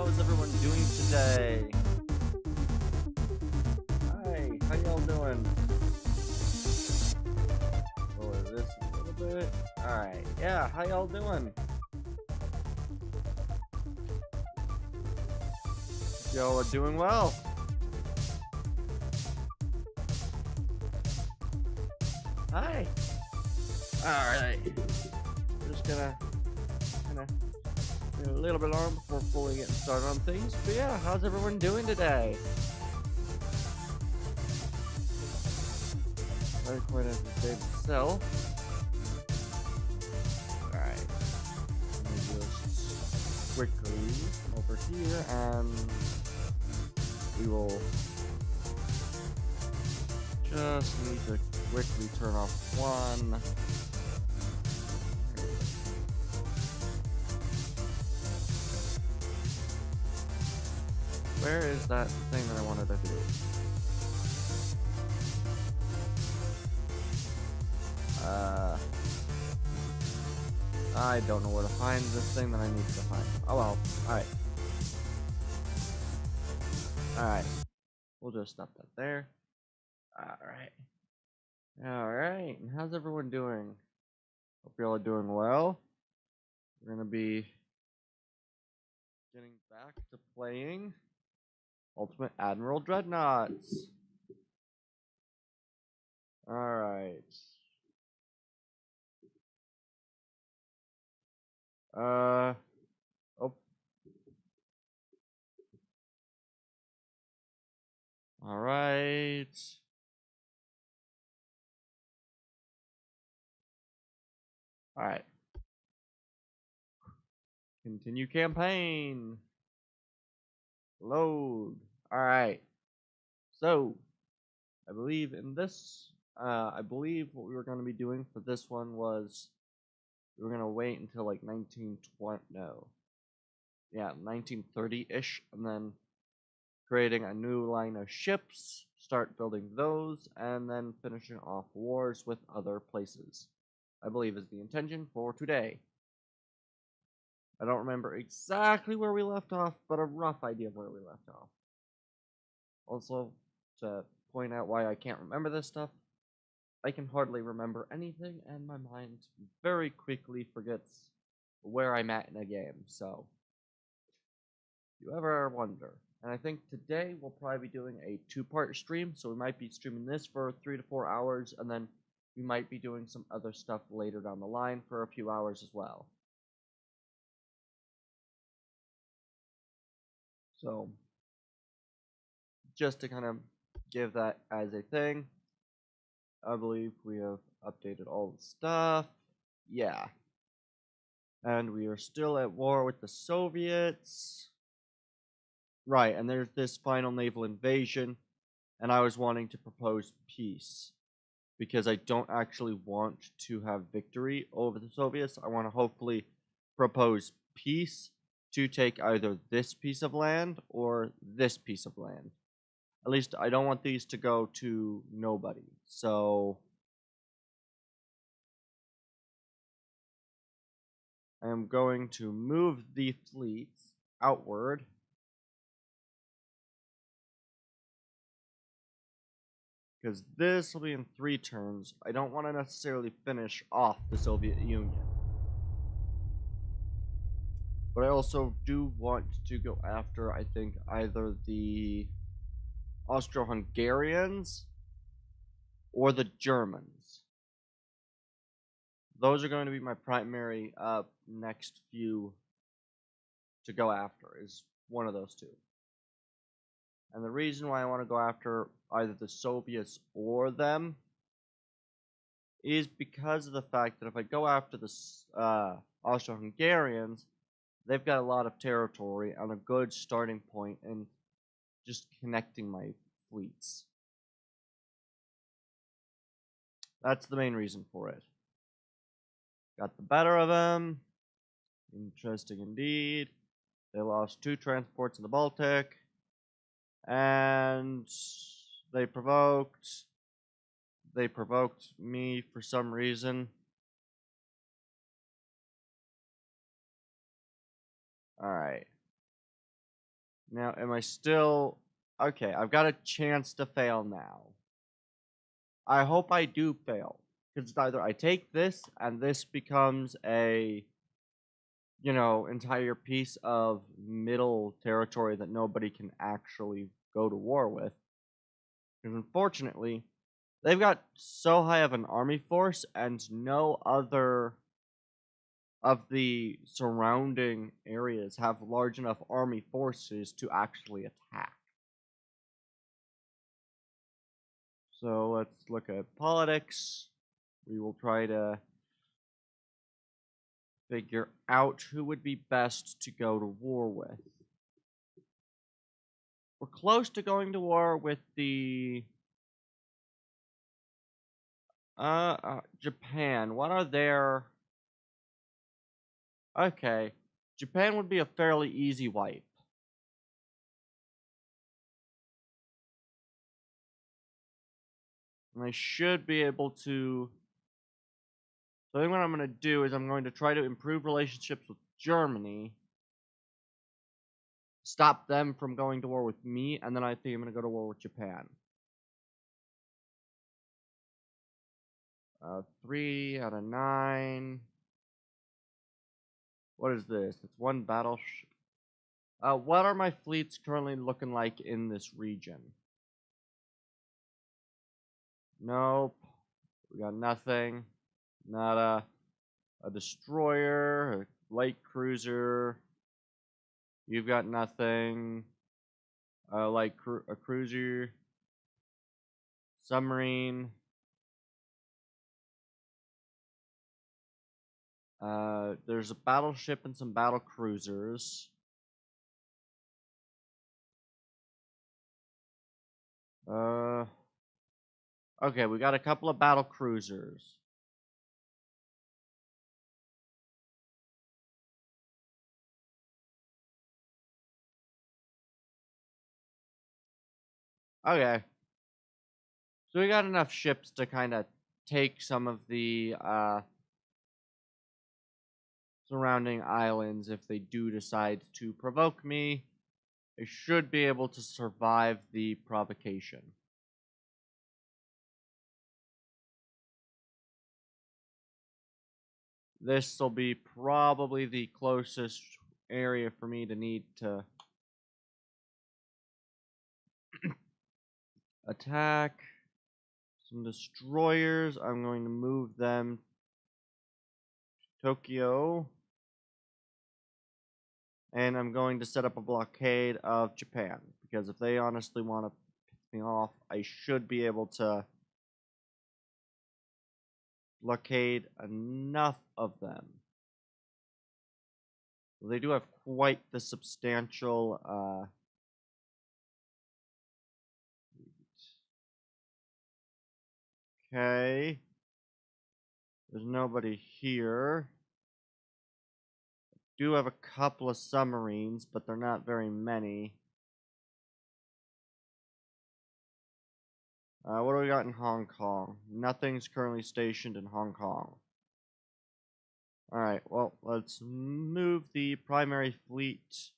is everyone doing today? Hi, how y'all doing? Lower this a little bit. Alright, yeah, how y'all doing? Y'all are doing well. Hi. Alright. Just gonna do a little bit longer before fully getting started on things. But yeah, how's everyone doing today? Not quite as the day itself. Alright. Let me just quickly over here and we will just need to quickly turn off one. Where is that thing that I wanted to do? I don't know where to find this thing that I need to find. Oh well. Alright. Alright. We'll just stop that there. Alright. Alright. And how's everyone doing? Hope y'all are doing well. We're gonna be getting back to playing Ultimate Admiral Dreadnoughts. Alright. Oh. Alright. Alright. Continue campaign. Load. Alright. So, I believe in this, I believe what we were going to be doing for this one was we were going to wait until like 1920, no. Yeah, 1930-ish, and then creating a new line of ships, start building those, and then finishing off wars with other places. I believe is the intention for today. I don't remember exactly where we left off, but a rough idea of where we left off. Also, to point out why I can't remember this stuff, I can hardly remember anything, and my mind very quickly forgets where I'm at in a game, so if you ever wonder. And I think today we'll probably be doing a two-part stream, so we might be streaming this for 3 to 4 hours, and then we might be doing some other stuff later down the line for a few hours as well. So, just to kind of give that as a thing, I believe we have updated all the stuff. Yeah. And we are still at war with the Soviets. Right, and there's this final naval invasion, and I was wanting to propose peace. Because I don't actually want to have victory over the Soviets. I want to hopefully propose peace to take either this piece of land or this piece of land. At least I don't want these to go to nobody. So I am going to move the fleets outward. Because this will be in 3 turns. I don't want to necessarily finish off the Soviet Union. But I also do want to go after, I think, either the Austro-Hungarians or the Germans. Those are going to be my primary next few to go after, is one of those two. And the reason why I want to go after either the Soviets or them is because of the fact that if I go after the Austro-Hungarians, they've got a lot of territory and a good starting point in just connecting my fleets. That's the main reason for it. Got the better of them. Interesting indeed. They lost 2 transports in the Baltic. And they provoked me for some reason. Alright. Now, am I still... Okay, I've got a chance to fail now. I hope I do fail. Because it's either I take this, and this becomes a, entire piece of middle territory that nobody can actually go to war with. Because unfortunately, they've got so high of an army force, and no other of the surrounding areas have large enough army forces to actually attack. So let's look at politics. We will try to figure out who would be best to go to war with. We're close to going to war with the Japan. What are their... Okay, Japan would be a fairly easy wipe. And I should be able to... So I think what I'm going to do is I'm going to try to improve relationships with Germany. Stop them from going to war with me, and then I think I'm going to go to war with Japan. 3 out of 9. What is this? It's one battleship. What are my fleets currently looking like in this region? Nope. We got nothing. Not a destroyer, a light cruiser. You've got nothing. A cruiser. Submarine. There's a battleship and some battle cruisers. Okay, we got a couple of battle cruisers. Okay. So we got enough ships to kind of take some of the surrounding islands if they do decide to provoke me. I should be able to survive the provocation. This will be probably the closest area for me to need to attack. Some destroyers. I'm going to move them to Tokyo. And I'm going to set up a blockade of Japan. Because if they honestly want to piss me off, I should be able to blockade enough of them. They do have quite the substantial okay. There's nobody here. Do have a couple of submarines, but they're not very many. What do we got in Hong Kong? Nothing's currently stationed in Hong Kong. Alright, well, let's move the primary fleet.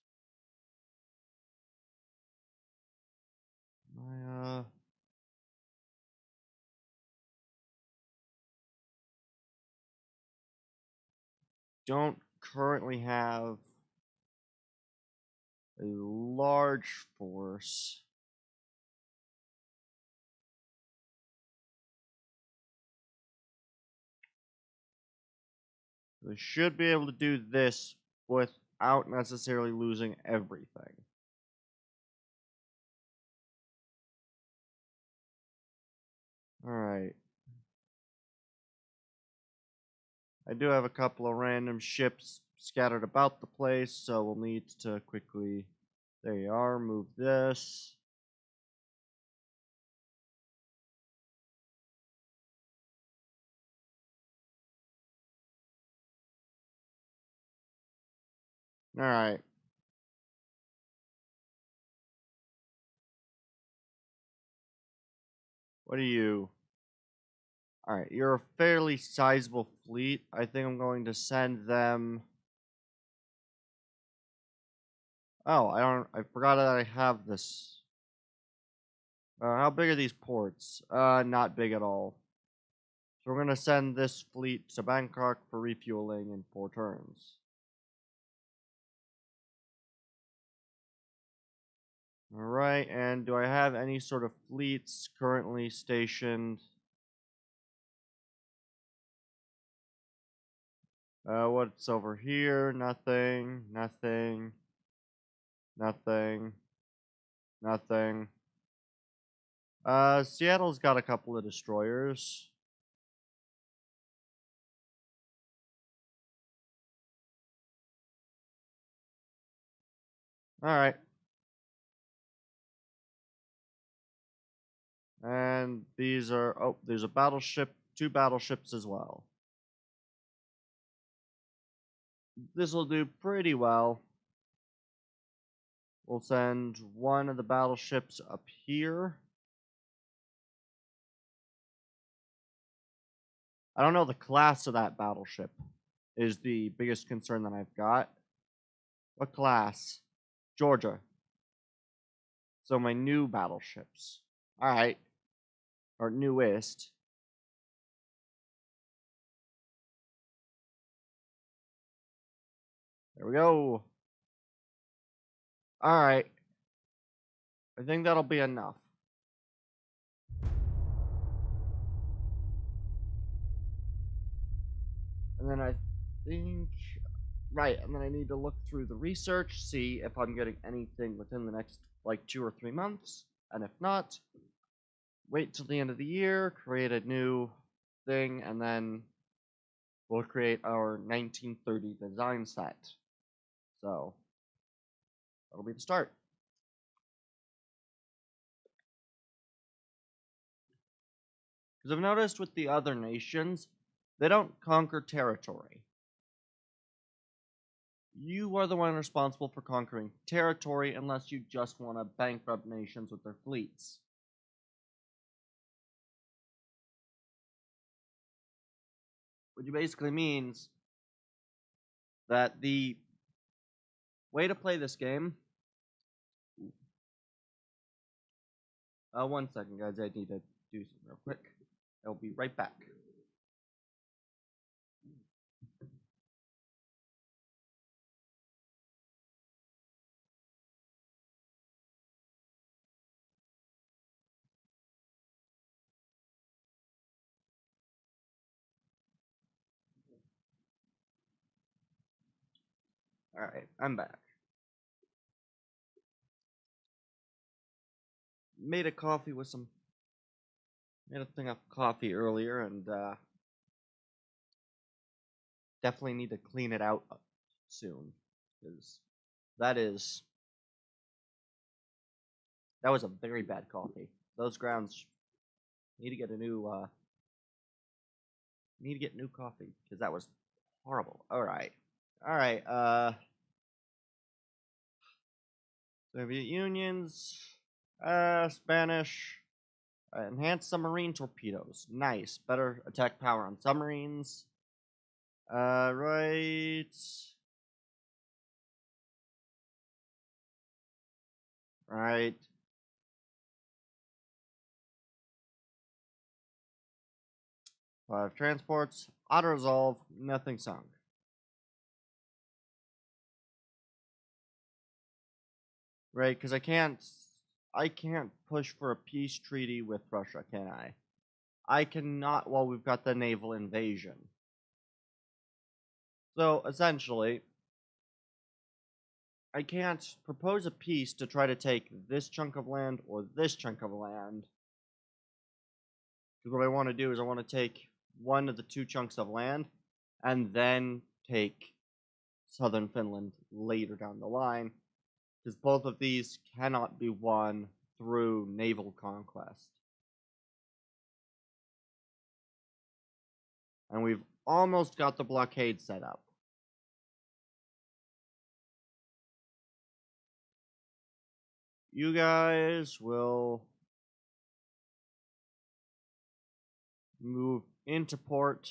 Don't currently have a large force. We should be able to do this without necessarily losing everything. Alright. I do have a couple of random ships scattered about the place, so we'll need to quickly... There you are, move this. Alright. What are you? Alright, you're a fairly sizable fleet. I think I'm going to send them... Oh, I forgot that I have this. How big are these ports? Not big at all. So we're gonna send this fleet to Bangkok for refueling in 4 turns. Alright, and do I have any sort of fleets currently stationed? What's over here? Nothing, nothing, nothing, nothing. Seattle's got a couple of destroyers. Alright. And these are, oh, there's a battleship, 2 battleships as well. This will do pretty well. We'll send one of the battleships up here. I don't know the class of that battleship is the biggest concern that I've got. What class? Georgia. So my new battleships. Alright. Or newest. There we go. Alright. I think that'll be enough. And then I think... Right, and then I need to look through the research, see if I'm getting anything within the next, like, 2 or 3 months. And if not, wait till the end of the year, create a new thing, and then we'll create our 1930 design set. So, that'll be the start. Because I've noticed with the other nations, they don't conquer territory. You are the one responsible for conquering territory unless you just want to bankrupt nations with their fleets. Which basically means that the way to play this game... one second, guys. I need to do something real quick. I'll be right back. Alright, I'm back. Made a coffee with some... Made a thing of coffee earlier, and definitely need to clean it out soon. Because that was a very bad coffee. Those grounds need to get a new new coffee, because that was horrible. Alright. Alright, Soviet Unions, Spanish, enhanced submarine torpedoes. Nice. Better attack power on submarines. Right. Right. Transports, auto-resolve, nothing sunk. Right, because I can't push for a peace treaty with Russia, can I? I cannot while we've got the naval invasion. So, essentially, I can't propose a peace to try to take this chunk of land or this chunk of land. Because what I want to do is I want to take one of the 2 chunks of land and then take southern Finland later down the line. Because both of these cannot be won through naval conquest. And we've almost got the blockade set up. You guys will move into port.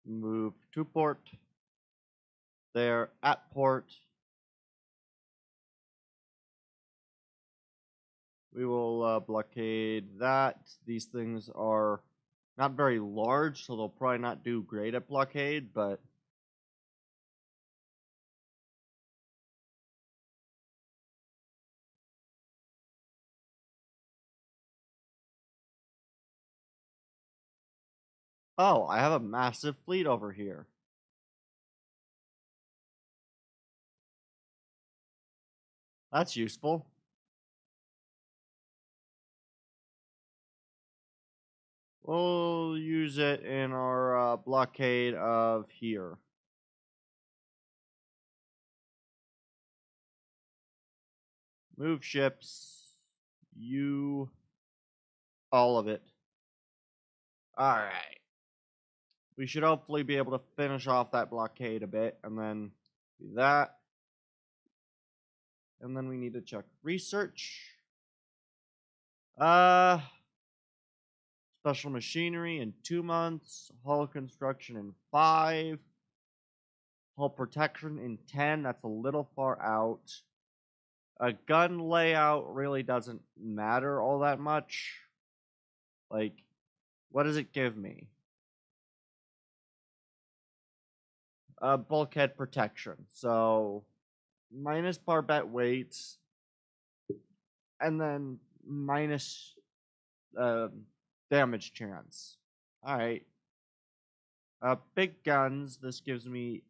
Move to port. There at port. We will blockade that. These things are not very large, so they'll probably not do great at blockade, but oh, I have a massive fleet over here. That's useful. We'll use it in our blockade of here. Move ships. You. All of it. Alright. We should hopefully be able to finish off that blockade a bit, and then do that. And then we need to check research. Special machinery in 2 months. Hull construction in 5. Hull protection in 10. That's a little far out. A gun layout really doesn't matter all that much. Like, what does it give me? Bulkhead protection. So, minus barbette weight, and then minus damage chance. Alright. Big guns. This gives me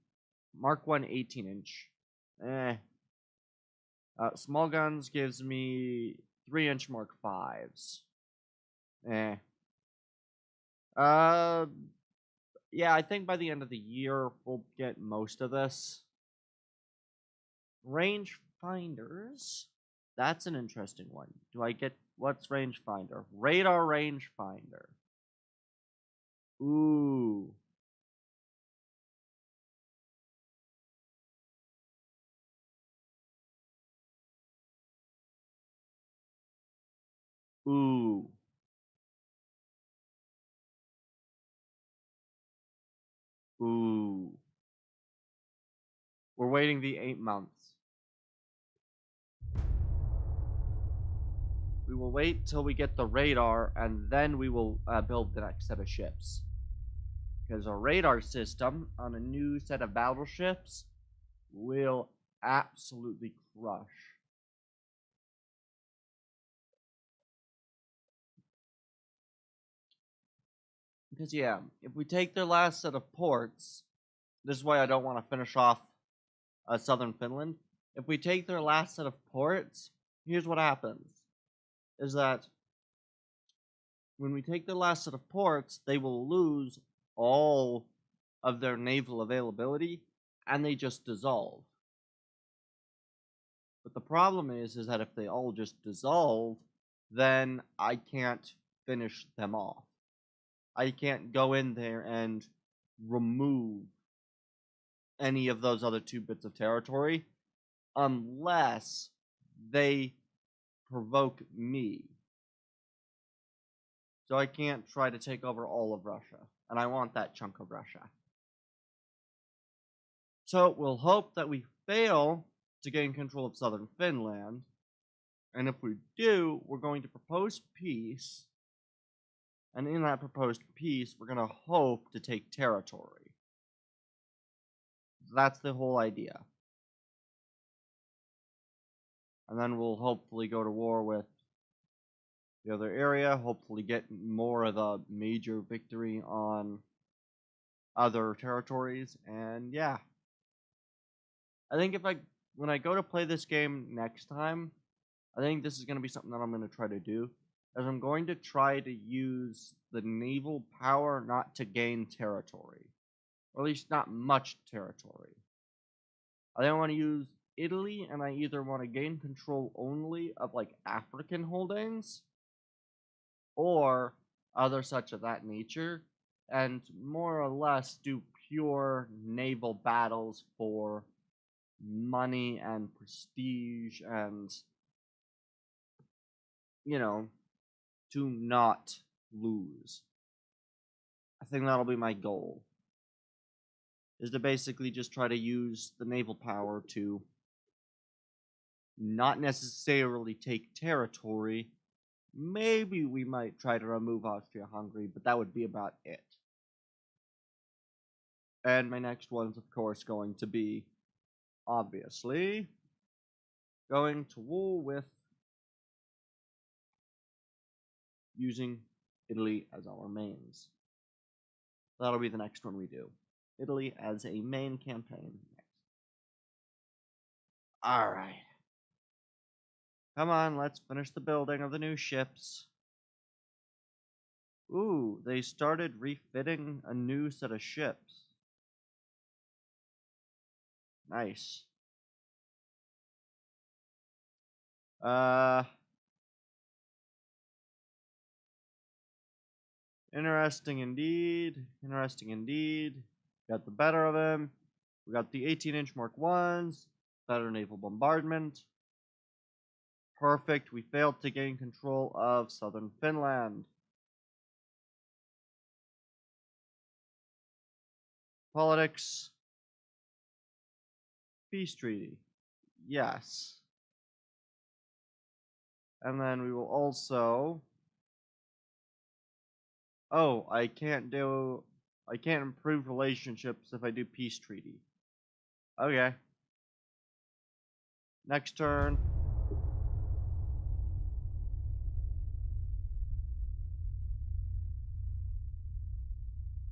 Mark 1 18-inch. Small guns gives me 3-inch Mark 5s. Yeah, I think by the end of the year we'll get most of this. Range finders. That's an interesting one. Do I get what's range finder? Radar range finder. Ooh. Ooh. Ooh. We're waiting the 8 months. We will wait till we get the radar, and then we will build the next set of ships. Because a radar system on a new set of battleships will absolutely crush. Because, yeah, if we take their last set of ports, this is why I don't want to finish off southern Finland. If we take their last set of ports, here's what happens. Is that when we take their last set of ports, they will lose all of their naval availability, and they just dissolve. But the problem is that if they all just dissolve, then I can't finish them off. I can't go in there and remove any of those other 2 bits of territory unless they provoke me. So I can't try to take over all of Russia, and I want that chunk of Russia. So we'll hope that we fail to gain control of southern Finland, and if we do, we're going to propose peace, and in that proposed peace, we're going to hope to take territory. That's the whole idea. And then we'll hopefully go to war with the other area, hopefully get more of the major victory on other territories, and yeah. I think when I go to play this game next time, I think this is going to be something that I'm going to try to do, as I'm going to try to use the naval power not to gain territory, or at least not much territory. I don't want to use Italy, and I either want to gain control only of like African holdings, or other such of that nature, and more or less do pure naval battles for money and prestige and, you know, to not lose. I think that'll be my goal. is to basically just try to use the naval power to not necessarily take territory. Maybe we might try to remove Austria-Hungary, but that would be about it. And my next one's, of course, going to be, obviously, going to war with using Italy as our mains. That'll be the next one we do. Italy as a main campaign. Alright. Come on, let's finish the building of the new ships. Ooh, they started refitting a new set of ships. Nice. Interesting indeed. Interesting indeed. Got the better of him. We got the 18-inch Mark 1s. Better naval bombardment. Perfect. We failed to gain control of southern Finland. Politics. Peace treaty. Yes. And then we will also... Oh, I can't improve relationships if I do peace treaty. Okay. Next turn.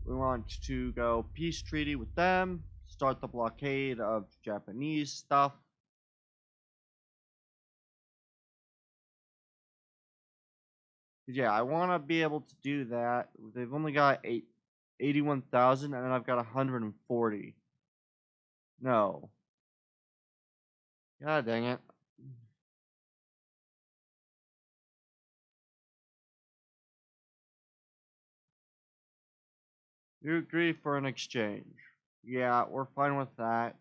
We want to go peace treaty with them. Start the blockade of Japanese stuff. Yeah, I want to be able to do that. They've only got 81,000, and I've got 140. No. God dang it. You agree for an exchange. Yeah, we're fine with that.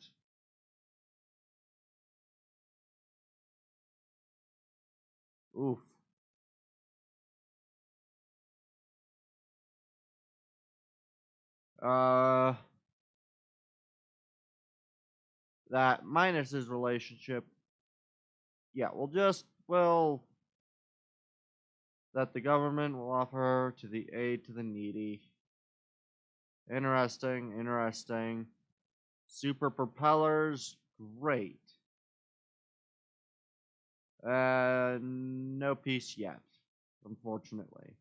Oof. That minus his relationship. Yeah, that the government will offer to the aid to the needy. Interesting, interesting. Super propellers, great. No peace yet, unfortunately.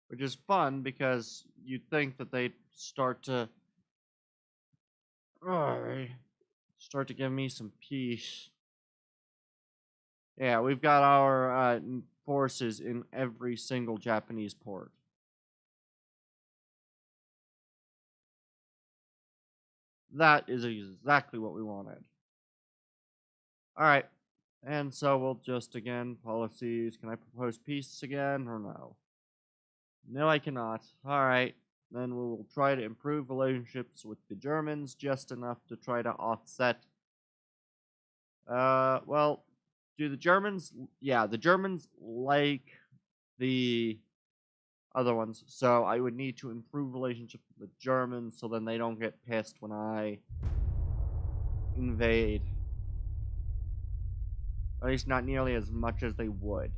Which is fun because you'd think that they'd start to give me some peace. Yeah, we've got our forces in every single Japanese port. That is exactly what we wanted. Alright, and so we'll just, again, policies. Can I propose peace again, or no? No, I cannot. Alright, then we will try to improve relationships with the Germans just enough to try to offset. Well, do the Germans... Yeah, the Germans like the other ones, so I would need to improve relationships with the Germans so then they don't get pissed when I invade. At least not nearly as much as they would.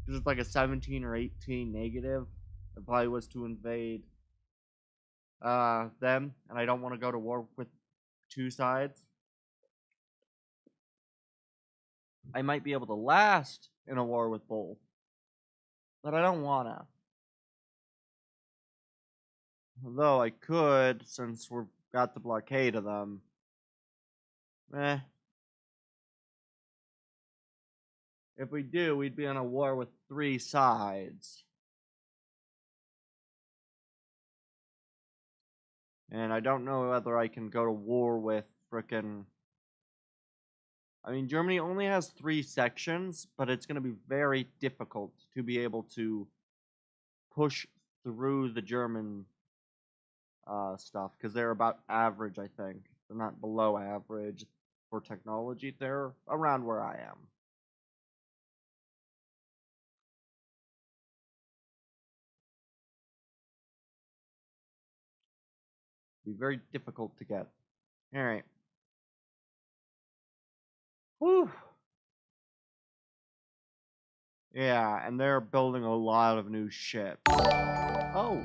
Because it's like a 17 or 18 negative if I was to invade them, and I don't want to go to war with two sides. I might be able to last in a war with both, but I don't wanna. Though I could, since we've got the blockade of them. If we do, we'd be in a war with three sides. And I don't know whether I can go to war with frickin'... I mean, Germany only has 3 sections, but it's going to be very difficult to be able to push through the German stuff, because they're about average, I think. They're not below average for technology. They're around where I am. Be very difficult to get. Alright. Whew. Yeah, and they're building a lot of new ships. Oh!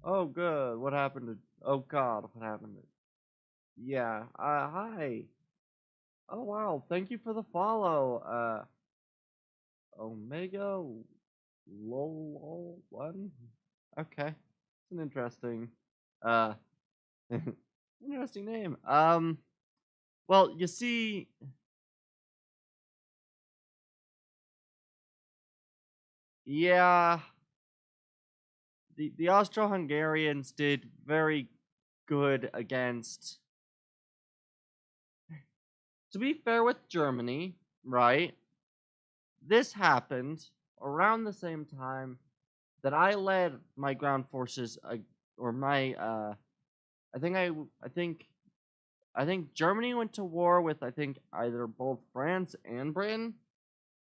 Oh, good. What happened to... Oh, God, what happened to... Yeah, hi. Oh, wow, thank you for the follow. Omega Lol 1? Okay. It's an interesting, uh, interesting name. Well, you see, yeah, the Austro-Hungarians did very good against, to be fair with Germany, right? This happened around the same time that I led my ground forces, or my, I think I think Germany went to war with, I think, either both France and Britain,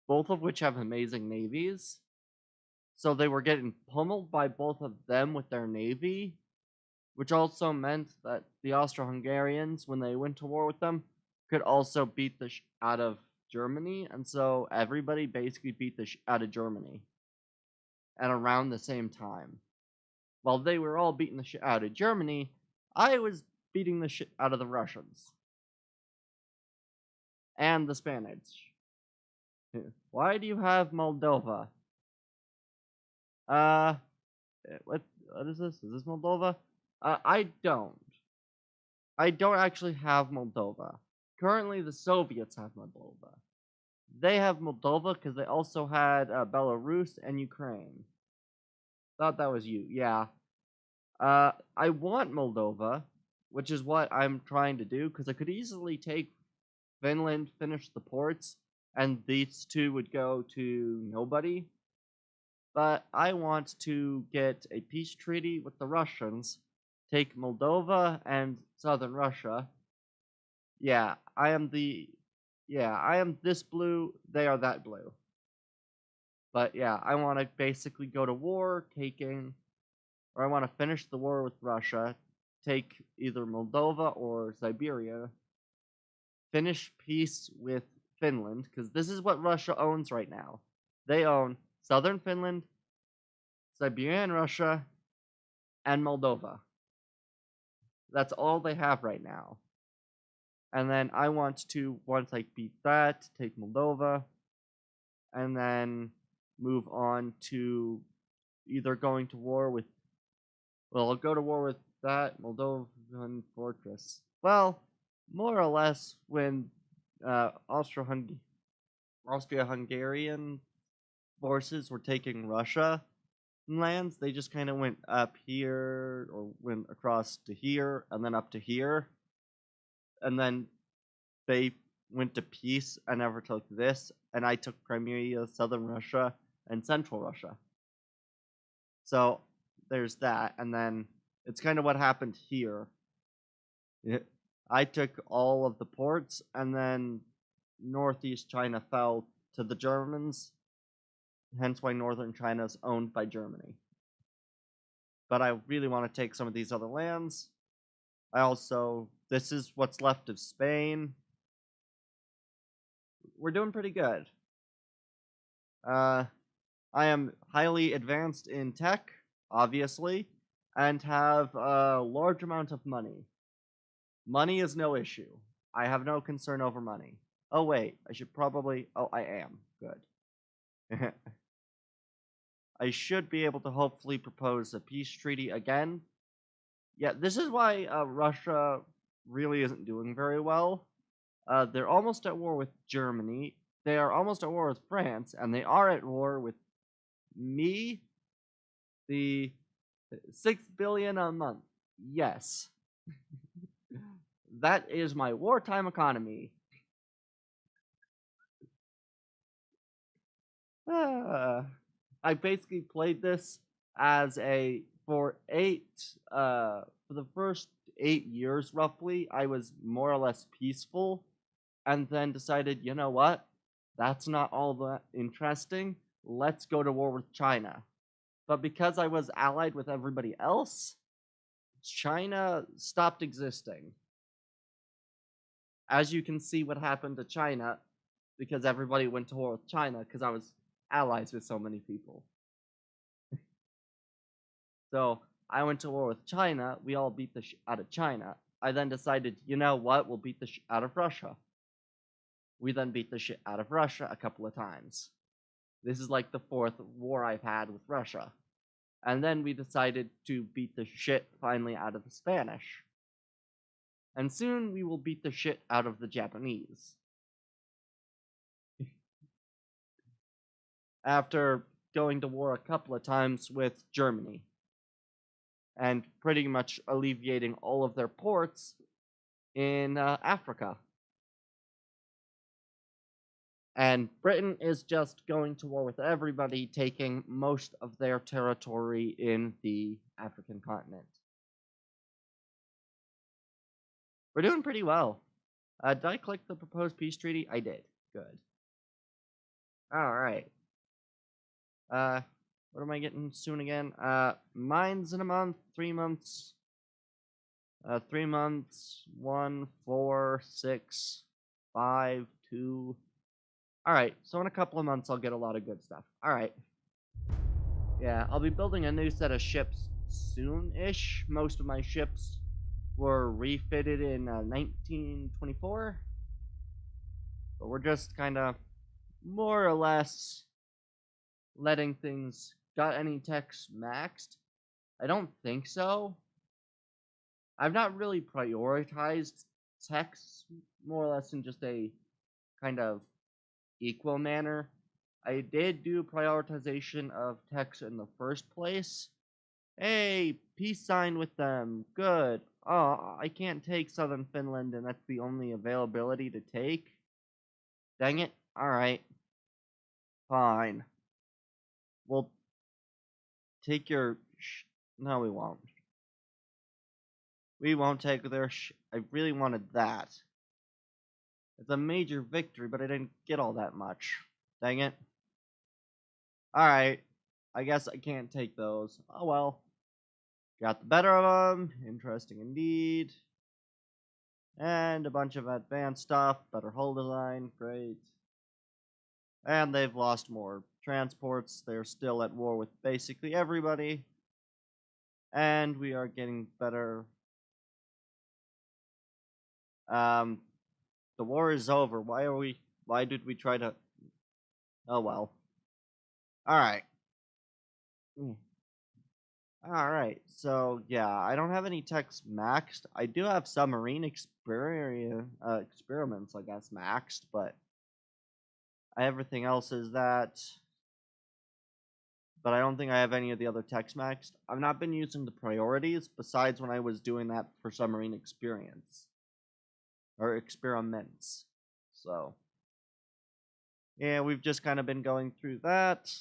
both of which have amazing navies. So they were getting pummeled by both of them with their navy, which also meant that the Austro-Hungarians, when they went to war with them, could also beat the out of Germany, and so everybody basically beat the out of Germany at around the same time. While they were all beating the shit out of Germany, I was beating the shit out of the Russians and the Spanish. Why do you have Moldova? Uh, what is this? Is this Moldova? I don't. I don't actually have Moldova. Currently, the Soviets have Moldova. They have Moldova because they also had Belarus and Ukraine. Thought that was you. Yeah. I want Moldova, which is what I'm trying to do, because I could easily take Finland, finish the ports, and these two would go to nobody. But I want to get a peace treaty with the Russians, take Moldova and southern Russia. Yeah, I am this blue, they are that blue. But yeah, I want to basically go to war, or I want to finish the war with Russia, take either Moldova or Siberia, finish peace with Finland, because this is what Russia owns right now. They own southern Finland, Siberian Russia, and Moldova. That's all they have right now. And then I want to, once I beat that, take Moldova, and then move on to either going to war with, well, I'll go to war with that Moldovan fortress. Well, more or less when Austria-Hungarian forces were taking Russia lands, they just kind of went up here, or went across to here, and then up to here. And then they went to peace and never took this, and I took Crimea, southern Russia, and central Russia. So there's that, and then it's kind of what happened here. I took all of the ports, and then northeast China fell to the Germans, hence why northern China is owned by Germany. But I really want to take some of these other lands. This is what's left of Spain. We're doing pretty good. I am highly advanced in tech, obviously, and have a large amount of money. Money is no issue. I have no concern over money. Oh, wait, I should probably... Oh, I am. Good. I should be able to hopefully propose a peace treaty again. Yeah, this is why Russia really isn't doing very well. They're almost at war with Germany. They are almost at war with France, and they are at war with me, the 6 billion a month. Yes. That is my wartime economy. I basically played this as for the first 8 years roughly, I was more or less peaceful, and then decided, you know what? That's not all that interesting. Let's go to war with China. But because I was allied with everybody else, China stopped existing. As you can see, what happened to China because everybody went to war with China because I was allies with so many people. So I went to war with China. We all beat the out of China. I then decided, you know what? We'll beat the out of Russia. We then beat the shit out of Russia a couple of times. This is like the 4th war I've had with Russia. And then we decided to beat the shit finally out of the Spanish. And soon we will beat the shit out of the Japanese. After going to war a couple of times with Germany. And pretty much alleviating all of their ports in Africa. And Britain is just going to war with everybody, taking most of their territory in the African continent. We're doing pretty well. Did I click the proposed peace treaty? I did. Good. Alright. What am I getting soon again? Mine's in a month, 3 months. 3 months, 1, 4, 6, 5, 2. Alright, so in a couple of months I'll get a lot of good stuff. Alright. Yeah, I'll be building a new set of ships soon-ish. Most of my ships were refitted in 1924. But we're just kind of more or less letting things... Got any techs maxed? I don't think so. I've not really prioritized techs more or less in just a kind of equal manner. I did do prioritization of techs in the first place. Hey, peace sign with them. Good. Oh, I can't take Southern Finland, and that's the only availability to take. Dang it. Alright. Fine. We'll take your... No, we won't. We won't take their I really wanted that. It's a major victory, but I didn't get all that much. Dang it. Alright. I guess I can't take those. Oh well. Got the better of them. Interesting indeed. And a bunch of advanced stuff. Better hull design. Great. And they've lost more transports. They're still at war with basically everybody. And we are getting better. The war is over. Why did we try to... Oh well. Alright. Alright, so yeah, I don't have any techs maxed. I do have submarine experiments, I guess, maxed, but everything else is that. But I don't think I have any of the other techs maxed. I've not been using the priorities, besides when I was doing that for submarine experience. Or experiments. So, yeah, we've just kind of been going through that.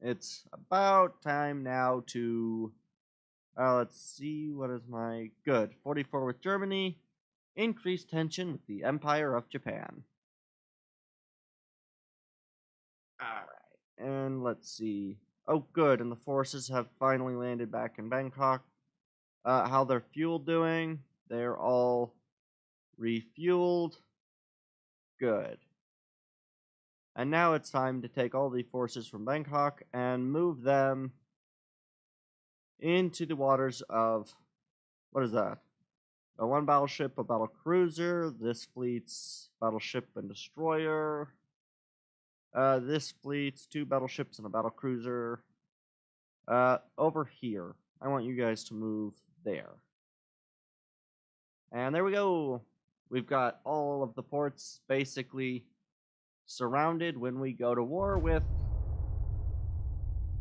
It's about time now to... let's see, what is my... Good. 44 with Germany. Increased tension with the Empire of Japan. Alright, and let's see. Oh, good, and the forces have finally landed back in Bangkok. How their fuel doing? They're all refueled. Good. And now it's time to take all the forces from Bangkok and move them into the waters of... What is that? One battleship, a battle cruiser. This fleet's battleship and destroyer. This fleet's 2 battleships and a battle cruiser. Over here. I want you guys to move there. And there we go. We've got all of the ports basically surrounded when we go to war with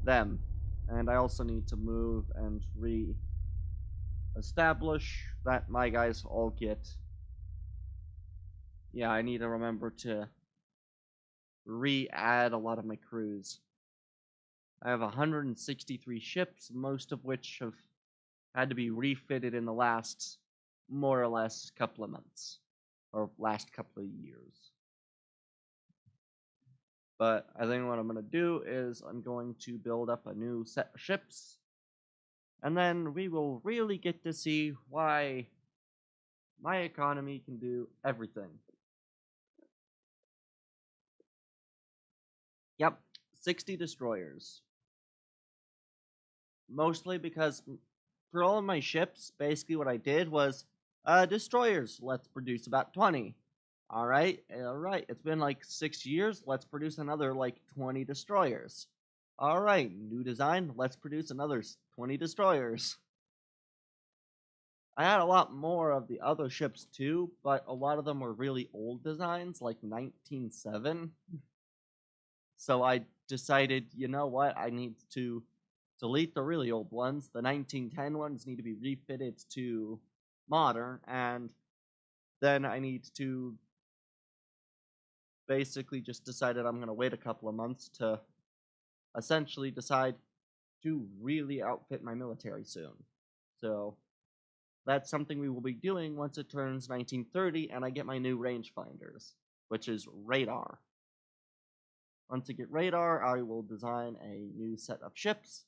them. And I also need to move and re-establish that my guys all get... Yeah, I need to remember to re-add a lot of my crews. I have 163 ships, most of which have had to be refitted in the last, more or less, couple of months. Or last couple of years. But I think what I'm going to do is I'm going to build up a new set of ships. And then we will really get to see why my economy can do everything. Yep, 60 destroyers. Mostly because for all of my ships, basically what I did was, destroyers, let's produce about 20. Alright, it's been like 6 years, let's produce another like 20 destroyers. Alright, new design, let's produce another 20 destroyers. I had a lot more of the other ships too, but a lot of them were really old designs, like 1907. So I decided, you know what, I need to delete the really old ones. The 1910 ones need to be refitted to modern, and then I need to basically just decided I'm going to wait a couple of months to essentially decide to really outfit my military soon. So that's something we will be doing once it turns 1930 and I get my new rangefinders, which is radar. Once I get radar, I will design a new set of ships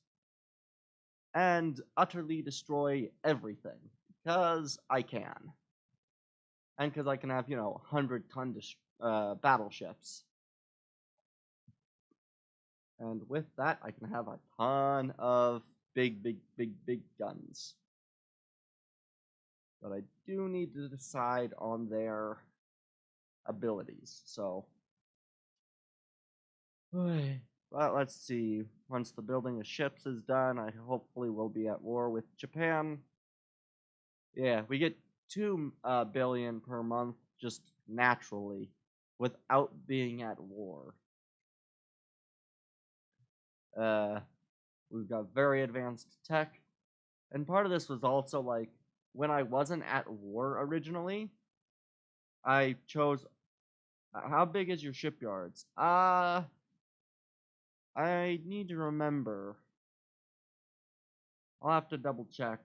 and utterly destroy everything, because I can. And because I can have, 100-ton battleships. And with that, I can have a ton of big guns. But I do need to decide on their abilities, so... Well, let's see. Once the building of ships is done, I hopefully will be at war with Japan. Yeah, we get 2 billion per month just naturally, without being at war. We've got very advanced tech, and part of this was also like, when I wasn't at war originally, I chose... How big is your shipyards? I need to remember. I'll have to double check.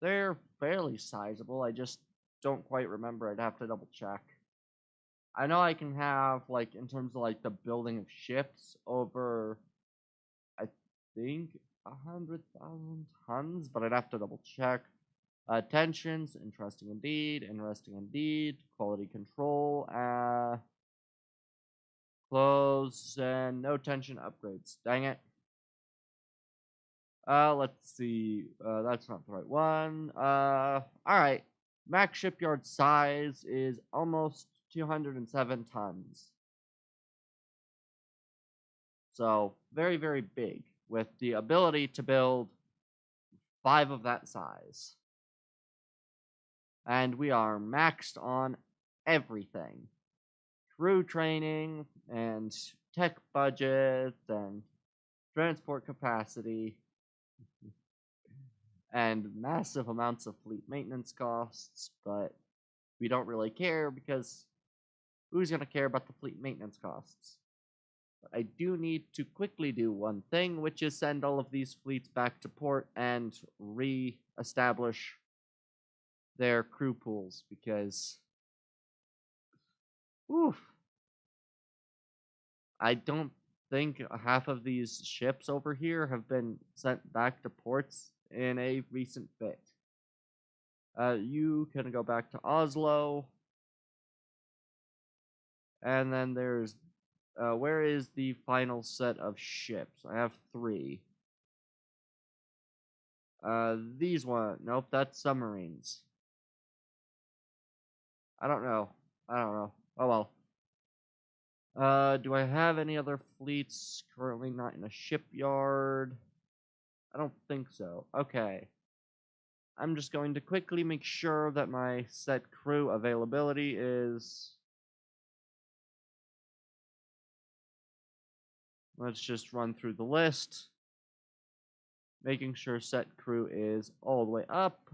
They're fairly sizable, I just don't quite remember. I'd have to double check. I know I can have, like, in terms of, like, the building of ships, over, I think, 100,000 tons, but I'd have to double check. Tensions, interesting indeed, quality control, close, and no tension upgrades. Dang it. Let's see. That's not the right one. Alright. Max shipyard size is almost 207 tons. So, very, very big, with the ability to build 5 of that size. And we are maxed on everything. Crew training, and tech budget, and transport capacity, and massive amounts of fleet maintenance costs, but we don't really care because who's going to care about the fleet maintenance costs? But I do need to quickly do one thing, which is send all of these fleets back to port and re-establish their crew pools, because oof, I don't think half of these ships over here have been sent back to ports in a recent bit. You can go back to Oslo. And then there's... where is the final set of ships? I have 3. These one... Nope, that's submarines. I don't know. Oh well. Do I have any other fleets currently not in a shipyard? I don't think so. Okay. I'm just going to quickly make sure that my set crew availability is... Let's just run through the list. Making sure set crew is all the way up.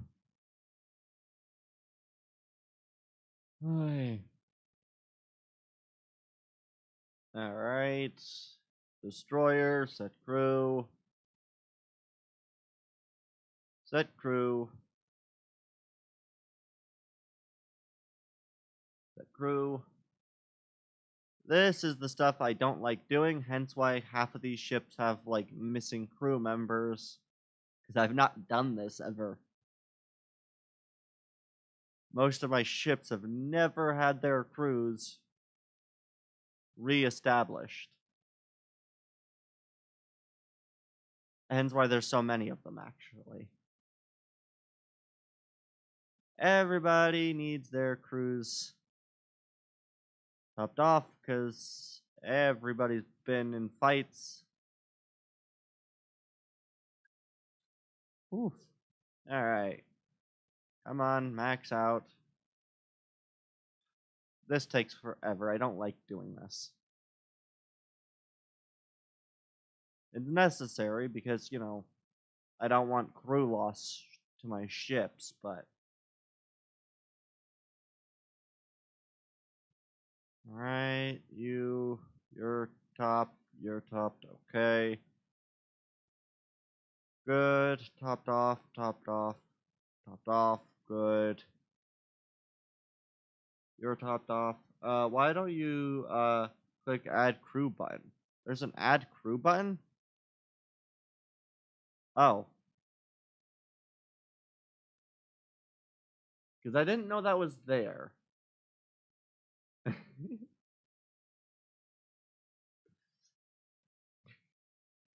Alright. Destroyer, set crew. Set crew. Set crew. This is the stuff I don't like doing, hence why half of these ships have, like, missing crew members. because I've not done this ever. Most of my ships have never had their crews re-established. Hence why there's so many of them, actually. Everybody needs their crews topped off, because everybody's been in fights. Oof. Alright. Come on, max out. This takes forever. I don't like doing this. It's necessary because, you know, I don't want crew loss to my ships, but... Alright, you're topped, okay. Good, topped off, good. You're topped off. Why don't you, click add crew button? There's an add crew button? Oh. Because I didn't know that was there.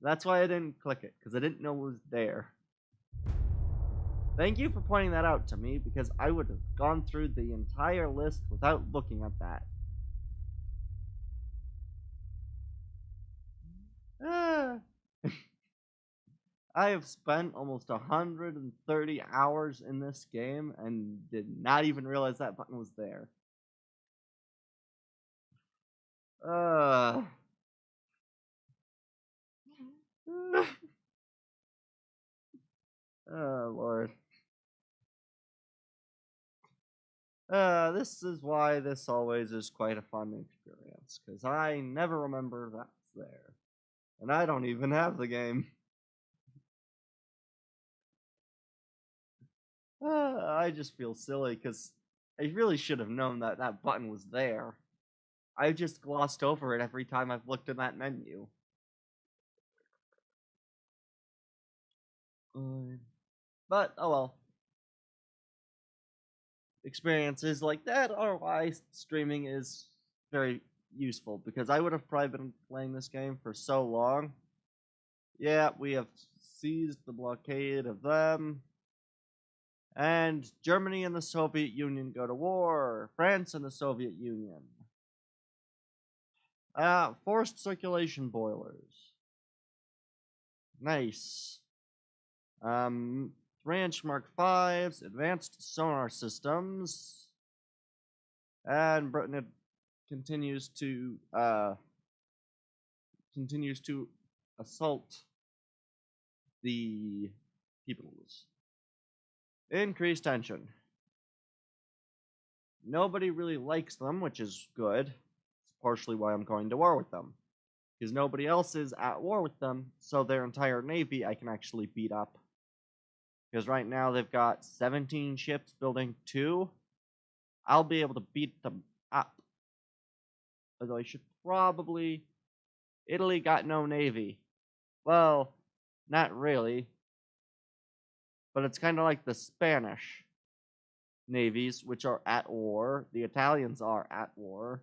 That's why I didn't click it, because I didn't know it was there. Thank you for pointing that out to me, because I would have gone through the entire list without looking at that. I have spent almost 130 hours in this game and did not even realize that button was there. Oh, Lord. This is why this always is quite a fun experience, because I never remember that's there. And I don't even have the game. I just feel silly, because I really should have known that that button was there. I've just glossed over it every time I've looked in that menu. But, oh well. Experiences like that are why streaming is very useful, because I would have probably been playing this game for so long. Yeah, we have seized the blockade of them. And Germany and the Soviet Union go to war. France and the Soviet Union. Forced circulation boilers. Nice. Branch Mark 5s, advanced sonar systems. And Britain continues to assault the peoples. Increased tension. Nobody really likes them, which is good. It's partially why I'm going to war with them. Because nobody else is at war with them, so their entire navy I can actually beat up. Because right now they've got 17 ships building 2. I'll be able to beat them up. Although I should probably... Italy got no navy. Well, not really. But it's kind of like the Spanish navies, which are at war. The Italians are at war.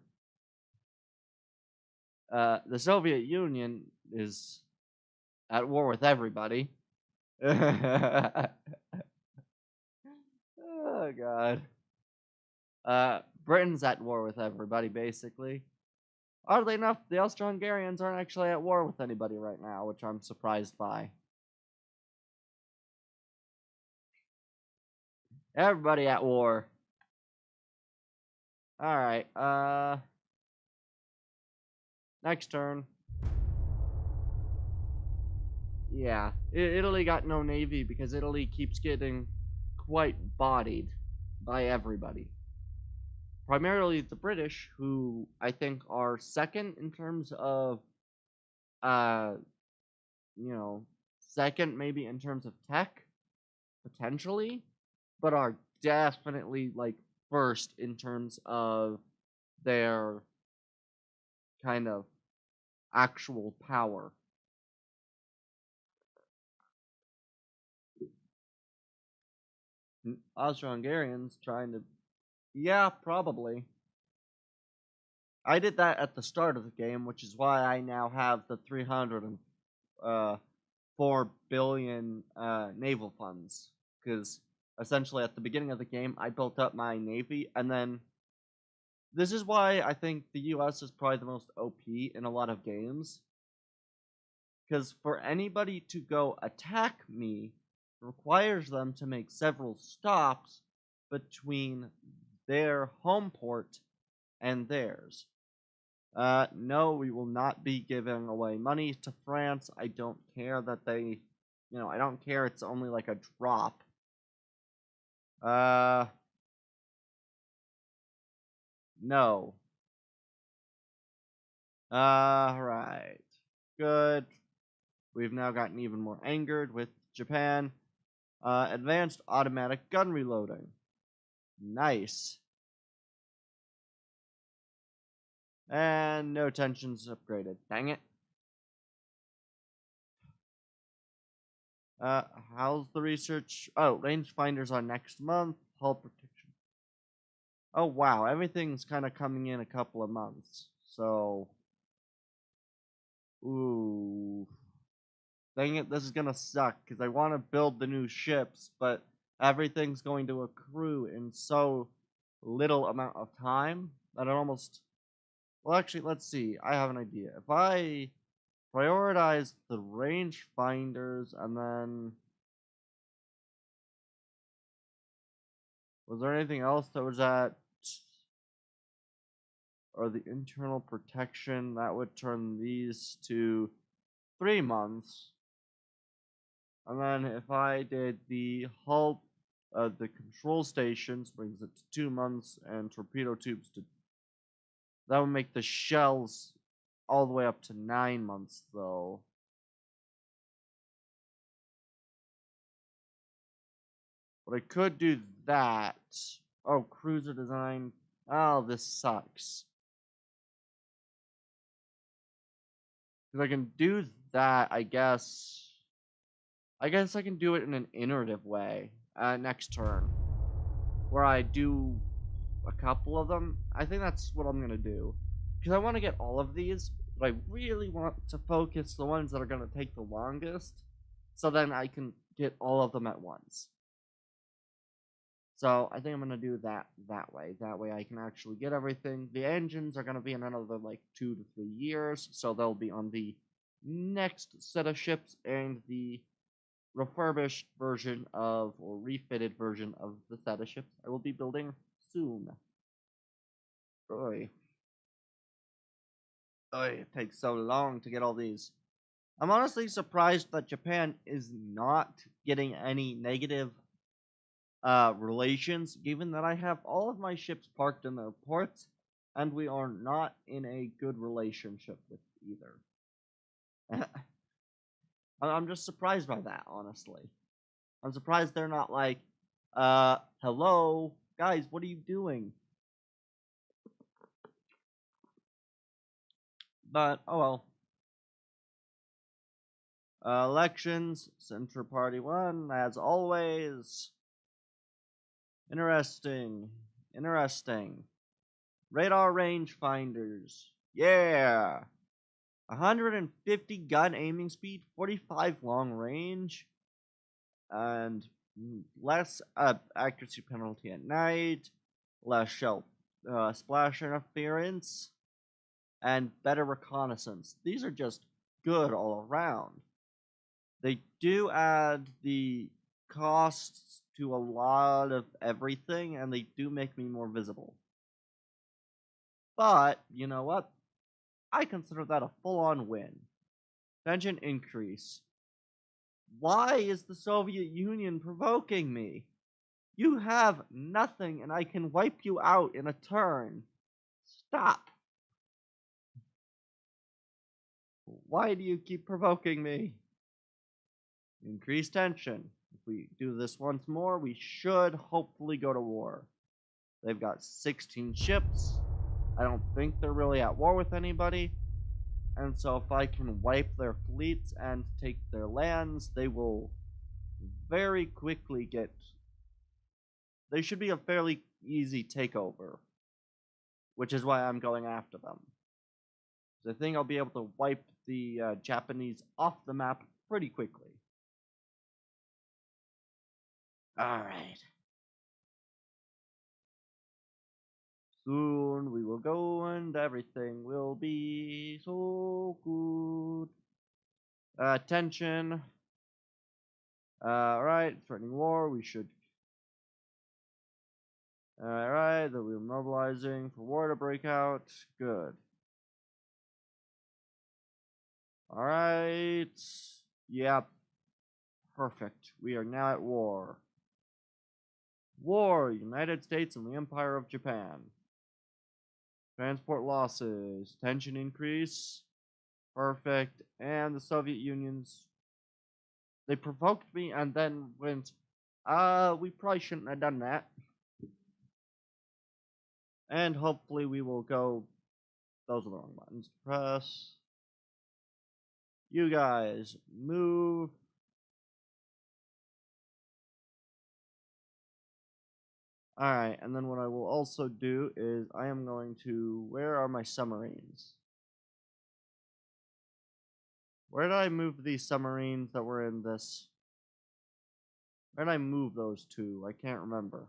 The Soviet Union is at war with everybody. Oh, God. Britain's at war with everybody, basically. Oddly enough, the Austro-Hungarians aren't actually at war with anybody right now, which I'm surprised by. Everybody at war. Alright, next turn. Yeah, Italy got no navy because Italy keeps getting quite bodied by everybody. Primarily the British, who I think are second in terms of, second maybe in terms of tech, potentially, but are definitely, like, first in terms of their kind of actual power. Austro-Hungarians trying to... Yeah, probably. I did that at the start of the game, which is why I now have the 304 billion naval funds. Because essentially at the beginning of the game, I built up my navy, and then this is why I think the US is probably the most OP in a lot of games. Because for anybody to go attack me requires them to make several stops between their home port and theirs. No, we will not be giving away money to France. I don't care that they, I don't care it's only like a drop. No. Right. Good. We've now gotten even more angered with Japan. Advanced automatic gun reloading. Nice. And no tensions upgraded. Dang it. How's the research? Oh, rangefinders are next month. Hull protection. Oh, wow. Everything's kind of coming in a couple of months. So. Ooh. Dang it, this is gonna suck, because I want to build the new ships, but everything's going to accrue in so little amount of time that it almost... Well, actually, let's see. I have an idea. If I prioritize the rangefinders and then... Was there anything else that was at... Or the internal protection, that would turn these to 3 months. And then if I did the hull, the control stations, brings it to 2 months, and torpedo tubes to... That would make the shells all the way up to 9 months, though. But I could do that. Oh, cruiser design. Oh, this sucks. Because I can do that, I guess. I guess I can do it in an iterative way next turn. Where I do a couple of them. I think that's what I'm going to do. Because I want to get all of these, but I really want to focus the ones that are going to take the longest. So then I can get all of them at once. So I think I'm going to do that way. That way I can actually get everything. The engines are going to be in another like 2 to 3 years. So they'll be on the next set of ships, and the refurbished version of, or refitted version of the set of ships I will be building soon. Oy. It takes so long to get all these. I'm honestly surprised that Japan is not getting any negative relations, given that I have all of my ships parked in their ports, and we are not in a good relationship with either. I'm just surprised by that, honestly. I'm surprised they're not like, hello, guys, what are you doing? But, oh well. Elections, Center Party won, as always. Interesting. Radar rangefinders. Yeah! 150 gun aiming speed, 45 long range, and less accuracy penalty at night, less shell splash interference, and better reconnaissance. These are just good all around. They do add the costs to a lot of everything, and they do make me more visible. But, you know what? I consider that a full-on win. Tension increase. Why is the Soviet Union provoking me? You have nothing, and I can wipe you out in a turn. Stop. Why do you keep provoking me? Increase tension. If we do this once more, we should hopefully go to war. They've got 16 ships. I don't think they're really at war with anybody. And so if I can wipe their fleets and take their lands, they will very quickly get they should be a fairly easy takeover, which is why I'm going after them. I think I'll be able to wipe the Japanese off the map pretty quickly. Alright. Soon we will go and everything will be so good. Attention. Alright, threatening war, we should. Alright, that we're mobilizing for war to break out. Good. Alright. Yep. Perfect. We are now at war. War, United States and the Empire of Japan. Transport losses, tension increase. Perfect. And the Soviet Union's. They provoked me and then went, we probably shouldn't have done that. And hopefully we will go. Those are the wrong buttons to press. You guys, move. Alright, and then what I will also do is I am going to. Where are my submarines? Where did I move these submarines that were in this? Where did I move those to? I can't remember.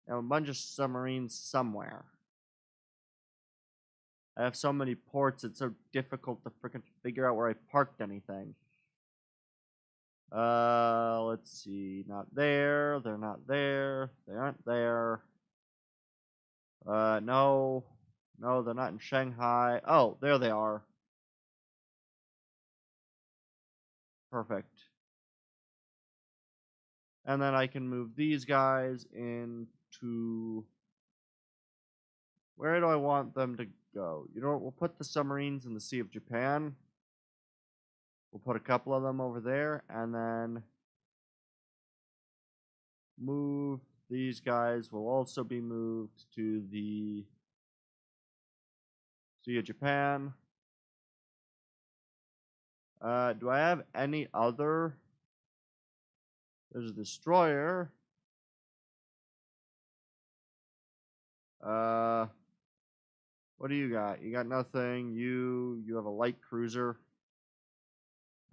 I have a bunch of submarines somewhere. I have so many ports, it's so difficult to frickin' figure out where I parked anything. Let's see. Not there. They're not there. They aren't there. No. No, they're not in Shanghai. Oh, there they are. Perfect. And then I can move these guys into. Where do I want them to go? You know what? We'll put the submarines in the Sea of Japan. We'll put a couple of them over there, and then move these guys will also be moved to the Sea of Japan. Do I have any other? There's a destroyer. What do you got? You got nothing. You have a light cruiser.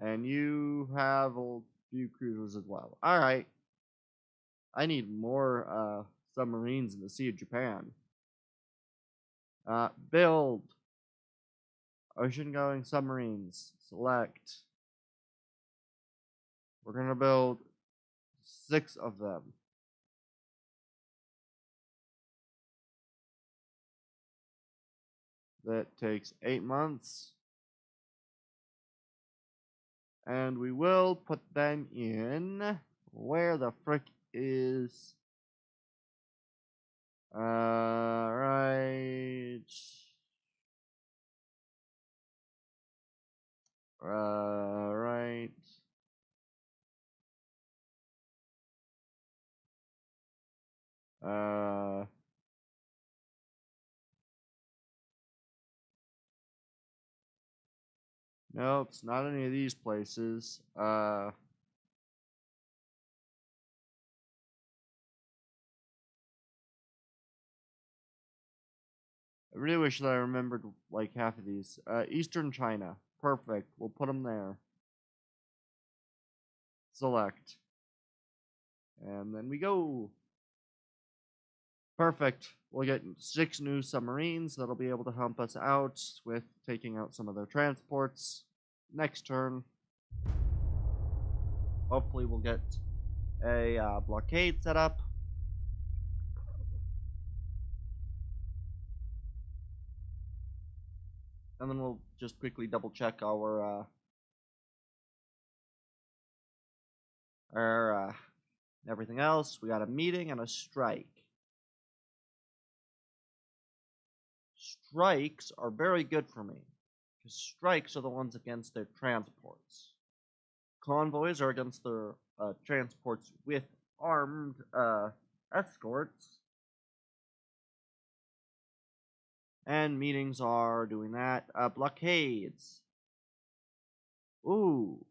And you have a few cruisers as well. Alright. I need more submarines in the Sea of Japan. Build. Ocean-going submarines. Select. We're going to build 6 of them. That takes 8 months. And we will put them in. Where the frick is. Right. Right. No, it's not any of these places. I really wish that I remembered like half of these. Eastern China. Perfect. We'll put them there. Select. And then we go. Perfect. We'll get 6 new submarines that'll be able to help us out with taking out some of their transports. Next turn. Hopefully we'll get a blockade set up. And then we'll just quickly double check our everything else. We got a meeting and a strike. Strikes are very good for me, because strikes are the ones against their transports. Convoys are against their transports with armed escorts. And meetings are doing that. Blockades. Ooh.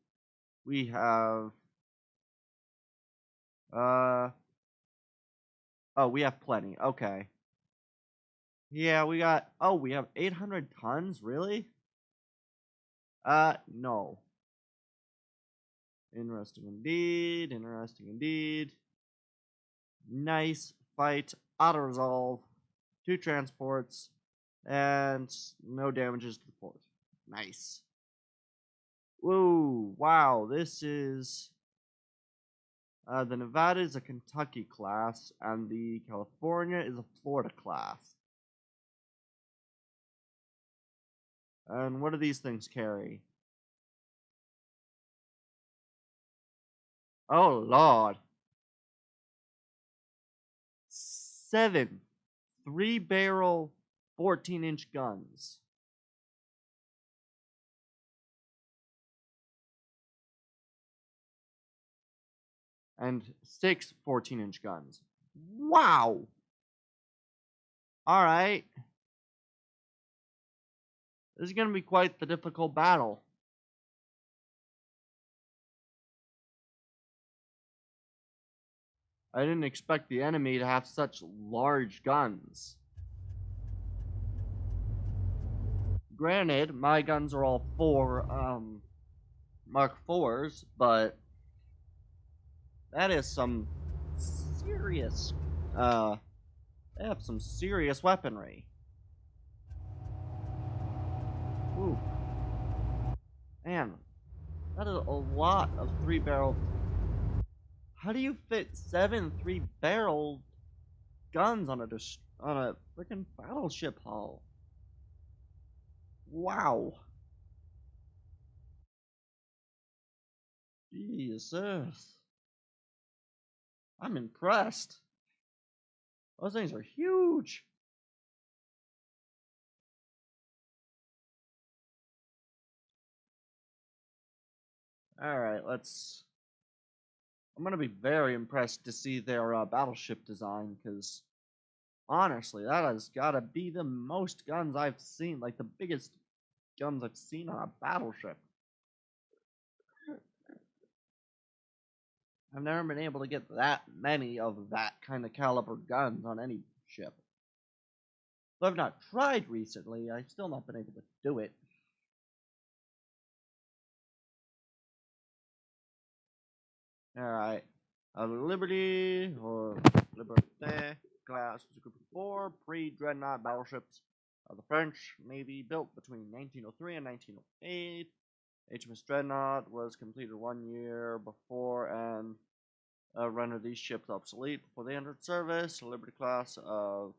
we have oh, we have plenty. Okay. Yeah, we have 800 tons, really? No. Interesting indeed, interesting indeed. Nice fight, auto resolve, 2 transports, and no damages to the port. Nice. Whoa, wow, this is the Nevada is a Kentucky class, and the California is a Florida class. And what do these things carry? Oh, Lord. 7 3-barrel 14-inch guns. And 6 14-inch guns. Wow! Alright. This is going to be quite the difficult battle. I didn't expect the enemy to have such large guns. Granted, my guns are all 4 Mark 4s, but that is some serious, they have some serious weaponry. Ooh. Man, that is a lot of 3-barrel. How do you fit 7 3-barrel guns on a freaking battleship hull? Wow. Jesus. I'm impressed. Those things are huge. Alright, I'm gonna be very impressed to see their battleship design, because honestly, that has gotta be the most guns I've seen, like the biggest guns I've seen on a battleship. I've never been able to get that many of that kind of caliber guns on any ship. Though I've not tried recently, I've still not been able to do it. Alright. Liberty, or Liberté class was a group of 4 pre-Dreadnought battleships of the French Navy built between 1903 and 1908. HMS Dreadnought was completed 1 year before and rendered these ships obsolete before they entered service. A Liberty class of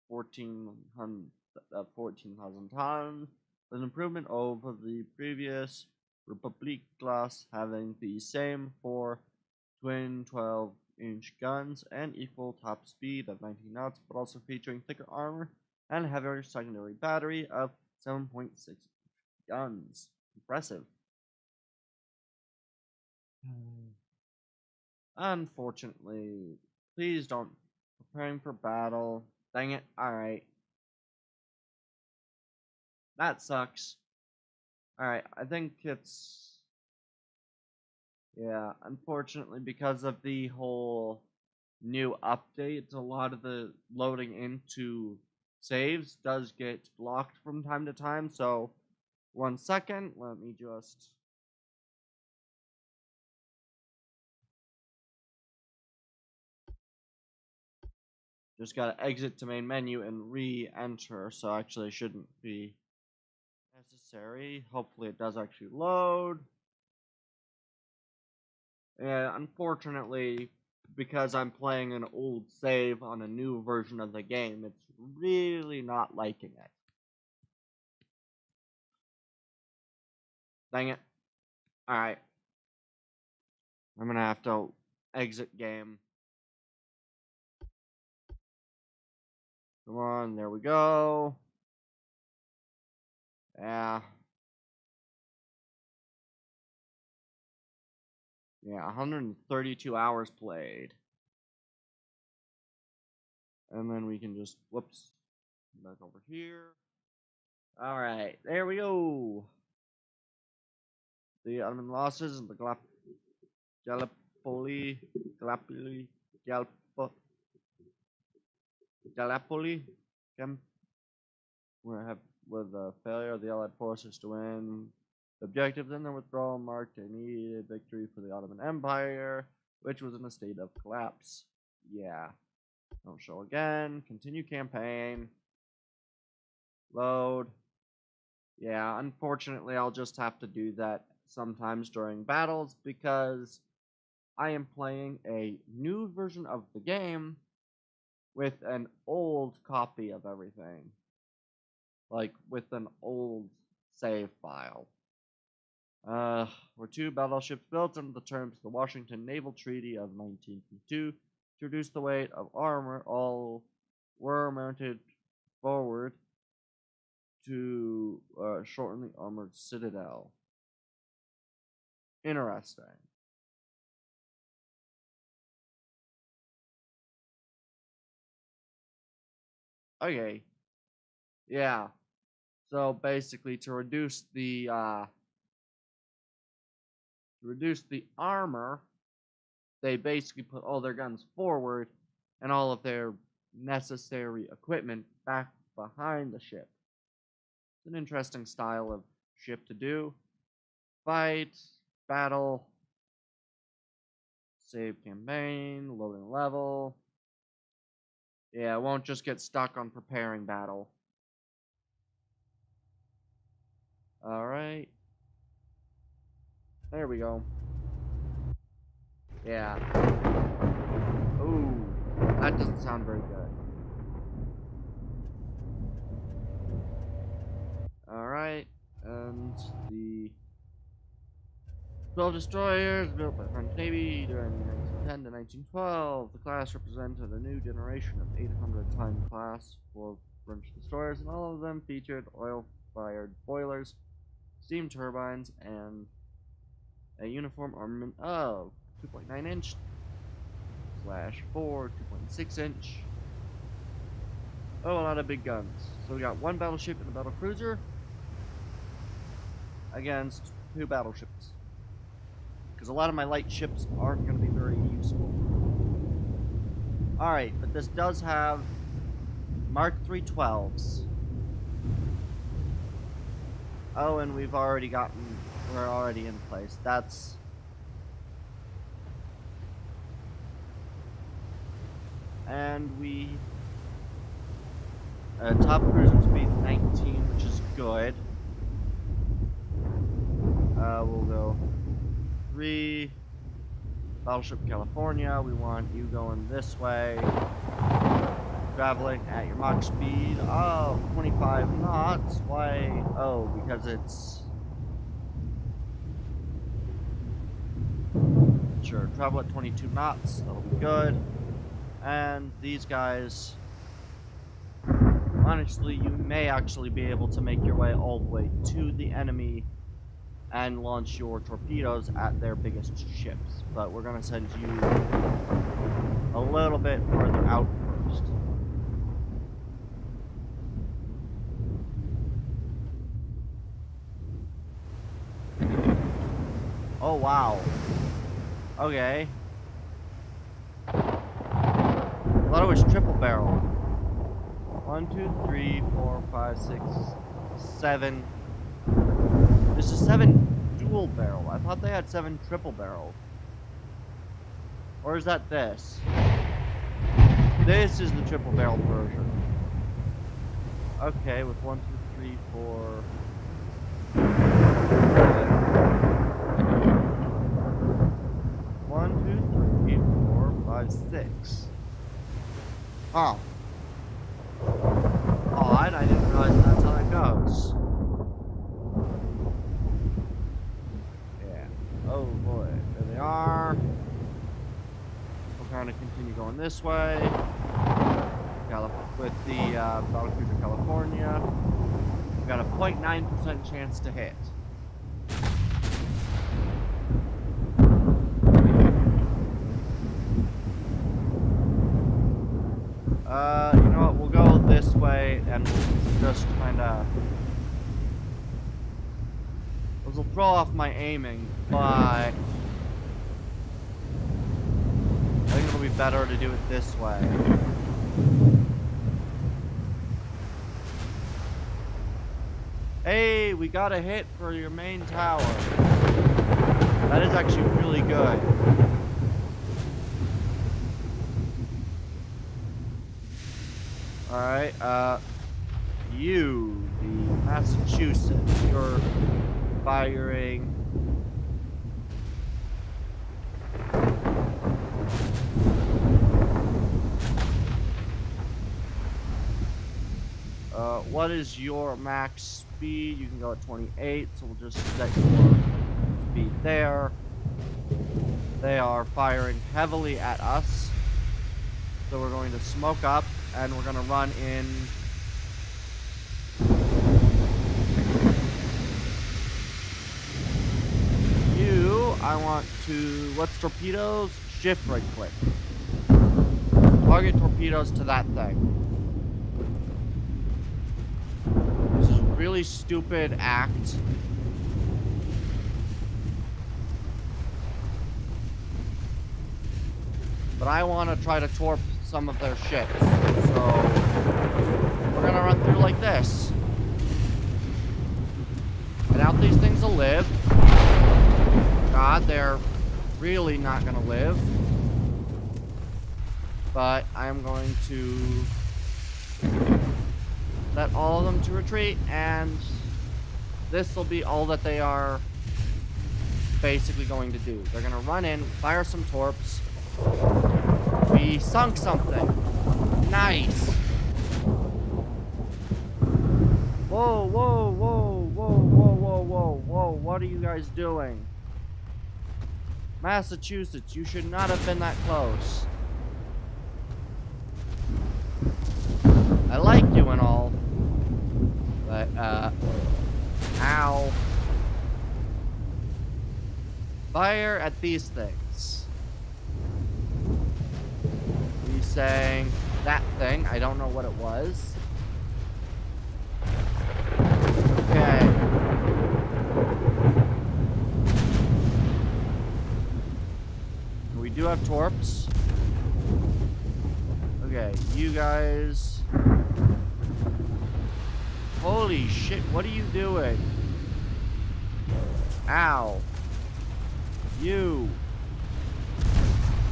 14,000 tons was an improvement over the previous Republic class, having the same 4 twin 12-inch guns and equal top speed of 19 knots, but also featuring thicker armor and a heavier secondary battery of 7.6 guns. Impressive. Unfortunately, please don't. Preparing for battle. Dang it. Alright. That sucks. Alright, I think it's... Yeah, unfortunately, because of the whole new update, a lot of the loading into saves does get blocked from time to time, so 1 second, let me just gotta exit to main menu and re-enter, so actually it shouldn't be necessary. Hopefully it does actually load. Yeah, unfortunately, because I'm playing an old save on a new version of the game, it's really not liking it. Dang it. Alright. I'm gonna have to exit game. Come on, there we go. Yeah. Yeah, 132 hours played. And then we can just, whoops, back over here. Alright, there we go. the Ottoman losses in the Gallipoli, Galpo, Gallipoli, with the failure of the Allied forces to win the objectives and their withdrawal marked a needed victory for the Ottoman Empire, which was in a state of collapse. Yeah. Don't show again. Continue campaign. Load. Yeah, unfortunately, I'll just have to do that sometimes during battles because I am playing a new version of the game with an old copy of everything. Like, with an old save file. Were 2 battleships built under the terms of the Washington Naval Treaty of 1952 to reduce the weight of armor. All were mounted forward to shorten the armored citadel. Interesting. Okay. Yeah. So basically, to reduce the armor, they basically put all their guns forward and all of their necessary equipment back behind the ship. It's an interesting style of ship to do. Fight, battle, save campaign, loading level. Yeah, it won't just get stuck on preparing battle. Alright. There we go. Yeah. Ooh, that doesn't sound very good. Alright, and the 12 destroyers built by the French Navy during 1910 to 1912. The class represented a new generation of 800-ton class for French destroyers, and all of them featured oil-fired boilers, steam turbines, and a uniform armament of 2.9 inch / 4, 2.6 inch. Oh, a lot of big guns. So we got 1 battleship and a battle cruiser against 2 battleships. Because a lot of my light ships aren't going to be very useful. Alright, but this does have Mark III 12s. Oh, and we're already in place. That's... And we... top cruiser speed 19, which is good. We'll go 3. Battleship California, we want you going this way. Traveling at your Mach speed of 25 knots. Why? Oh, because it's... Sure, travel at 22 knots. That'll be good. And these guys... Honestly, you may actually be able to make your way all the way to the enemy and launch your torpedoes at their biggest ships. But we're going to send you a little bit further out first. Oh, wow. Okay. I thought it was triple barrel. 1, 2, 3, 4, 5, 6, 7. This is 7 dual barrel. I thought they had 7 triple barrel. Or is that this? This is the triple barrel version. Okay, with 1, 2, 3, 4. 1, 2, 3, 4, 5, 6. Oh. Odd, I didn't realize that's how that goes. Yeah. Oh boy, there they are. We'll kind of continue going this way. With the Battlecruiser California. We've got a 0.9% chance to hit. You know what, we'll go this way and we'll just kind of This will throw off my aiming, but I think it'll be better to do it this way. Hey, we got a hit for your main tower. That is actually really good. Alright, you, the Massachusetts, you're firing. What is your max speed? You can go at 28, so we'll just set your speed there. They are firing heavily at us. So we're going to smoke up, and we're going to run in. You, I want to, what's torpedoes? Shift right click. Target torpedoes to that thing. This is a really stupid act. But I want to try to torp some of their ships. So we're gonna run through like this. I doubt these things will live. God, they're really not gonna live. But I am going to set all of them to retreat, and this will be all that they are basically going to do. They're gonna run in, fire some torps. We sunk something. Nice. Whoa, whoa, whoa, whoa, whoa, whoa, whoa, whoa. What are you guys doing? Massachusetts, you should not have been that close. I like you and all. But, ow. Fire at these things. He's saying that thing. I don't know what it was. Okay. We do have torps. Okay, you guys. Holy shit, what are you doing? Ow. You.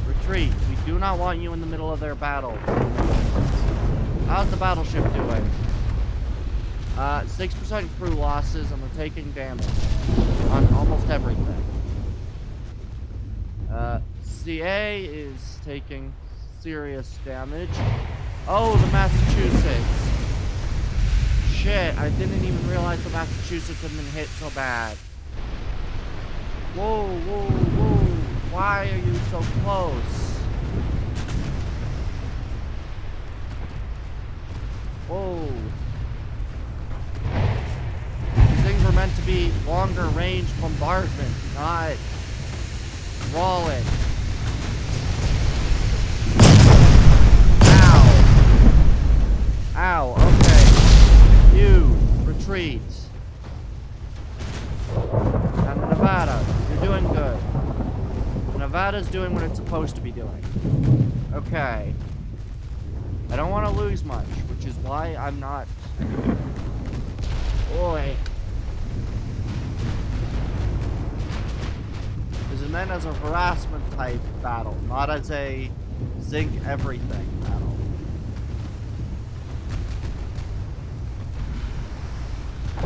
Retreat. We do not want you in the middle of their battle. How's the battleship doing? 6% crew losses, and we're taking damage on almost everything. CA is taking serious damage. Oh, the Massachusetts. Shit, I didn't even realize the Massachusetts had been hit so bad. Whoa, whoa, whoa. Why are you so close? Whoa. These things were meant to be longer range bombardment, not rolling. Ow. Ow, okay. You, retreat. And the Nevada, you're doing good. Nevada's doing what it's supposed to be doing. Okay. I don't want to lose much, which is why I'm not... Boy. This is meant as a harassment type battle, not as a zinc everything battle.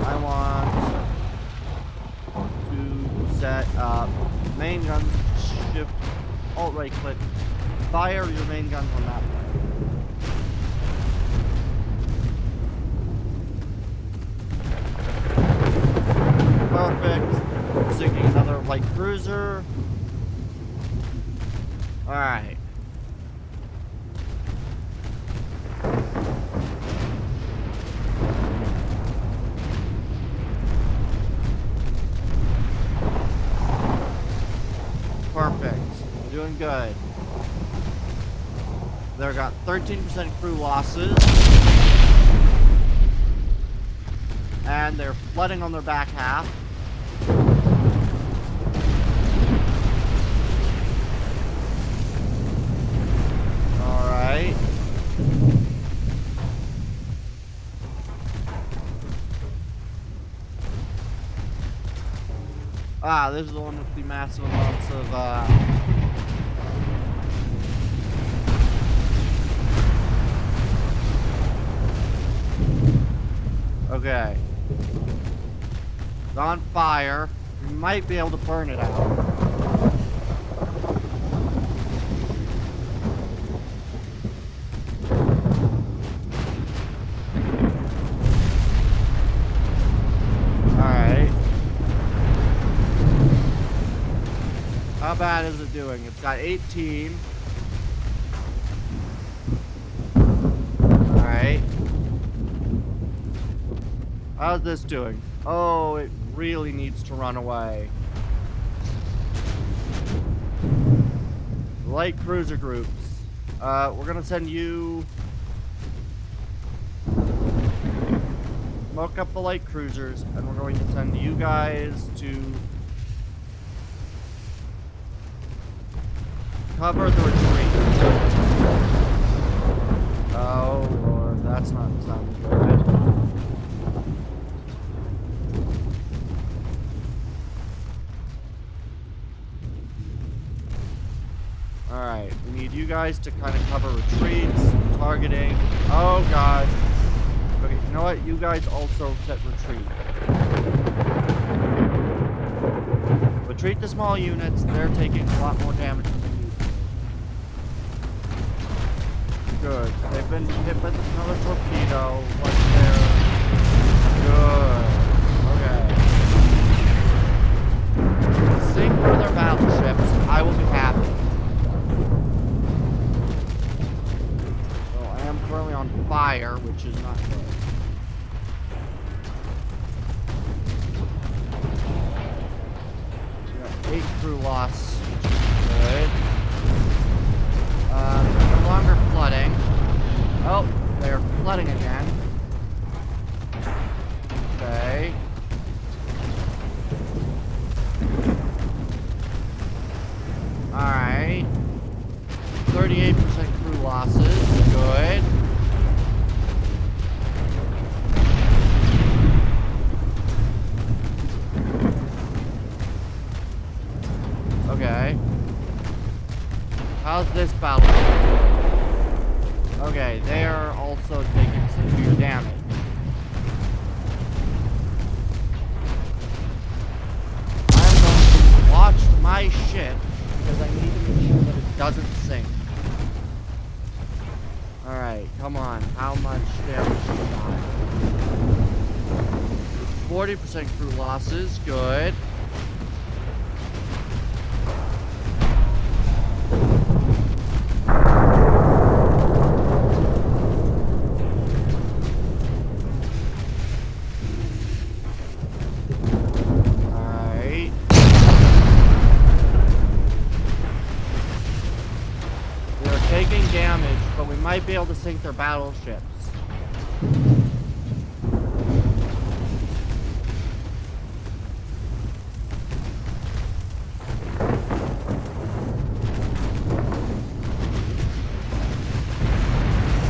I want to set up main guns, shift, alt right click, fire your main guns on that way. Perfect. Sinking another light cruiser. Alright. Perfect. Doing good. They've got 13% crew losses. And they're flooding on their back half. Ah, this is the one with the massive amounts of, Okay. It's on fire. We might be able to burn it out. Alright. How bad is it doing? It's got 18. Alright. How's this doing? Oh, it really needs to run away. Light cruiser groups. We're gonna send you... Smoke up the light cruisers, and we're going to send you guys to... cover the retreat. Oh, Lord, that's not sounding good. Alright, we need you guys to kind of cover retreats, targeting. Oh, God. Okay, you know what? You guys also set retreat. Retreat to small units. They're taking a lot more damage than they need to. Good. They've been hit by another torpedo. What's there? Good. Okay. Sink for their battleships. I will be happy. Currently on fire, which is not good. We got 8 crew loss, which is good. They're no longer flooding. Oh, they're flooding again. Okay. Alright. 38% crew losses. Good. Okay. How's this battle? Okay, they are also taking severe damage. I'm going to watch my ship because I need to make sure that it doesn't sink. Alright, come on. How much damage do we got? 40% crew losses. Good. Might be able to sink their battleships.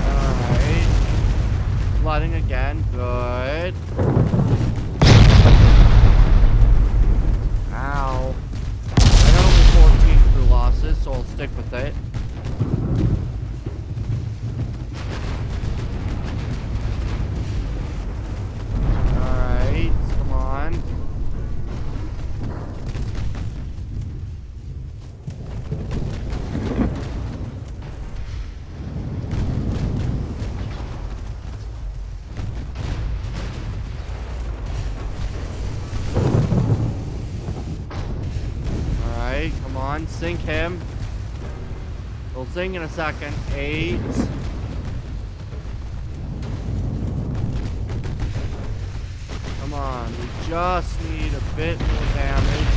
Alright. Flooding again. Good. Ow. I got only 14 crew losses, so I'll stick with it. Sink him. We'll sink in a second. 8. Come on. We just need a bit more damage.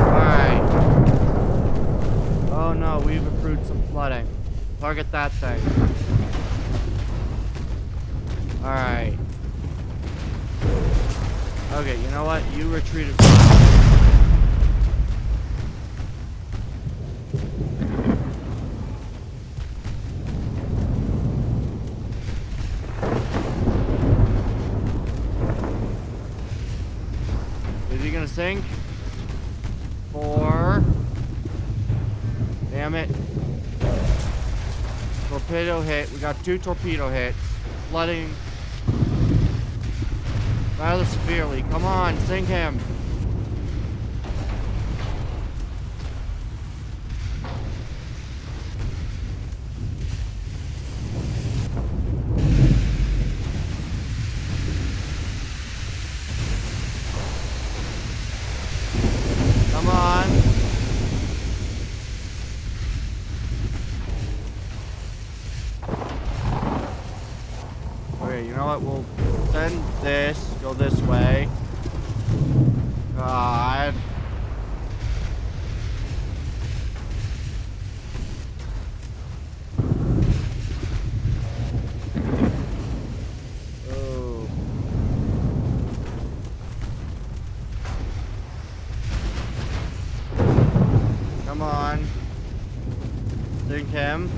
Alright. Oh no, we've accrued some flooding. Target that thing. Alright. Okay, you know what? You retreat as well. sink. 4. Damn it. Torpedo hit. We got 2 torpedo hits. Flooding rather severely. Come on, sink him. Come on. Okay, you know what? We'll send this, go this way. God. Oh. Come on. Sink him.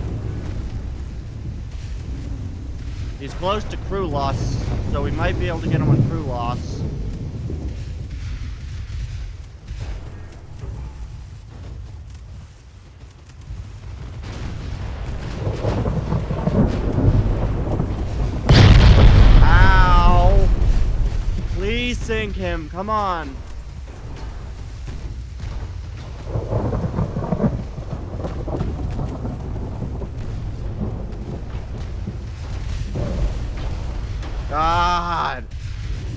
He's close to crew loss, so we might be able to get him on crew loss. Ow! Please sink him, come on. God!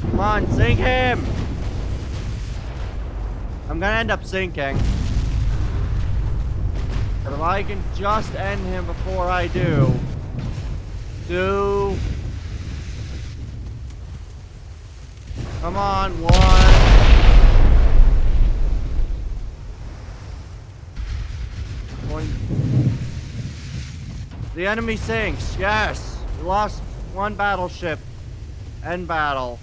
Come on, sink him! I'm gonna end up sinking. But if I can just end him before I do. 2. Come on, 1. The enemy sinks, yes! We lost 1 battleship. End battle.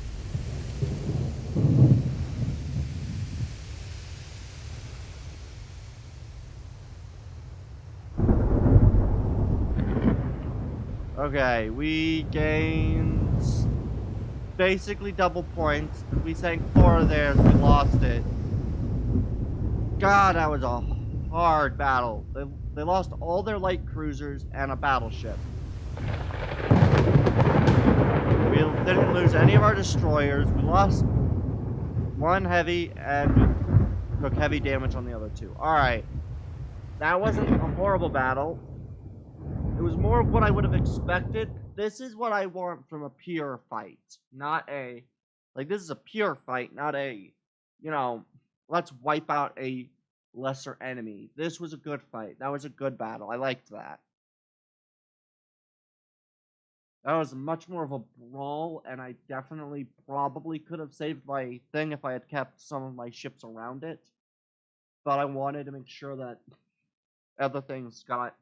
Okay, we gained basically double points. We sank 4 of theirs, we lost it. God, that was a hard battle. They lost all their light cruisers and a battleship. We didn't lose any of our destroyers. We lost 1 heavy, and we took heavy damage on the other 2. Alright. That wasn't a horrible battle. It was more of what I would have expected. This is what I want from a pure fight. Not a... Like, this is a pure fight, not a... You know, let's wipe out a lesser enemy. This was a good fight. That was a good battle. I liked that. That was much more of a brawl, and I definitely probably could have saved my thing if I had kept some of my ships around it. But I wanted to make sure that other things got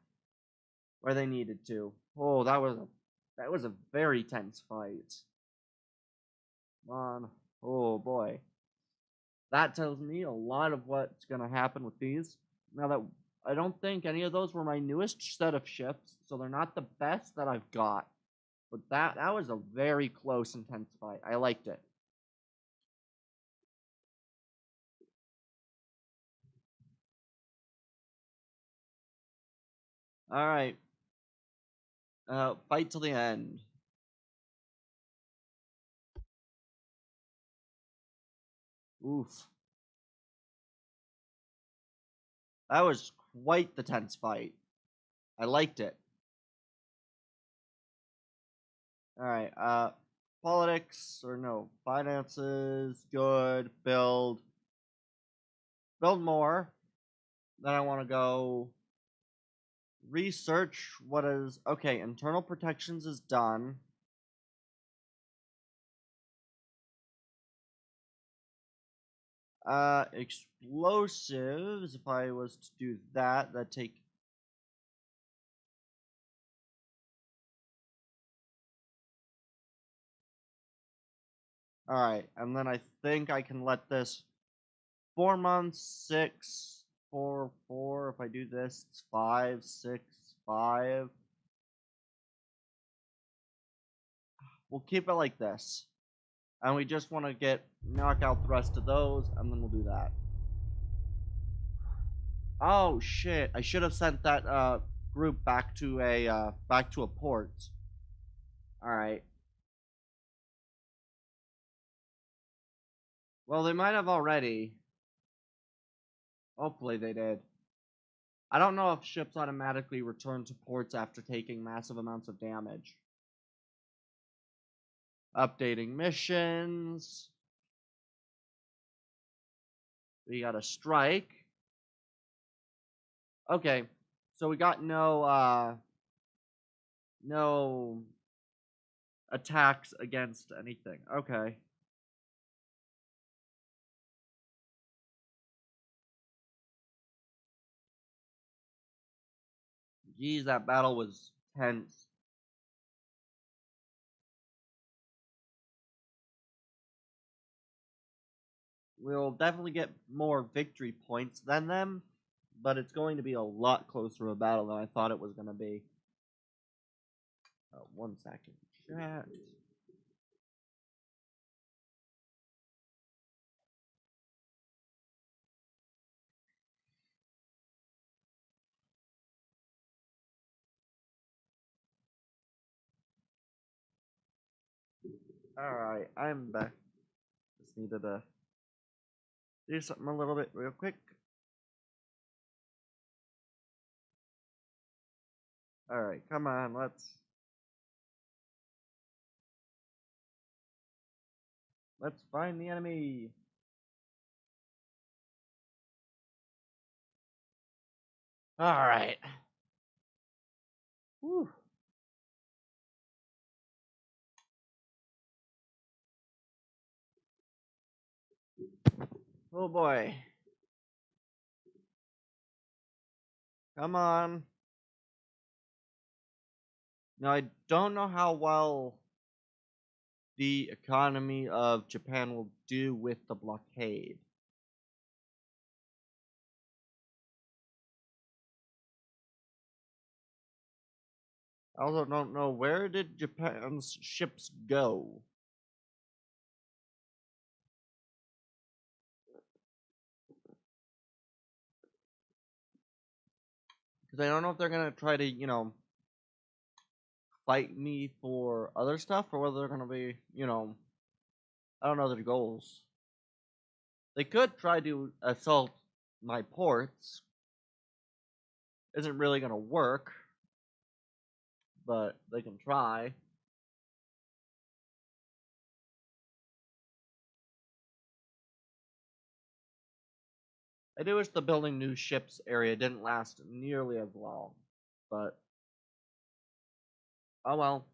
where they needed to. Oh, that was a very tense fight. Come on. Oh boy. That tells me a lot of what's gonna happen with these. Now that I don't think any of those were my newest set of ships, so they're not the best that I've got. But that was a very close, intense fight. I liked it. Alright. Fight till the end. Oof. That was quite the tense fight. I liked it. Alright, politics, or no, finances, good, build more. Then I want to go research what is, okay, internal protections is done. Explosives, if I was to do that, that'd take... Alright, and then I think I can let this 4 months, 6, 4, 4. If I do this, it's 5, 6, 5. We'll keep it like this. And we just want to knock out the rest of those, and then we'll do that. Oh shit! I should have sent that group back to a port. All right. Well, they might have already. Hopefully they did. I don't know if ships automatically return to ports after taking massive amounts of damage. Updating missions. We got a strike. Okay, so we got no attacks against anything. Okay. Geez, that battle was tense. We'll definitely get more victory points than them, but it's going to be a lot closer of a battle than I thought it was going to be. 1 second. Chat. Alright, I'm back. Just needed to do something a little bit real quick. Alright, come on, let's find the enemy. Alright. Whew. Oh boy. Come on. Now, I don't know how well the economy of Japan will do with the blockade. I also don't know, where did Japan's ships go? Because I don't know if they're going to try to, fight me for other stuff, or whether they're going to be, I don't know their goals. They could try to assault my ports. Isn't really going to work, but they can try. I do wish the building new ships area didn't last nearly as long, but oh well.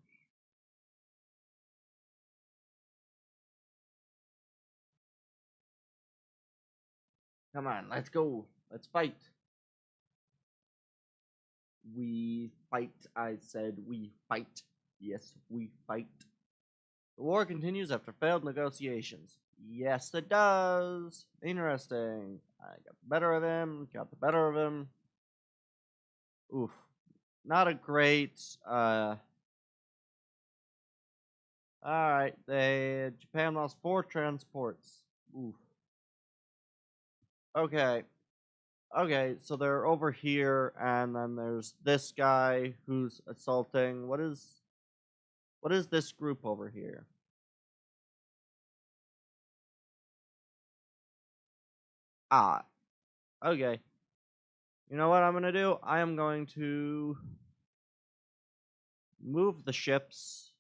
Come on, let's go. Let's fight. We fight, I said. We fight. Yes, we fight. The war continues after failed negotiations. Yes, it does. Interesting. I got the better of him. Got the better of him. Oof. Not a great. Alright, Japan lost 4 transports. Oof. Okay. Okay, so they're over here, and then there's this guy who's assaulting. What is this group over here? Ah, okay. You know what I'm gonna do? I am going to move the ships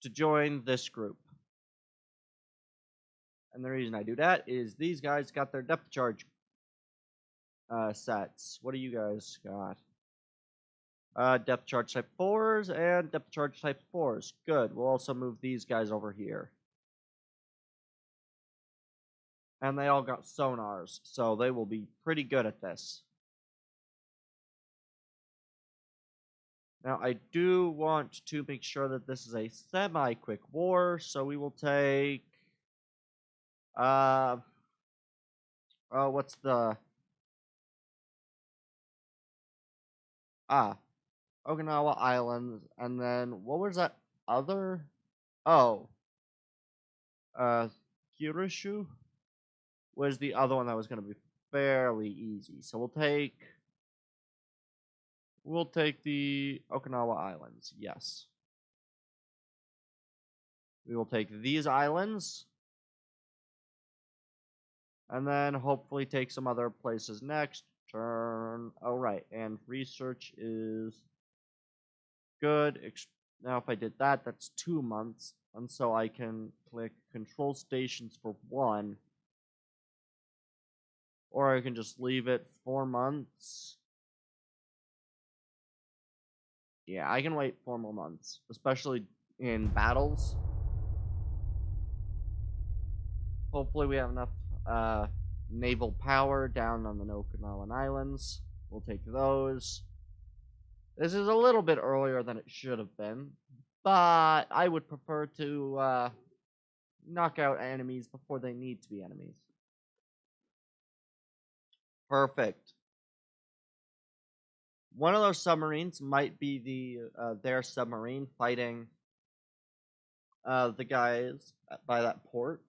to join this group. And the reason I do that is these guys got their depth charge sets. What do you guys got? Depth charge type 4s and depth charge type 4s. Good. We'll also move these guys over here. And they all got sonars, so they will be pretty good at this. Now, I do want to make sure that this is a semi-quick war, so we will take... what's the... Okinawa Islands, and then, what was that other... Oh, uh, Kyushu was the other one that was going to be fairly easy. So we'll take the Okinawa Islands. Yes. We will take these islands and then hopefully take some other places next turn. Oh, right. And research is good. Now, if I did that, that's 2 months. And so I can click control stations for 1. Or I can just leave it 4 months. Yeah, I can wait 4 more months, especially in battles. Hopefully we have enough naval power down on the Okinawan Islands. We'll take those. This is a little bit earlier than it should have been, but I would prefer to knock out enemies before they need to be enemies. Perfect. One of those submarines might be their submarine fighting the guys by that port.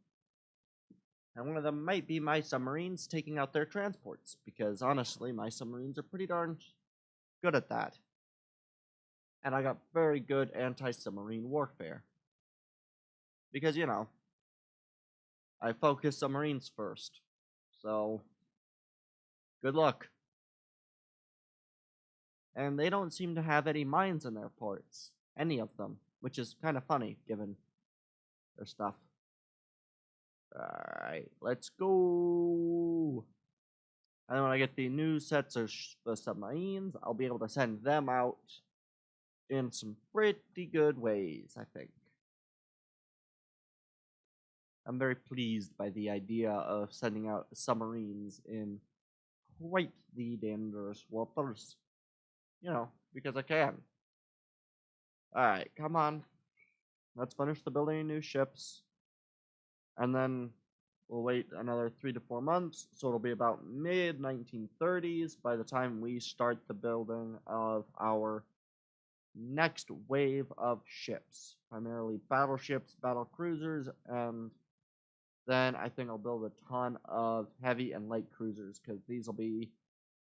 And one of them might be my submarines taking out their transports, because honestly, my submarines are pretty darn good at that. And I got very good anti-submarine warfare. Because, I focus submarines first. So, good luck. And they don't seem to have any mines in their ports. Any of them. Which is kind of funny, given their stuff. Alright, let's go. And then when I get the new sets of the submarines, I'll be able to send them out in some pretty good ways, I think. I'm very pleased by the idea of sending out submarines in quite the dangerous waters. Because I can. Alright, come on. Let's finish the building of new ships. And then we'll wait another 3 to 4 months, so it'll be about mid-1930s by the time we start the building of our next wave of ships. Primarily battleships, battle cruisers, and then I think I'll build a ton of heavy and light cruisers, because these will be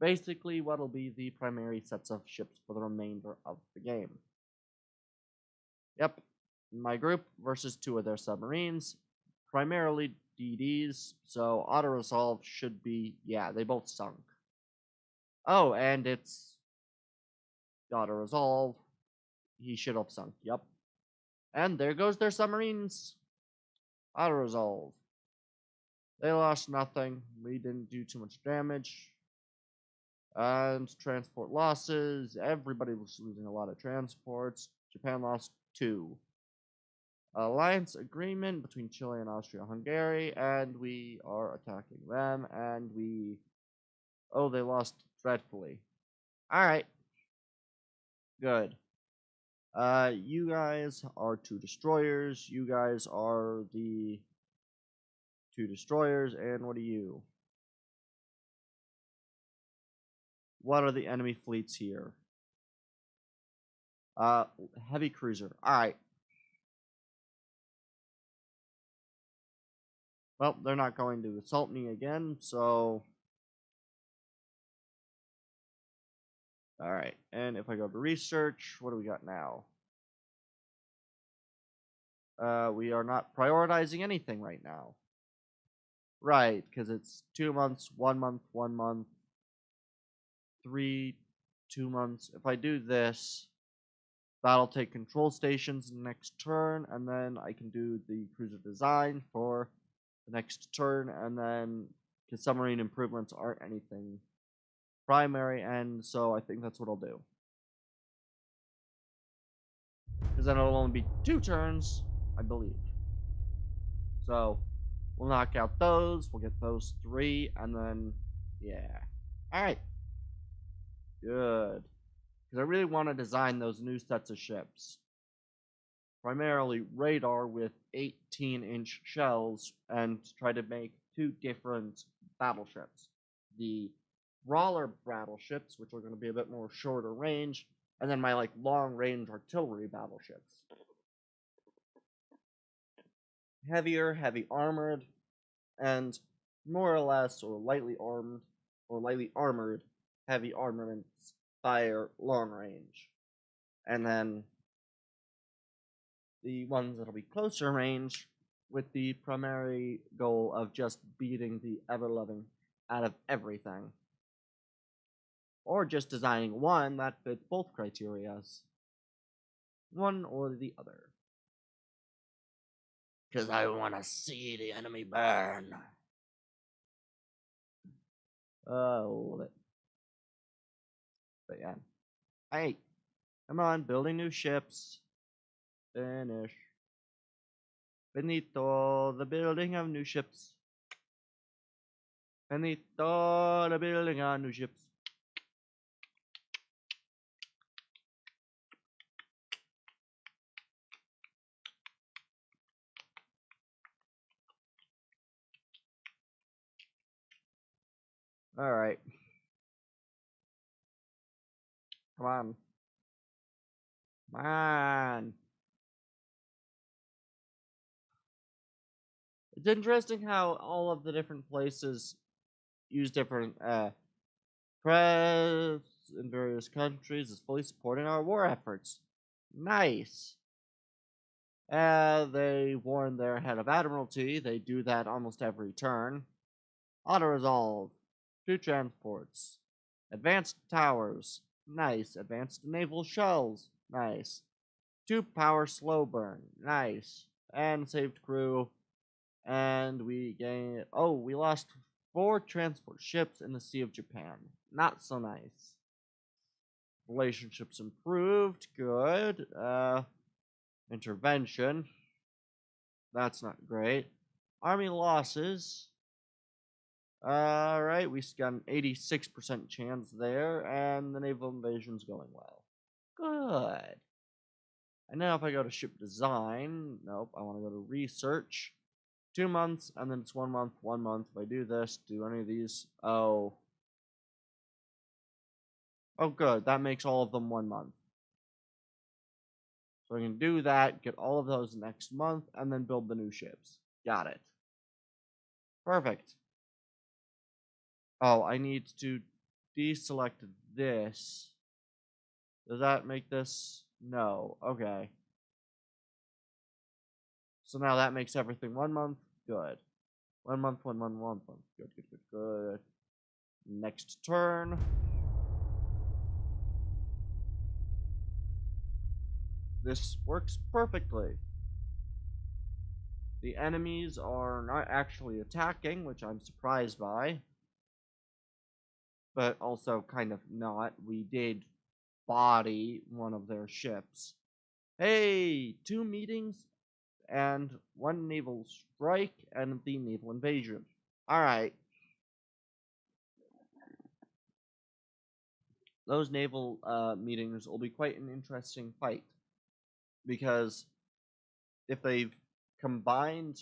basically what will be the primary sets of ships for the remainder of the game. Yep, my group versus 2 of their submarines, primarily DDs, so auto-resolve should be, yeah, they both sunk. Oh, and it's auto-resolve. He should have sunk, yep. And there goes their submarines. Auto-resolve. They lost nothing. We didn't do too much damage. And transport losses. Everybody was losing a lot of transports. Japan lost 2. Alliance agreement between Chile and Austria-Hungary, and we are attacking them, and oh, they lost dreadfully. Alright. Good. You guys are 2 destroyers. You guys are the 2 destroyers, and what are you? What are the enemy fleets here? Heavy cruiser. Alright. Well, they're not going to assault me again, so... Alright, and if I go to research, what do we got now? We are not prioritizing anything right now. Right, because it's 2 months, 1 month, 1 month, 3, 2 months. If I do this, that'll take control stations next turn, and then I can do the cruiser design for the next turn, and then, because submarine improvements aren't anything primary, and so I think that's what I'll do. Because then it'll only be 2 turns, I believe. So, we'll knock out those, we'll get those 3, and then, yeah. Alright. Good. Because I really want to design those new sets of ships. Primarily radar with 18-inch shells, and try to make 2 different battleships. The brawler battleships, which are going to be a bit more shorter range, and then my long range artillery battleships. heavy armored, and more or less, or lightly armed, or lightly armored, heavy armaments fire long range. And then the ones that'll be closer range with the primary goal of just beating the ever-loving out of everything. Or just designing one that fits both criterias. One or the other. Because I want to see the enemy burn. Oh, but yeah. Hey, come on, building new ships. Finish. Benito, the building of new ships. Benito, the building of new ships. Alright. Come on. Come on. It's interesting how all of the different places use different press in various countries is fully supporting our war efforts. Nice. They warn their head of Admiralty. They do that almost every turn. Auto-resolve. 2 transports. Advanced towers. Nice. Advanced naval shells. Nice. 2 power slow burn. Nice. And saved crew. And we gained... Oh, we lost 4 transport ships in the Sea of Japan. Not so nice. Relationships improved. Good. Intervention. That's not great. Army losses. Alright, we got an 86% chance there, and the naval invasion's going well. Good. And now if I go to ship design, nope, I want to go to research. 2 months, and then it's 1 month, 1 month. If I do this, do any of these, oh. Oh good, that makes all of them 1 month. So I can do that, get all of those next month, and then build the new ships. Got it. Perfect. Oh, I need to deselect this. Does that make this? No. Okay. So now that makes everything 1 month. Good. 1 month, 1 month, 1 month. Good, good, good, good. Next turn. This works perfectly. The enemies are not actually attacking, which I'm surprised by. But also kind of not. We did body one of their ships. Hey, 2 meetings and 1 naval strike and the naval invasion. Alright. Those naval meetings will be quite an interesting fight. Because if they've combined...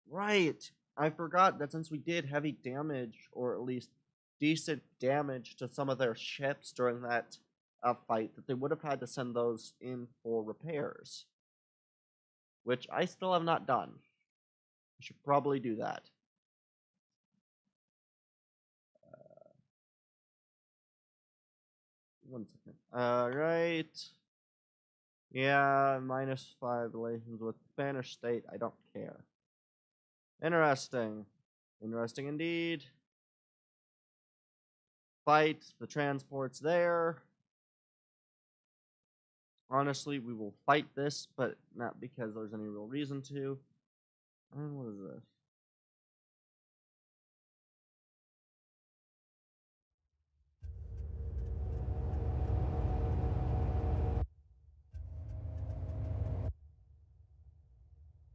Right! I forgot that since we did heavy damage, or at least decent damage to some of their ships during that fight, that they would have had to send those in for repairs. Which I still have not done. I should probably do that. One second. Alright. Yeah, -5 relations with Spanish state. I don't care. Interesting. Interesting indeed. Fight the transports there. Honestly, we will fight this, but not because there's any real reason to. And what is this?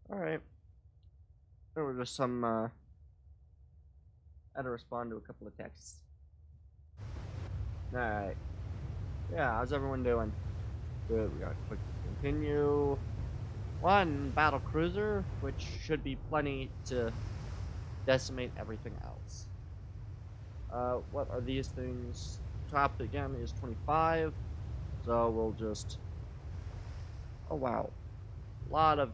Alright. There were just some, I had to respond to a couple of texts. Alright. Yeah, how's everyone doing? Good, we gotta click continue. 1 battle cruiser, which should be plenty to decimate everything else. What are these things? Top again is 25, so we'll just... Oh wow. A lot of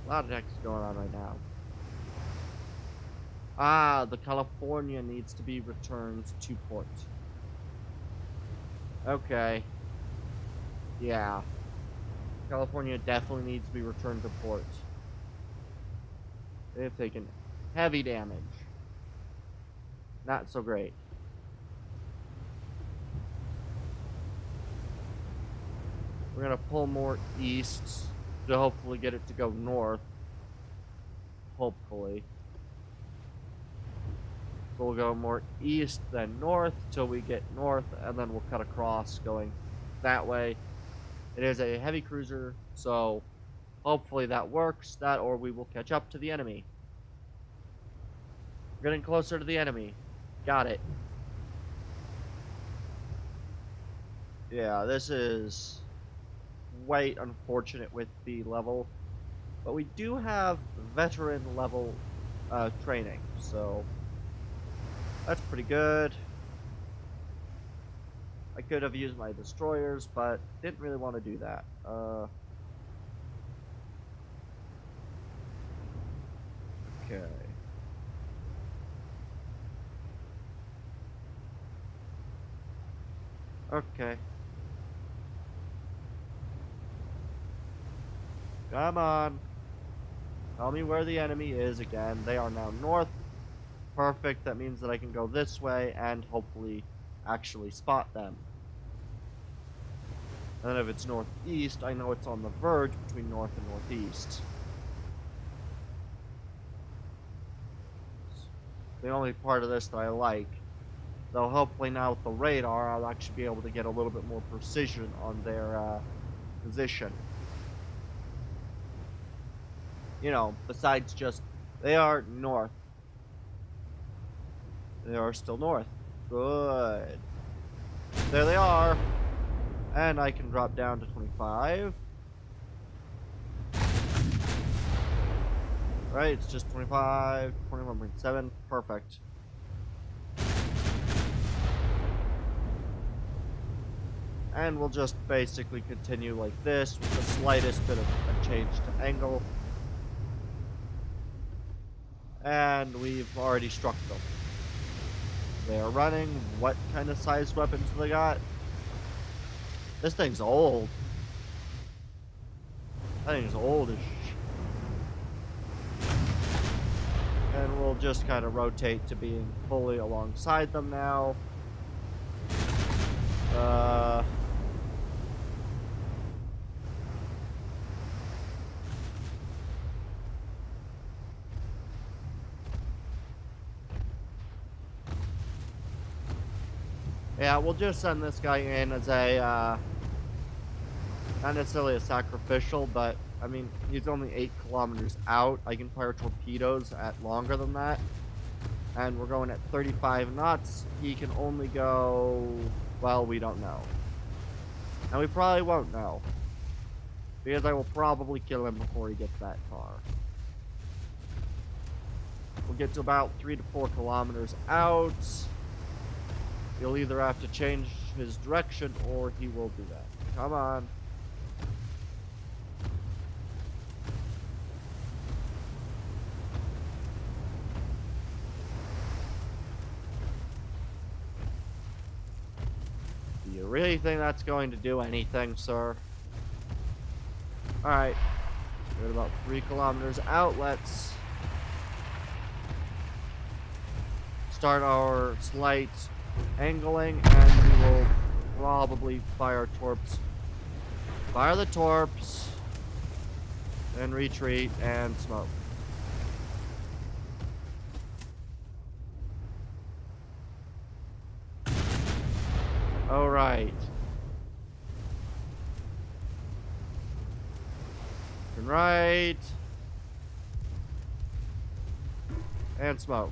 A lot of text going on right now. Ah, the California needs to be returned to port. Okay. Yeah. California definitely needs to be returned to port. They've taken heavy damage. Not so great. We're gonna pull more east to hopefully get it to go north. Hopefully. So we'll go more east than north till we get north, and then we'll cut across going that way. It is a heavy cruiser, so hopefully that works. That or we will catch up to the enemy. We're getting closer to the enemy. Got it. Yeah, this is quite unfortunate with the level. But we do have veteran level training, so that's pretty good. I could have used my destroyers, but didn't really want to do that. Okay. Okay. Come on. Tell me where the enemy is again. They are now north. Perfect. That means that I can go this way and hopefully actually spot them. And then if it's northeast, I know it's on the verge between north and northeast. The only part of this that I like. Though hopefully now with the radar, I'll actually be able to get a little bit more precision on their position. You know, besides just, they are north. They are still north. Good. There they are. And I can drop down to 25. Right, it's just 25, 21.7. Perfect. And we'll just basically continue like this with the slightest bit of a change to angle. And we've already struck them. They are running. What kind of sized weapons do they got? This thing's old. That thing's old as And we'll just kind of rotate to being fully alongside them now. Yeah, we'll just send this guy in as a, not necessarily a sacrificial, but, I mean, he's only 8 kilometers out. I can fire torpedoes at longer than that. And we're going at 35 knots. He can only go, well, we don't know. And we probably won't know. Because I will probably kill him before he gets that far. We'll get to about 3 to 4 kilometers out. He'll either have to change his direction or he will do that. Come on. Do you really think that's going to do anything, sir? Alright. We're at about 3 kilometers out. Let's start our slight angling, and we will probably fire torps. Fire the torps, and retreat, and smoke. Alright. Turn right. And smoke.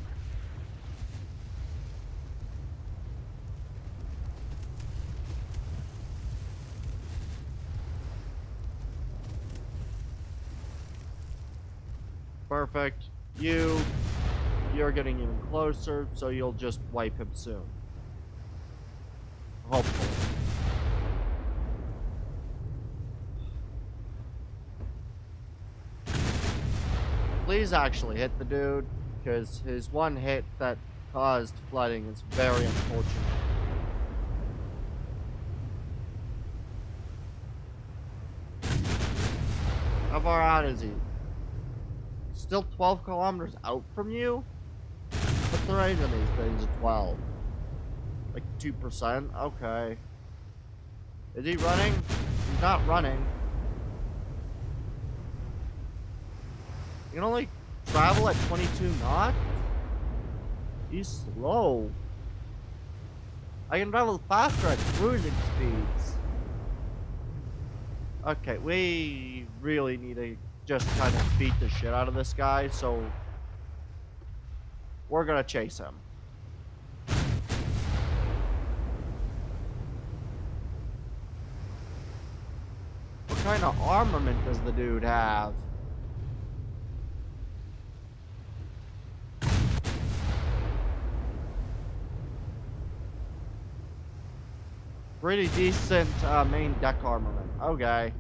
Perfect. You're getting even closer, so you'll just wipe him soon. Hopefully. please actually hit the dude, because his one hit that caused flooding is very unfortunate. How far out is he? Still 12 kilometers out from you? What's the range on these things at 12? Like 2%? Okay. Is he running? He's not running. You can only travel at 22 knots? He's slow. I can travel faster at cruising speeds. Okay, we really need to just kind of beat the shit out of this guy, so we're gonna chase him. What kind of armament does the dude have? Pretty decent main deck armament. Okay.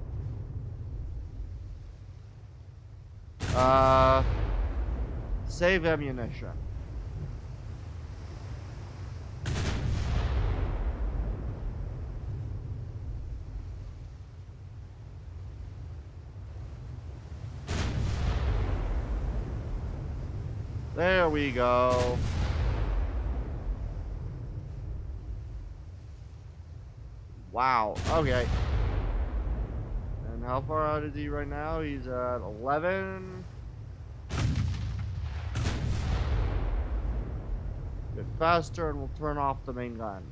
Save ammunition. There we go. Wow, okay. And how far out is he right now? He's at 11. Get faster and we'll turn off the main gun.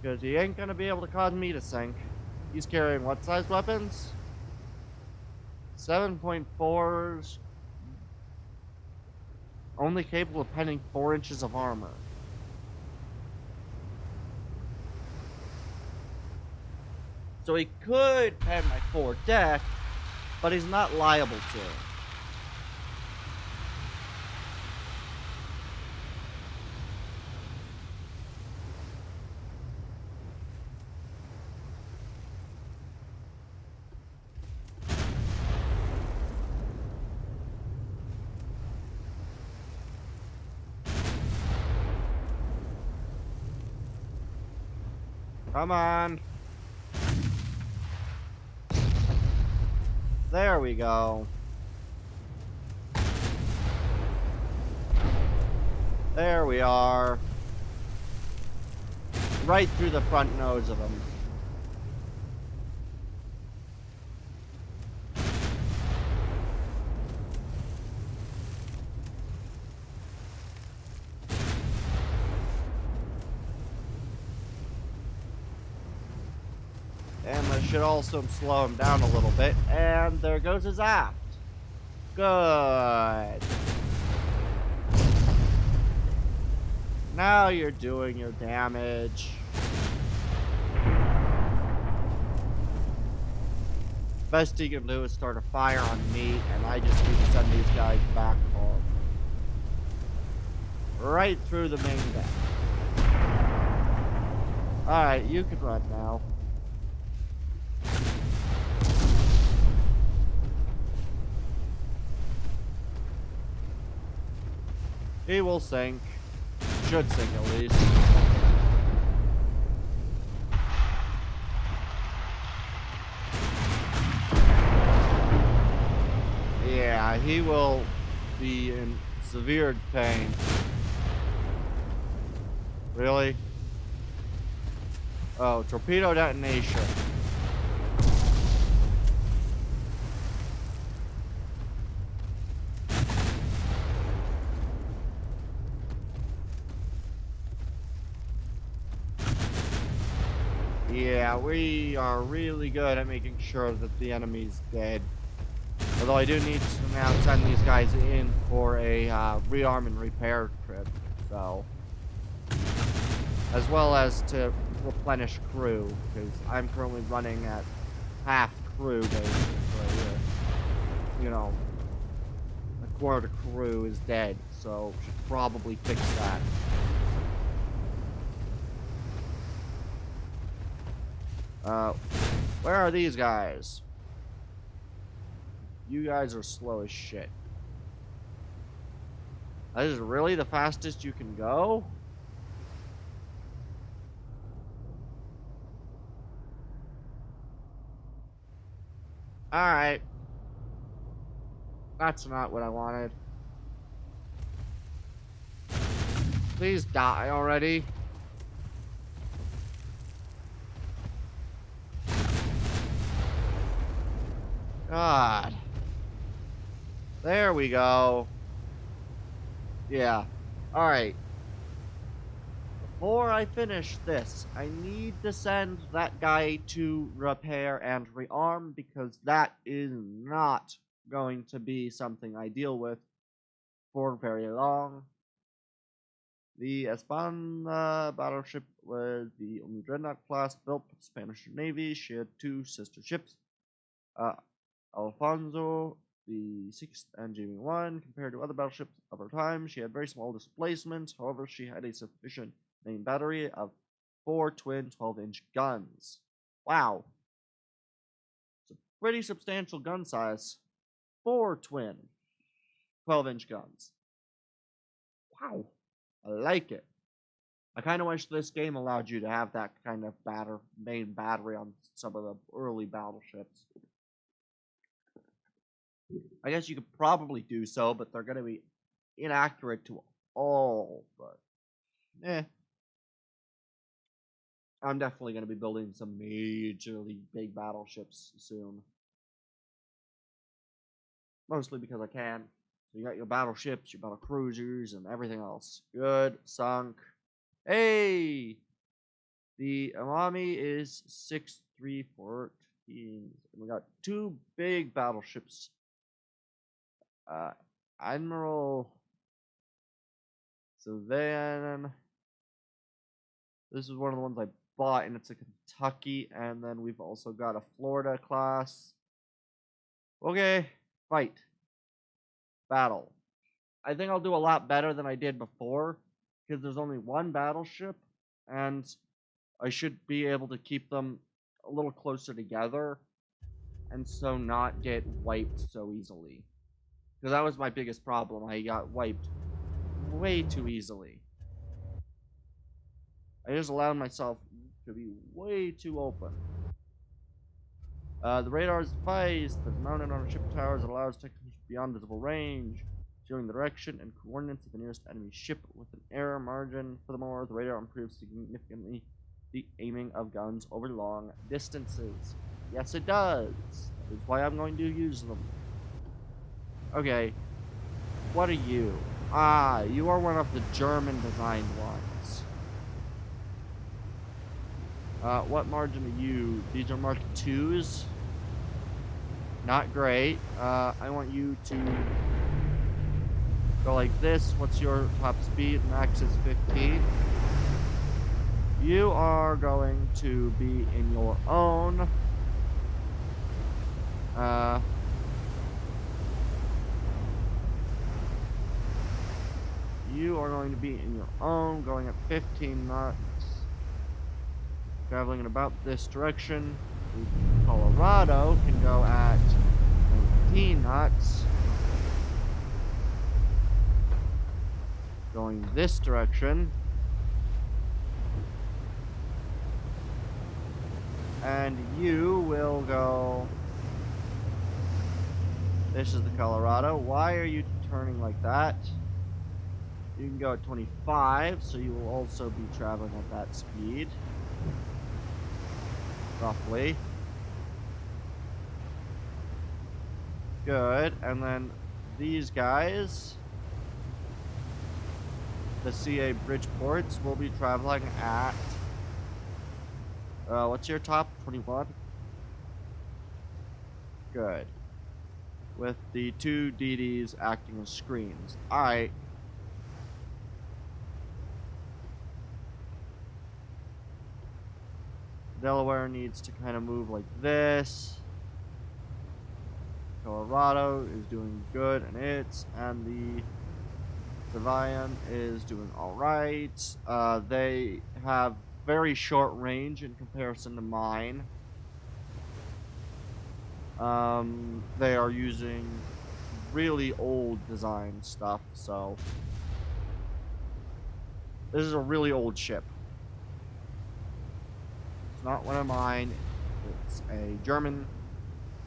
Because he ain't gonna be able to cause me to sink. He's carrying what size weapons? 7.4s. Only capable of penning 4 inches of armor. So he could pen my 4 deck, but he's not liable to it. Come on. There we go. There we are. Right through the front nose of him. And that should also slow him down a little bit. And there goes his aft. Good. Now you're doing your damage. Best he can do is start a fire on me, and I just need to send these guys back home. Right through the main deck. Alright, you can run now. He will sink. Should sink at least. Yeah, he will be in severe pain. Really? Oh, torpedo detonation. Yeah, we are really good at making sure that the enemy's dead. Although I do need to now send these guys in for a rearm and repair trip, so. As well as to replenish crew, because I'm currently running at half crew, basically. You know, a quarter crew is dead, so should probably fix that. Where are these guys? You guys are slow as shit. That is really the fastest you can go? Alright. That's not what I wanted. Please die already. God. There we go. Yeah. Alright. Before I finish this, I need to send that guy to repair and rearm because that is not going to be something I deal with for very long. The Espada battleship was the only Dreadnought class built for the Spanish Navy. She had two sister ships, Alfonso the Sixth and Jamie I. Compared to other battleships of her time, she had very small displacements. However, she had a sufficient main battery of 4 twin 12-inch guns. Wow. It's a pretty substantial gun size. 4 twin 12-inch guns. Wow. I like it. I kind of wish this game allowed you to have that kind of main battery on some of the early battleships. I guess you could probably do so, but they're going to be inaccurate to all, but I'm definitely going to be building some majorly big battleships soon. Mostly because I can. So you got your battleships, your battle cruisers, and everything else. Good, sunk. Hey! The Amami is 6-3-14. And we got two big battleships. Admiral Sylvan. This is one of the ones I bought, and it's a Kentucky. And then we've also got a Florida class. Okay, fight. Battle. I think I'll do a lot better than I did before, because there's only one battleship, and I should be able to keep them a little closer together, and so not get wiped so easily. Because that was my biggest problem. I got wiped way too easily. I just allowed myself to be way too open. The radar's device that's mounted on a ship towers that allows technicians beyond visible range, showing the direction and coordinates of the nearest enemy ship with an error margin. Furthermore, the radar improves significantly the aiming of guns over long distances. Yes, it does. That is why I'm going to use them. Okay. What are you? Ah, you are one of the German-designed ones. What margin are you? These are Mark IIs. Not great. I want you to go like this. What's your top speed? Max is 15. You are going to be in your own. You are going to be in your own, going at 15 knots. Traveling in about this direction. Colorado can go at 19 knots. Going this direction. And you will go... This is the Colorado. Why are you turning like that? You can go at 25, so you will also be traveling at that speed. Roughly. Good. And then these guys, the CA Bridgeports, will be traveling at what's your top? 21? Good. With the two DDs acting as screens. Alright. Delaware needs to kind of move like this. Colorado is doing good, and the Sevian is doing alright. They have very short range in comparison to mine. They are using really old design stuff, so this is a really old ship. It's not one of mine. It's a German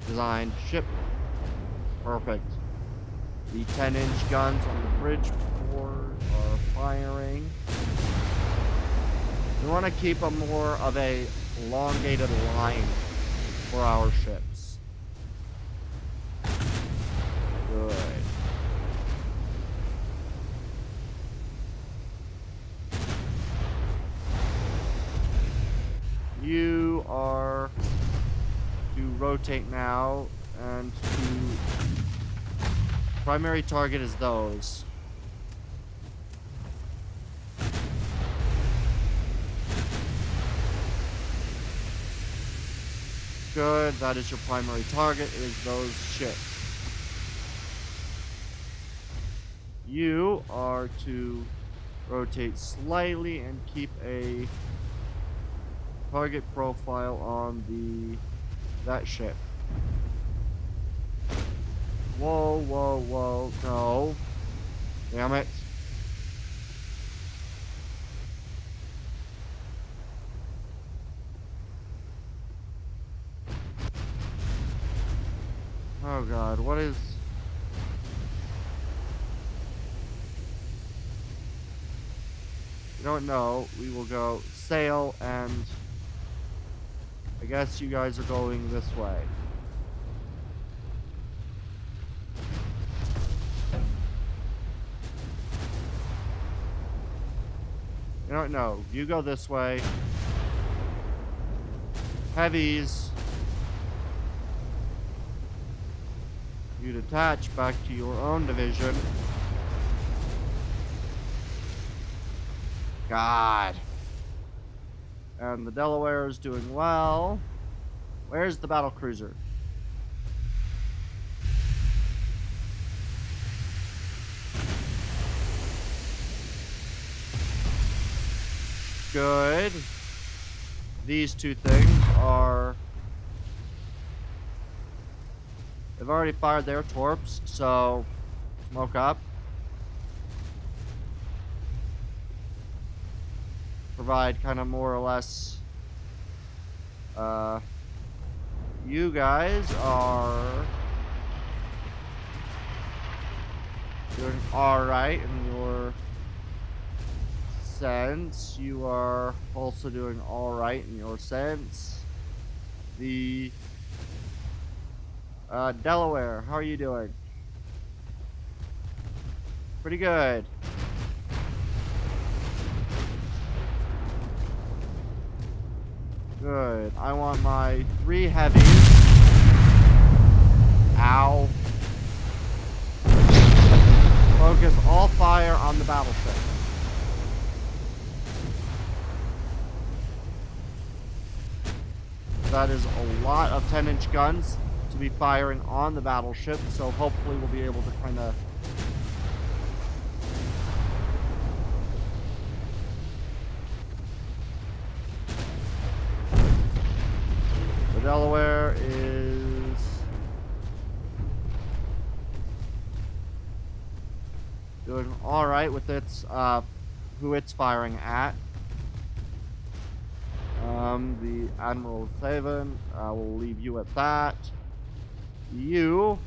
designed ship. Perfect. The 10-inch guns on the bridge port are firing. We want to keep a more of a elongated line for our ships. Good. You are to rotate now, and to primary target is those. Good, that is your primary target, is those ships. You are to rotate slightly and keep a target profile on that ship. Whoa, whoa, whoa, no. Damn it. Oh god, what is... You don't know. We will go sail, and I guess you guys are going this way. You don't know. You go this way. Heavies. You detach back to your own division. God. And the Delaware is doing well. Where's the battle cruiser? Good. These two things are... They've already fired their torps, so smoke up. Provide kind of more or less... you guys are doing alright in your sense. You are also doing alright in your sense. The Delaware, how are you doing? Pretty good. Good. I want my 3 heavies. Ow. Focus all fire on the battleship. That is a lot of 10-inch guns to be firing on the battleship, so hopefully we'll be able to kind of... The Delaware is doing alright with its, who it's firing at. The Admiral 7, I will leave you at that. You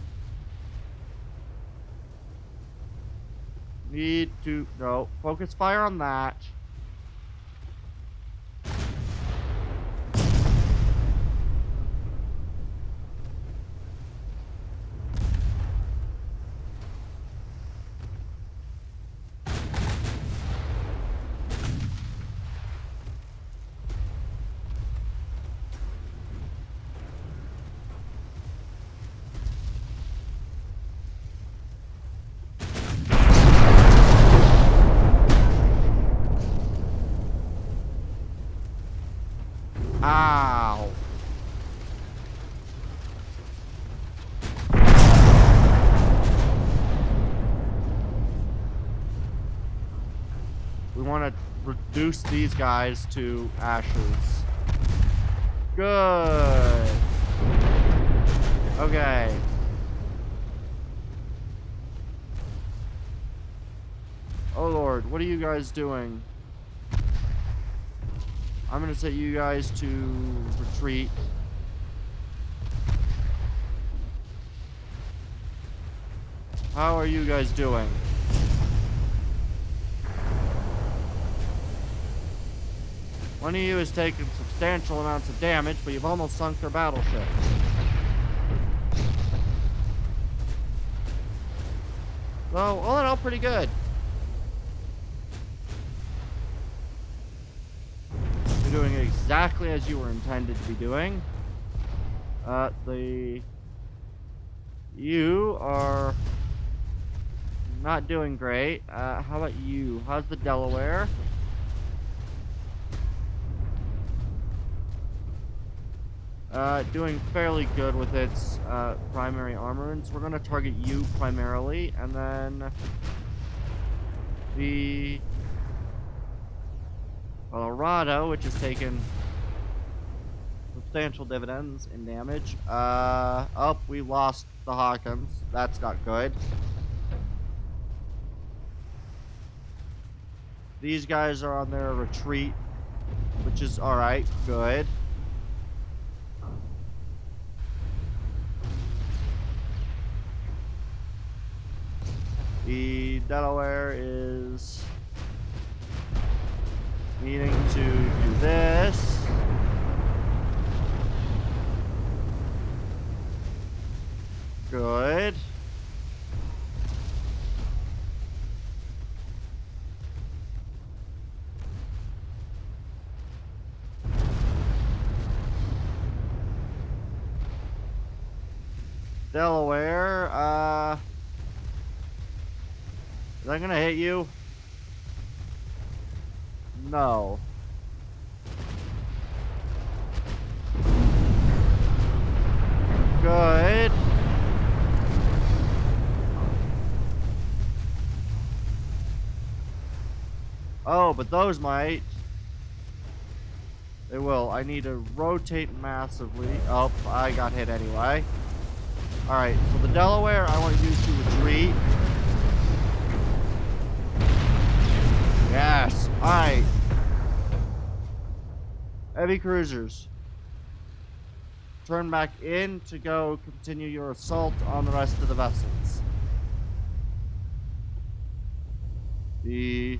need to go focus fire on that. Ow. We want to reduce these guys to ashes. Good. Okay. Oh Lord, what are you guys doing? I'm gonna set you guys to retreat. How are you guys doing? One of you has taken substantial amounts of damage, but you've almost sunk their battleship. So, all in all, pretty good. You're doing exactly as you were intended to be doing. You are not doing great. How about you? How's the Delaware? Doing fairly good with its primary armaments. We're going to target you primarily, and then the Colorado, which has taken substantial dividends in damage. Oh, we lost the Hawkins. That's not good. These guys are on their retreat, which is alright, good. The Delaware is needing to do this. Good. Delaware, is that gonna hit you? No. Good. Oh, but those might. They will. I need to rotate massively. Oh, I got hit anyway. Alright, so the Delaware, I want you to retreat. Yes. Alright. Heavy cruisers. Turn back in to go continue your assault on the rest of the vessels. The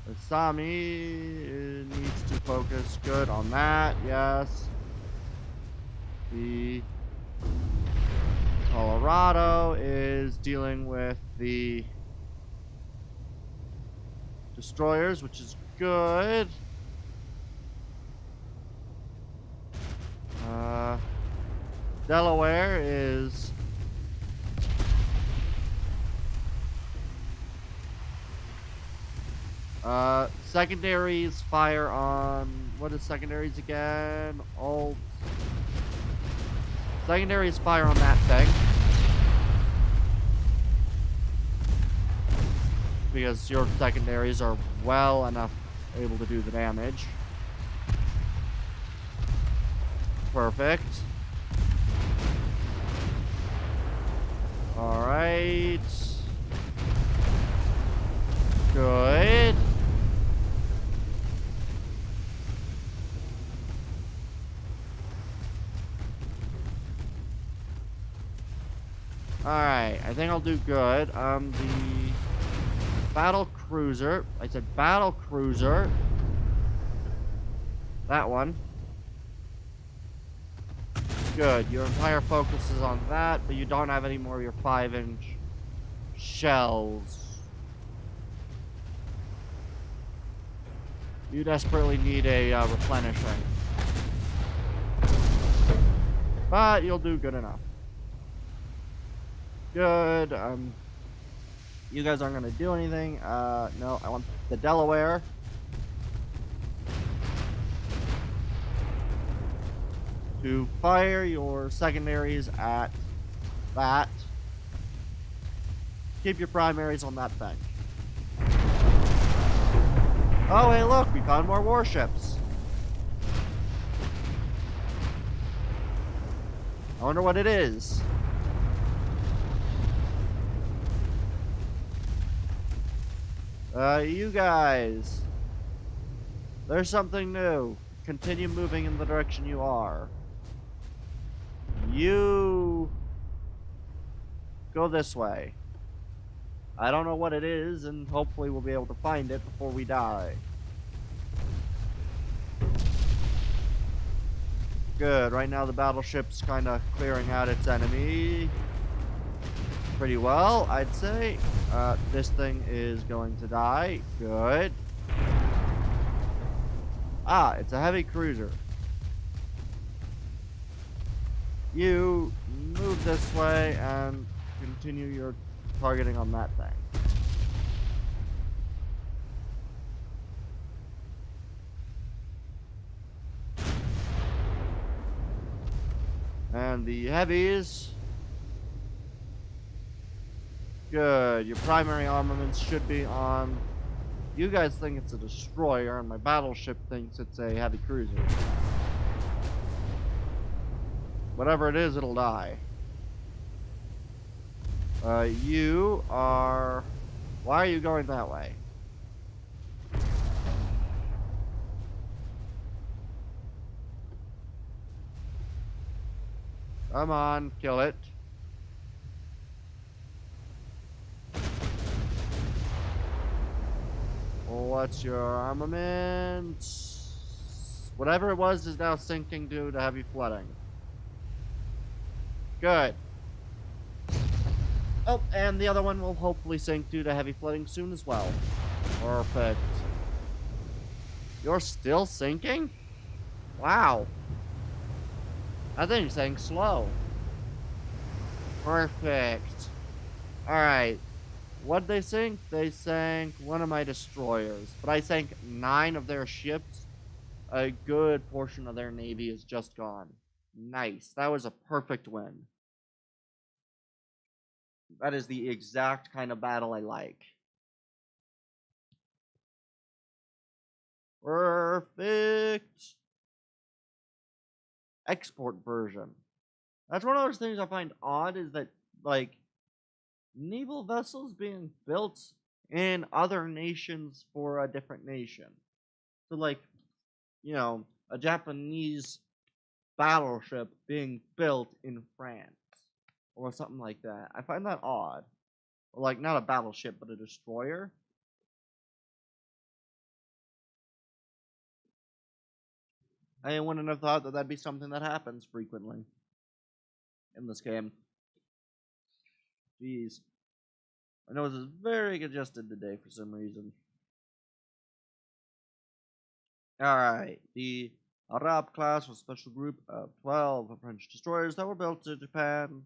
Asami needs to focus good on that, yes. The Colorado is dealing with the destroyers, which is good. Delaware is secondaries fire on, what is secondaries again? Alt. Secondaries fire on that thing. Because your secondaries are well enough able to do the damage. Perfect. Alright. Good. Alright, I think I'll do good. The battle cruiser. I said battle cruiser. That one. Good. Your entire focus is on that, but you don't have any more of your 5-inch shells. You desperately need a replenishing. But you'll do good enough. Good. You guys aren't gonna do anything. No, I want the Delaware. To fire your secondaries at that. Keep your primaries on that thing. Oh, hey, look, we found more warships. I wonder what it is. You guys. There's something new. Continue moving in the direction you are. You go this way. I don't know what it is, and hopefully we'll be able to find it before we die. Good. Right now the battleship's kind of clearing out its enemy pretty well, I'd say. This thing is going to die. Good. Ah, it's a heavy cruiser. You move this way and continue your targeting on that thing. And the heavies. Good. Your primary armaments should be on. You guys think it's a destroyer, and my battleship thinks it's a heavy cruiser. Whatever it is, it'll die. You are... Why are you going that way? Come on, kill it. What's your armament? Whatever it was is now sinking due to heavy flooding. Good. Oh, and the other one will hopefully sink due to heavy flooding soon as well. Perfect. You're still sinking? Wow. That thing sank slow. Perfect. Alright. What'd they sink? They sank one of my destroyers. But I sank 9 of their ships. A good portion of their navy is just gone. Nice. That was a perfect win. That is the exact kind of battle I like. Perfect. Export version. That's one of those things I find odd, is that, like, naval vessels being built in other nations for a different nation. So, like, you know, a Japanese battleship being built in France or something like that. I find that odd. Or, like, not a battleship, but a destroyer. I wouldn't have thought that that'd be something that happens frequently in this game. Jeez. I know this is very congested today for some reason. Alright, the Arab class was a special group of 12 French destroyers that were built to Japan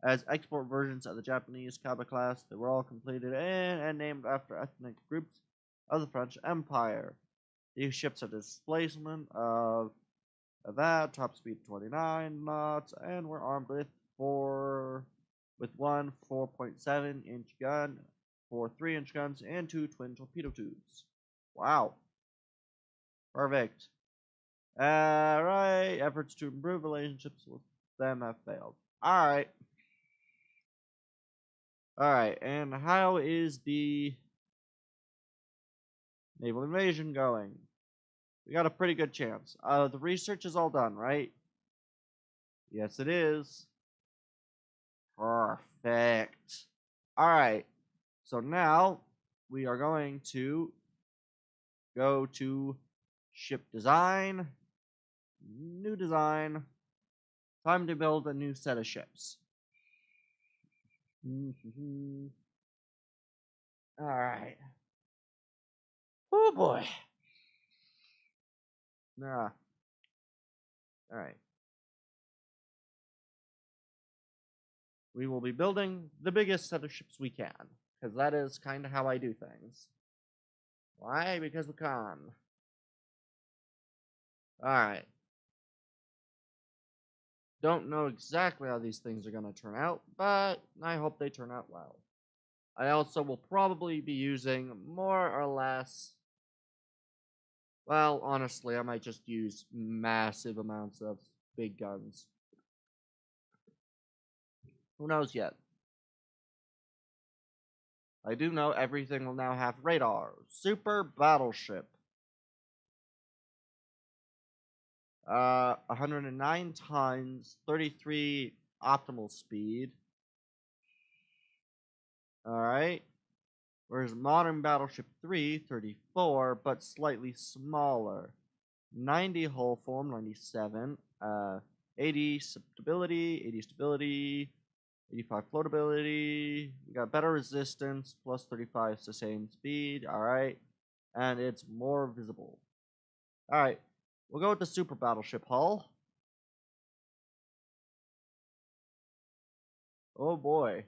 as export versions of the Japanese Kaba class. They were all completed and named after ethnic groups of the French Empire. These ships had a displacement of that, top speed 29 knots, and were armed with one 4.7-inch gun, 4 3-inch guns, and 2 twin torpedo tubes. Wow. Perfect. Alright, efforts to improve relationships with them have failed. Alright. Alright, and how is the naval invasion going? We got a pretty good chance. The research is all done, right? Yes, it is. Perfect. Alright, so now we are going to go to ship design, new design, time to build a new set of ships. Alright. Oh boy. Nah. Alright. We will be building the biggest set of ships we can, because that is kind of how I do things. Why? Because we can. Alright. Don't know exactly how these things are going to turn out, but I hope they turn out well. I also will probably be using more or less... Well, honestly, I might just use massive amounts of big guns. Who knows yet? I do know everything will now have radar. Super battleship. 109 times 33 optimal speed. Alright. Whereas modern Battleship 3, 34, but slightly smaller. 90 hull form, 97. 80 stability, 80 stability, 85 floatability. We got better resistance, plus 35 sustained speed. Alright. And it's more visible. Alright. We'll go with the super battleship hull. Oh boy.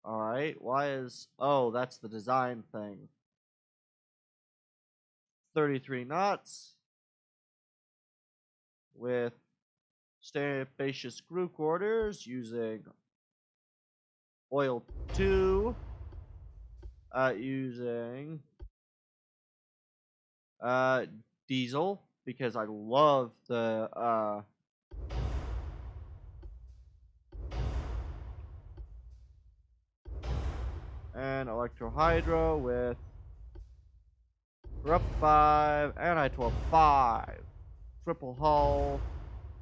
Alright, why is... Oh, that's the design thing. 33 knots. With spacious crew quarters using oil 2. Using diesel, because I love the and electrohydro with Rup 5, Anti-12 5, triple hull,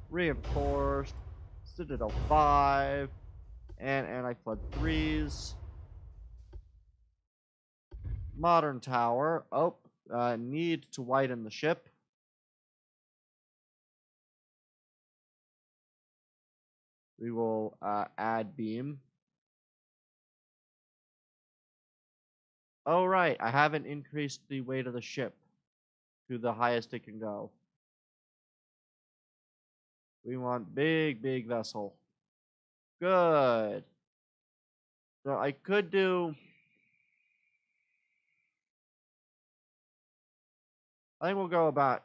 reinforced, Citadel 5, and anti-flood 3s. Modern tower. Oh, need to widen the ship. We will add beam. Oh, right. I haven't increased the weight of the ship to the highest it can go. We want big, big vessel. Good. So I could do... I think we'll go about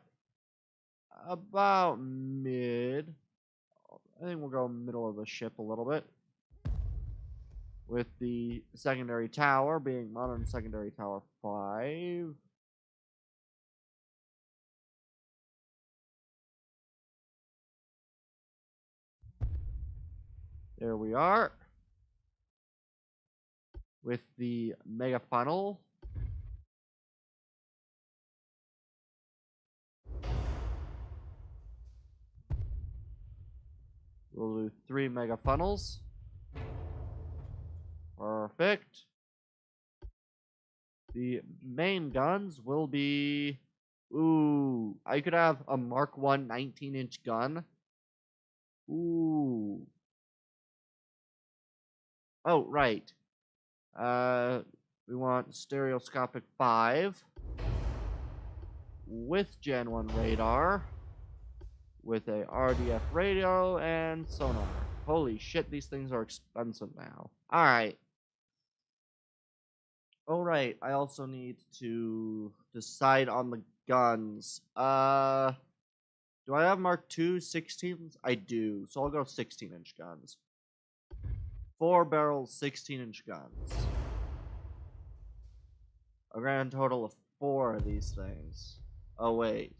mid. I think we'll go middle of the ship a little bit. With the secondary tower being modern secondary tower 5. There we are. With the mega funnel. We'll do 3 mega funnels. Perfect. The main guns will be... Ooh, I could have a Mark 1 19-inch gun. Ooh. Oh, right. We want stereoscopic 5 with Gen 1 radar, with a RDF radio and sonar. Holy shit, these things are expensive now. Alright. Alright, I also need to decide on the guns. Do I have Mark II 16s? I do, so I'll go 16-inch guns. 4 barrel 16-inch guns. A grand total of 4 of these things. Oh, wait.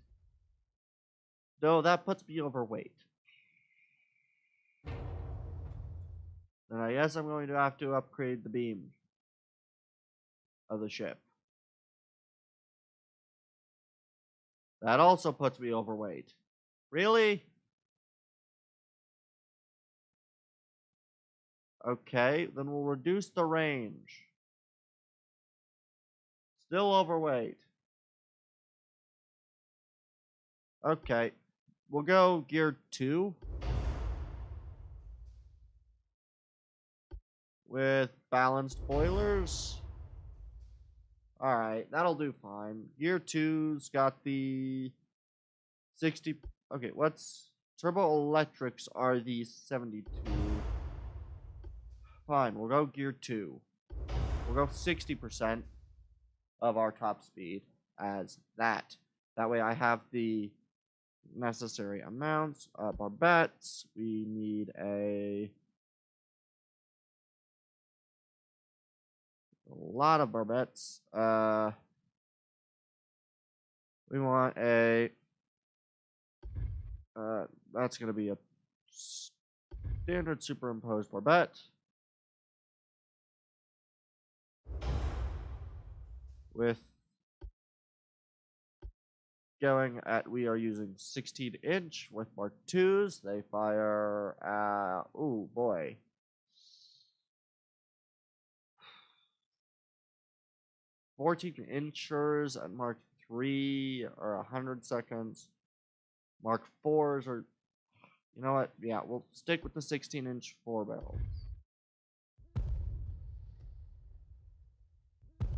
No, that puts me overweight. Then I guess I'm going to have to upgrade the beam of the ship. That also puts me overweight. Really? Okay, then we'll reduce the range. Still overweight. Okay, we'll go gear 2. With balanced boilers. Alright, that'll do fine. Gear 2's got the 60... Okay, what's... Turbo electrics are the 72. Fine, we'll go gear 2. We'll go 60% of our top speed as that. That way I have the necessary amounts. Barbettes, we need a lot of barbettes. We want a... that's going to be a standard superimposed barbette with going at, we are using 16-inch with Mark IIs. They fire, oh boy. 14-inchers at Mark III are 100 seconds. Mark IVs are, you know what? Yeah, we'll stick with the 16-inch 4-barrel.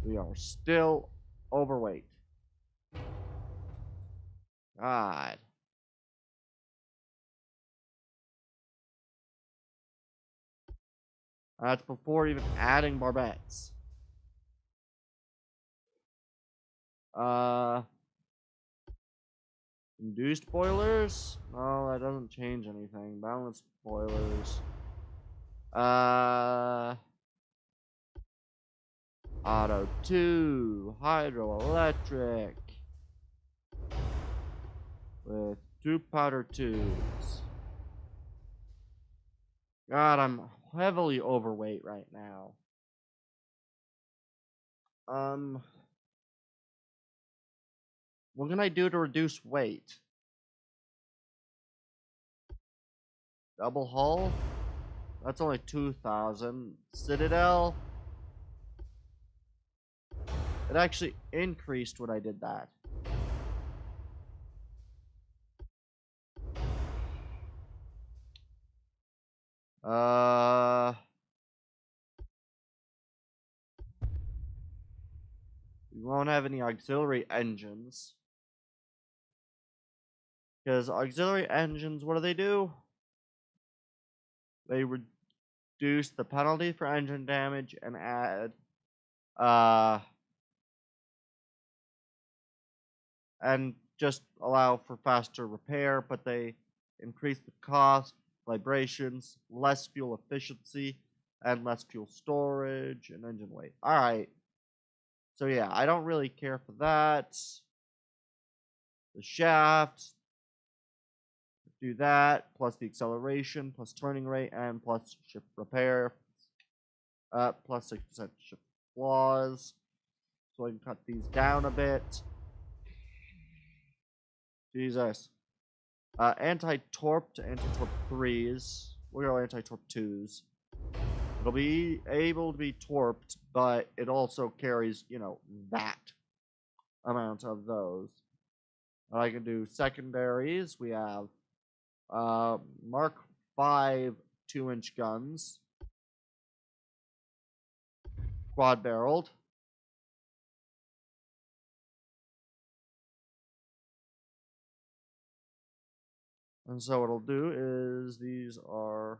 We are still overweight. God. That's before even adding barbettes. Induced boilers? No, that doesn't change anything. Balanced boilers. Auto 2. Hydroelectric. With 2 powder tubes. God, I'm heavily overweight right now. What can I do to reduce weight? Double hull? That's only 2,000. Citadel? It actually increased when I did that. We won't have any auxiliary engines. Because auxiliary engines, what do? They reduce the penalty for engine damage and add, and just allow for faster repair, but they increase the cost, vibrations, less fuel efficiency, and less fuel storage and engine weight. Alright. So yeah, I don't really care for that. The shaft. Do that, plus the acceleration, plus turning rate, and plus ship repair. Plus 6% ship flaws. So I can cut these down a bit. Jesus. Anti-torp to anti-torp 3s. We'll go anti-torp 2s. It'll be able to be torped, but it also carries, you know, that amount of those. I can do secondaries. We have Mark V 2-inch guns. Quad-barreled. And so what it'll do is these are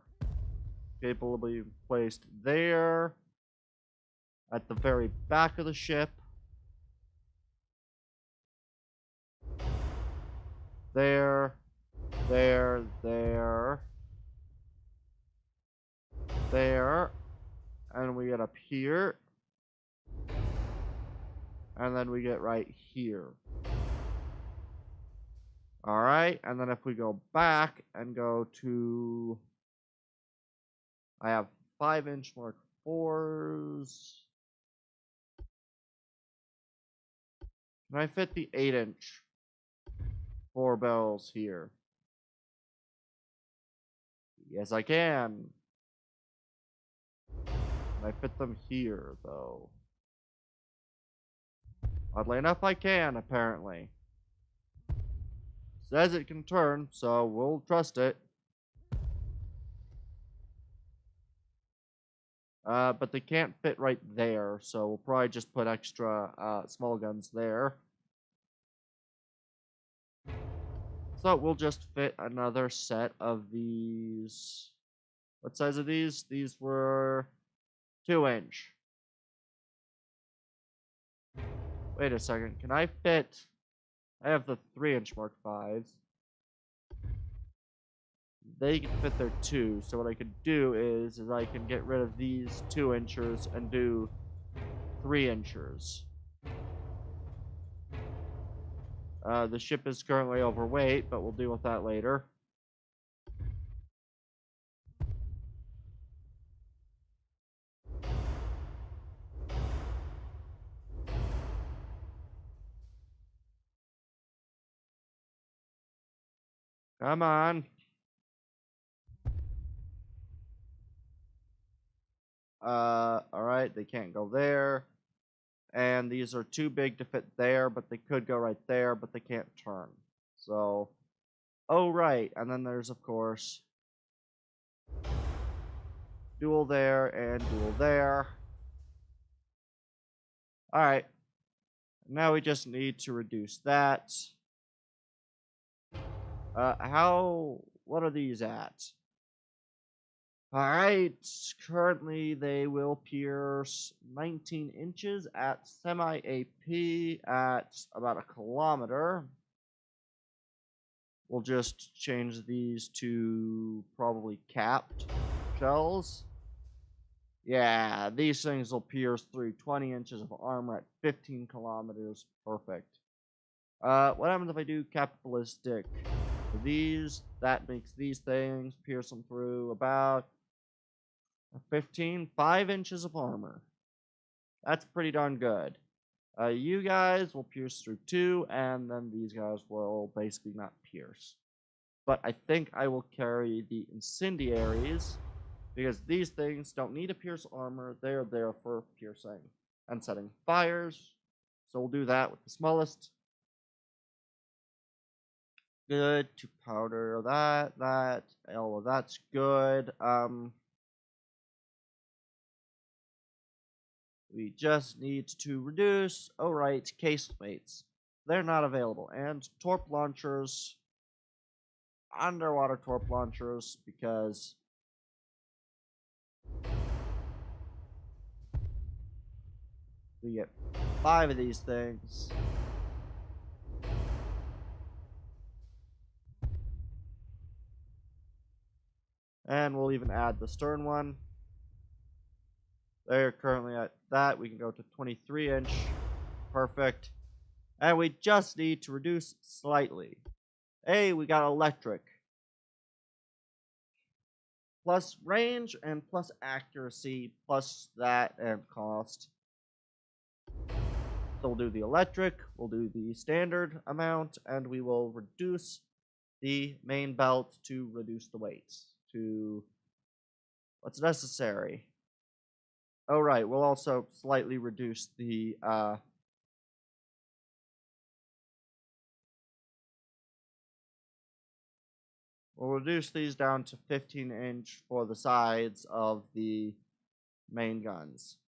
capable of being placed there at the very back of the ship. There. There. And we get up here. And then we get right here. Alright, and then if we go back and go to... I have 5-inch Mark IVs. Can I fit the 8-inch 4 barrels here? Yes, I can. Can I fit them here, though? Oddly enough, I can, apparently. Says it can turn, so we'll trust it. But they can't fit right there, so we'll probably just put extra small guns there. So we'll just fit another set of these. What size are these? These were 2-inch. Wait a second, can I fit... I have the 3-inch Mark Vs. They can fit there too, so what I could do is I can get rid of these 2-inchers and do 3-inchers. The ship is currently overweight, but we'll deal with that later. Come on. Alright, they can't go there. And these are too big to fit there, but they could go right there, but they can't turn. So, oh right, and then there's, of course, dual there and dual there. Alright, now we just need to reduce that. What are these at? Alright, currently they will pierce 19 inches at semi-AP at about a kilometer. We'll just change these to probably capped shells. Yeah, these things will pierce through 20 inches of armor at 15 kilometers. Perfect. What happens if I do capped ballistic? For these, that makes these things pierce them through about 5 inches of armor. That's pretty darn good. You guys will pierce through 2, and then these guys will basically not pierce. But I think I will carry the incendiaries, because these things don't need to pierce armor. They are there for piercing and setting fires. So we'll do that with the smallest. Good to powder that, all of that's good. We just need to reduce, oh right, casemates. They're not available. And torp launchers, underwater torp launchers, because we get 5 of these things. And we'll even add the stern one. They're currently at that. We can go to 23-inch. Perfect. And we just need to reduce slightly. Hey, we got electric. Plus range and plus accuracy, plus that and cost. So we'll do the electric, we'll do the standard amount, and we will reduce the main belt to reduce the weight to what's necessary. Oh, right, we'll also slightly reduce the we'll reduce these down to 15-inch for the sides of the main guns.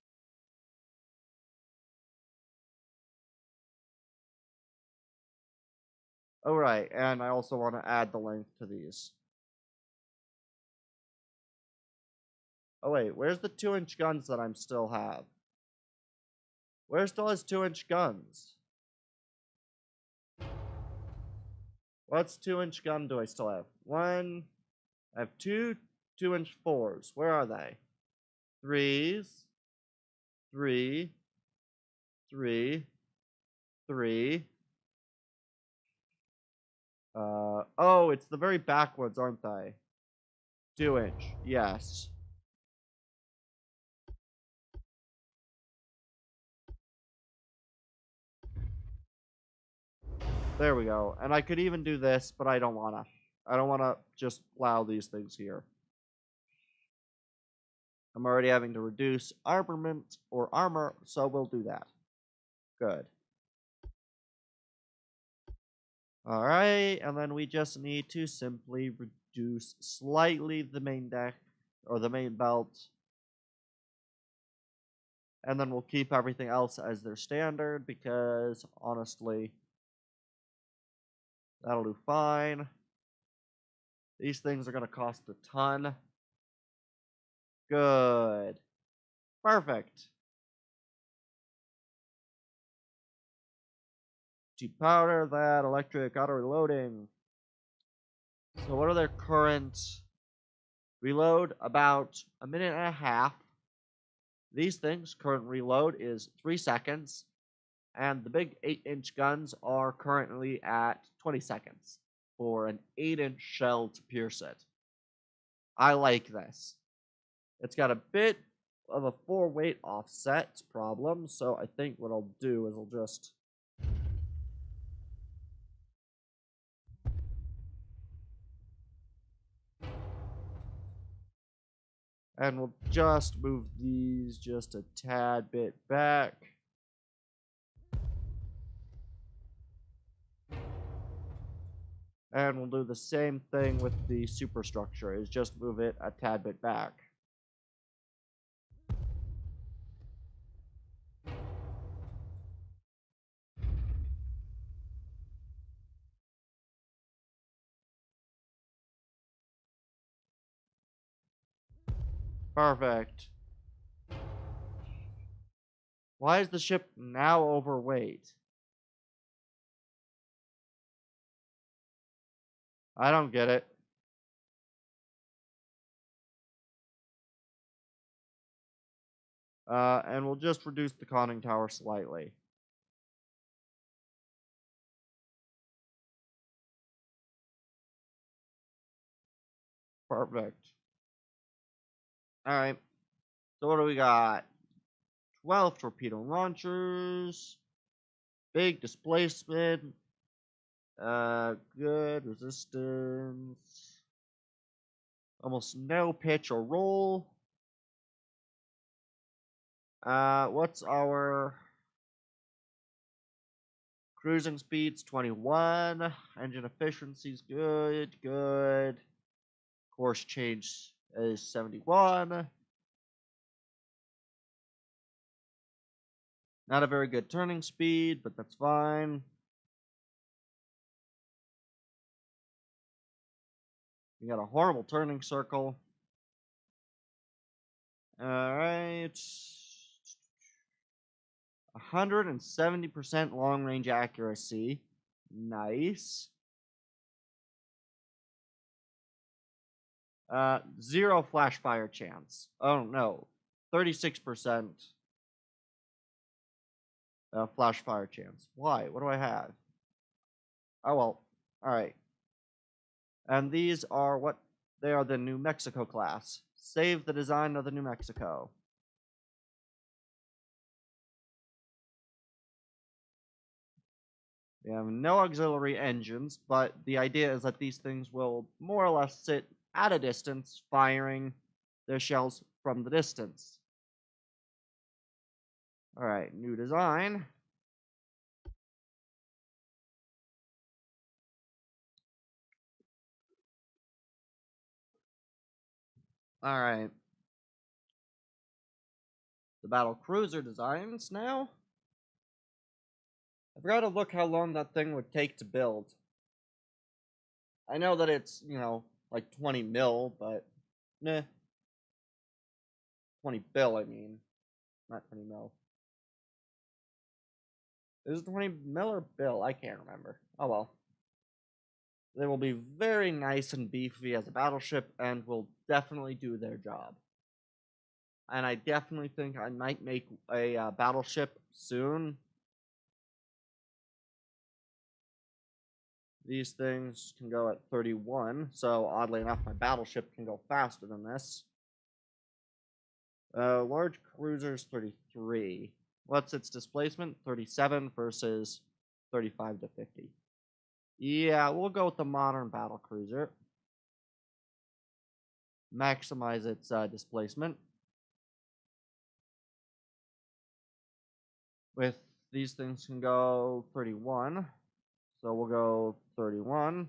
Oh, right, and I also want to add the length to these. Oh, wait, where's the 2-inch guns that I still have? Where still has 2-inch guns? What's 2-inch gun do I still have? One. I have 2 2-inch 4s. Where are they? 3s. 3. 3. 3. Oh, it's the very backwards, aren't they? 2-inch. Yes. There we go. And I could even do this, but I don't wanna. I don't wanna just plow these things here. I'm already having to reduce armament or armor, so we'll do that. Good. Alright, and then we just need to simply reduce slightly the main deck, or the main belt. And then we'll keep everything else as their standard, because, honestly, that'll do fine. These things are going to cost a ton. Good. Perfect. Cheap powder, that, electric, auto reloading. So what are their current reload? About a minute and a half. These things, current reload is 3 seconds. And the big 8-inch guns are currently at 20 seconds for an 8-inch shell to pierce it. I like this. It's got a bit of a 4-weight offset problem, so I think what I'll do is I'll just And we'll just move these just a tad bit back. And we'll do the same thing with the superstructure, is just move it a tad bit back. Perfect. Why is the ship now overweight? I don't get it. And we'll just reduce the conning tower slightly. Perfect. Alright. So what do we got? 12 torpedo launchers. Big displacement. Good resistance. Almost no pitch or roll. What's our cruising speeds? 21. Engine efficiency's good. Good. Course change is 71. Not a very good turning speed, but that's fine. We got a horrible turning circle. Alright. 170% long range accuracy. Nice. 0 flash fire chance. Oh no. 36% flash fire chance. Why? What do I have? Oh well. Alright. And these are what? They are the New Mexico class. Save the design of the New Mexico. We have no auxiliary engines, but the idea is that these things will more or less sit at a distance, firing their shells from the distance. Alright, new design. Alright. The battle cruiser designs now. I forgot to look how long that thing would take to build. I know that it's, like 20 mil, but nah. 20 bill, I mean. Not 20 mil. Is it 20 mil or bill? I can't remember. Oh well. They will be very nice and beefy as a battleship and will definitely do their job. And I definitely think I might make a battleship soon. These things can go at 31, so oddly enough, my battleship can go faster than this. Large cruisers, 33. What's its displacement? 37 versus 35 to 50. Yeah, we'll go with the modern battle cruiser. Maximize its displacement. With these things can go 31. So we'll go 31.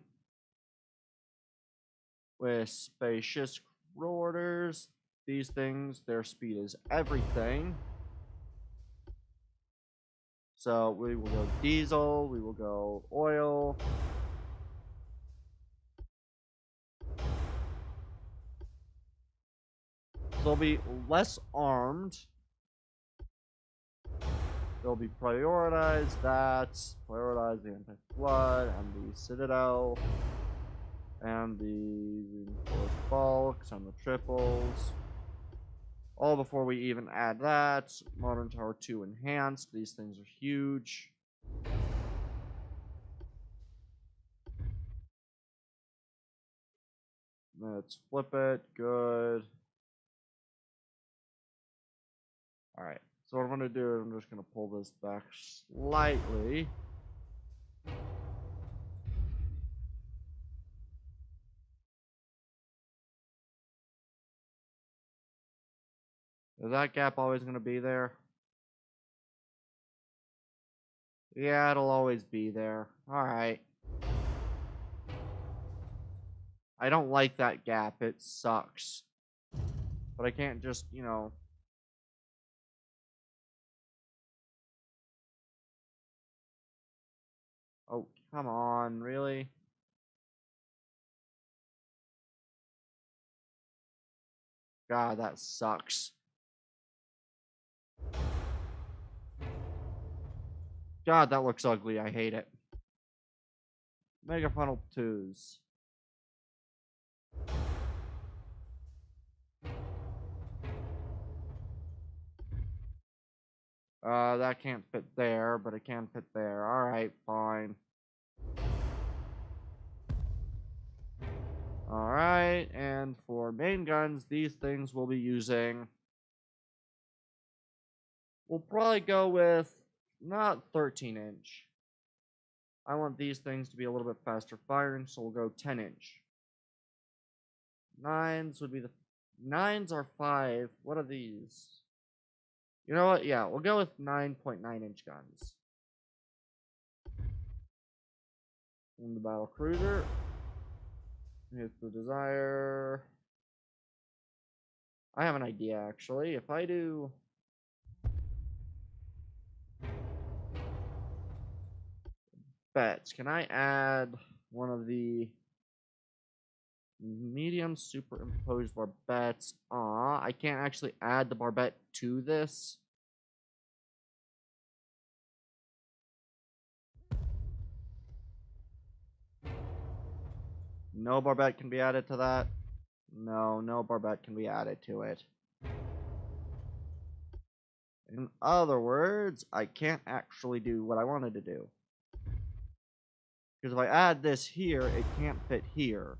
With spacious rotors, these things, their speed is everything. So we will go diesel, we will go oil. So they'll be less armed. They'll be prioritized that, prioritize the anti-flood, and the citadel, and the reinforced bulks, and the triples. All before we even add that. Modern Tower 2 enhanced. These things are huge. Let's flip it. Good. Alright. So what I'm going to do is I'm just going to pull this back slightly. Is that gap always going to be there? Yeah, it'll always be there. Alright. I don't like that gap. It sucks. But I can't just, you know... Oh, come on. Really? God, that sucks. God, that looks ugly. I hate it. Mega Funnel 2s. That can't fit there, but it can fit there. Alright, fine. Alright, and for main guns, these things we'll be using... We'll probably go with not 13-inch. I want these things to be a little bit faster firing, so we'll go 10-inch. 9s would be the... 9s are 5. What are these? You know what? Yeah, we'll go with 9.9-inch guns. And the battle cruiser. Here's the desire. I have an idea, actually. If I do... bets, can I add one of the medium superimposed barbettes? Aw, I can't actually add the barbette to this. No barbette can be added to that. No barbette can be added to it. In other words, I can't actually do what I wanted to do. Because if I add this here, it can't fit here.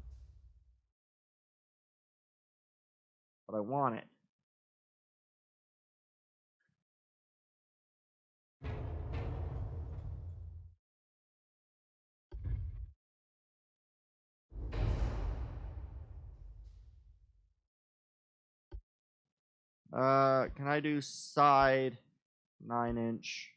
But I want it. Can I do side 9-inch?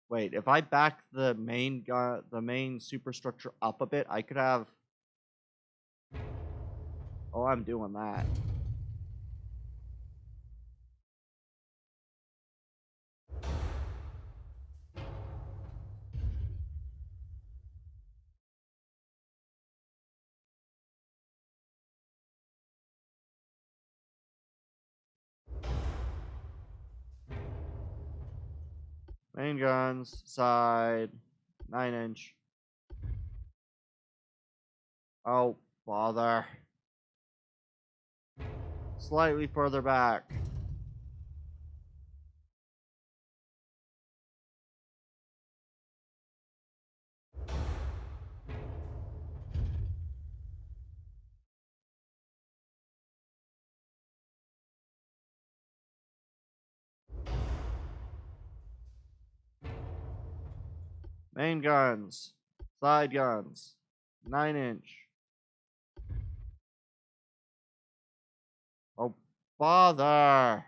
Wait, if I back the main superstructure up a bit, I could have... Oh, I'm doing that. Main guns, side, 9-inch. Oh, bother. Slightly further back. Main guns, side guns, 9-inch. Oh, bother.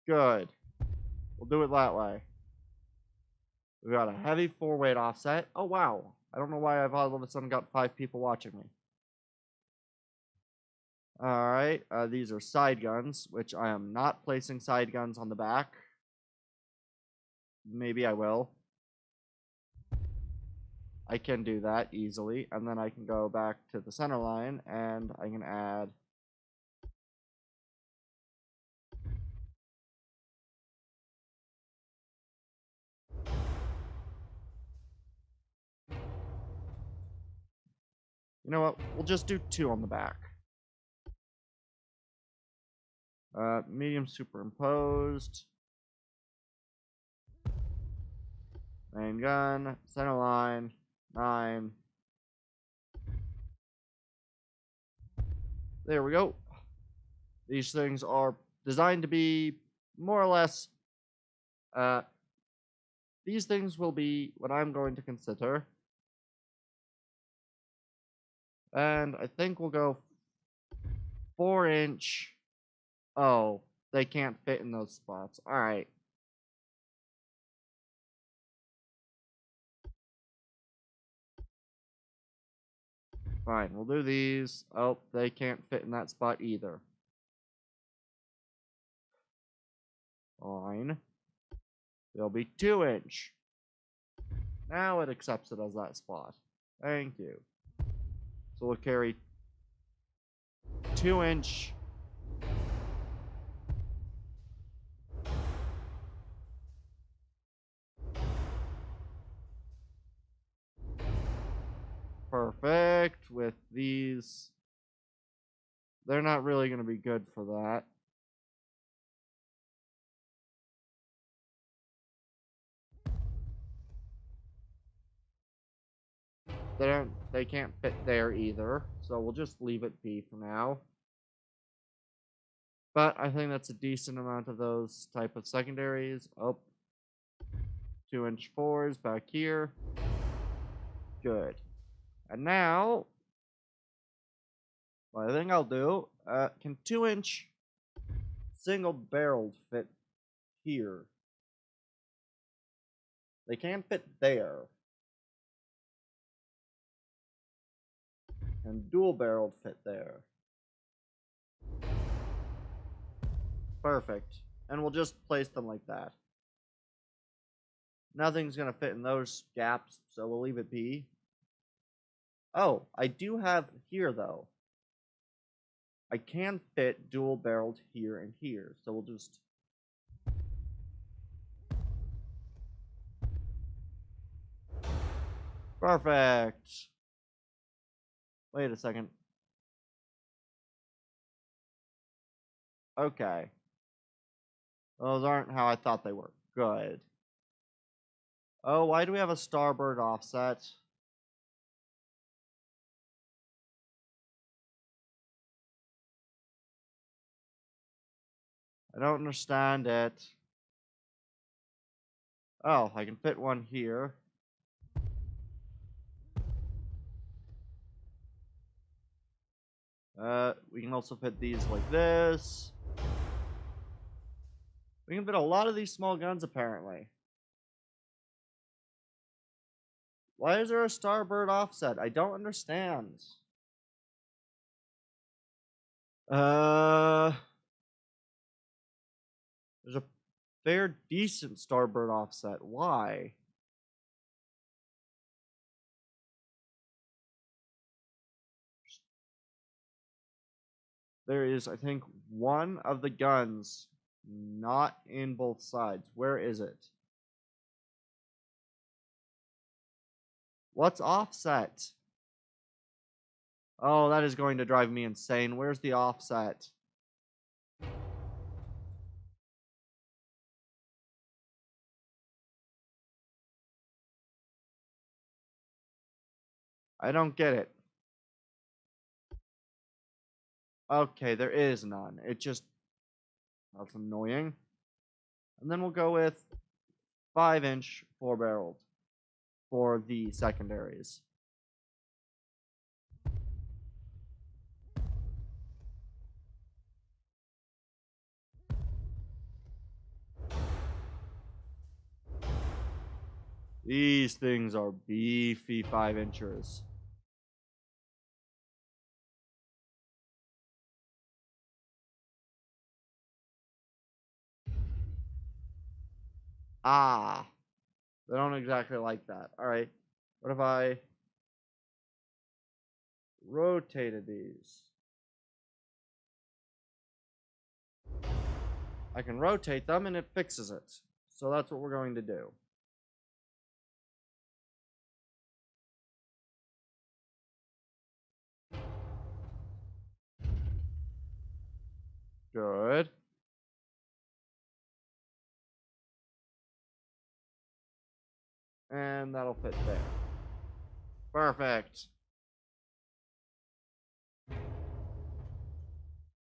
Good. We'll do it that way. We got a heavy 4-weight offset. Oh, wow. I don't know why I've all of a sudden got 5 people watching me. Alright, these are side guns, which I am not placing side guns on the back. Maybe I will. I can do that easily, and then I can go back to the center line, and I can add... You know what? We'll just do 2 on the back. Medium superimposed. Main gun, center line, 9. There we go. These things are designed to be more or less... these things will be what I'm going to consider And I think we'll go 4-inch. Oh, they can't fit in those spots. Alright. Fine, we'll do these. Oh, they can't fit in that spot either. Fine. They'll be 2-inch. Now it accepts it as that spot. Thank you. So we'll carry 2-inch. Perfect. With these, they're not really going to be good for that. They can't fit there either, so we'll just leave it be for now. But I think that's a decent amount of those type of secondaries. Oh, 2-inch 4s back here. Good. And now, what I think I'll do, can 2-inch single barreled fit here? They can't fit there. And dual barreled fit there. Perfect. And we'll just place them like that. Nothing's going to fit in those gaps, so we'll leave it be. Oh, I do have here, though. I can fit dual barreled here and here, so we'll just... Perfect. Wait a second. Okay. Those aren't how I thought they were. Good. Oh, why do we have a starboard offset? I don't understand it. Oh, I can fit one here. We can also fit these like this. We can fit a lot of these small guns, apparently. Why is there a starboard offset? I don't understand. There's a fair decent starboard offset. Why? There is, I think, one of the guns not in both sides. Where is it? What's offset? Oh, that is going to drive me insane. Where's the offset? I don't get it. Okay, there is none. It just... That's annoying. And then we'll go with 5-inch 4-barreled for the secondaries. These things are beefy 5-inchers. Ah, they don't exactly like that. Alright, what if I rotated these? I can rotate them and it fixes it. So that's what we're going to do. Good. And that'll fit there. Perfect.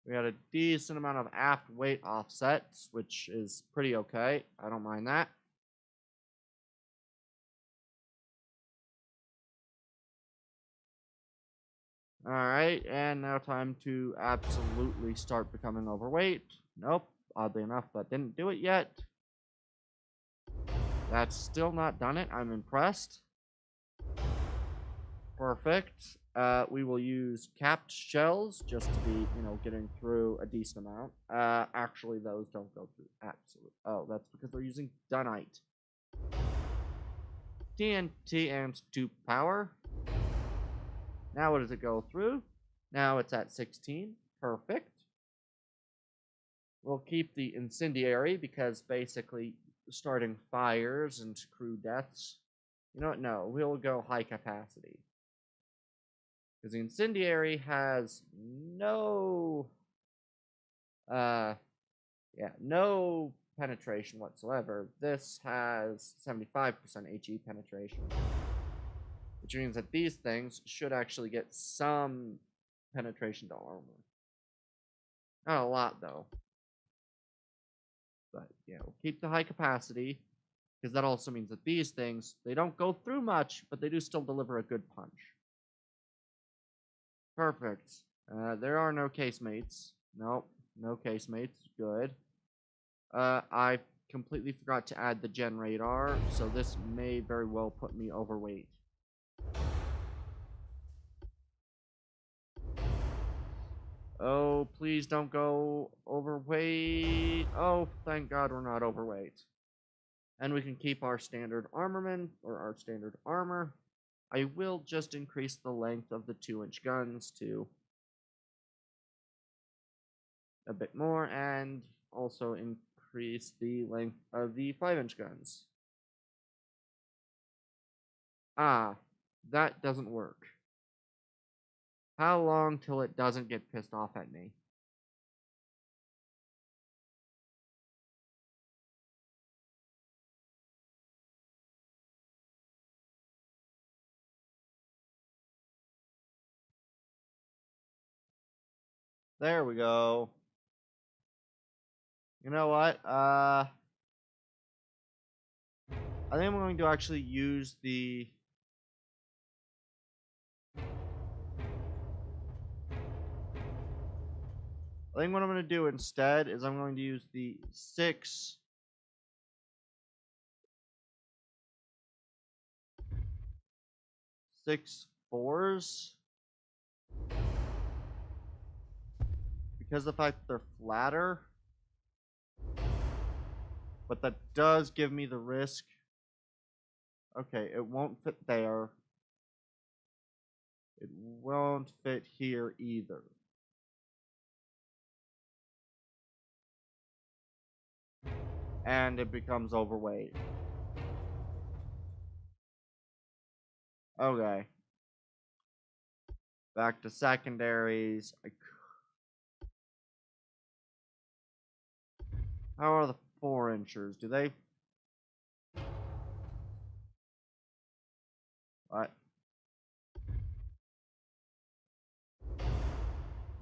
We got a decent amount of aft weight offsets, which is pretty okay. I don't mind that. Alright, and now time to absolutely start becoming overweight. Nope, oddly enough, that didn't do it yet. That's still not done it. I'm impressed. Perfect. We will use capped shells just to be, getting through a decent amount. Actually, those don't go through absolute. Oh, that's because they're using Dunite. TNT and 2 power. Now what does it go through? Now it's at 16. Perfect. We'll keep the incendiary because basically starting fires and crew deaths. You know what? No, we'll go high capacity. Because the incendiary has no no penetration whatsoever. This has 75% HE penetration. Which means that these things should actually get some penetration to armor. Not a lot, though. But, yeah, we'll keep the high capacity, because that also means that these things, they don't go through much, but they do still deliver a good punch. Perfect. There are no casemates. Nope, no casemates. Good. I completely forgot to add the gen radar, so this may very well put me overweight. Oh, please don't go overweight. Oh, thank God we're not overweight. And we can keep our standard armament, or our standard armor. I will just increase the length of the 2-inch guns to a bit more, and also increase the length of the 5-inch guns. Ah, that doesn't work. How long till it doesn't get pissed off at me? There we go. You know what? I think I'm going to actually use the... I think what I'm going to do instead is I'm going to use the 6 4s. Because of the fact that they're flatter. But that does give me the risk. Okay, it won't fit there. It won't fit here either. And it becomes overweight. Okay. Back to secondaries. How are the 4-inchers? Do they... What?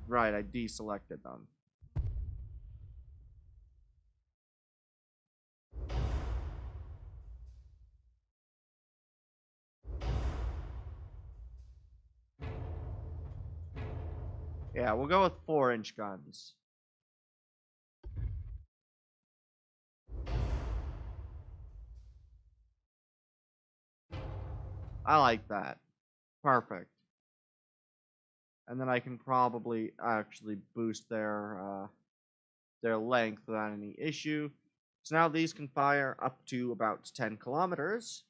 Right, I deselected them. Yeah, we'll go with 4-inch guns. I like that. Perfect. And then I can probably actually boost their length without any issue. So now these can fire up to about 10 kilometers.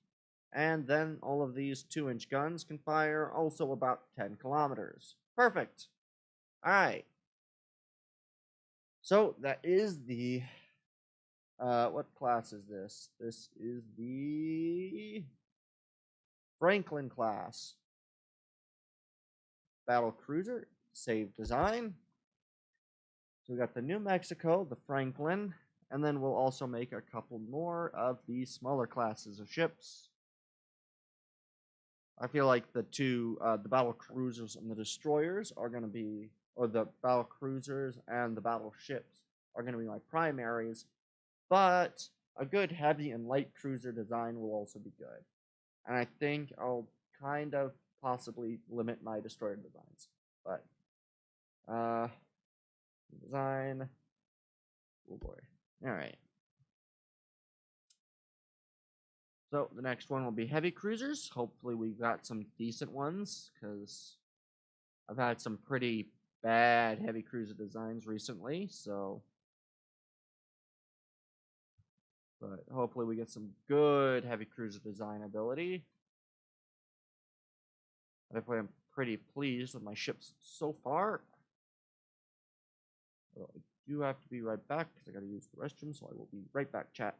And then all of these 2-inch guns can fire also about 10 kilometers. Perfect. Alright. So that is the... what class is this? This is the... Franklin class. Battle cruiser. Save design. So we got the New Mexico, the Franklin, and then we'll also make a couple more of these smaller classes of ships. I feel like the battle cruisers and the destroyers are going to be, or the battle cruisers and the battleships are going to be my primaries, but a good heavy and light cruiser design will also be good. And I think I'll kind of possibly limit my destroyer designs. But design. Oh boy. All right. So the next one will be heavy cruisers. Hopefully we've got some decent ones because I've had some pretty bad heavy cruiser designs recently. So, but hopefully we get some good heavy cruiser design ability. Hopefully I'm pretty pleased with my ships so far. Well, I do have to be right back because I got to use the restroom, so I will be right back, chat.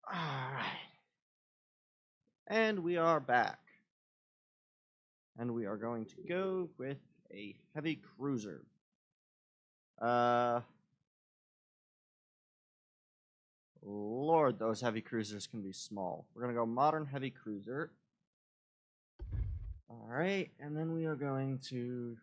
All right. And we are back. And we are going to go with a heavy cruiser. Lord, those heavy cruisers can be small. We're going to go modern heavy cruiser. All right, and then we are going to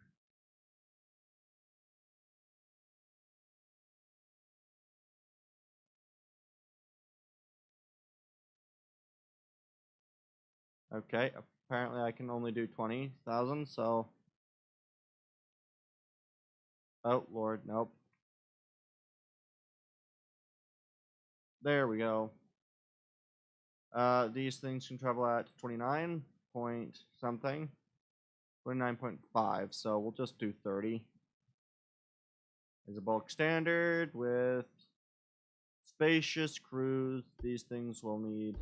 okay, apparently I can only do 20,000, so oh Lord, nope. There we go. These things can travel at 29 point something, 29.5, so we'll just do 30 as a bulk standard with spacious cruise. These things will need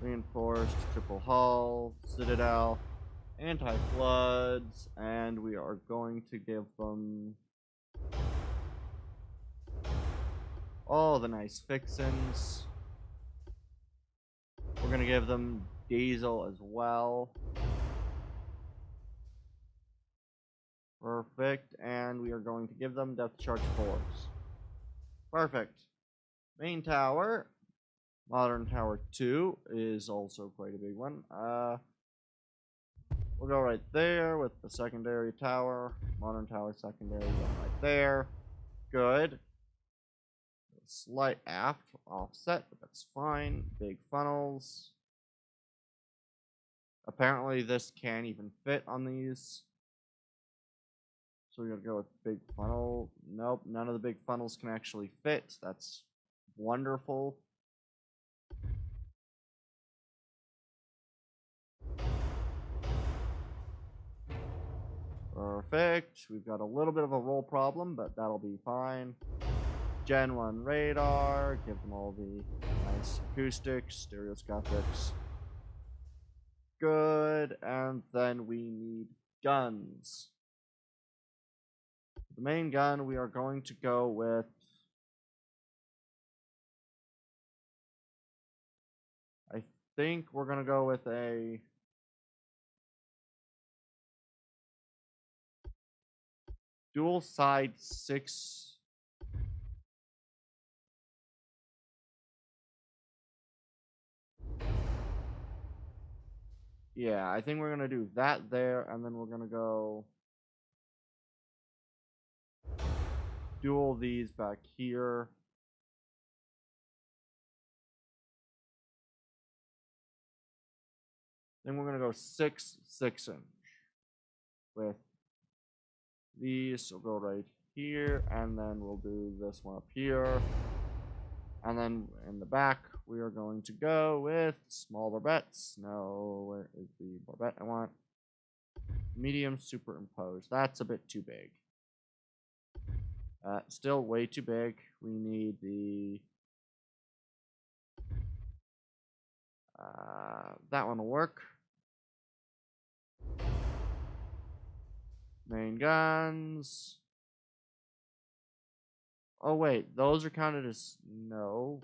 reinforced, triple hull, citadel, anti-floods, and we are going to give them all the nice fixins. We're going to give them diesel as well. Perfect. And we are going to give them Depth Charge 4s. Perfect. Main tower. Modern Tower 2 is also quite a big one. We'll go right there with the secondary tower. Modern Tower secondary going right there. Good. Slight aft offset, but that's fine. Big funnels. Apparently this can't even fit on these. So we're going to go with big funnel. Nope, none of the big funnels can actually fit. That's wonderful. Perfect. We've got a little bit of a roll problem, but that'll be fine. Gen 1 radar. Give them all the nice acoustics, stereoscopics. Good. And then we need guns. The main gun, we are going to go with... I think we're going to go with a... dual side 6... Yeah, I think we're going to do that there, and then we're going to go... dual these back here. Then we're going to go 6-6-inch with these. We'll go right here, and then we'll do this one up here. And then in the back, we are going to go with small barbettes. No, where is the barbette I want? Medium superimposed. That's a bit too big. Still way too big. We need the... that one will work. Main guns. Oh, wait. Those are counted as... No.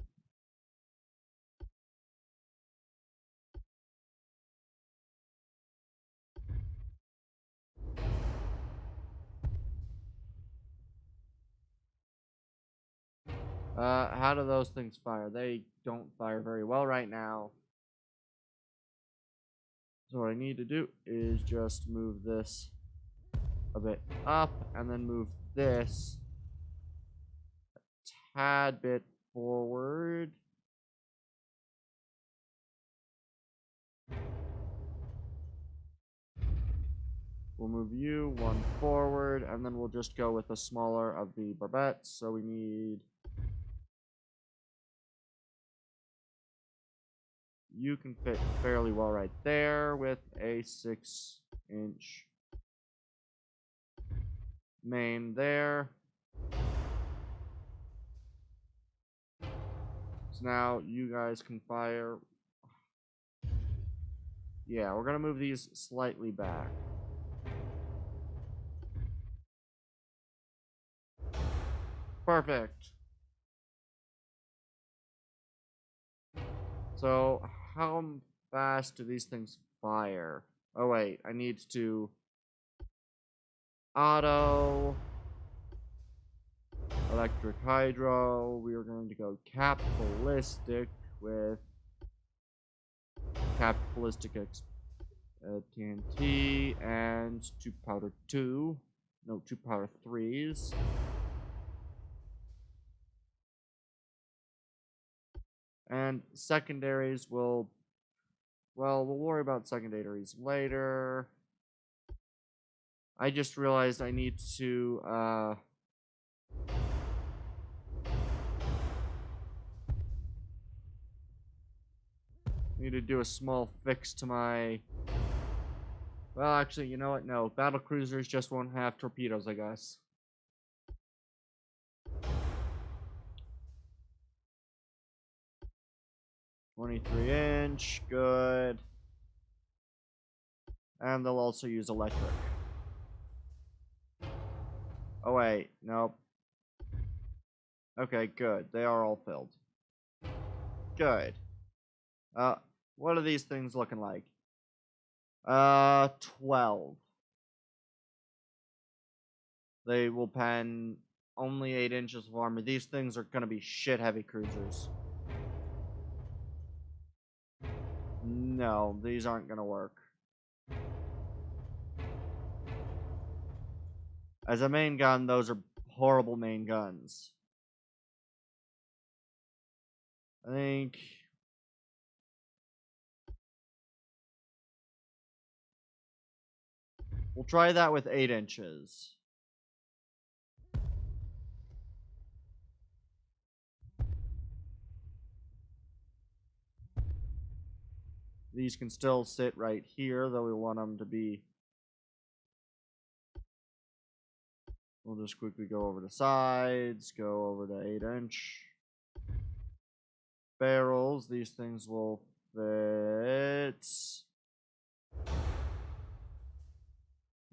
How do those things fire? They don't fire very well right now. So what I need to do is just move this a bit up and then move this a tad bit forward. We'll move you one forward, and then we'll just go with a smaller of the barbettes. So we need... You can fit fairly well right there with a 6-inch main there. So now you guys can fire. Yeah, we're gonna move these slightly back. Perfect. So how fast do these things fire? Oh wait, I need to auto electric hydro. We are going to go capitalistic with capitalistic TNT and 2 powder 2. No, 2 powder 3s. And secondaries will... Well, we'll worry about secondaries later. I just realized I need to, need to do a small fix to my... Well, actually, you know what? No, battle cruisers just won't have torpedoes, I guess. .23-inch, good. And they'll also use electric. Oh wait, nope. Okay, good. They are all filled. Good. What are these things looking like? 12. They will pen only 8 inches of armor. These things are going to be shit heavy cruisers. No, these aren't going to work. As a main gun, those are horrible main guns. I think we'll try that with 8 inches. These can still sit right here, though we want them to be... We'll just quickly go over the sides, go over the 8-inch barrels. These things will fit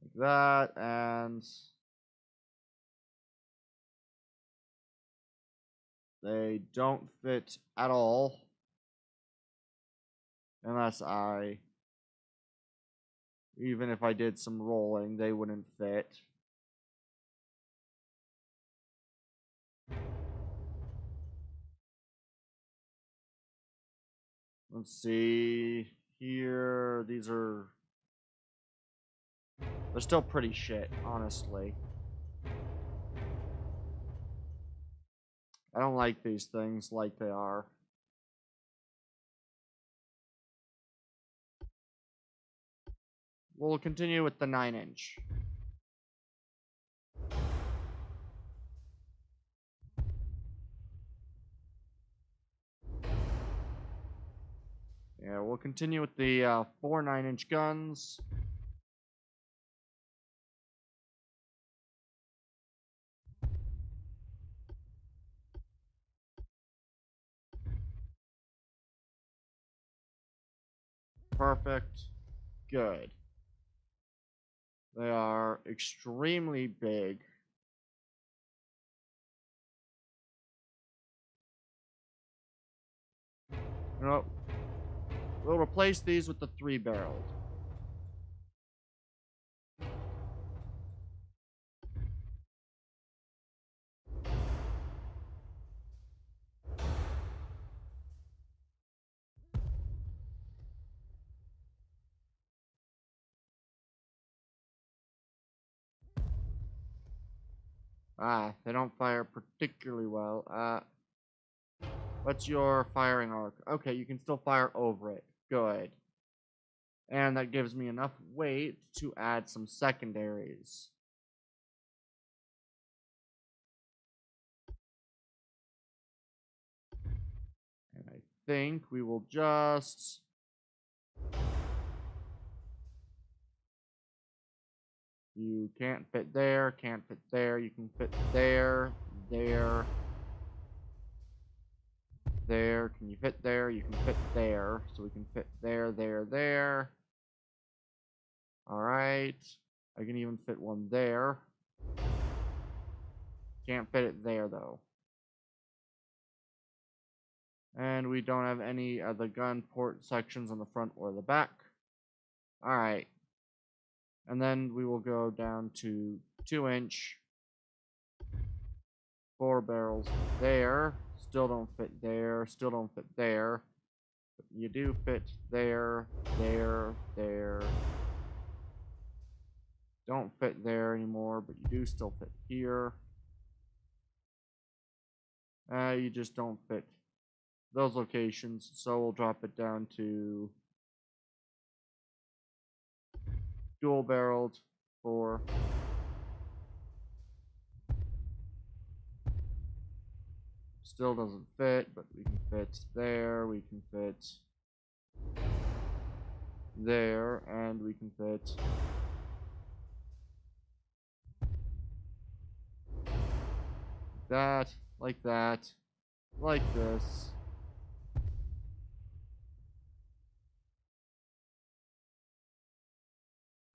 like that, and they don't fit at all unless even if I did some rolling, they wouldn't fit. Let's see here. They're still pretty shit, honestly. I don't like these things like they are. We'll continue with the 9-inch. Yeah, we'll continue with the 4 9-inch guns. Perfect. Good. They are extremely big. You know, we'll replace these with the 3-barreled. They don't fire particularly well. What's your firing arc? Okay, you can still fire over it. Good. And that gives me enough weight to add some secondaries. And I think we will just... You can't fit there, can't fit there, you can fit there, there, there. Can you fit there? You can fit there. So we can fit there, there, there. Alright. I can even fit one there. Can't fit it there, though. And we don't have any of the gun port sections on the front or the back. Alright. And then we will go down to 2-inch. 4 barrels there. Still don't fit there. Still don't fit there. But you do fit there, there, there. Don't fit there anymore, but you do still fit here. You just don't fit those locations, so we'll drop it down to dual barreled 4. Still doesn't fit, but we can fit there, we can fit there, and we can fit that, like this.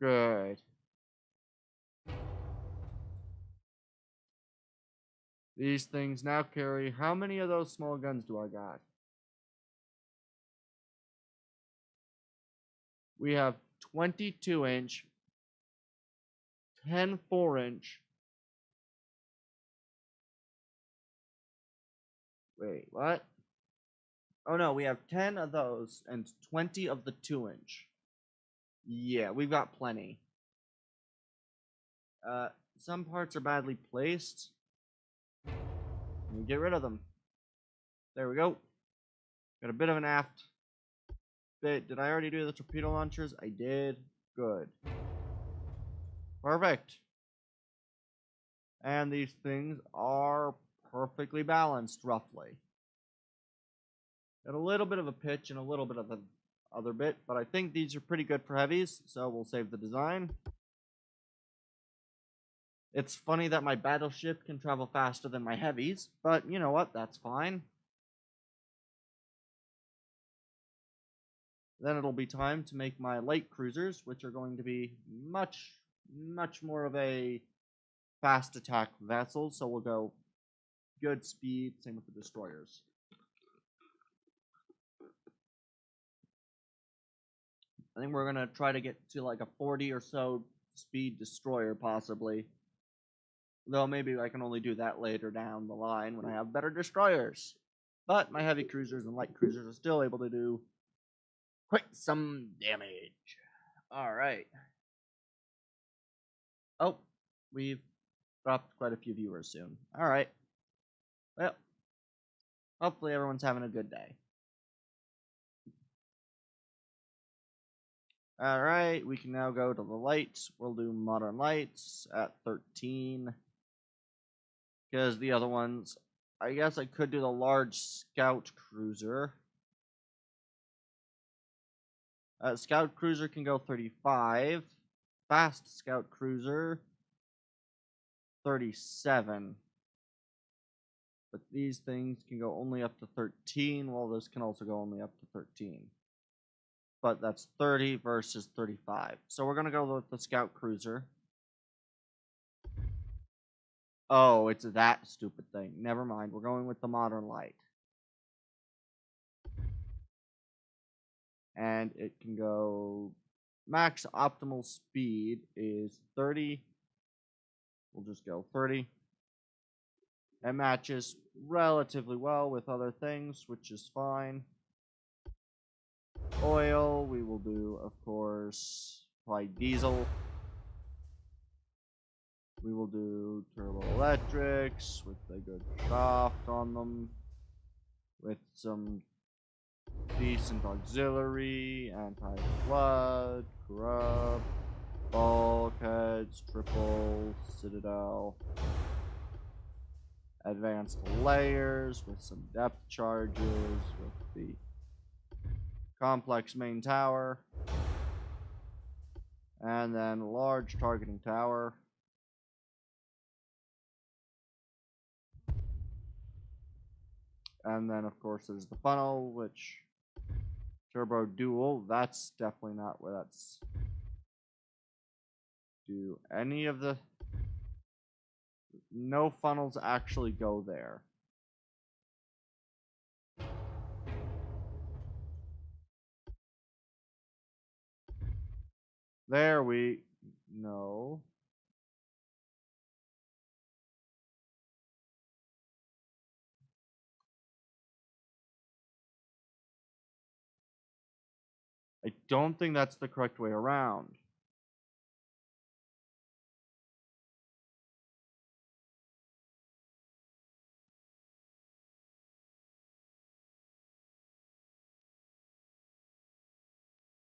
Good. These things now carry, how many of those small guns do I got? We have 22-inch, 10 4-inch, Wait, what? Oh no, we have 10 of those and 20 of the 2-inch. Yeah, we've got plenty. Some parts are badly placed. We get rid of them. There we go. Got a bit of an aft bit. Did I already do the torpedo launchers? I did. Good. Perfect. And these things are perfectly balanced, roughly. Got a little bit of a pitch and a little bit of the other bit, but I think these are pretty good for heavies, so we'll save the design. It's funny that my battleship can travel faster than my heavies, but you know what, that's fine. Then it'll be time to make my light cruisers, which are going to be much more of a fast attack vessel, so we'll go good speed, same with the destroyers. I think we're going to try to get to like a 40 or so speed destroyer, possibly. Though maybe I can only do that later down the line when I have better destroyers. But my heavy cruisers and light cruisers are still able to do quite some damage. Alright. Oh, we've dropped quite a few viewers soon. Alright. Well, hopefully everyone's having a good day. Alright, we can now go to the lights. We'll do modern lights at 13. Because the other ones, I guess I could do the large scout cruiser. Scout cruiser can go 35. Fast scout cruiser, 37. But these things can go only up to 13, while this can also go only up to 13. But that's 30 versus 35. So we're going to go with the scout cruiser. Oh, it's that stupid thing. Never mind. We're going with the modern light. And it can go... Max optimal speed is 30. We'll just go 30. It matches relatively well with other things, which is fine. Oil, we will do, of course, probably diesel. We will do turbo electrics with a good shaft on them, with some decent auxiliary, anti-flood, corrupt, bulkheads, triple, citadel, advanced layers with some depth charges, with the complex main tower, and then large targeting tower. And then, of course, there's the funnel, which turbo dual. That's definitely not where that's do any of the. No funnels actually go there. There we no. I don't think that's the correct way around.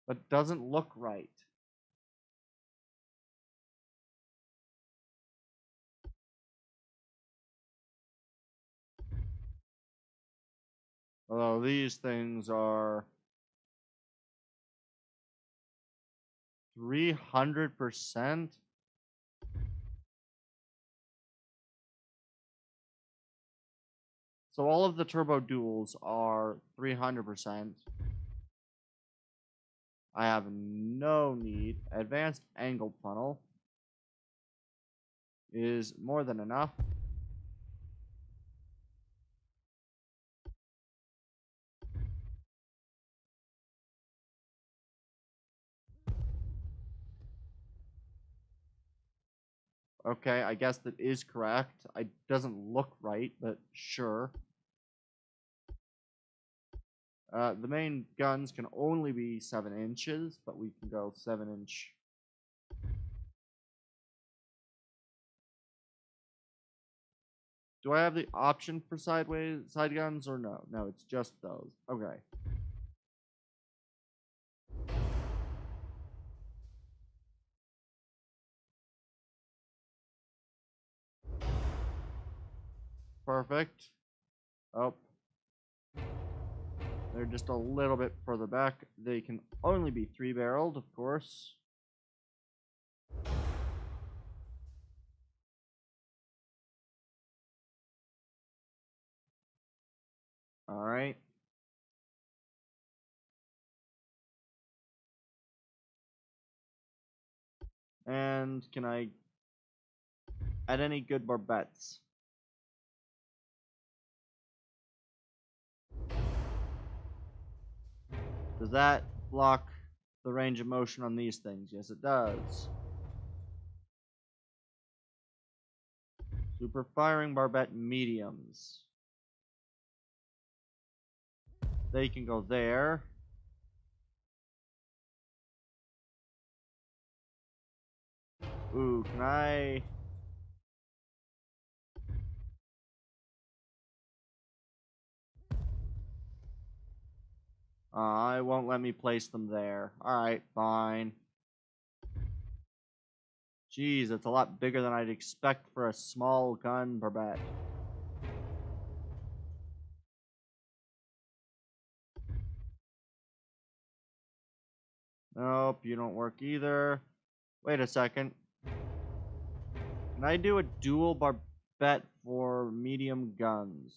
That doesn't look right. Although these things are 300%. So all of the turbo duals are 300%. I have no need. Advanced angled funnel is more than enough. Okay, I guess that is correct. It doesn't look right, but sure. The main guns can only be 7 inches, but we can go 7-inch. Do I have the option for side guns or no? No, it's just those. Okay. Perfect. Oh. They're just a little bit further back. They can only be 3-barreled, of course. Alright. And can I add any good barbettes? Does that block the range of motion on these things? Yes, it does. Super firing barbette mediums. They can go there. Ooh, can I... it won't let me place them there. Alright, fine. Jeez, it's a lot bigger than I'd expect for a small gun barbette. Nope, you don't work either. Wait a second. Can I do a dual barbette for medium guns?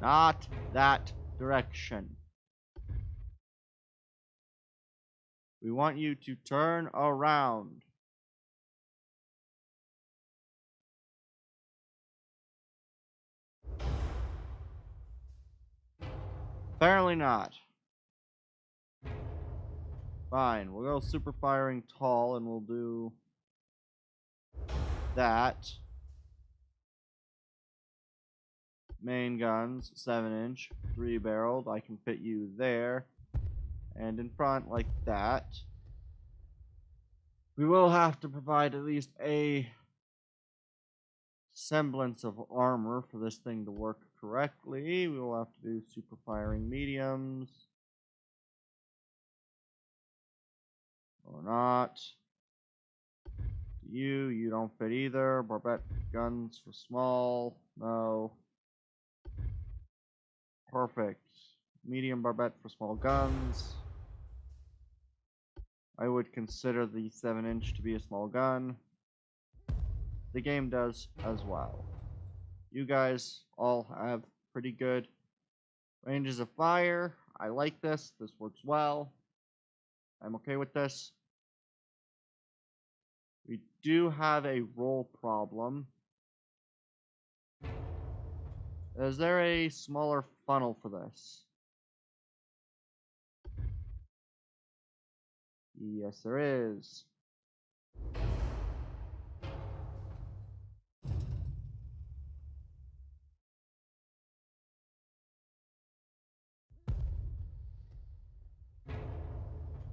Not that direction. We want you to turn around. Apparently not. Fine, we'll go super firing tall and we'll do that. Main guns, 7-inch, 3-barreled. I can fit you there. And in front, like that. We will have to provide at least a semblance of armor for this thing to work correctly. We will have to do super firing mediums. Or not. You don't fit either. Barbette guns for small. No. Perfect. Medium barbette for small guns. I would consider the 7-inch to be a small gun. The game does as well. You guys all have pretty good ranges of fire. I like this. This works well. I'm okay with this. We do have a roll problem. Is there a smaller funnel for this? Yes, there is.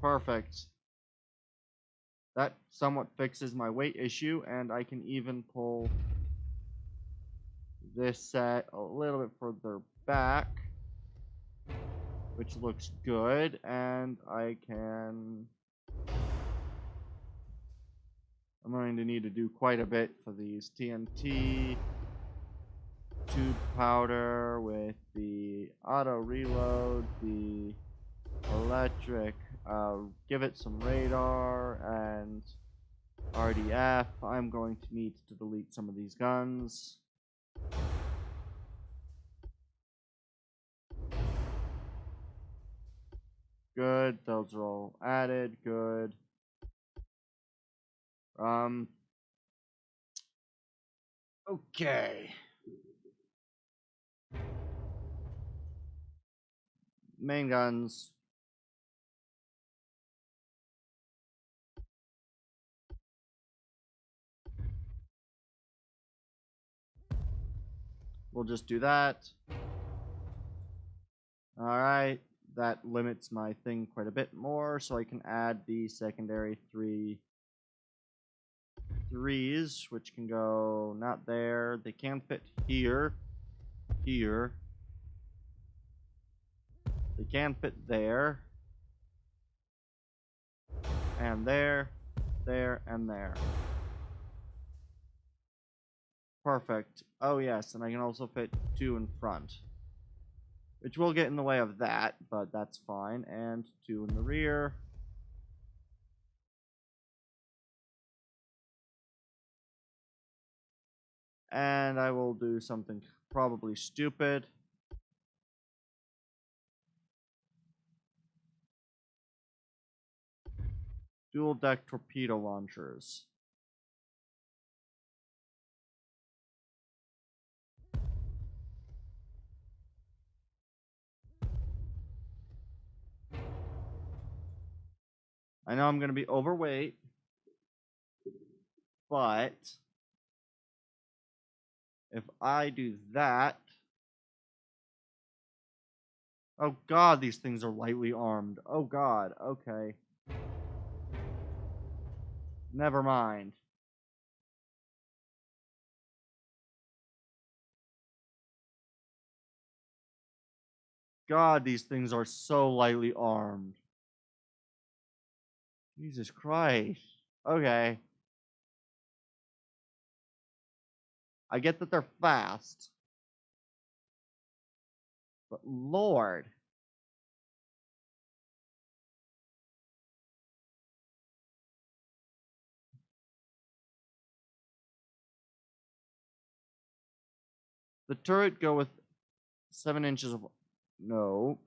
Perfect. That somewhat fixes my weight issue, and I can even pull this set a little bit further back, which looks good, and I'm going to need to do quite a bit for these TNT tube powder with the auto reload, the electric, give it some radar, and RDF. I'm going to need to delete some of these guns. Good, those are all added, good. Okay. Main guns. We'll just do that. Alright. That limits my thing quite a bit more, so I can add the secondary 3s, which can go not there. They can fit here. Here. They can fit there. And there. There, and there. Perfect. Oh yes, and I can also fit 2 in front. Which will get in the way of that, but that's fine. And 2 in the rear. And I will do something probably stupid. Dual deck torpedo launchers. I know I'm going to be overweight, but if I do that... Oh god, these things are lightly armed. Oh god, okay. Never mind. God, these things are so lightly armed. Jesus Christ. Okay. I get that they're fast. But Lord. The turret go with 7 inches of... No.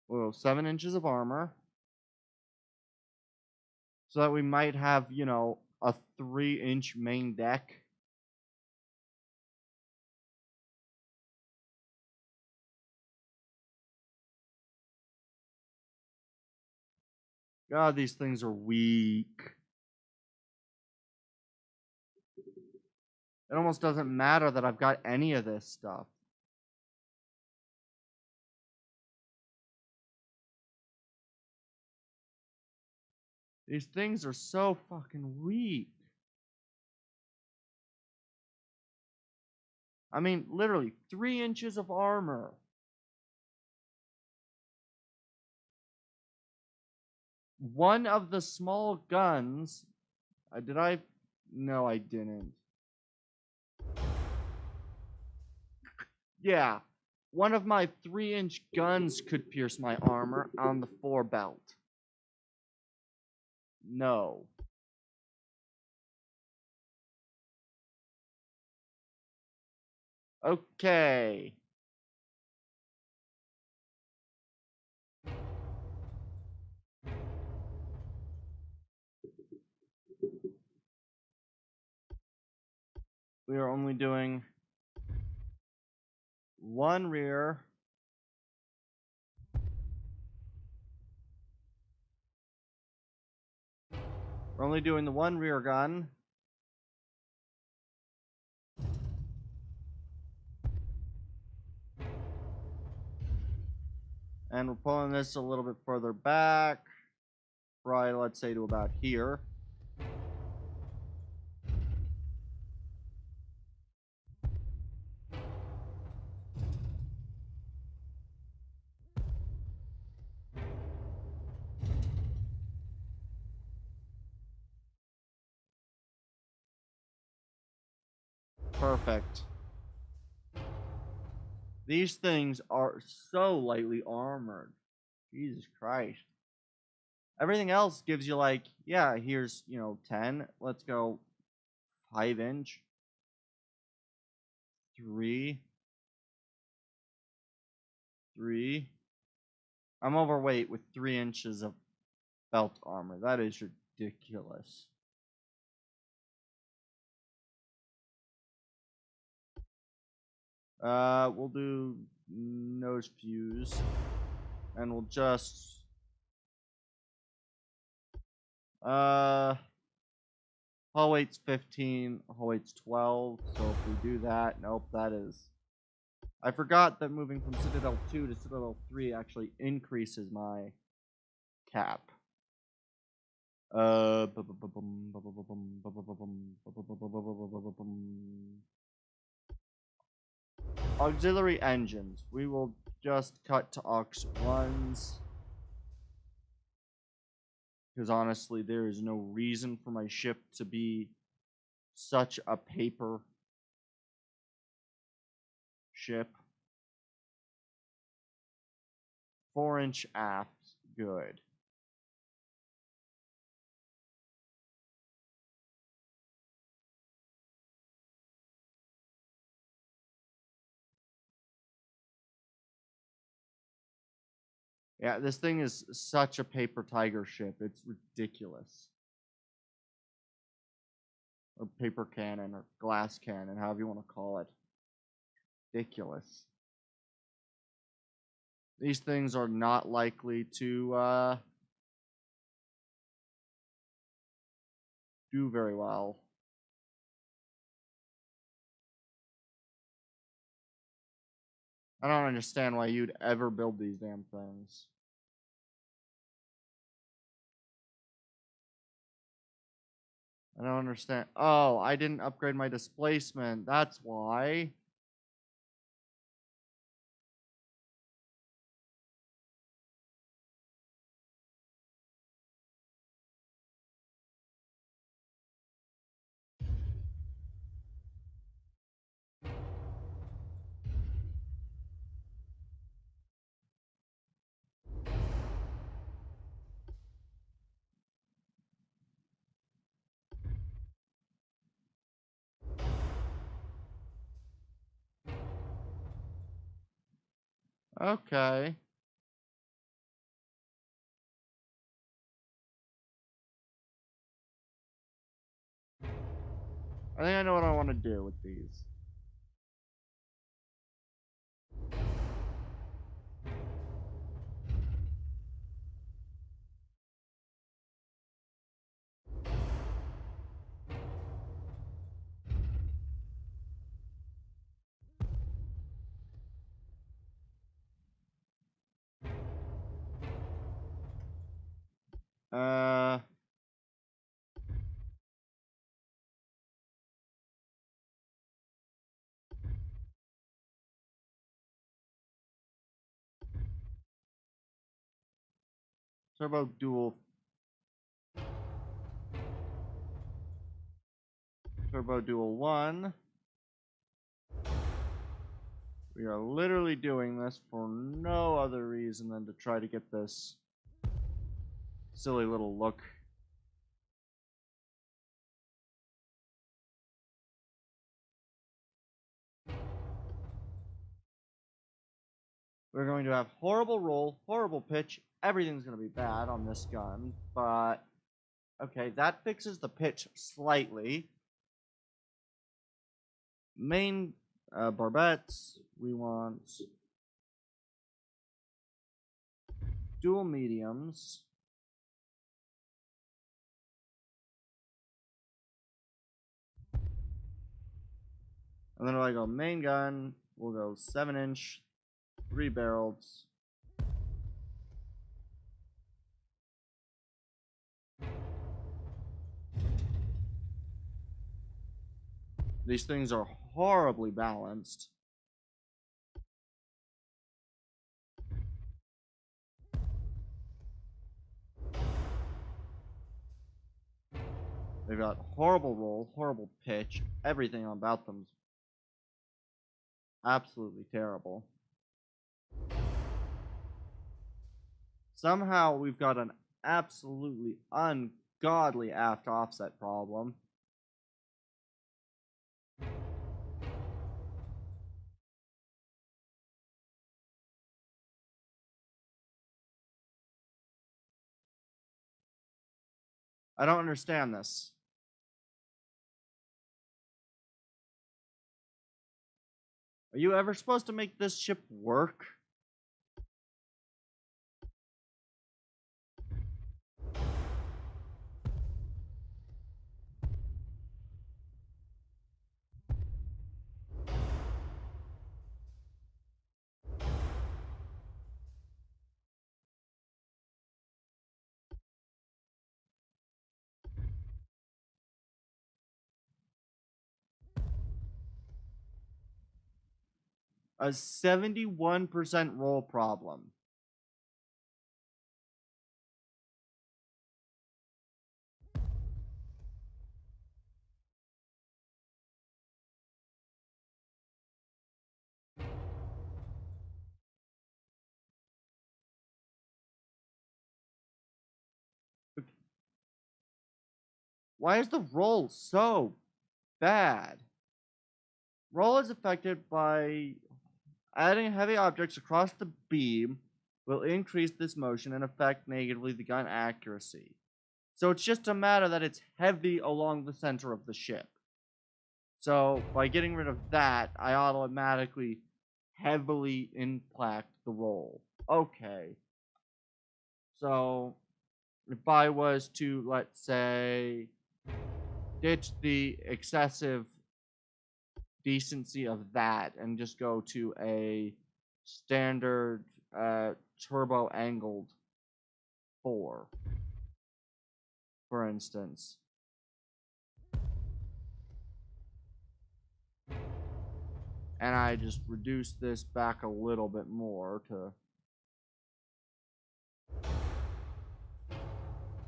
Well, 7 inches of armor. So that we might have, you know, a 3-inch main deck. God, these things are weak. It almost doesn't matter that I've got any of this stuff. These things are so fucking weak. I mean, literally, 3 inches of armor. One of the small guns... did I... No, I didn't. Yeah. One of my 3-inch guns could pierce my armor on the 4 belt. No. Okay. We are only doing 1 rear. We're only doing the 1 rear gun. And we're pulling this a little bit further back. Right, let's say to about here. Perfect. These things are so lightly armored. Jesus Christ. Everything else gives you like, yeah, here's, 10. Let's go 5 inch. 3. 3. I'm overweight with 3 inches of belt armor. That is ridiculous. We'll do nose fuse, and we'll just hull weight's 15, hull weight's 12. So if we do that, nope, that is. I forgot that moving from Citadel 2 to Citadel 3 actually increases my cap. Auxiliary engines. We will just cut to aux 1s. Because honestly, there is no reason for my ship to be such a paper ship. 4-inch aft. Good. Yeah, this thing is such a paper tiger ship. It's ridiculous. Or paper cannon, or glass cannon, however you want to call it. Ridiculous. These things are not likely to do very well. I don't understand why you'd ever build these damn things. I don't understand. Oh, I didn't upgrade my displacement. That's why. Okay. I think I know what I want to do with these. Uh... Turbo dual. Turbo dual 1. We are literally doing this for no other reason than to try to get this silly little look. We're going to have horrible roll, horrible pitch. Everything's going to be bad on this gun, but okay, that fixes the pitch slightly. Main barbettes, we want dual mediums. And then if I go main gun, we'll go 7-inch, 3-barreled. These things are horribly balanced. They've got horrible roll, horrible pitch. Everything about them's absolutely terrible. Somehow we've got an absolutely ungodly aft offset problem. I don't understand this. Are you ever supposed to make this ship work? A 71% roll problem. Why is the roll so bad? Roll is affected by adding heavy objects across the beam will increase this motion and affect negatively the gun accuracy. So it's just a matter that it's heavy along the center of the ship. So by getting rid of that, I automatically heavily impact the roll. Okay. So if I was to, let's say, ditch the excessive decency of that and just go to a standard turbo angled 4, for instance. And I just reduce this back a little bit more to...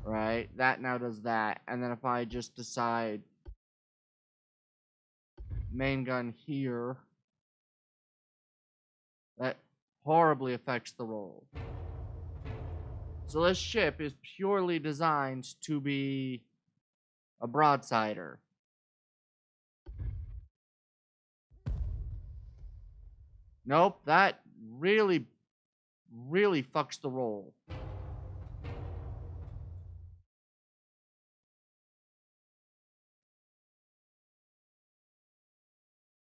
Right? That now does that. And then if I just decide main gun here, that horribly affects the roll. So this ship is purely designed to be a broadsider. Nope, that really, really fucks the roll.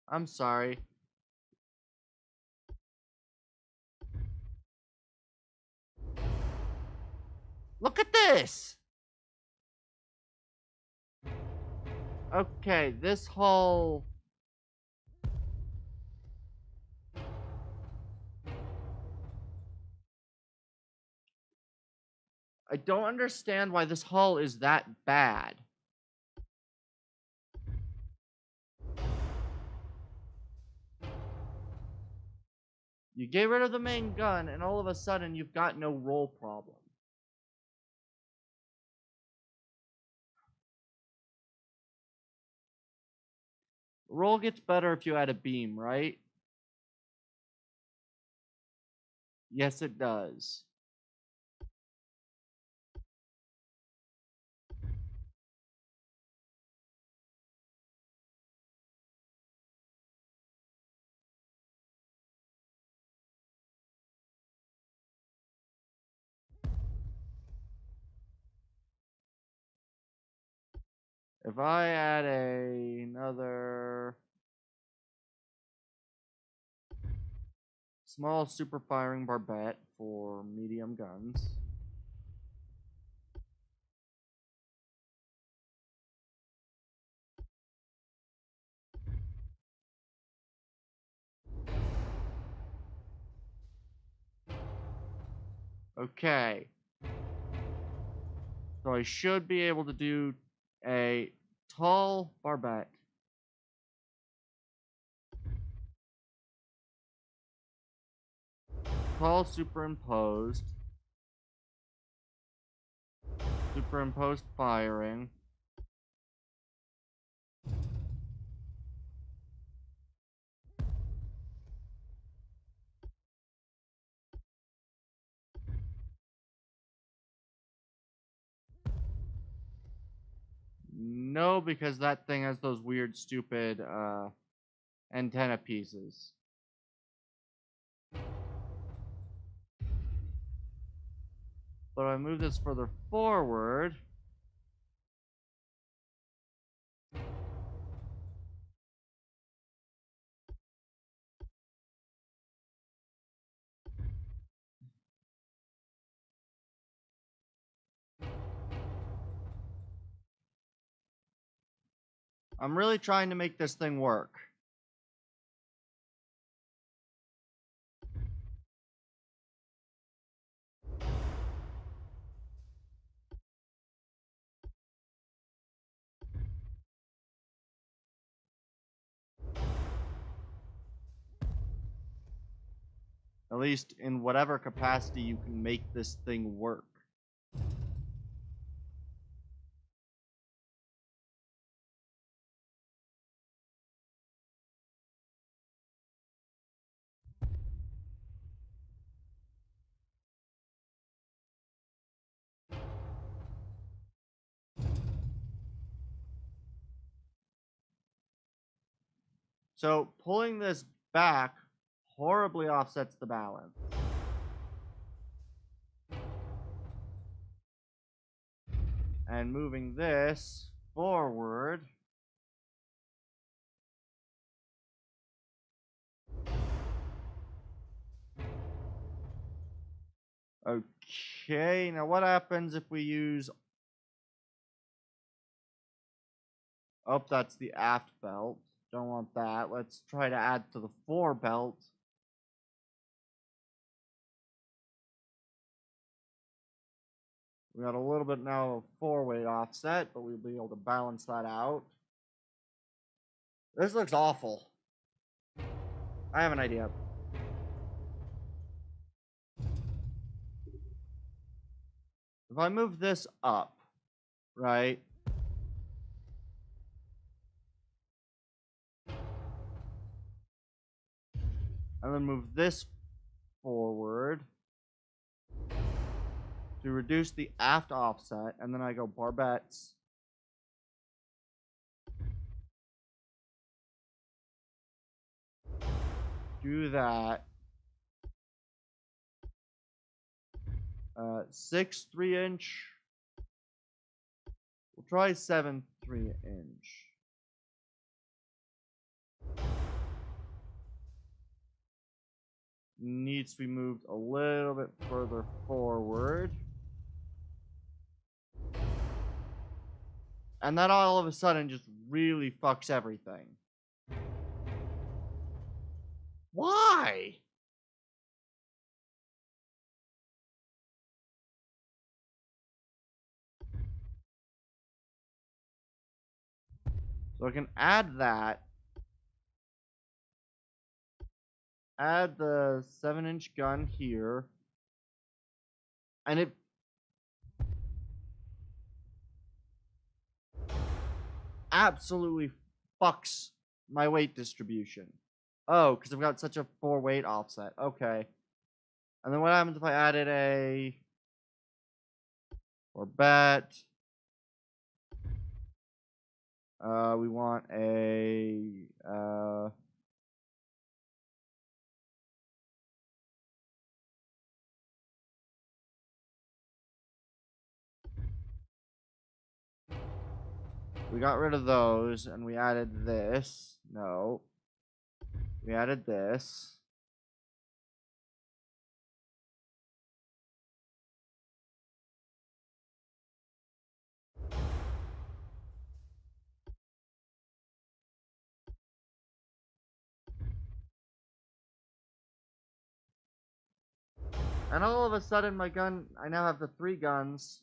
I'm sorry. Look at this! Okay, this hull... I don't understand why this hull is that bad. You get rid of the main gun, and all of a sudden, you've got no roll problem. Roll gets better if you add a beam, right? Yes, it does. If I add another small super firing barbette for medium guns. Okay. So I should be able to do a tall barbette. Tall superimposed. Superimposed firing. No, because that thing has those weird, stupid antenna pieces. But if I move this further forward, I'm really trying to make this thing work. At least in whatever capacity you can make this thing work. So pulling this back horribly offsets the balance. And moving this forward okay, now what happens if we use... Oh, that's the aft belt. Don't want that. Let's try to add to the fore belt. We got a little bit now of four-way offset, but we'll be able to balance that out. This looks awful. I have an idea. If I move this up, right? And then move this forward to reduce the aft offset, and then I go barbettes. Do that. 6 3-inch. We'll try 7 3-inch. Needs to be moved a little bit further forward. And that all of a sudden just really fucks everything. Why? So I can add that. Add the 7-inch gun here. And it absolutely fucks my weight distribution. Oh, because I've got such a 4-weight offset. Okay. And then what happens if I added a... or bet? We want a... we got rid of those, and we added this. No. We added this. And all of a sudden, my gun, I now have the 3 guns.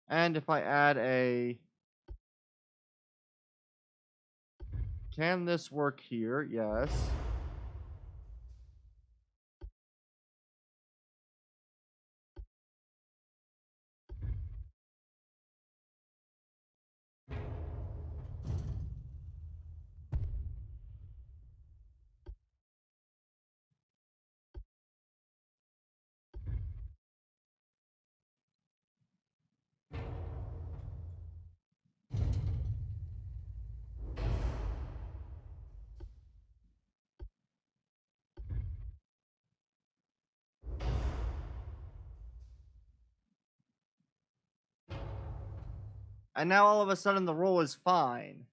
And if I add a... Can this work here? Yes. And now all of a sudden the roll is fine.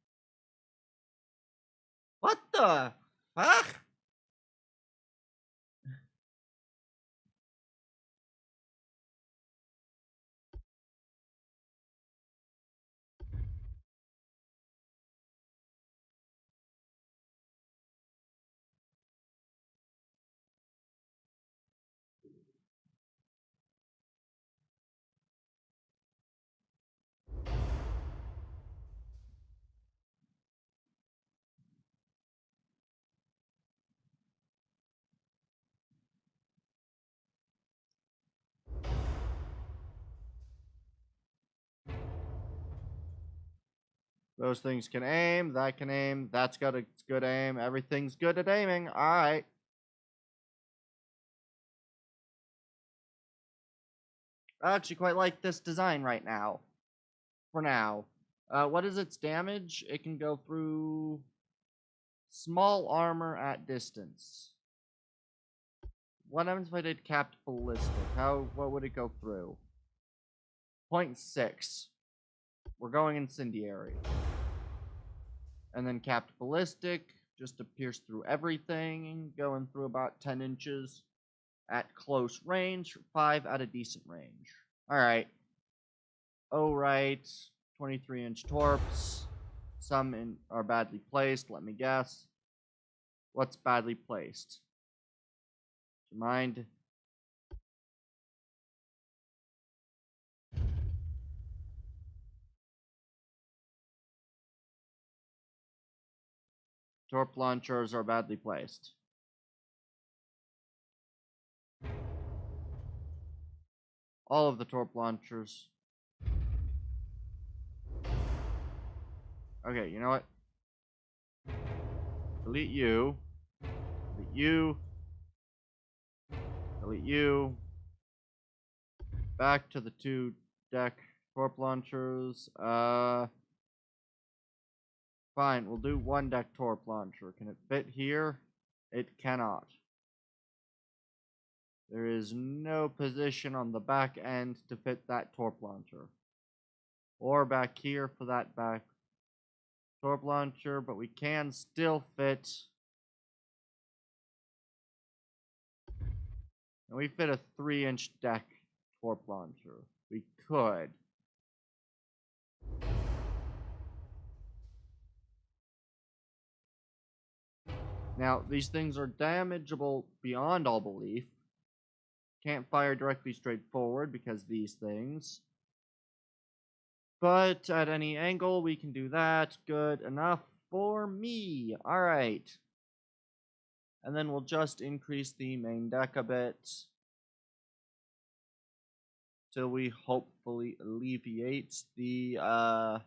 What the fuck? Those things can aim, that can aim, that's got a good aim, everything's good at aiming. Alright. I actually quite like this design right now. For now. What is its damage? It can go through small armor at distance. What happens if I did capped ballistic? What would it go through? 0.6. We're going incendiary. And then capped ballistic, just to pierce through everything, going through about 10 inches at close range, 5 at a decent range. Alright. Oh, right. 23-inch torps. Some are badly placed, let me guess. What's badly placed? Do you mind? Torp launchers are badly placed. All of the torp launchers. Okay, you know what? Delete you. Delete you. Delete you. Back to the 2-deck torp launchers. Fine, we'll do 1-deck torp launcher. Can it fit here? It cannot. There is no position on the back end to fit that torp launcher. Or back here for that back torp launcher, but we can still fit. And we fit a 3-inch deck torp launcher. We could. Now, these things are damageable beyond all belief. Can't fire directly straight forward because these things. But at any angle, we can do that. Good enough for me. Alright. And then we'll just increase the main deck a bit. Till we hopefully alleviate the,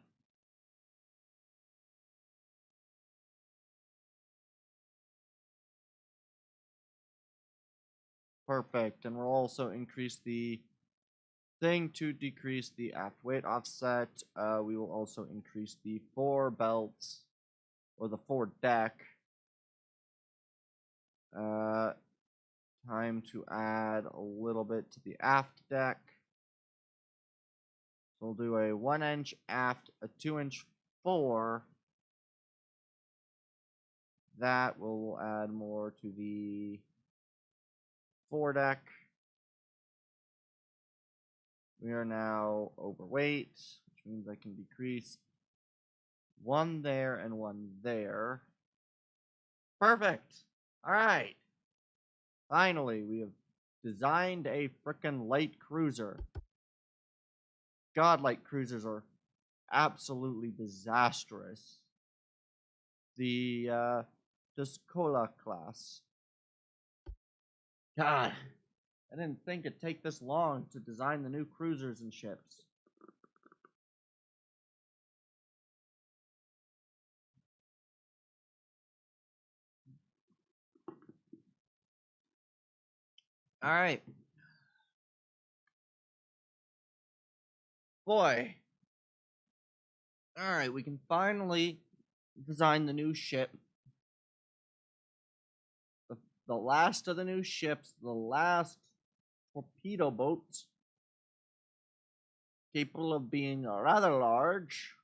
Perfect. And we'll also increase the thing to decrease the aft weight offset. We will also increase the 4 belts, or the 4 deck. Time to add a little bit to the aft deck. So we'll do a 1-inch aft, a 2-inch 4. That will add more to the 4 deck. We are now overweight, which means I can decrease 1 there and 1 there. Perfect! Alright. Finally, we have designed a frickin' light cruiser. God, light cruisers are absolutely disastrous. The, Tuscola class. God, I didn't think it'd take this long to design the new cruisers and ships. Alright. Boy. Alright, we can finally design the new ship. The last of the new ships, the last torpedo boats, capable of being rather large,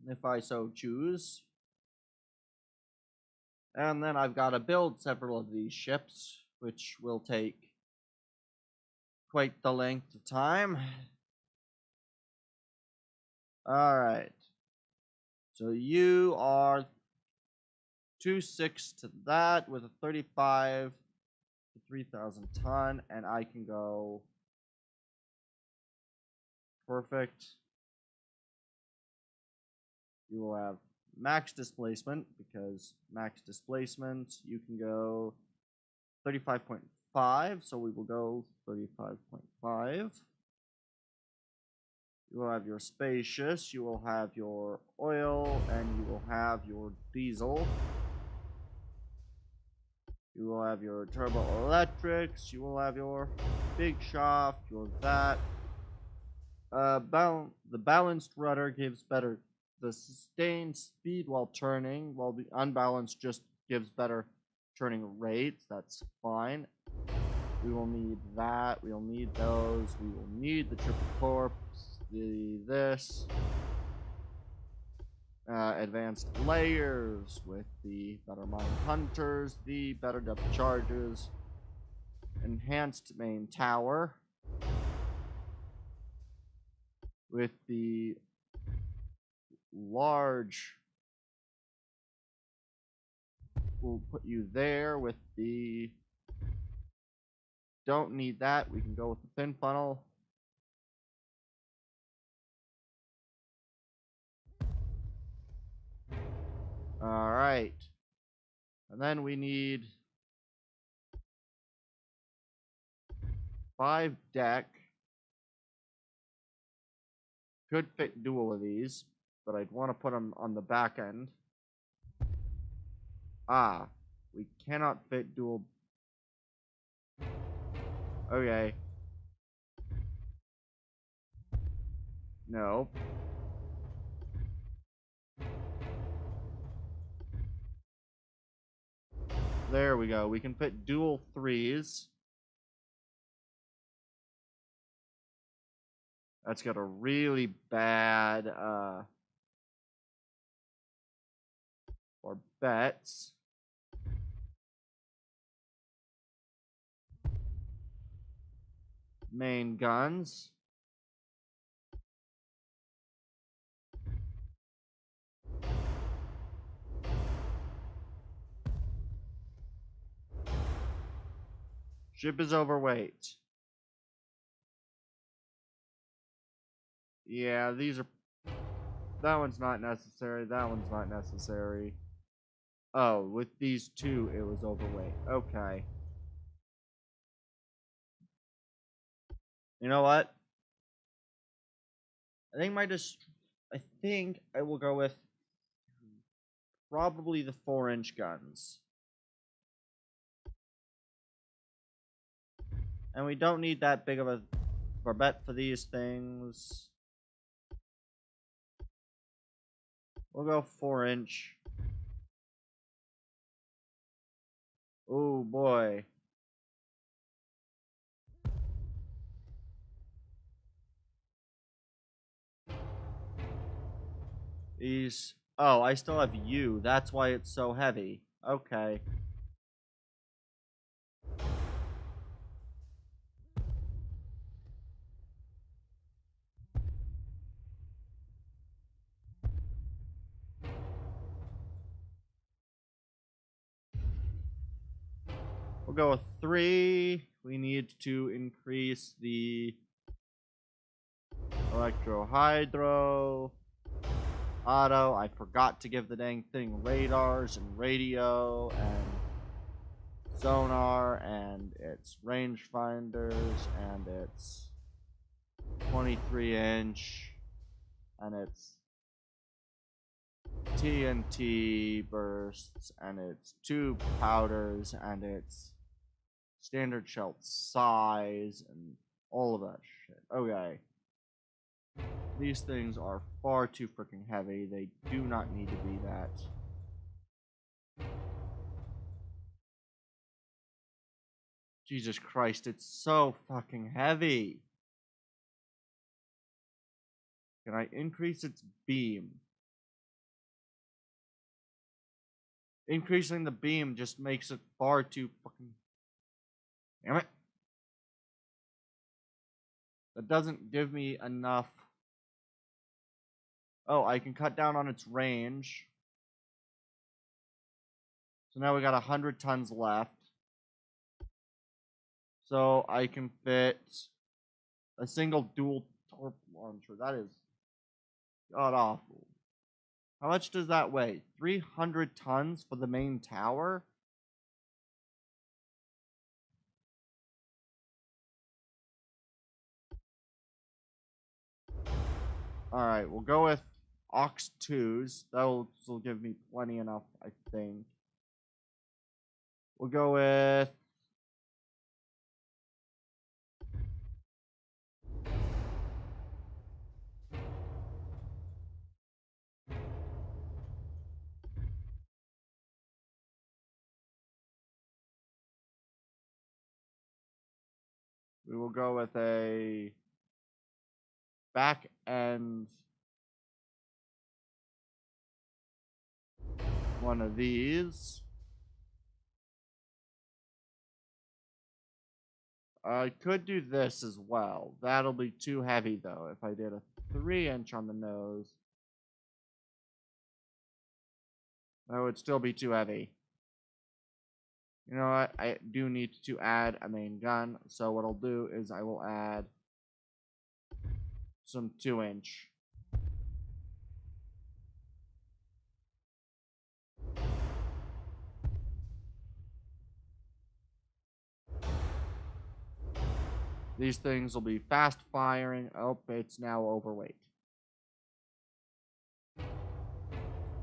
if I so choose. And then I've got to build several of these ships, which will take quite the length of time. Alright. So you are 2.6 to that with a 35 to 3,000 ton, and I can go perfect. You will have max displacement, because max displacement, you can go 35.5, so we will go 35.5. You will have your spacious, you will have your oil, and you will have your diesel. You will have your turbo electrics, you will have your big shaft, your that. The balanced rudder gives better the sustained speed while turning, while the unbalanced just gives better turning rates. That's fine. We will need that. We will need those. We will need the triple corpse, this. Advanced layers with the better mine hunters, the better depth charges, enhanced main tower with the large. We'll put you there with the. Don't need that. We can go with the thin funnel. All right. And then we need 5 deck. Could fit dual of these, but I'd want to put them on the back end. Ah, we cannot fit dual. Okay. No. There we go. We can fit dual 3s. That's got a really bad or bets. Main guns. Ship is overweight. Yeah, these are. That one's not necessary. That one's not necessary. Oh, with these two, it was overweight. Okay. You know what? I think I will go with probably the 4-inch guns. And we don't need that big of a barbette for these things. We'll go 4-inch. Oh boy. These. Oh, I still have you. That's why it's so heavy. Okay. We'll go with 3. We need to increase the electro hydro. Auto. I forgot to give the dang thing radars and radio and sonar and its rangefinders and its 23-inch and its TNT bursts and its tube powders and its standard shell size and all of that shit. Okay. These things are far too freaking heavy. They do not need to be that. Jesus Christ, it's so fucking heavy. Can I increase its beam? Increasing the beam just makes it far too fucking... Damn it. That doesn't give me enough... Oh, I can cut down on its range. So now we got 100 tons left. So I can fit a single dual torp launcher. That is god awful. How much does that weigh? 300 tons for the main tower? Alright, we'll go with Ox 2s. That'll give me plenty enough, I think. We'll go with... We will go with a back end one of these. I could do this as well. That'll be too heavy though if I did a 3-inch on the nose. That would still be too heavy. You know what? I do need to add a main gun. So what I'll do is I will add some 2-inch. These things will be fast firing. Oh, it's now overweight.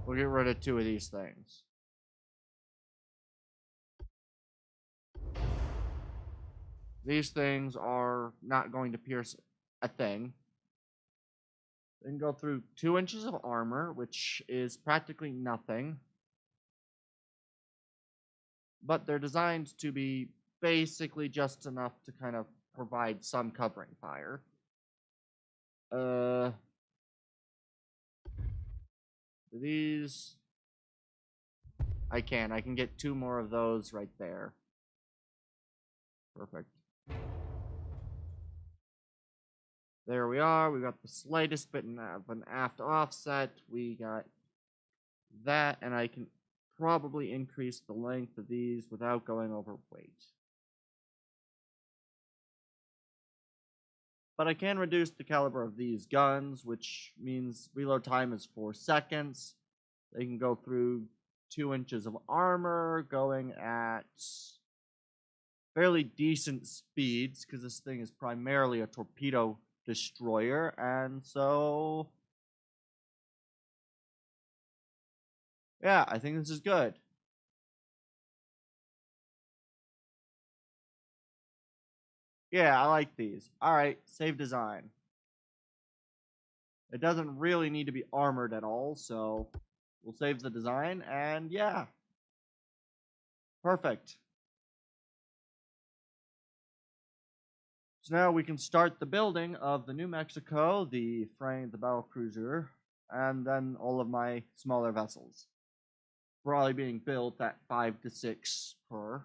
We'll get rid of 2 of these things. These things are not going to pierce a thing. They can go through 2 inches of armor, which is practically nothing. But they're designed to be basically just enough to kind of provide some covering fire. These... I can get 2 more of those right there. Perfect. There we are. We got the slightest bit of an aft offset. We got that, and I can probably increase the length of these without going overweight. But I can reduce the caliber of these guns, which means reload time is 4 seconds. They can go through 2 inches of armor, going at fairly decent speeds, because this thing is primarily a torpedo destroyer, and so... yeah, I think this is good. Yeah, I like these. Alright, save design. It doesn't really need to be armored at all, so we'll save the design, and yeah. Perfect. So now we can start the building of the New Mexico, the battle cruiser, and then all of my smaller vessels. Probably being built at 5 to 6 per.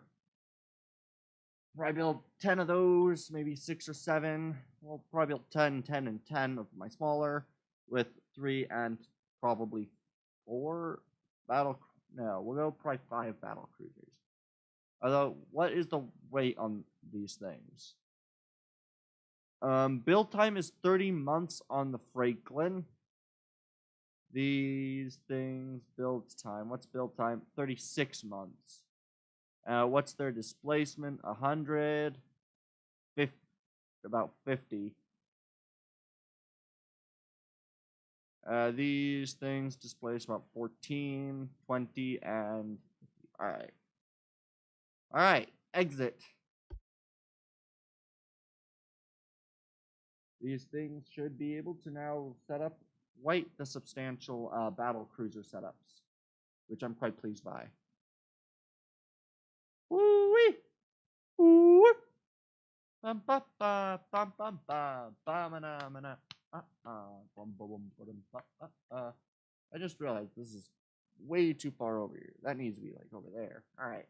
Probably build 10 of those, maybe 6 or 7. We'll probably build 10, 10, and 10 of my smaller, with 3 and probably 4 battle. No, we'll go probably 5 battle cruisers. Although, what is the weight on these things? Build time is 30 months on the Franklin. These things, build time. What's build time? 36 months. What's their displacement? 100. 50, about 50. These things displace about 14, 20, and 50. Alright. Alright, exit. These things should be able to now set up quite the substantial battle cruiser setups, which I'm quite pleased by. Woo-wee! Woo-wee! Bum ba ba bum bum ba ba mana mana bum bum bum. I just realized this is way too far over here. That needs to be like over there. Alright.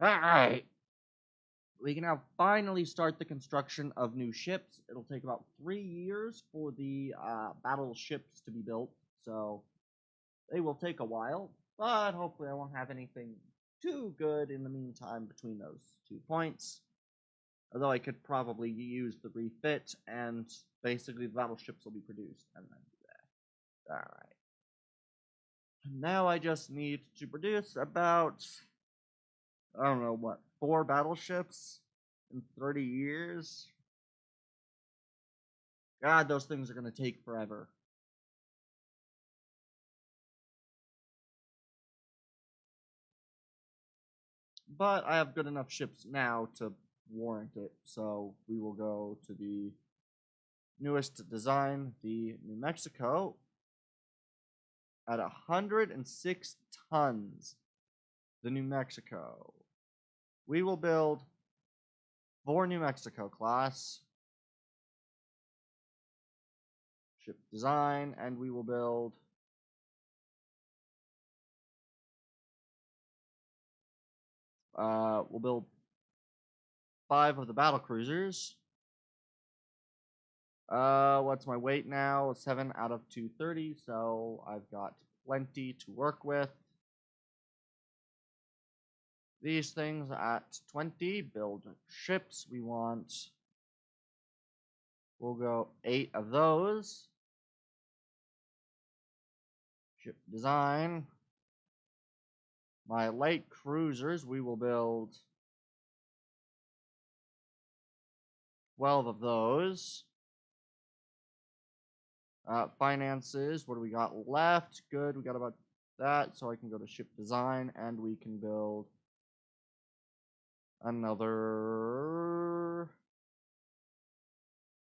Alright. We can now finally start the construction of new ships. It'll take about 3 years for the battleships to be built, so they will take a while, but hopefully I won't have anything too good in the meantime between those 2 points. Although I could probably use the refit, and basically the battleships will be produced, and then do that. Alright. Now I just need to produce about... I don't know, what, 4 battleships in 30 years? God, those things are going to take forever. But I have good enough ships now to warrant it, so we will go to the newest design, the New Mexico, at 106 tons. The New Mexico. We will build 4 New Mexico class ship design, and we will build we'll build 5 of the battle cruisers. What's my weight now? 7 out of 230, so I've got plenty to work with. These things at 20, build ships. We'll go 8 of those. Ship design. My light cruisers, we will build 12 of those. Finances, what do we got left? Good, we got about that, so I can go to ship design, and we can build another...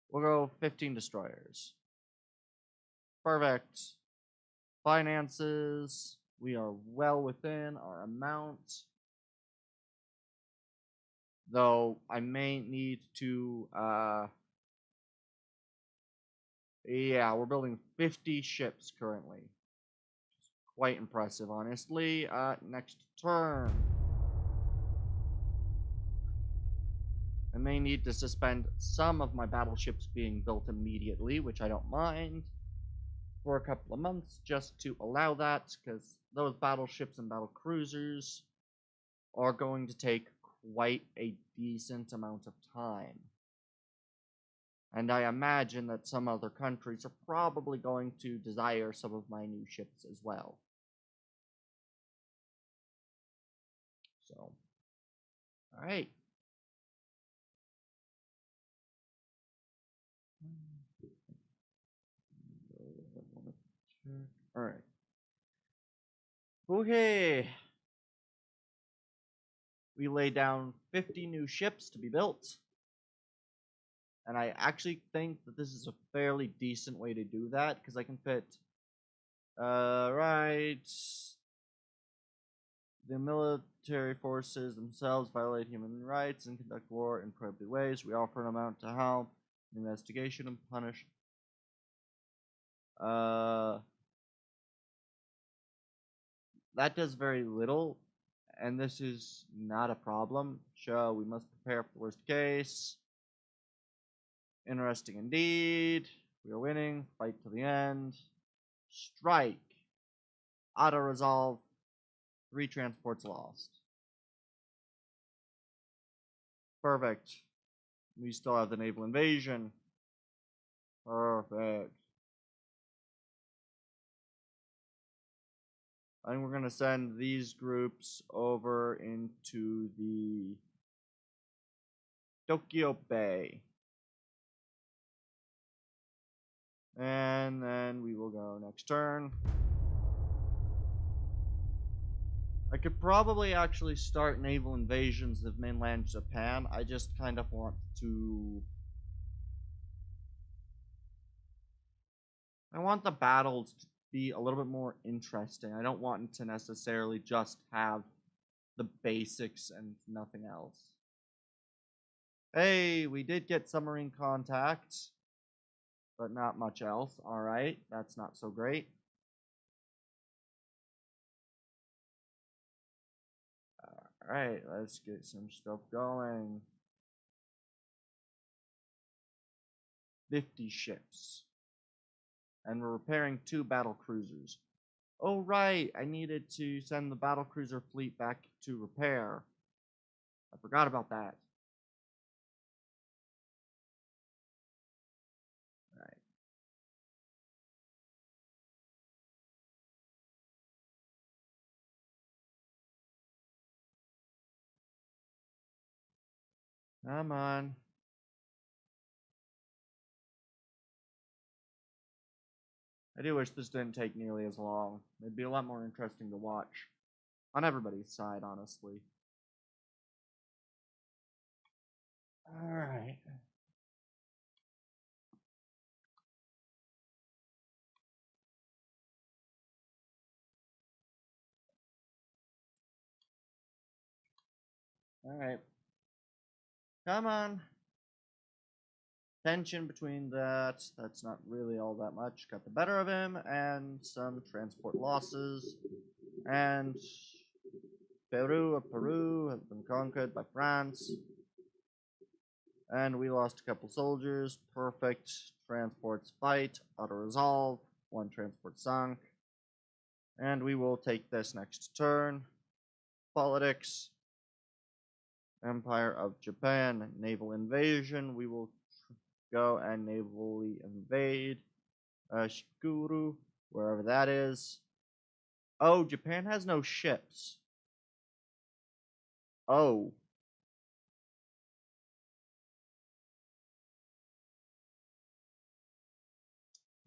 We'll go 15 destroyers. Perfect. Finances, we are well within our amount. Though, I may need to, yeah, we're building 50 ships currently. Quite impressive, honestly. Next turn. I may need to suspend some of my battleships being built immediately, which I don't mind, for a couple of months, just to allow that, because those battleships and battle cruisers are going to take quite a decent amount of time. And I imagine that some other countries are probably going to desire some of my new ships as well. So, alright. Alright. Okay. We lay down 50 new ships to be built. And I actually think that this is a fairly decent way to do that, because I can fit, right, the military forces themselves violate human rights and conduct war in prohibited ways. We offer an amount to help investigation and punish. That does very little, and this is not a problem. So we must prepare for the worst case. Interesting indeed. We are winning. Fight to the end. Strike. Auto-resolve. 3 transports lost. Perfect. We still have the naval invasion. Perfect. I think we're going to send these groups over into the Tokyo Bay. And then we will go next turn. I could probably actually start naval invasions of mainland Japan. I just kind of want to... I want the battles to be a little bit more interesting. I don't want it to necessarily just have the basics and nothing else. Hey, we did get submarine contact, but not much else. Alright, that's not so great. Alright, let's get some stuff going. 50 ships. And we're repairing 2 battle cruisers. Oh, right, I needed to send the battle cruiser fleet back to repair. I forgot about that. Alright. Come on. I do wish this didn't take nearly as long. It'd be a lot more interesting to watch. On everybody's side, honestly. Alright. Alright. Come on. Tension between that. That's not really all that much. Got the better of him, and some transport losses. And Peru has been conquered by France. And we lost a couple soldiers. Perfect. Transports fight. Auto-resolve. One transport sunk. And we will take this next turn. Politics. Empire of Japan. Naval invasion. We will go and navally invade Shikuru, wherever that is. Oh, Japan has no ships. Oh.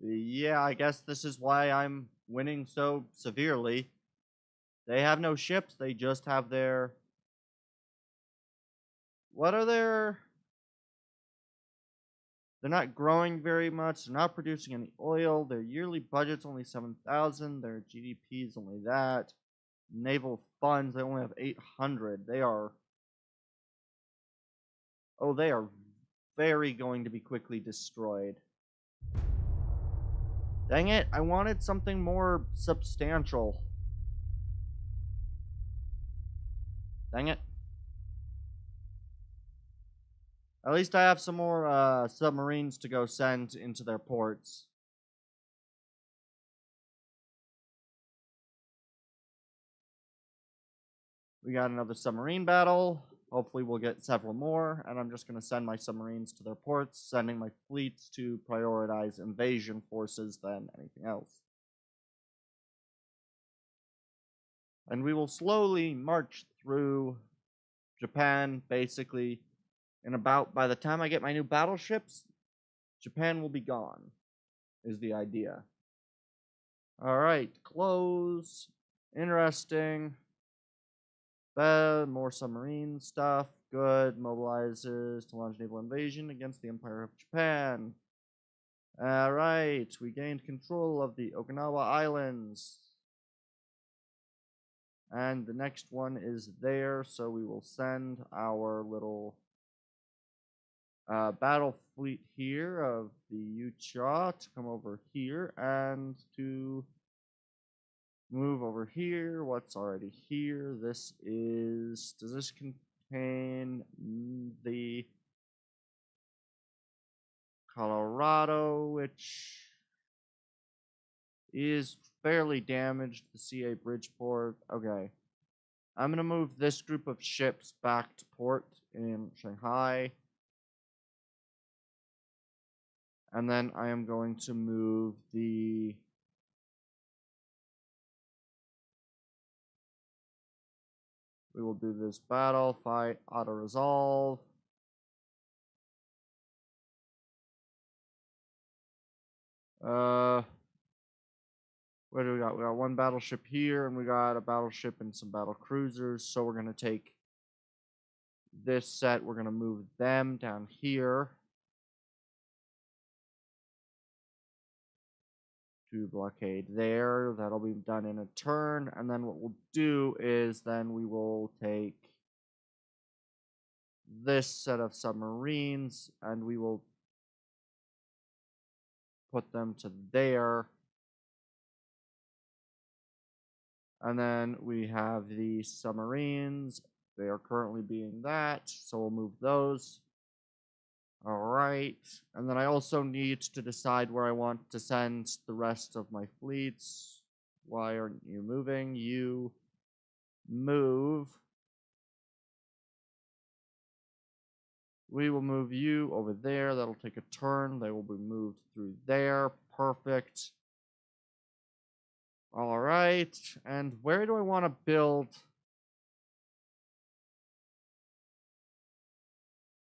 Yeah, I guess this is why I'm winning so severely. They have no ships, they just have their... What are their... They're not growing very much, they're not producing any oil, their yearly budget's only 7,000, their GDP is only that. Naval funds, they only have 800. They are... Oh, they are very going to be quickly destroyed. Dang it, I wanted something more substantial. Dang it. At least I have some more submarines to go send into their ports. We got another submarine battle. Hopefully we'll get several more, and I'm just going to send my submarines to their ports, sending my fleets to prioritize invasion forces than anything else. And we will slowly march through Japan, basically, in about, by the time I get my new battleships, Japan will be gone, is the idea. Alright, close. Interesting. More submarine stuff. Good. Mobilizes to launch naval invasion against the Empire of Japan. Alright, we gained control of the Okinawa Islands. And the next one is there, so we will send our little battle fleet here of the Yucha to come over here and to move over here. What's already here? This is... Does this contain the Colorado, which is fairly damaged? The CA Bridgeport. Okay. I'm going to move this group of ships back to port in Shanghai. And then I am going to move the... We will do this battle, fight, auto-resolve. What do we got? We got one battleship here, and we got a battleship and some battle cruisers. So we're going to take this set. We're going to move them down here to blockade there. That'll be done in a turn. And then what we'll do is then we will take this set of submarines, and we will put them to there. And then we have the submarines. They are currently being that, so we'll move those. Alright. And then I also need to decide where I want to send the rest of my fleets. Why aren't you moving? You move. We will move you over there. That'll take a turn. They will be moved through there. Perfect. Alright. And where do I want to build?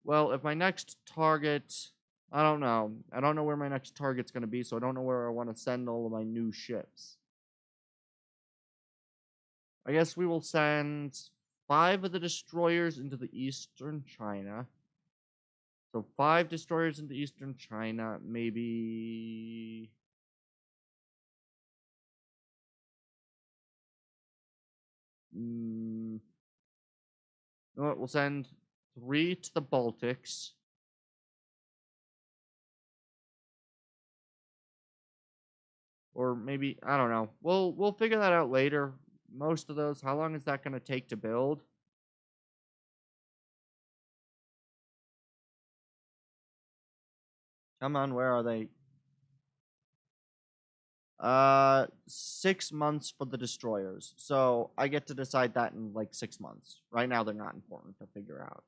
Well, if my next target... I don't know. I don't know where my next target's going to be, so I don't know where I want to send all of my new ships. I guess we will send 5 of the destroyers into the eastern China. So 5 destroyers into eastern China, maybe... You know what, we'll send 3 to the Baltics. Or maybe, I don't know. We'll figure that out later. Most of those, how long is that going to take to build? Come on, where are they? 6 months for the destroyers. So I get to decide that in like 6 months. Right now, they're not important to figure out.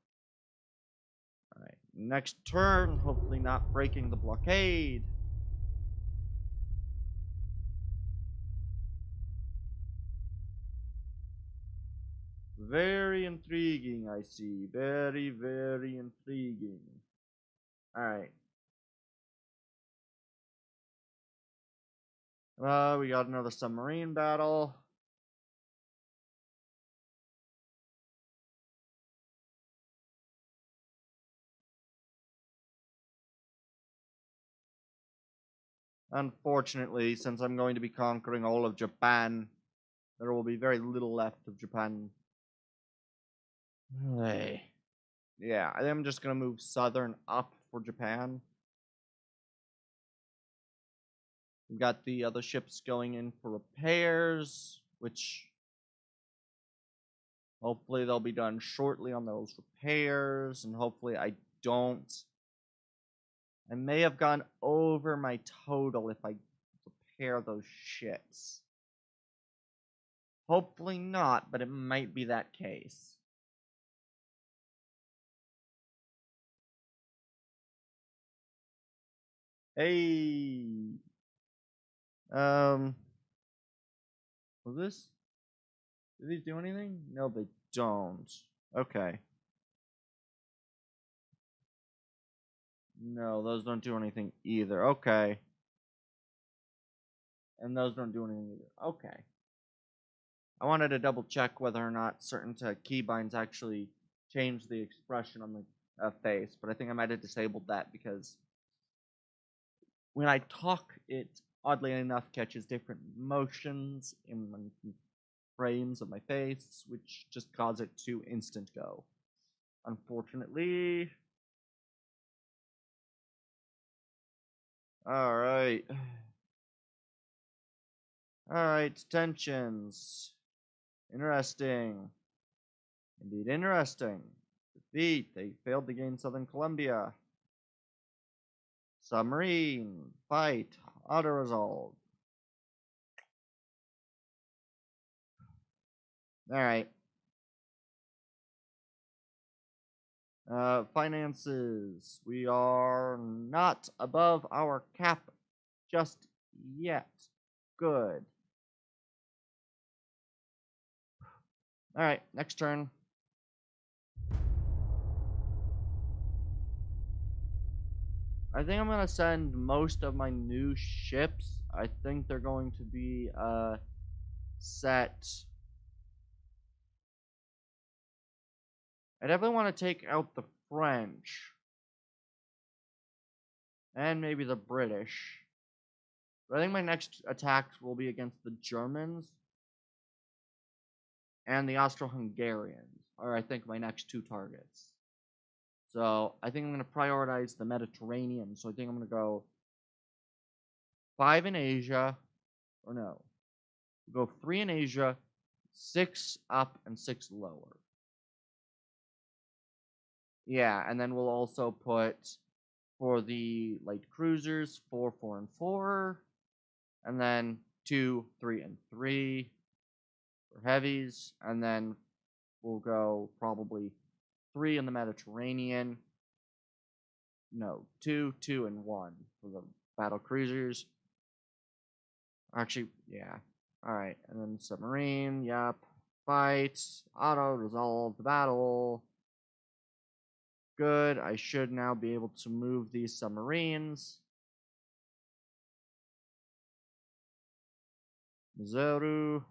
All right, next turn. Hopefully, not breaking the blockade. Very intriguing, I see. Very, very intriguing. All right. We got another submarine battle. Unfortunately, since I'm going to be conquering all of Japan, there will be very little left of Japan. Hey. Yeah, I think I'm just going to move southern up for Japan. We've got the other ships going in for repairs, which hopefully they'll be done shortly on those repairs, and hopefully I don't. I may have gone over my total if I repair those ships. Hopefully not, but it might be that case. Hey. Was this? Do these do anything? No, they don't. Okay. No, those don't do anything either. Okay. And those don't do anything either. Okay. I wanted to double check whether or not certain keybinds actually change the expression on the face, but I think I might have disabled that because when I talk, it oddly enough catches different motions in frames of my face, which just cause it to instant go. Unfortunately. Alright. Alright, tensions. Interesting. Indeed interesting. Defeat. They failed to gain Southern Columbia. Submarine. Fight. Auto-resolve. Alright. Finances. We are not above our cap just yet. Good. Alright, next turn. I think I'm going to send most of my new ships. I think they're going to be set. I definitely want to take out the French. And maybe the British. But I think my next attack will be against the Germans. And the Austro-Hungarians. Are, I think, my next 2 targets. So, I think I'm going to prioritize the Mediterranean. So, I think I'm going to go 5 in Asia. Or no. We'll go 3 in Asia, 6 up, and 6 lower. Yeah, and then we'll also put, for the light cruisers, 4, 4, and 4. And then 2, 3, and 3 for heavies. And then we'll go probably 3 in the Mediterranean. No, 2, 2, and 1 for the battle cruisers. Actually, yeah. Alright, and then submarine, yep. Fight, auto, resolve the battle. Good. I should now be able to move these submarines. Mizoru.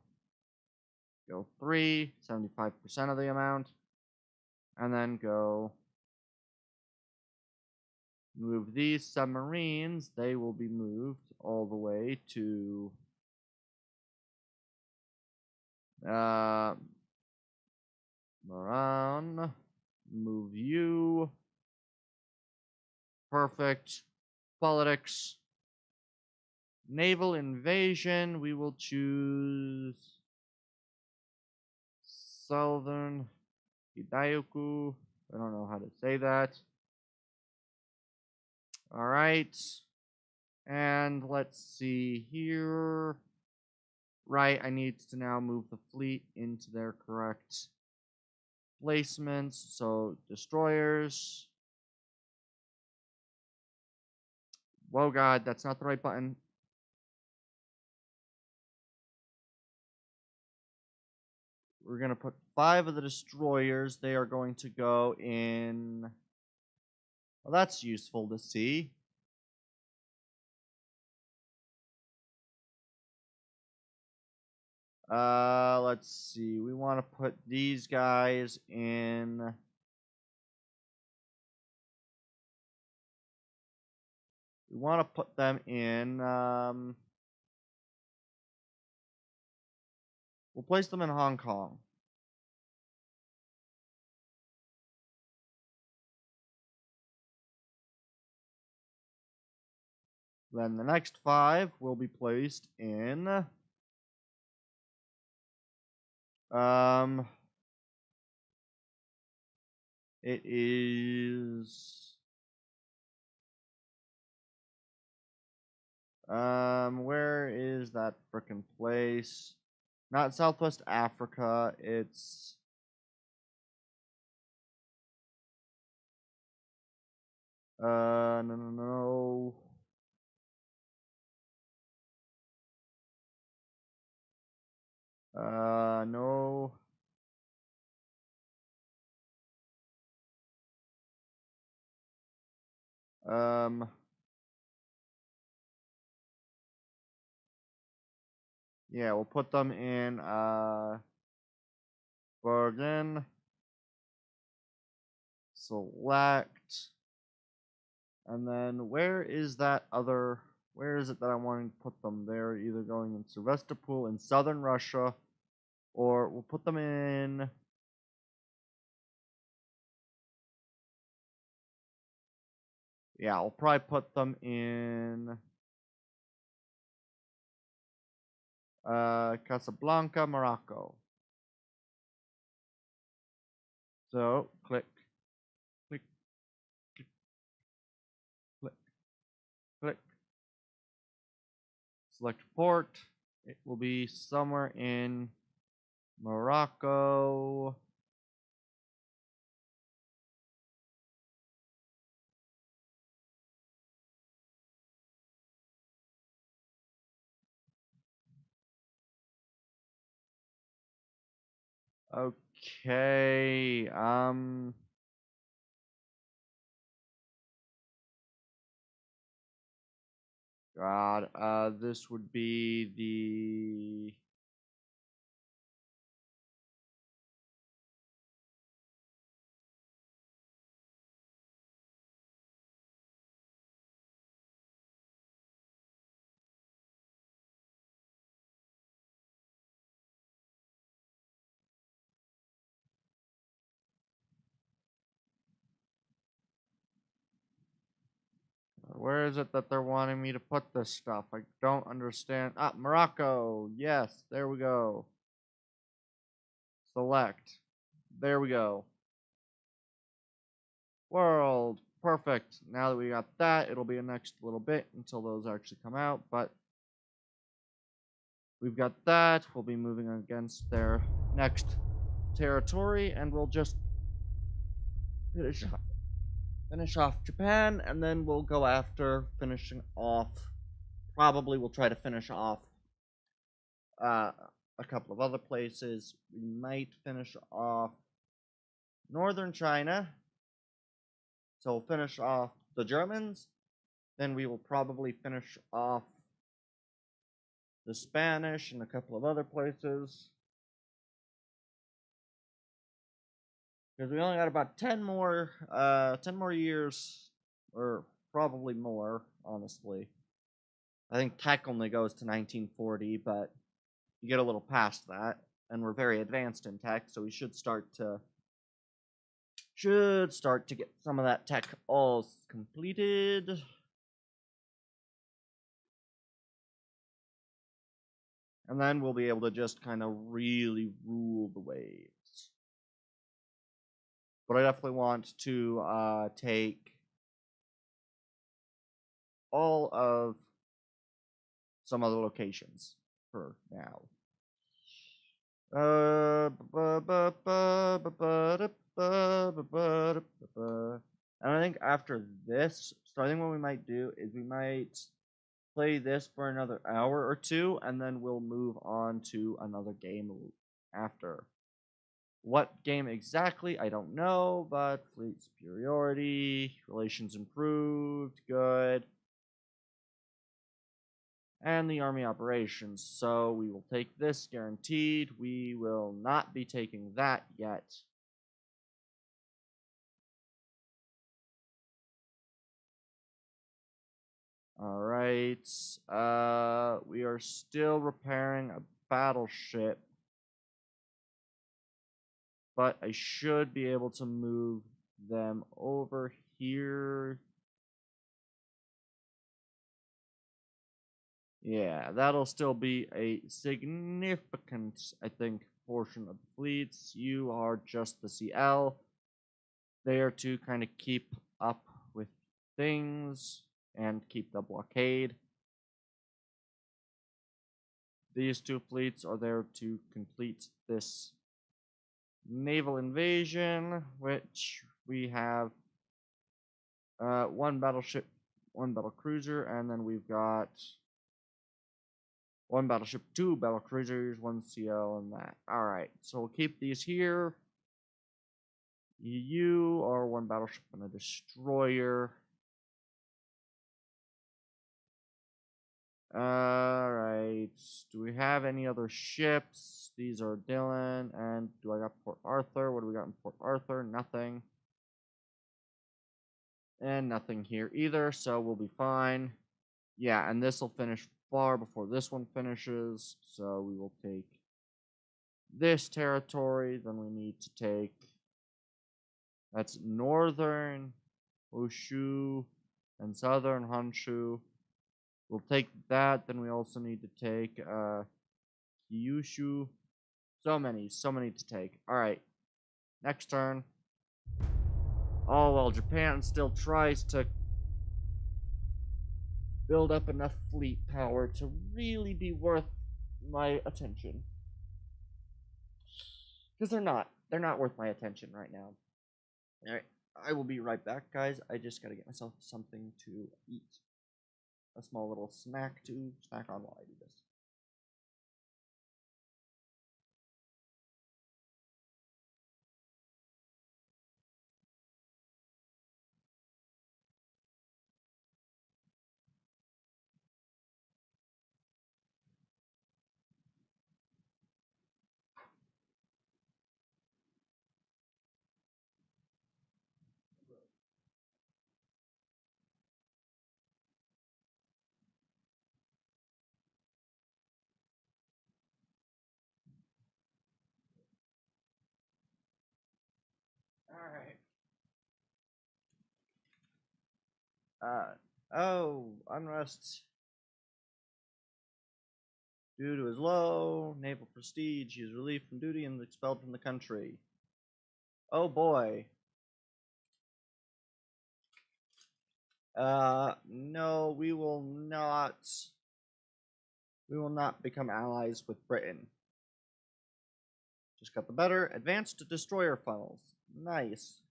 Go 3, 75% of the amount. And then go move these submarines. They will be moved all the way to Moran. Move you. Perfect. Politics. Naval invasion. We will choose Southern Hidayoku. I don't know how to say that. All right. And let's see here. Right, I need to now move the fleet into their correct placements. So, destroyers. Whoa, God, that's not the right button. We're going to put 5 of the destroyers. They are going to go in. Well, that's useful to see. Let's see. We want to put these guys in. We want to put them in. We'll place them in Hong Kong. Then the next 5 will be placed in. It is. Where is that frickin' place? Not Southwest Africa. It's. No. No. Yeah, we'll put them in, Bergen. Select. And then where is that other, where is it that I want to put them? They're either going in Sevastopol in southern Russia, or we'll put them in. Yeah, I'll probably put them in Casablanca, Morocco. So click, click, click, click, click. Select port. It will be somewhere in Morocco. Okay. God. This would be the. Where is it that they're wanting me to put this stuff? I don't understand. Ah, Morocco. Yes, there we go. Select. There we go. World. Perfect. Now that we got that, it'll be a next little bit until those actually come out, but we've got that. We'll be moving against their next territory, and we'll just finish off Japan, and then we'll go after finishing off. Probably we'll try to finish off a couple of other places. We might finish off northern China. So we'll finish off the Germans, then we will probably finish off the Spanish and a couple of other places. Because we only got about 10 more years, or probably more, honestly. I think tech only goes to 1940, but you get a little past that, and we're very advanced in tech, so we should start to get some of that tech all completed. And then we'll be able to just kind of really rule the waves. But I definitely want to take all of some other locations for now. And I think after this, so I think what we might do is we might play this for another hour or two, and then we'll move on to another game after. What game exactly, I don't know, but fleet superiority, relations improved, good. And the army operations, so we will take this guaranteed. We will not be taking that yet. Alright, we are still repairing a battleship, but I should be able to move them over here. Yeah, that'll still be a significant, I think, portion of the fleets. You are just the CL. They are to kind of keep up with things and keep the blockade. These two fleets are there to complete this naval invasion, which we have one battleship, one battle cruiser, and then we've got one battleship, two battle cruisers, one CL, and that. Alright, so we'll keep these here. You are one battleship and a destroyer. Alright, do we have any other ships? These are Dylan, and do I got Port Arthur? What do we got in Port Arthur? Nothing. And nothing here either, so we'll be fine. Yeah, and this will finish far before this one finishes, so we will take this territory, then we need to take, that's northern Honshu and southern Honshu. We'll take that, then we also need to take Kyushu. So many to take. Alright, next turn. Oh, well, Japan still tries to build up enough fleet power to really be worth my attention. Because they're not. They're not worth my attention right now. Alright, I will be right back, guys. I just gotta get myself something to eat. A small little snack to snack on while I do this. Alright. Oh, unrest. Due to his low naval prestige, he is relieved from duty and expelled from the country. Oh boy. No, we will not. We will not become allies with Britain. Just got the better. Advanced destroyer funnels. Nice.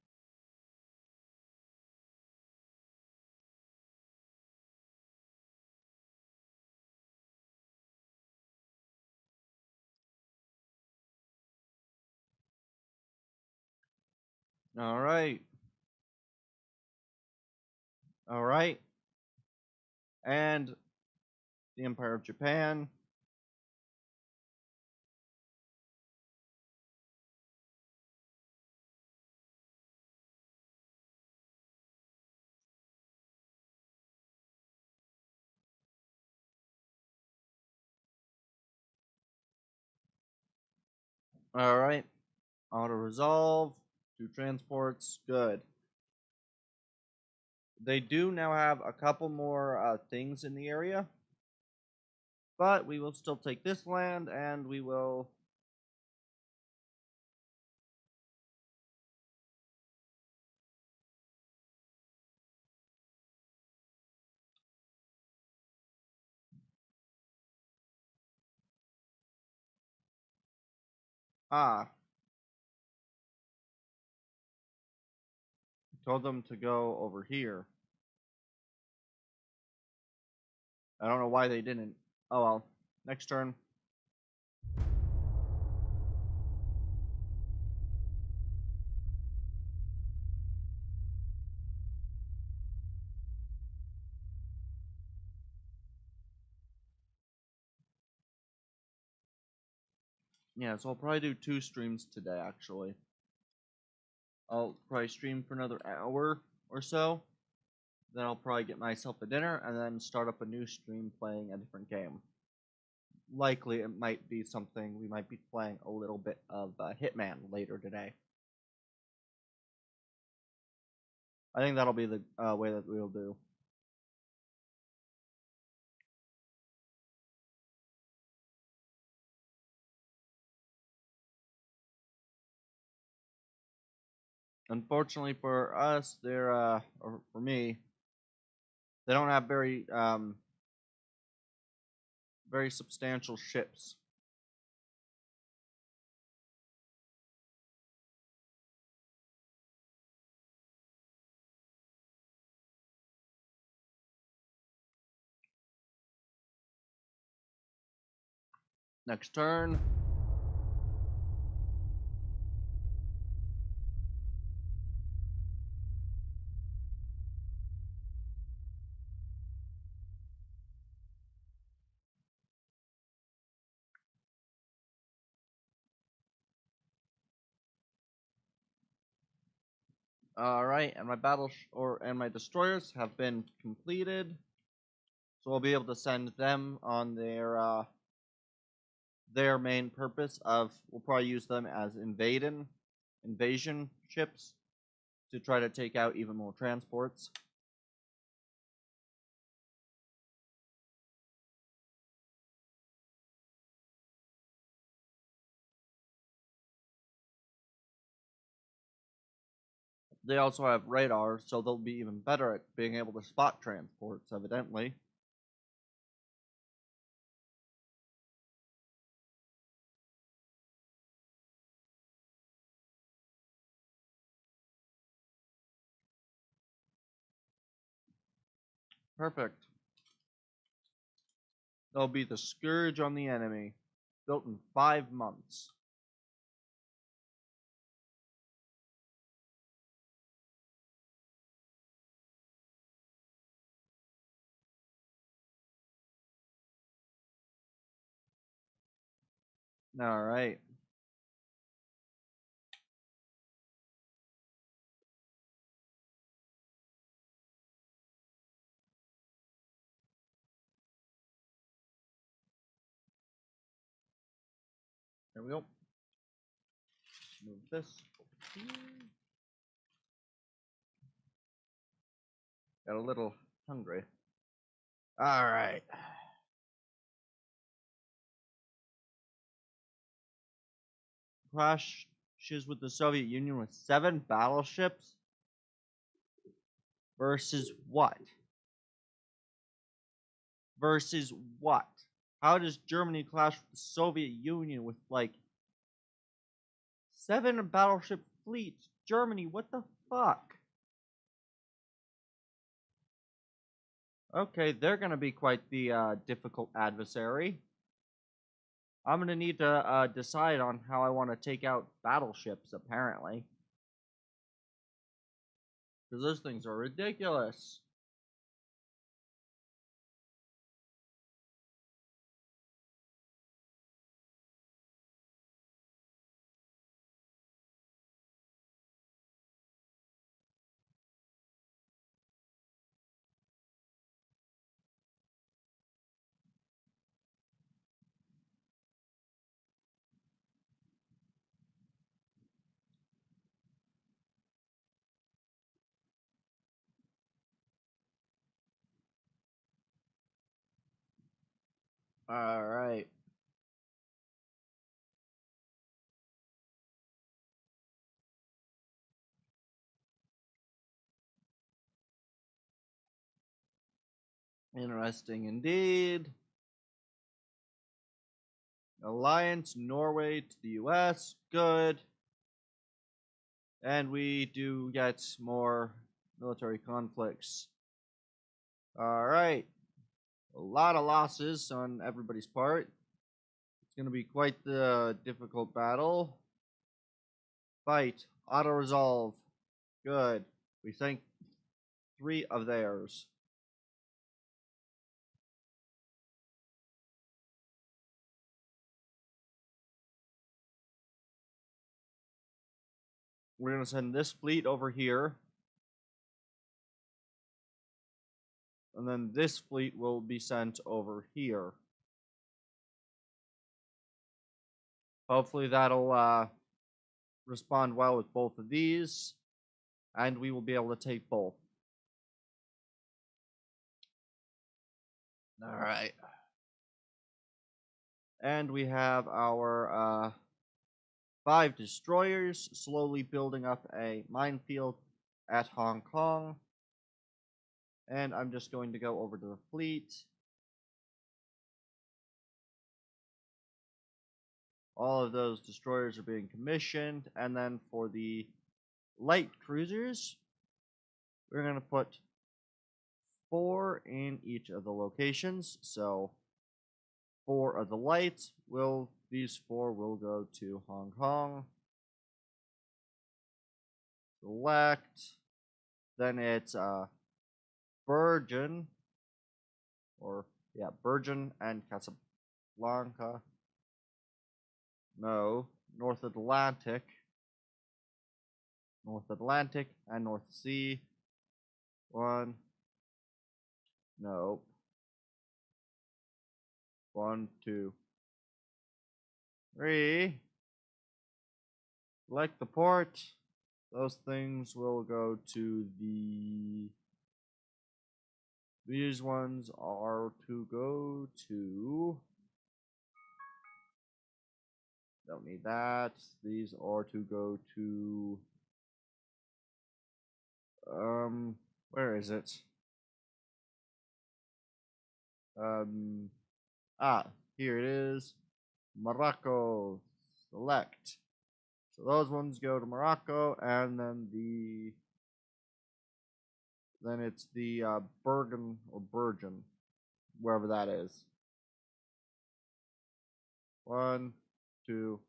Alright. Alright. And the Empire of Japan. Alright. Auto resolve. 2 transports. Good. They do now have a couple more things in the area. But we will still take this land and we will. Ah. Told them to go over here. I don't know why they didn't. Oh well. Next turn. Yeah, so I'll probably do 2 streams today, actually. I'll probably stream for another hour or so. Then I'll probably get myself a dinner and then start up a new stream playing a different game. Likely it might be something we might be playing a little bit of Hitman later today. I think that'll be the way that we'll do. Unfortunately for us, they're or for me, they don't have very substantial ships. Next turn. All right, and my and my destroyers have been completed, so we'll be able to send them on their main purpose of. We'll probably use them as invasion ships to try to take out even more transports. They also have radar, so they'll be even better at being able to spot transports, evidently. Perfect. They'll be the scourge on the enemy. Built in 5 months. Alright. There we go. Move this over here. Got a little hungry. Alright. Clashes with the Soviet Union with 7 battleships? Versus what? Versus what? How does Germany clash with the Soviet Union with, like, 7 battleship fleets? Germany, what the fuck? Okay, they're gonna be quite the difficult adversary. I'm gonna need to decide on how I want to take out battleships, apparently. Because those things are ridiculous. Alright. Interesting indeed. Alliance, Norway to the US. Good. And we do get more military conflicts. Alright. A lot of losses on everybody's part. It's going to be quite the difficult battle. Fight. Auto-resolve. Good. We sank 3 of theirs. We're going to send this fleet over here. And then this fleet will be sent over here. Hopefully that'll respond well with both of these. And we will be able to take both. Alright. And we have our 5 destroyers slowly building up a minefield at Hong Kong. And I'm just going to go over to the fleet. All of those destroyers are being commissioned. And then for the light cruisers, we're going to put 4 in each of the locations. So 4 of the lights these 4 will go to Hong Kong. Select. Then it's Bergen and Casablanca. No, North Atlantic and North Sea. 1. No. 1, 2, 3. Select the port. Those things will go to these ones are to go to. Don't need that. These are to go to. Where is it? Here it is. Morocco. Select. So those ones go to Morocco, and then it's the Bergen or Bergen, wherever that is. 1, 2,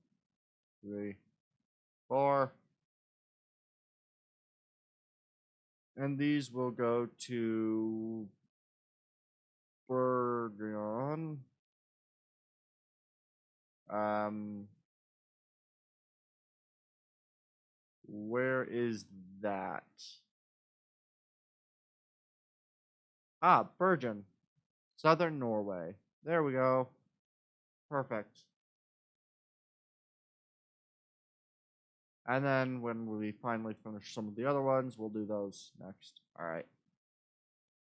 3, 4. And these will go to Bergen. Where is that? Bergen. Southern Norway. There we go. Perfect. And then when we finally finish some of the other ones, we'll do those next. Alright.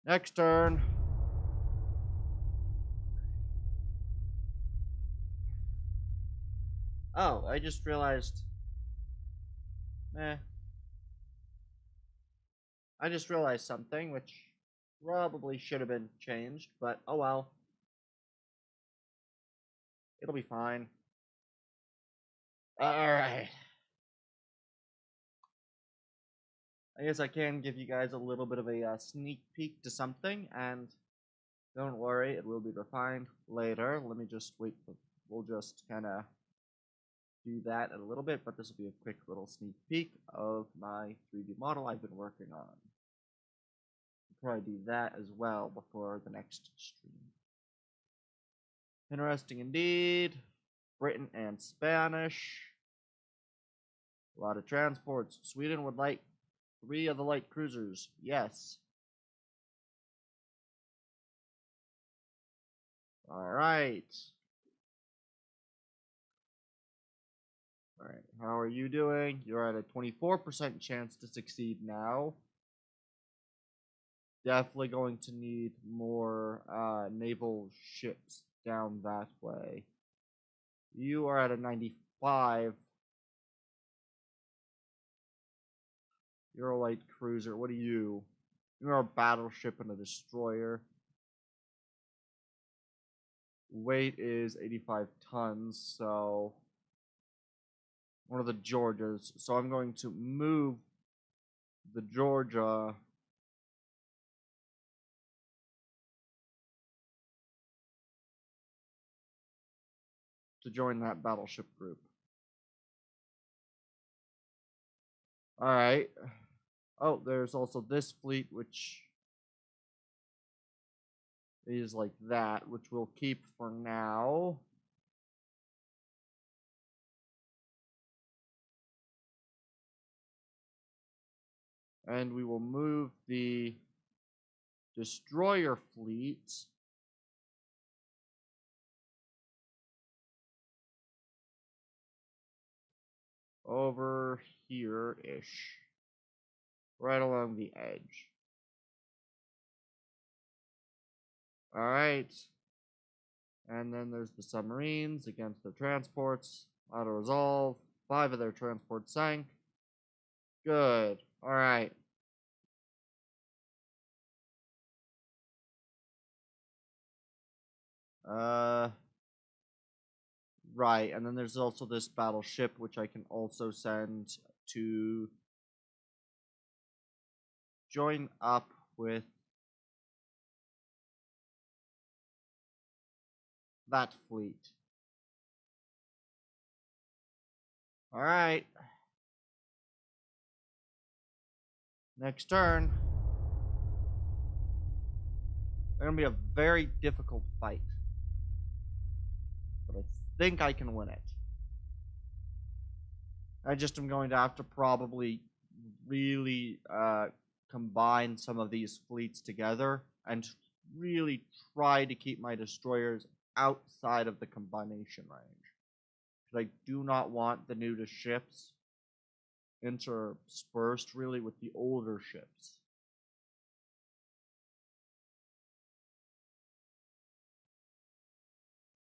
Next turn. Oh, I just realized. I just realized something, which probably should have been changed, but oh well. It'll be fine. Alright. I guess I can give you guys a little bit of a sneak peek to something, and don't worry, it will be refined later. Let me just wait. We'll just kind of do that in a little bit, but this will be a quick little sneak peek of my 3D model I've been working on. I'll probably do that as well before the next stream. Interesting indeed. Britain and Spanish. A lot of transports. Sweden would like 3 of the light cruisers. Yes. Alright. Alright, how are you doing? You're at a 24% chance to succeed now. Definitely going to need more naval ships down that way. You are at a 95. You're a light cruiser. What are you? You're a battleship and a destroyer. Weight is 85 tons, so one of the Georgias. So I'm going to move the Georgia to join that battleship group. Alright. Oh, there's also this fleet, which is like that, which we'll keep for now. And we will move the destroyer fleet over here-ish. Right along the edge. Alright. And then there's the submarines against their transports. Auto resolve. 5 of their transports sank. Good. Alright. Right. And then there's also this battleship, which I can also send to join up with that fleet. Alright. Next turn. It's going to be a very difficult fight. But I think I can win it. I just am going to have to probably really combine some of these fleets together and really try to keep my destroyers outside of the combination range. Because I do not want the new ships interspersed really with the older ships.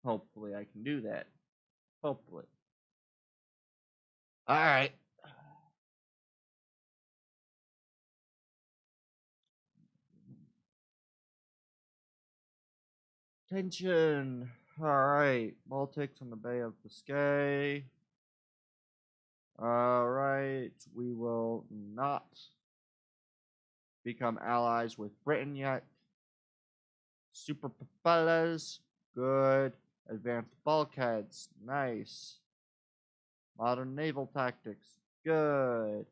Hopefully I can do that. Hopefully. Alright. Tension. Alright. Baltics on the Bay of Biscay. Alright. We will not become allies with Britain yet. Super propellers. Good. Advanced bulkheads. Nice. Modern naval tactics. Good.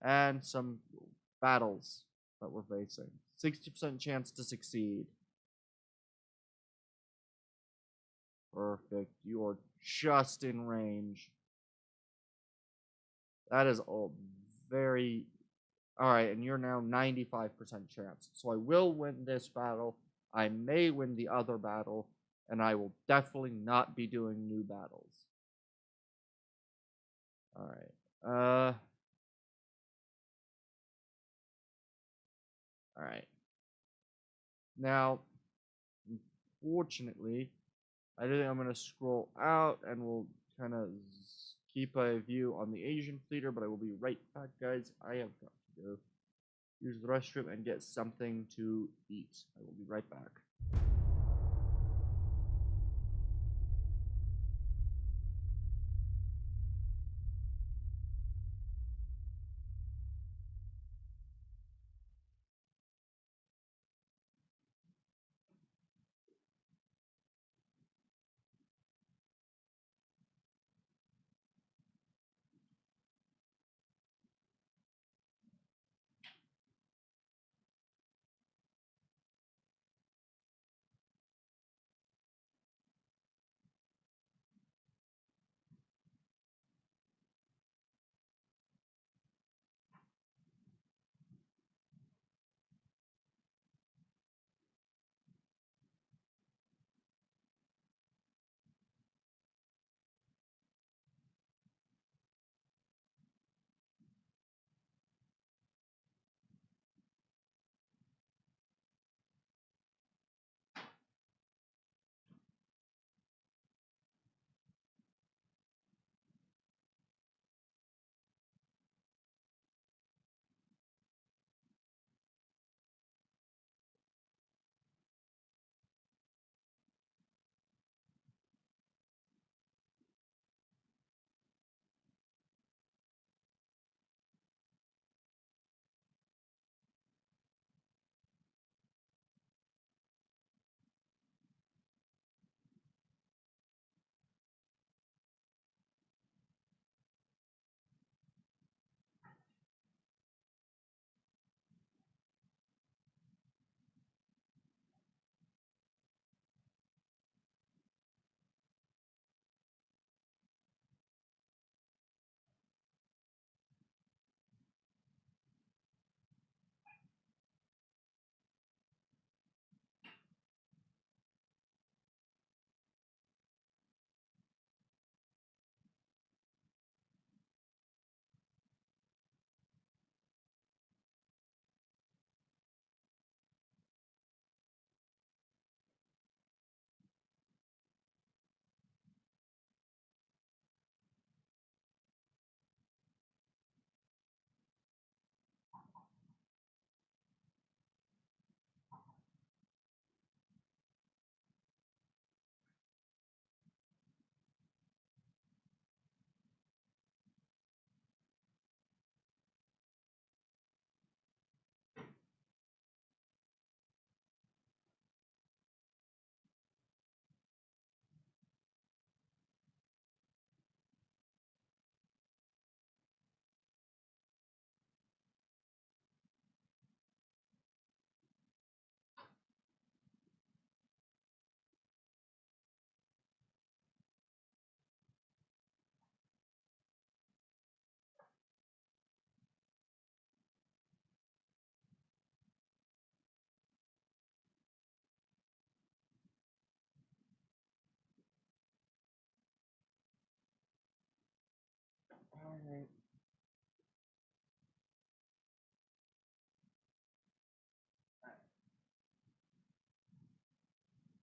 And some battles that we're facing. 60% chance to succeed. Perfect. You are just in range. That is all very... Alright, and you're now 95% chance. So I will win this battle. I may win the other battle. And I will definitely not be doing new battles. Alright. Alright. Now, unfortunately, I think I'm going to scroll out and we'll kind of keep a view on the Asian fleeter, but I will be right back, guys. I have got to go use the restroom and get something to eat. I will be right back.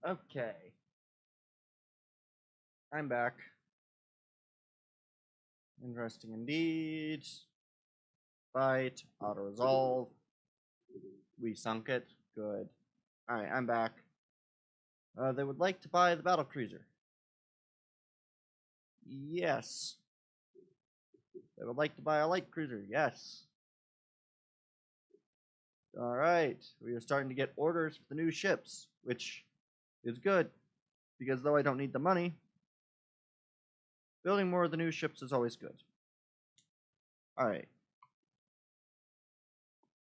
Okay. I'm back. Interesting indeed. Fight. Auto-resolve. We sunk it. Good. Alright, I'm back. They would like to buy the battlecruiser. Yes. They would like to buy a light cruiser. Yes. Alright. We are starting to get orders for the new ships, which is good. Because though I don't need the money, building more of the new ships is always good. Alright.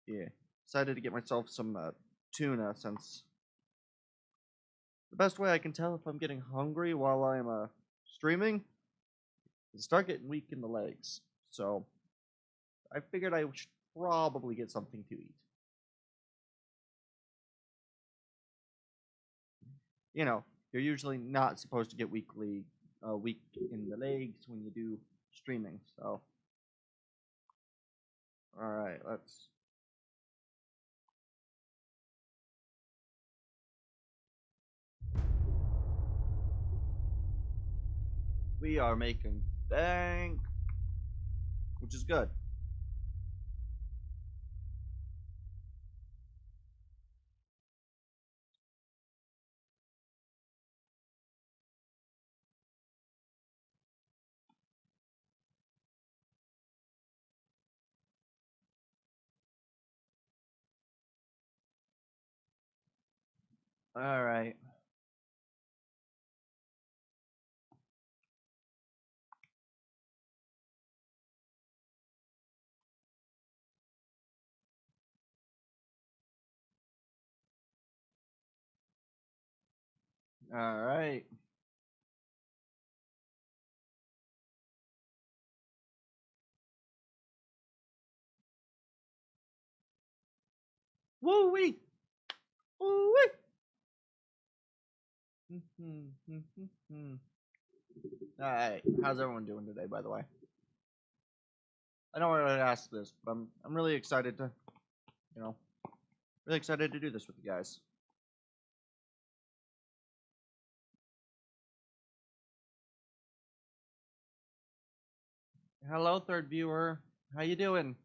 Yeah. Decided to get myself some tuna since the best way I can tell if I'm getting hungry while I'm streaming is start getting weak in the legs. So I figured I should probably get something to eat. You know, you're usually not supposed to get weak in the legs when you do streaming. So, all right, let's. We are making bank, which is good. All right. All right. Woo wee. Woo wee. All right. How's everyone doing today, by the way? I know I already asked this, but I'm really excited to, you know, really excited to do this with you guys. Hello, third viewer. How you doing?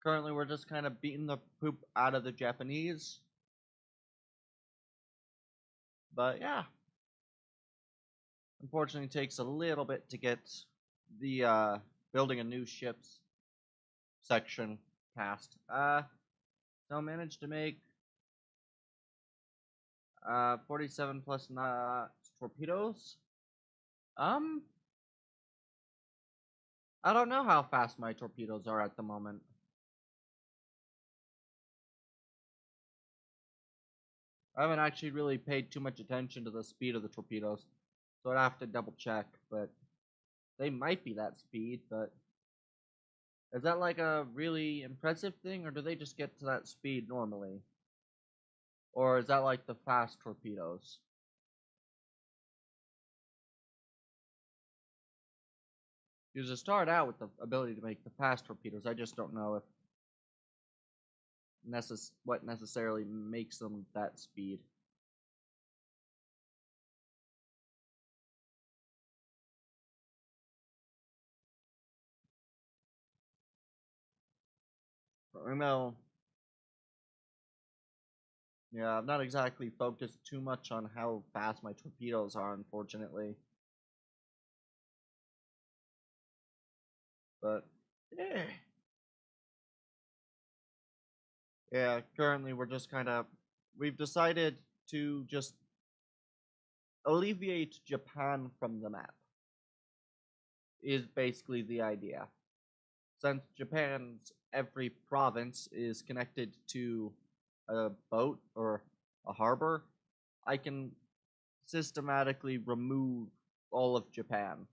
Currently, we're just kind of beating the poop out of the Japanese. But yeah, unfortunately, it takes a little bit to get the building a new ships section passed. So I managed to make 47 plus torpedoes. Um, I don't know how fast my torpedoes are at the moment. I haven't actually really paid too much attention to the speed of the torpedoes, so I'd have to double check, but they might be that speed, but is that like a really impressive thing, or do they just get to that speed normally? Or is that like the fast torpedoes? Because it started out with the ability to make the fast torpedoes, I just don't know if what necessarily makes them that speed. But I know, yeah, I've not exactly focused too much on how fast my torpedoes are, unfortunately. But yeah, yeah. Currently, we've decided to just alleviate Japan from the map. Is basically the idea. Since Japan's every province is connected to a boat or a harbor, I can systematically remove all of Japan,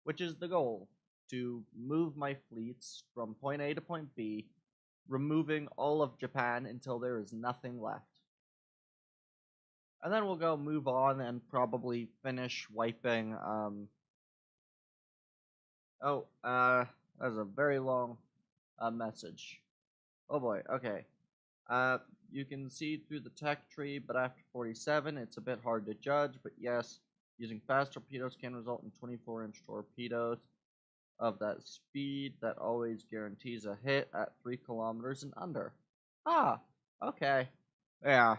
which is the goal to move my fleets from point A to point B, removing all of Japan until there is nothing left. And then we'll go move on and probably finish wiping. Oh, that's a very long message. Oh boy, okay. You can see through the tech tree, but after 47, it's a bit hard to judge. But yes, using fast torpedoes can result in 24-inch torpedoes of that speed that always guarantees a hit at 3 kilometers and under. Ah, okay. Yeah.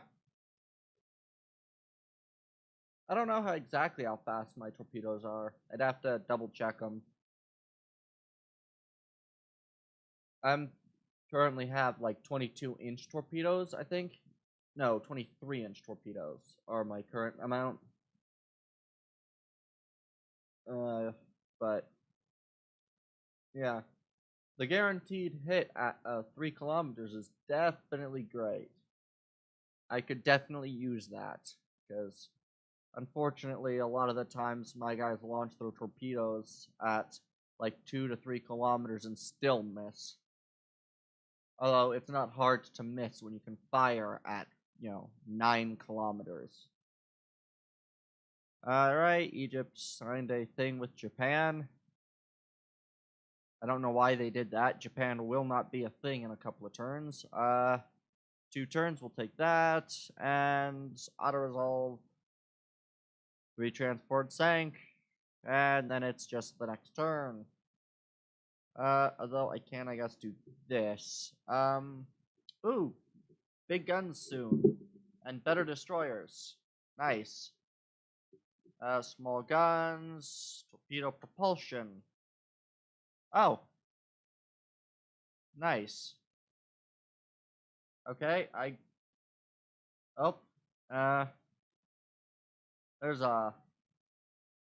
I don't know exactly how fast my torpedoes are. I'd have to double check them. I'm currently have like 22-inch torpedoes, I think. No, 23-inch torpedoes are my current amount. But yeah, the guaranteed hit at 3 kilometers is definitely great. I could definitely use that because unfortunately, a lot of the times my guys launch their torpedoes at like 2 to 3 kilometers and still miss. Although it's not hard to miss when you can fire at, 9 kilometers. Alright, Egypt signed a thing with Japan. I don't know why they did that. Japan will not be a thing in a couple of turns. 2 turns, we'll take that. And auto-resolve. Retransport sank. And then it's just the next turn. Although I can, I guess, do this. Ooh, big guns soon. And better destroyers. Nice. Small guns, torpedo propulsion. Oh. Nice. Okay, oh, there's a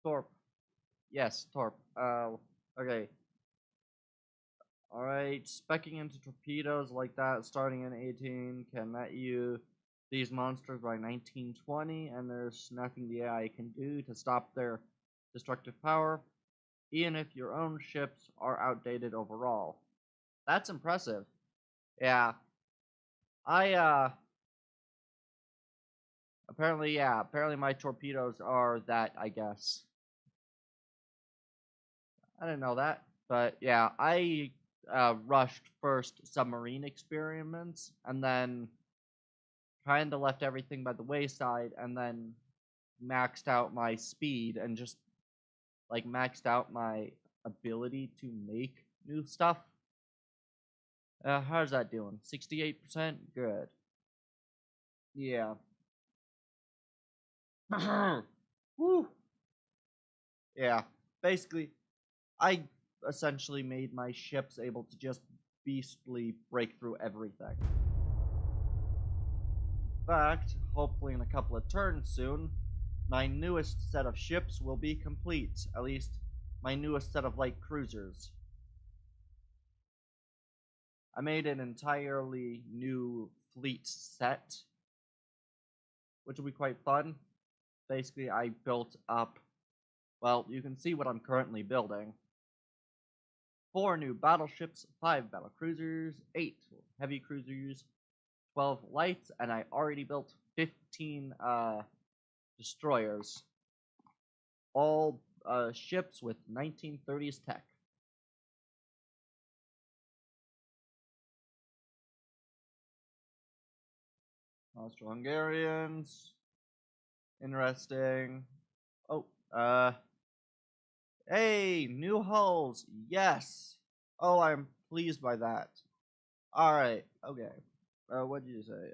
Torp. Yes, Torp. Okay. Alright, specking into torpedoes like that starting in 18 can net you these monsters by 1920, and there's nothing the AI can do to stop their destructive power, even if your own ships are outdated overall. That's impressive. Yeah. Apparently my torpedoes are that, I guess. I didn't know that. But yeah, I rushed first submarine experiments and then kind of left everything by the wayside and then maxed out my speed and just like maxed out my ability to make new stuff. How's that doing? 68%? Good. Yeah. Woo. Yeah. Basically, I essentially made my ships able to just beastly break through everything. In fact, hopefully in a couple of turns soon, my newest set of ships will be complete. At least, my newest set of light cruisers. I made an entirely new fleet set, which will be quite fun. Basically, I built up, well, you can see what I'm currently building. 4 new battleships, 5 battle cruisers, 8 heavy cruisers, 12 lights, and I already built 15 destroyers. All ships with 1930s tech. Austro-Hungarians. Interesting. Oh, hey, new hulls. Yes. Oh, I'm pleased by that. Alright, okay. What did you say?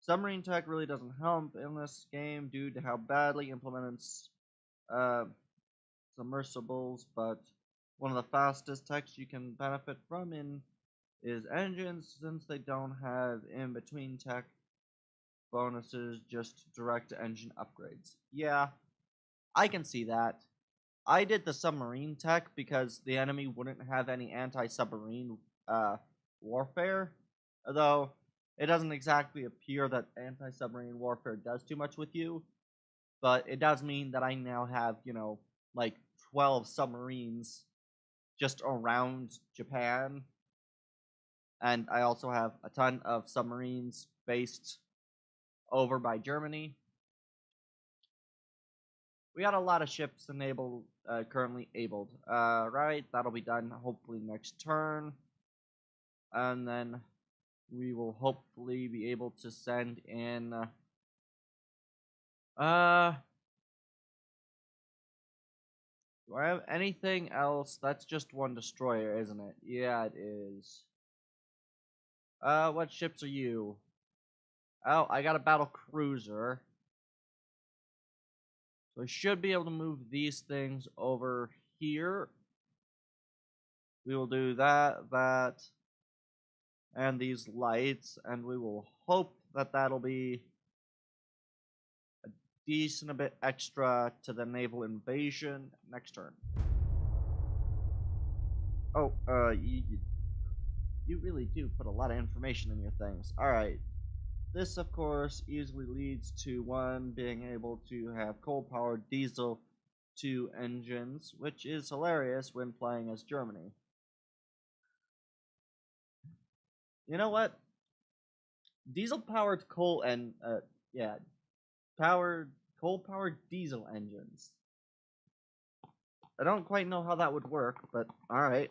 Submarine tech really doesn't help in this game due to how badly implemented submersibles, but one of the fastest techs you can benefit from is engines, since they don't have in-between tech bonuses, just direct engine upgrades. Yeah, I can see that. I did the submarine tech because the enemy wouldn't have any anti-submarine warfare, although it doesn't exactly appear that anti-submarine warfare does too much with you, but it does mean that I now have, like 12 submarines just around Japan, and I also have a ton of submarines based over by Germany. We got a lot of ships enabled, currently abled. Right, that'll be done hopefully next turn. And then we will hopefully be able to send in. Uh, do I have anything else? That's just one destroyer, isn't it? Yeah, it is. What ships are you? Oh, I got a battle cruiser. So I should be able to move these things over here. We will do that, and these lights, and we will hope that that'll be a decent bit extra to the naval invasion next turn. Oh, you really do put a lot of information in your things. Alright. This, of course, easily leads to one being able to have coal-powered diesel 2 engines, which is hilarious when playing as Germany. You know what? Diesel-powered coal and, yeah, coal-powered diesel engines. I don't quite know how that would work, but alright.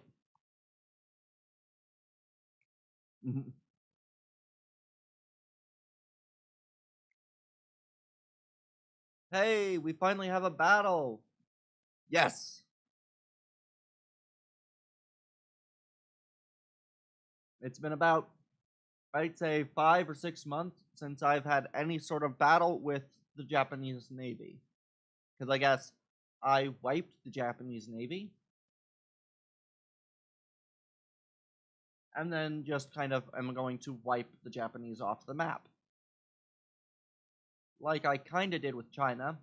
Hey, we finally have a battle! Yes! It's been about, I'd say, 5 or 6 months since I've had any sort of battle with the Japanese Navy. Because I guess I wiped the Japanese Navy, and then just kind of am going to wipe the Japanese off the map. Like I kind of did with China,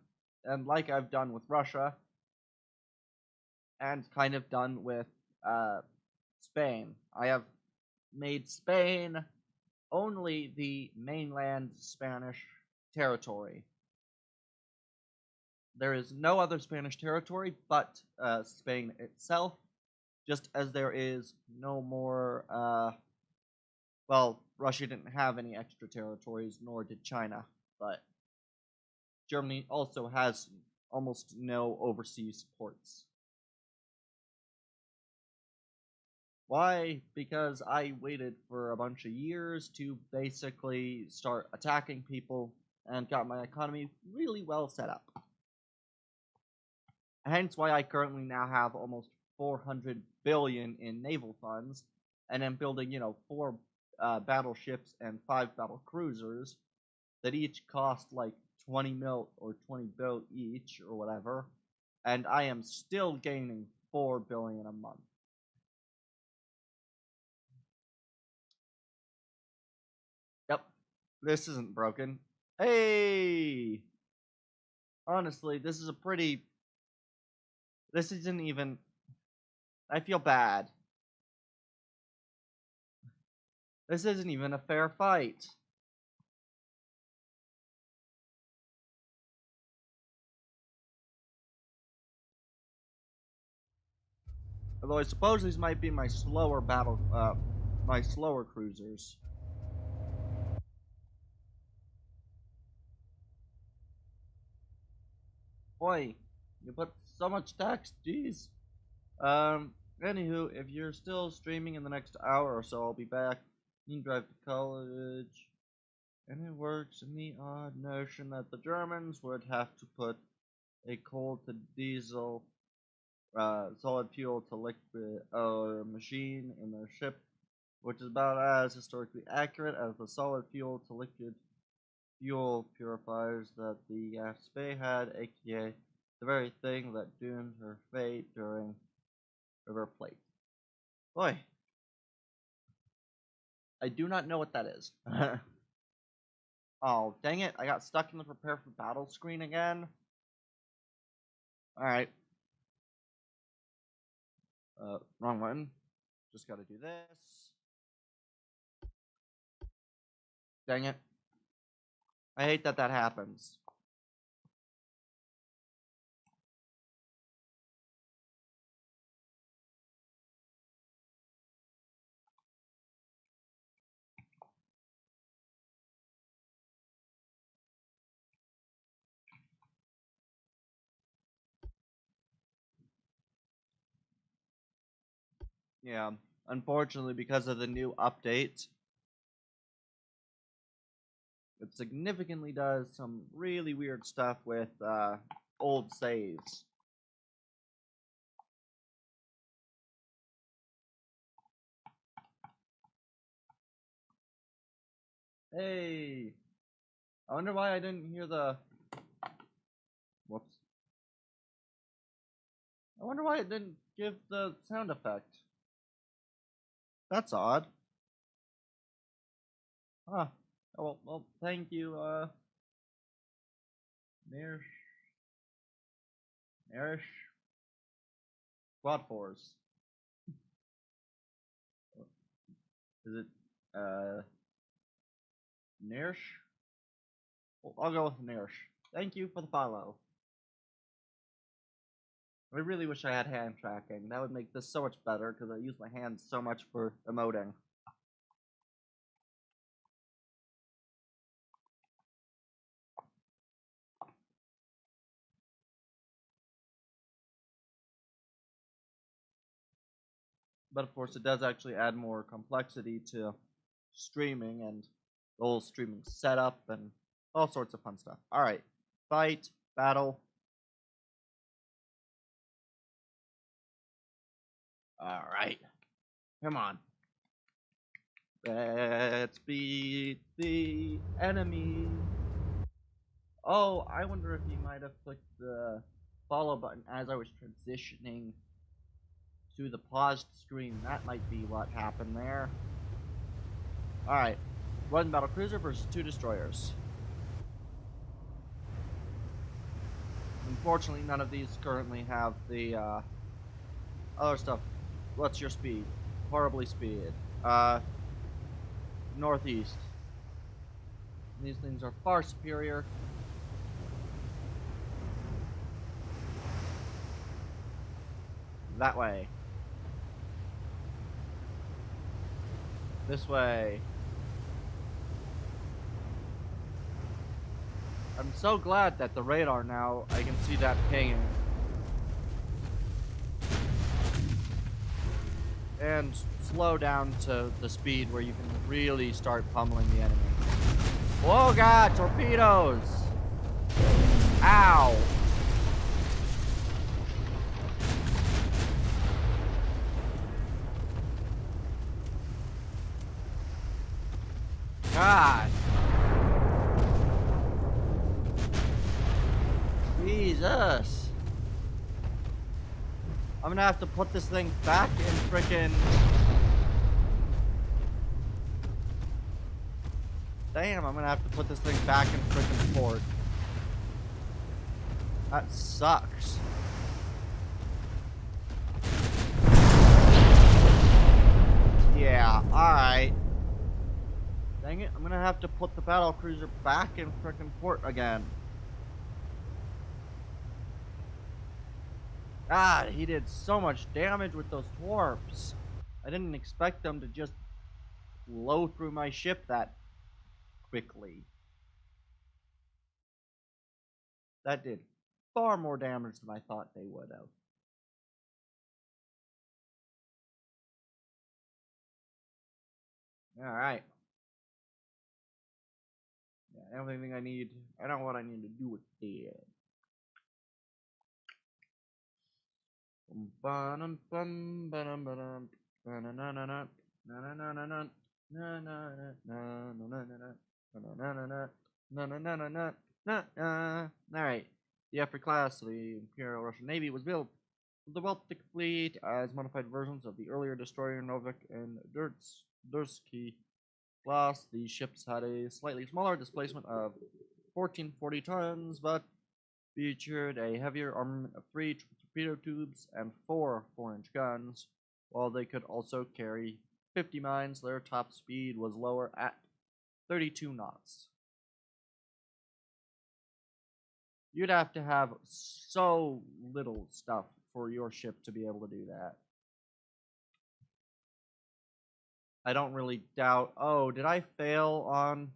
and like I've done with Russia, and kind of done with Spain. I have made Spain only the mainland Spanish territory. There is no other Spanish territory but Spain itself, just as there is no more. Well, Russia didn't have any extra territories, nor did China, but Germany also has almost no overseas ports. Why? Because I waited for a bunch of years to basically start attacking people and got my economy really well set up. Hence why I currently now have almost 400 billion in naval funds, and am building, 4 battleships and 5 battle cruisers that each cost like 20 mil or 20 bill each or whatever, and I am still gaining 4 billion a month. Yep, this isn't broken. Hey! Honestly, this is a pretty. This isn't even. I feel bad. This isn't even a fair fight. Although I suppose these might be my slower my slower cruisers. Boy, you put so much text, jeez. Anywho, if you're still streaming in the next hour or so, I'll be back. You can drive to college. And it works in the odd notion that the Germans would have to put a coal to diesel, solid fuel to liquid machine in their ship, which is about as historically accurate as the solid fuel to liquid fuel purifiers that the Gaspé had, aka the very thing that doomed her fate during River Plate. Boy, I do not know what that is. Oh, dang it, I got stuck in the prepare for battle screen again. Alright. Wrong one. Just gotta do this. Dang it. I hate that that happens. Yeah. Unfortunately, because of the new update, it significantly does some really weird stuff with old saves. Hey, I wonder why I didn't hear the. Whoops. I wonder why it didn't give the sound effect. That's odd. Huh. Oh, well, thank you, Nerish Squad Force. Is it, Nerish? Well, I'll go with Nerish. Thank you for the follow. I really wish I had hand tracking. That would make this so much better, because I use my hands so much for emoting. But of course, it does actually add more complexity to streaming and the whole streaming setup and all sorts of fun stuff. Alright, fight, battle. Alright, come on. Let's beat the enemy. Oh, I wonder if he might have clicked the follow button as I was transitioning to the paused screen. That might be what happened there. Alright, one battlecruiser versus 2 destroyers. Unfortunately, none of these currently have the other stuff. What's your speed? Horribly speed. Northeast. These things are far superior. That way. This way. I'm so glad that the radar now, I can see that pinging. And slow down to the speed where you can really start pummeling the enemy. Oh god, torpedoes! Ow! God! Jesus! I'm gonna have to put this thing back in frickin'... Damn, I'm gonna have to put this thing back in frickin' port. That sucks. Yeah, alright. Dang it, I'm gonna have to put the battle cruiser back in frickin' port again. God, he did so much damage with those torps. I didn't expect them to just blow through my ship that quickly. That did far more damage than I thought they would have. Alright. Yeah, everything I need. I know what I need to do with it. Alright. The upper class of the Imperial Russian Navy was built with the Baltic Fleet as modified versions of the earlier destroyer Novik and Dursky class. These ships had a slightly smaller displacement of 1440 tons, but featured a heavier armament of 3 torpedo tubes and 4 4-inch guns. While they could also carry 50 mines, their top speed was lower at 32 knots. You'd have to have so little stuff for your ship to be able to do that. I don't really doubt. Oh, did I fail on...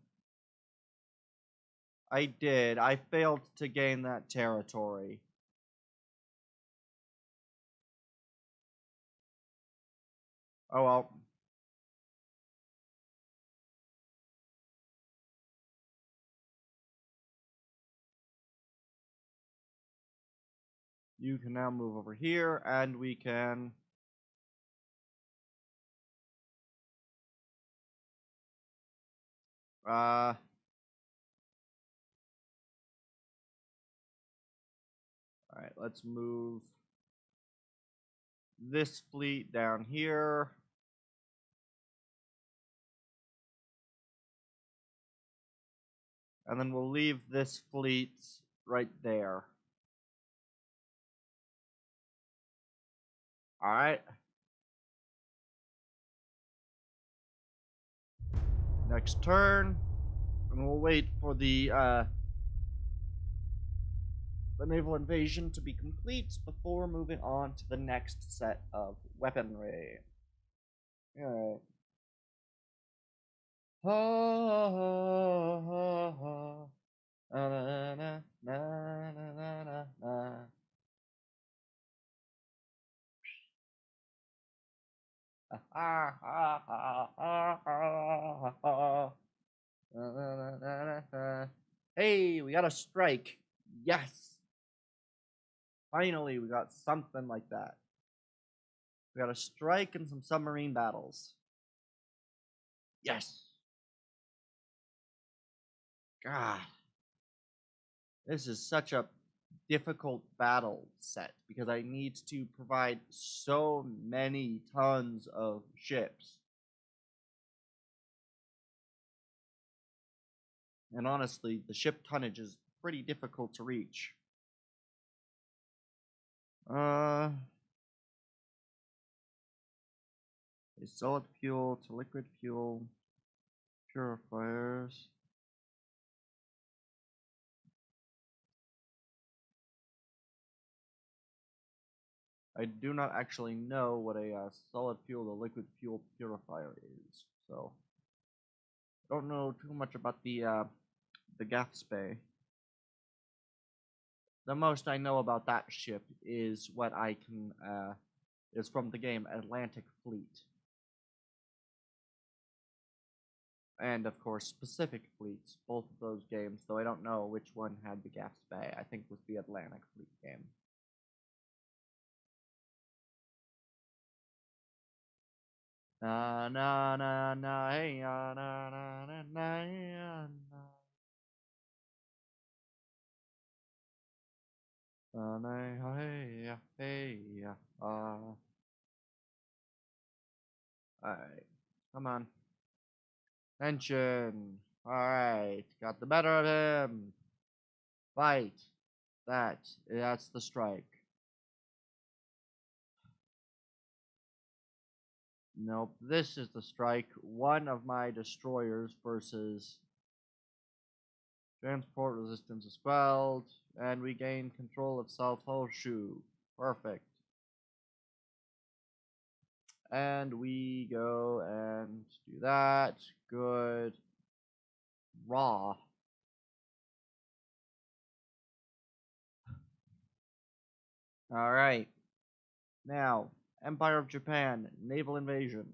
I did. I failed to gain that territory. Oh well. You can now move over here, and we can... Alright, let's move this fleet down here. And then we'll leave this fleet right there. Alright. Next turn. And we'll wait for the naval invasion to be complete before moving on to the next set of weaponry. Alright. Ha ha ha ha. Na na na na na na na. Ha ha ha ha ha ha. Hey, we got a strike. Yes. Finally, we got something like that. We got a strike and some submarine battles. Yes. God. This is such a difficult battle set because I need to provide so many tons of ships. And honestly, the ship tonnage is pretty difficult to reach. Solid fuel to liquid fuel purifiers. I do not actually know what a solid fuel to liquid fuel purifier is, so I don't know too much about the Gaffspay. The most I know about that ship is what I can is from the game Atlantic Fleet. And of course Pacific Fleets, both of those games, though I don't know which one had the Gaffspay. I think it was the Atlantic Fleet game. Na na na na hey na na na na na na na hey hey Alright, come on. Tension. Alright, got the better of him. Fight. That's the strike. Nope, this is the strike. One of my destroyers versus transport resistance is quelled, and we gain control of South Hoshu. Perfect. And we go and do that. Good. Raw. Alright. Now, Empire of Japan, naval invasion.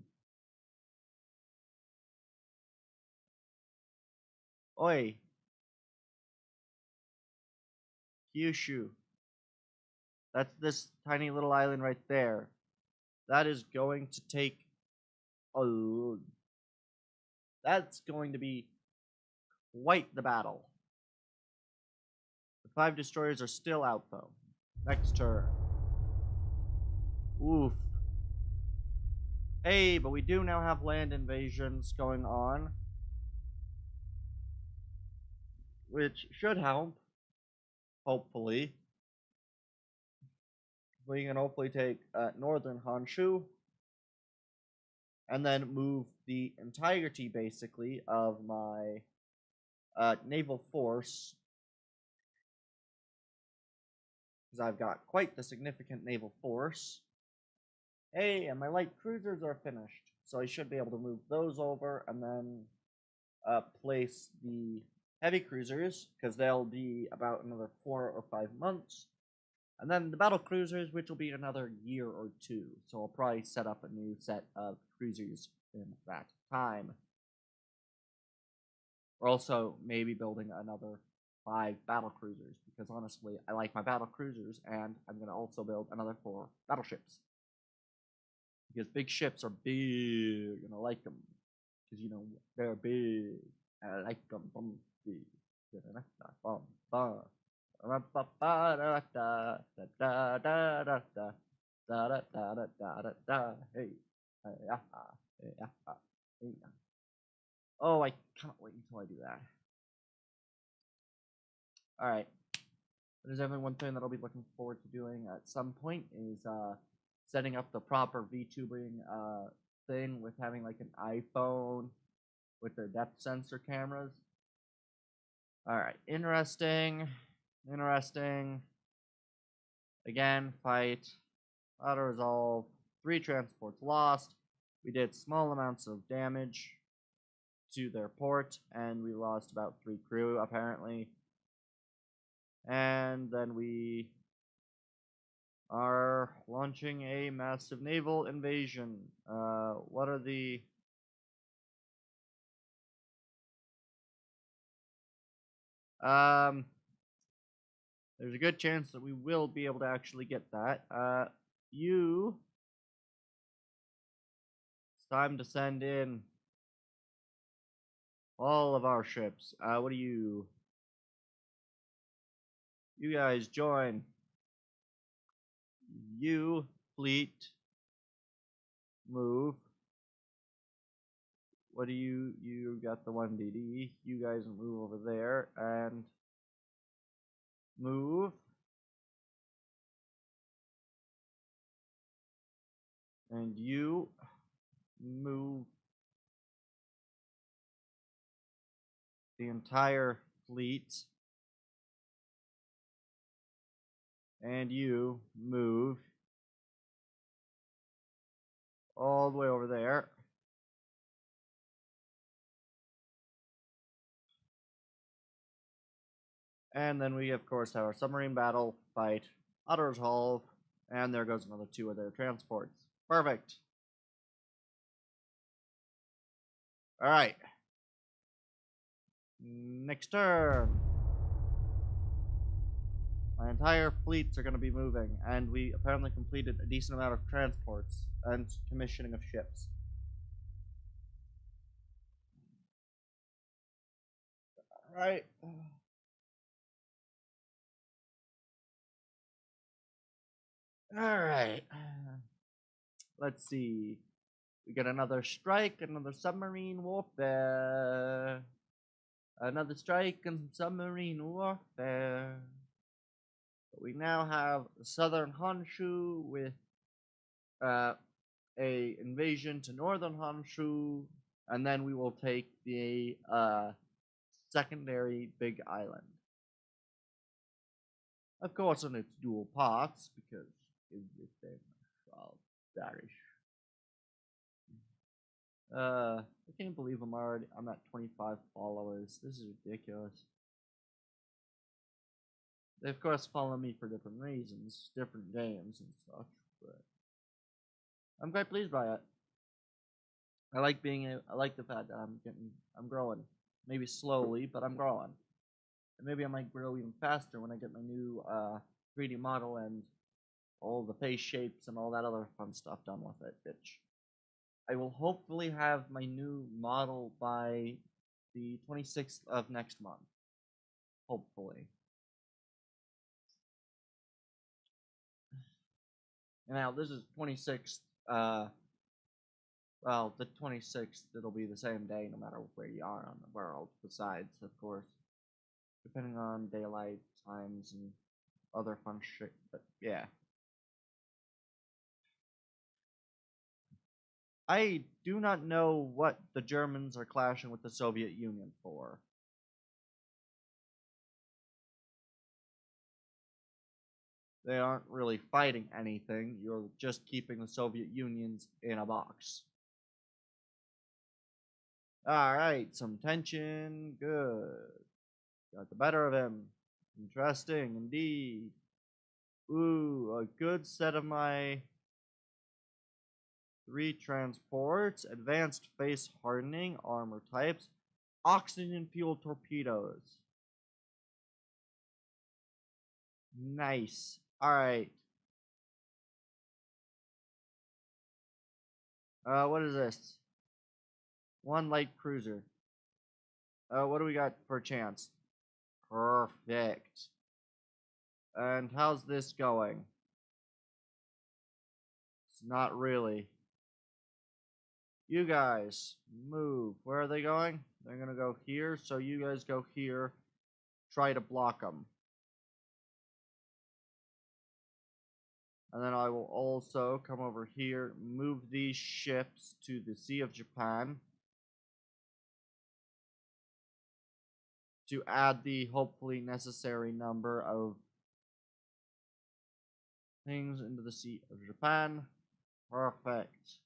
Oi. Kyushu. That's this tiny little island right there. That is going to take a... That's going to be quite the battle. The 5 destroyers are still out, though. Next turn. Oof. Hey, but we do now have land invasions going on, which should help. Hopefully. We can hopefully take northern Honshu, and then move the entirety, basically, of my naval force, because I've got quite the significant naval force. Hey, and my light cruisers are finished, so I should be able to move those over, and then place the heavy cruisers, because they'll be about another 4 or 5 months. And then the battle cruisers, which will be another year or 2. So I'll probably set up a new set of cruisers in that time. We're also maybe building another 5 battle cruisers because honestly, I like my battle cruisers, and I'm gonna also build another 4 battleships because big ships are big, and I like them because you know they're big. And I like them big. Bum, bum. Hey. Oh, I can't wait until I do that. Alright. There's definitely one thing that I'll be looking forward to doing at some point is setting up the proper VTubing thing with having like an iPhone with their depth sensor cameras. Alright, interesting. Again, fight. Auto resolve. 3 transports lost. We did small amounts of damage to their port, and we lost about 3 crew, apparently. And then we are launching a massive naval invasion. What are the... There's a good chance that we will be able to actually get that. It's time to send in all of our ships. What do you... You guys join. You, fleet, move. What do you... You got the 1DD. You guys move over there, and... Move. And you move the entire fleet. And you move all the way over there. And then we, of course, have our submarine battle, fight, auto resolve, and there goes another 2 of their transports. Perfect. Alright. Next turn. My entire fleets are going to be moving, and we apparently completed a decent amount of transports and commissioning of ships. Alright. Alright. Let's see. We get another strike, another submarine warfare. Another strike and submarine warfare. But we now have southern Honshu with a invasion to northern Honshu, and then we will take the secondary big island. Of course, in its dual parts, because everything Darish. I can't believe I'm at 25 followers. This is ridiculous. They of course follow me for different reasons, different games and such, but I'm quite pleased by it. I like the fact that I'm growing. Maybe slowly, but I'm growing. And maybe I might grow even faster when I get my new 3D model and all the face shapes and all that other fun stuff done with it, bitch. I will hopefully have my new model by the 26th of next month. Hopefully. Now, this is 26th, well, the 26th, it'll be the same day no matter where you are on the world, besides, of course, depending on daylight times and other fun shit, but yeah. I do not know what the Germans are clashing with the Soviet Union for. They aren't really fighting anything, you're just keeping the Soviet Unions in a box. Alright, some tension, good. Got the better of him. Interesting, indeed. Ooh, a good set of my 3 transports, advanced face hardening, armor types, oxygen fuel torpedoes. Nice. Alright. What is this? One light cruiser. What do we got for a chance? Perfect. And how's this going? It's not really. You guys, move. Where are they going? They're gonna go here, so you guys go here. Try to block them. And then I will also come over here, move these ships to the Sea of Japan to add the hopefully necessary number of things into the Sea of Japan. Perfect.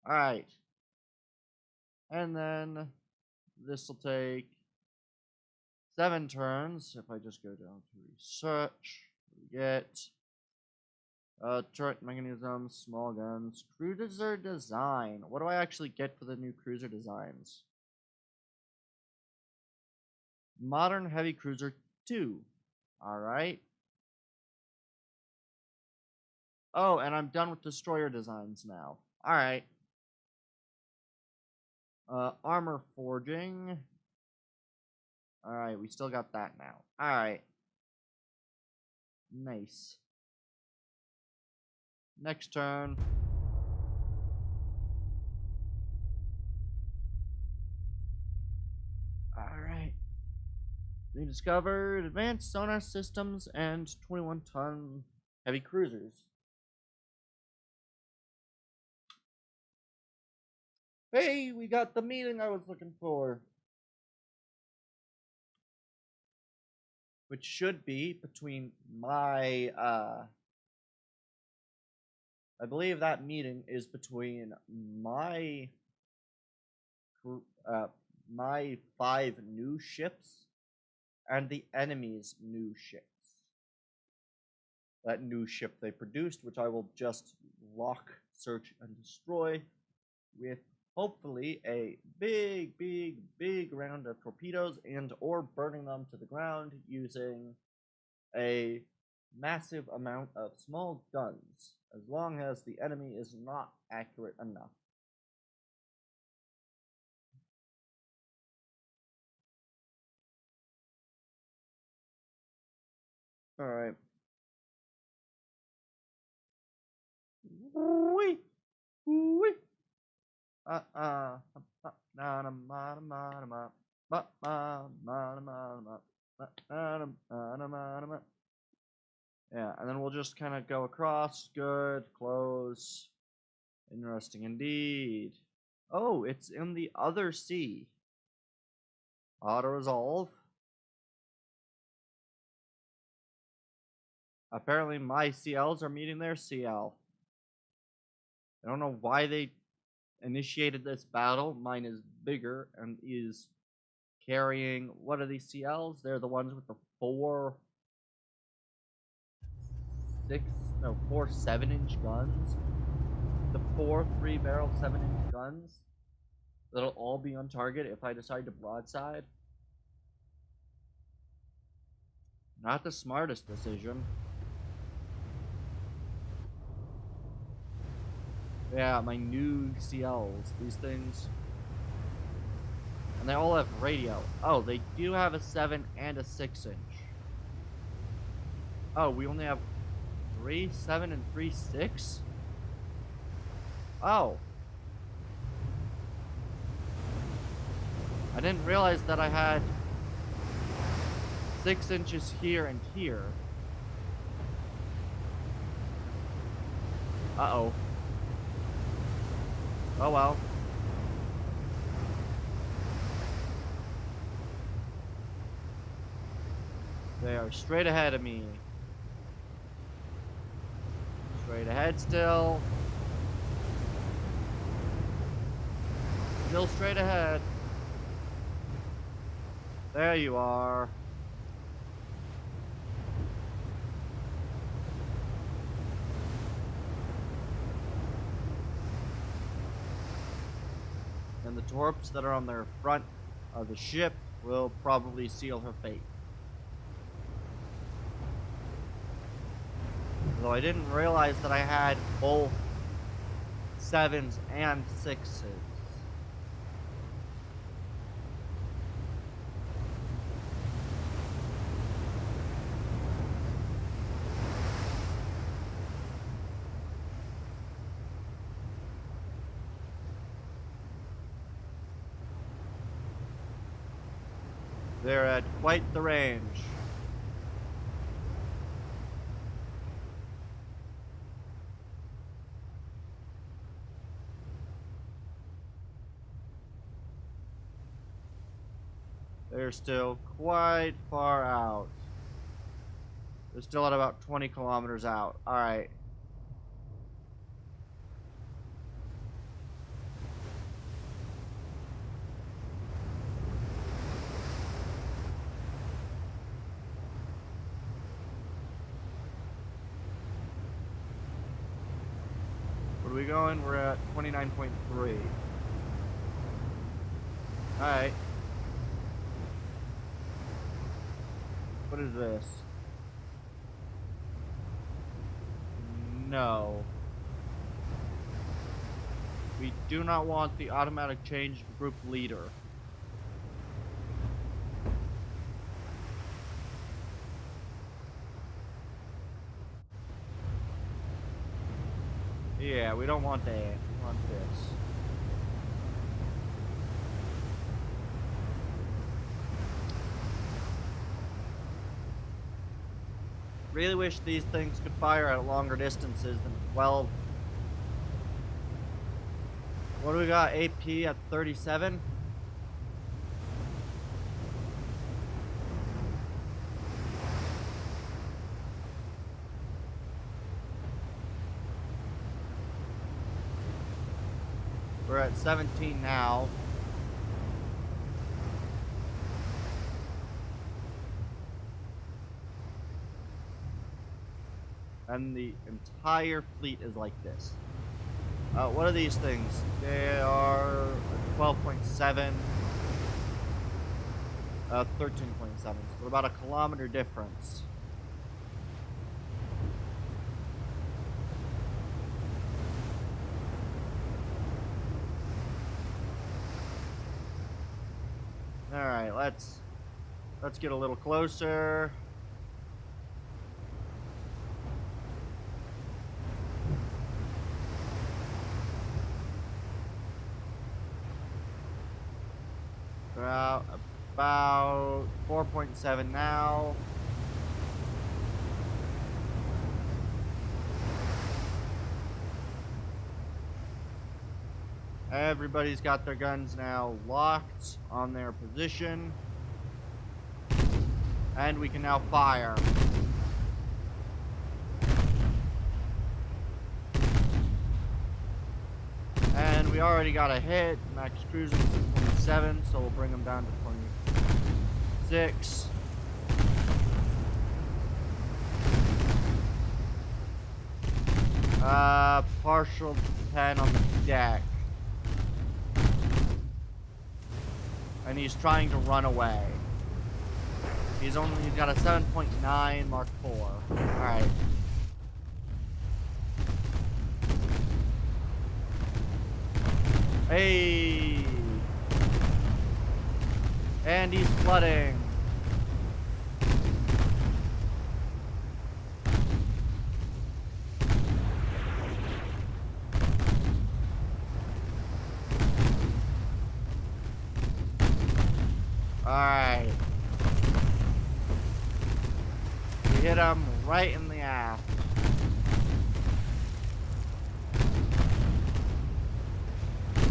Alright. And then this will take 7 turns. If I just go down to research, we get turret mechanism, small guns, cruiser design. What do I actually get for the new cruiser designs? Modern heavy cruiser 2. Alright. Oh, and I'm done with destroyer designs now. Alright. Armor forging. Alright, we still got that now. Alright. Nice. Next turn. Alright. We discovered advanced sonar systems and 21-ton heavy cruisers. Hey, we got the meeting I was looking for. Which should be between my, I believe that meeting is between my 5 new ships and the enemy's new ships. That new ship they produced, which I will just lock, search, and destroy with hopefully a big round of torpedoes and or burning them to the ground using a massive amount of small guns, as long as the enemy is not accurate enough. Alright. Wee! Wee! Yeah, and then we'll just kind of go across. Good, close. Interesting indeed. Oh, it's in the other sea. Auto-resolve. Apparently my CLs are meeting their CL. I don't know why they initiated this battle. Mine is bigger and is carrying, what are these CLs? They're the ones with the 4 7-inch guns. The 4 3-barrel 7-inch guns. That'll all be on target if I decide to broadside. Not the smartest decision. Yeah, my new CLs. These things. And they all have radio. Oh, they do have a 7 and a 6-inch. Oh, we only have 3 7 and 3 6? Oh. I didn't realize that I had 6 inches here and here. Uh-oh. Oh well. They are straight ahead of me. Straight ahead still. Still straight ahead. There you are. And the torps that are on their front of the ship will probably seal her fate. Although I didn't realize that I had both 7s and 6s. They're at quite the range. They're still quite far out. They're still at about 20 kilometers out. Alright. Where are we going? We're at 29.3. Alright. What is this? No. We do not want the automatic change group leader. Yeah, we don't want that. We want this. Really wish these things could fire at longer distances than 12. What do we got? AP at 37? We're at 17 now. And the entire fleet is like this. What are these things? They are 12.7, 13.7, so about a kilometer difference. Alright, let's get a little closer. We're out about 4.7 now. Everybody's got their guns now locked on their position. And we can now fire. And we already got a hit. Max cruising to 27, so we'll bring them down to 26. Partial 10 on the deck. And he's trying to run away. He's got a 7.9 Mark IV. Alright. Hey! And he's flooding. Alright. We hit him right in the aft.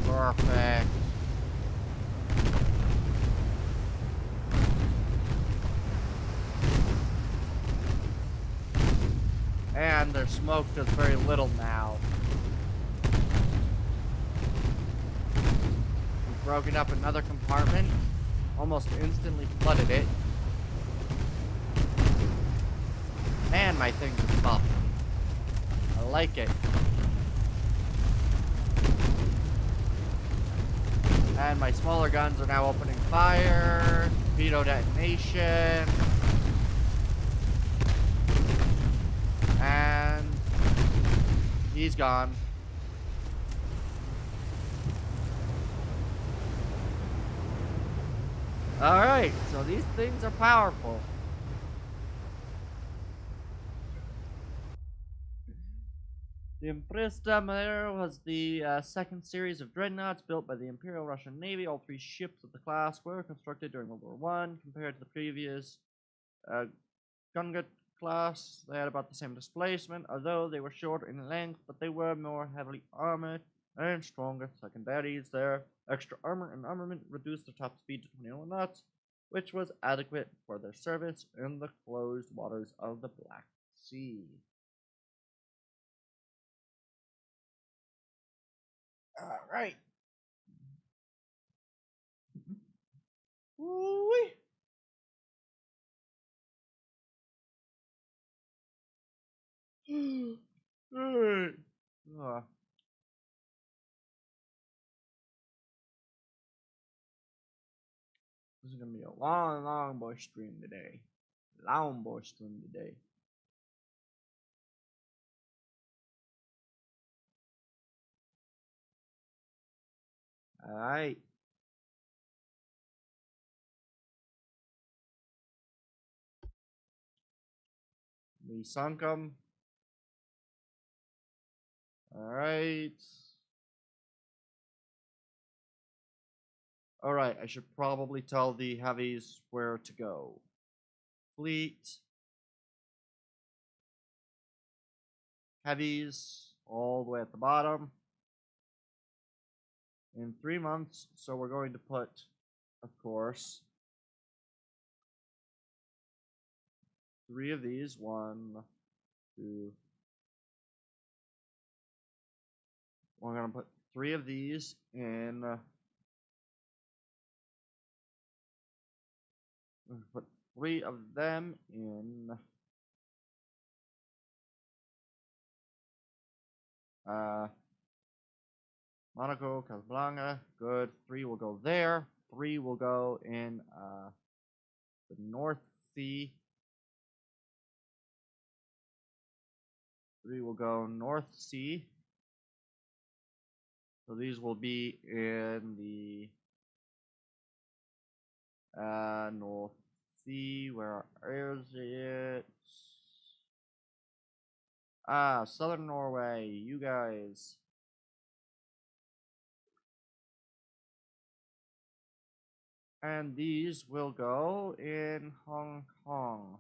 Perfect. And their smoke does very little now. We've broken up another compartment. Almost instantly flooded it. Man, my thing's tough. I like it. And my smaller guns are now opening fire. Torpedo detonation. And He's gone. Alright, so these things are powerful. The Empress d'Admiral was the second series of dreadnoughts built by the Imperial Russian Navy. All three ships of the class were constructed during World War One. Compared to the previous uh, Gunga class, they had about the same displacement, although they were shorter in length, but they were more heavily armored and stronger secondaries. Their extra armor and armament reduced their top speed to 21 knots, which was adequate for their service in the closed waters of the Black Sea. All right. Woo-wee. Alright. This is gonna be a long, long boy stream today. Long boy stream today. Alright. We sunk them. Alright. Alright, I should probably tell the heavies where to go. Fleet. Heavies all the way at the bottom. In 3 months, so we're going to put, of course, 3 of these. 1, 2. We're gonna put 3 of these in. Put 3 of them in Monaco, Casablanca. Good. 3 will go there. 3 will go in the North Sea. 3 will go North Sea. So these will be in the North Sea. Where is it? Southern Norway. You guys. And these will go in Hong Kong.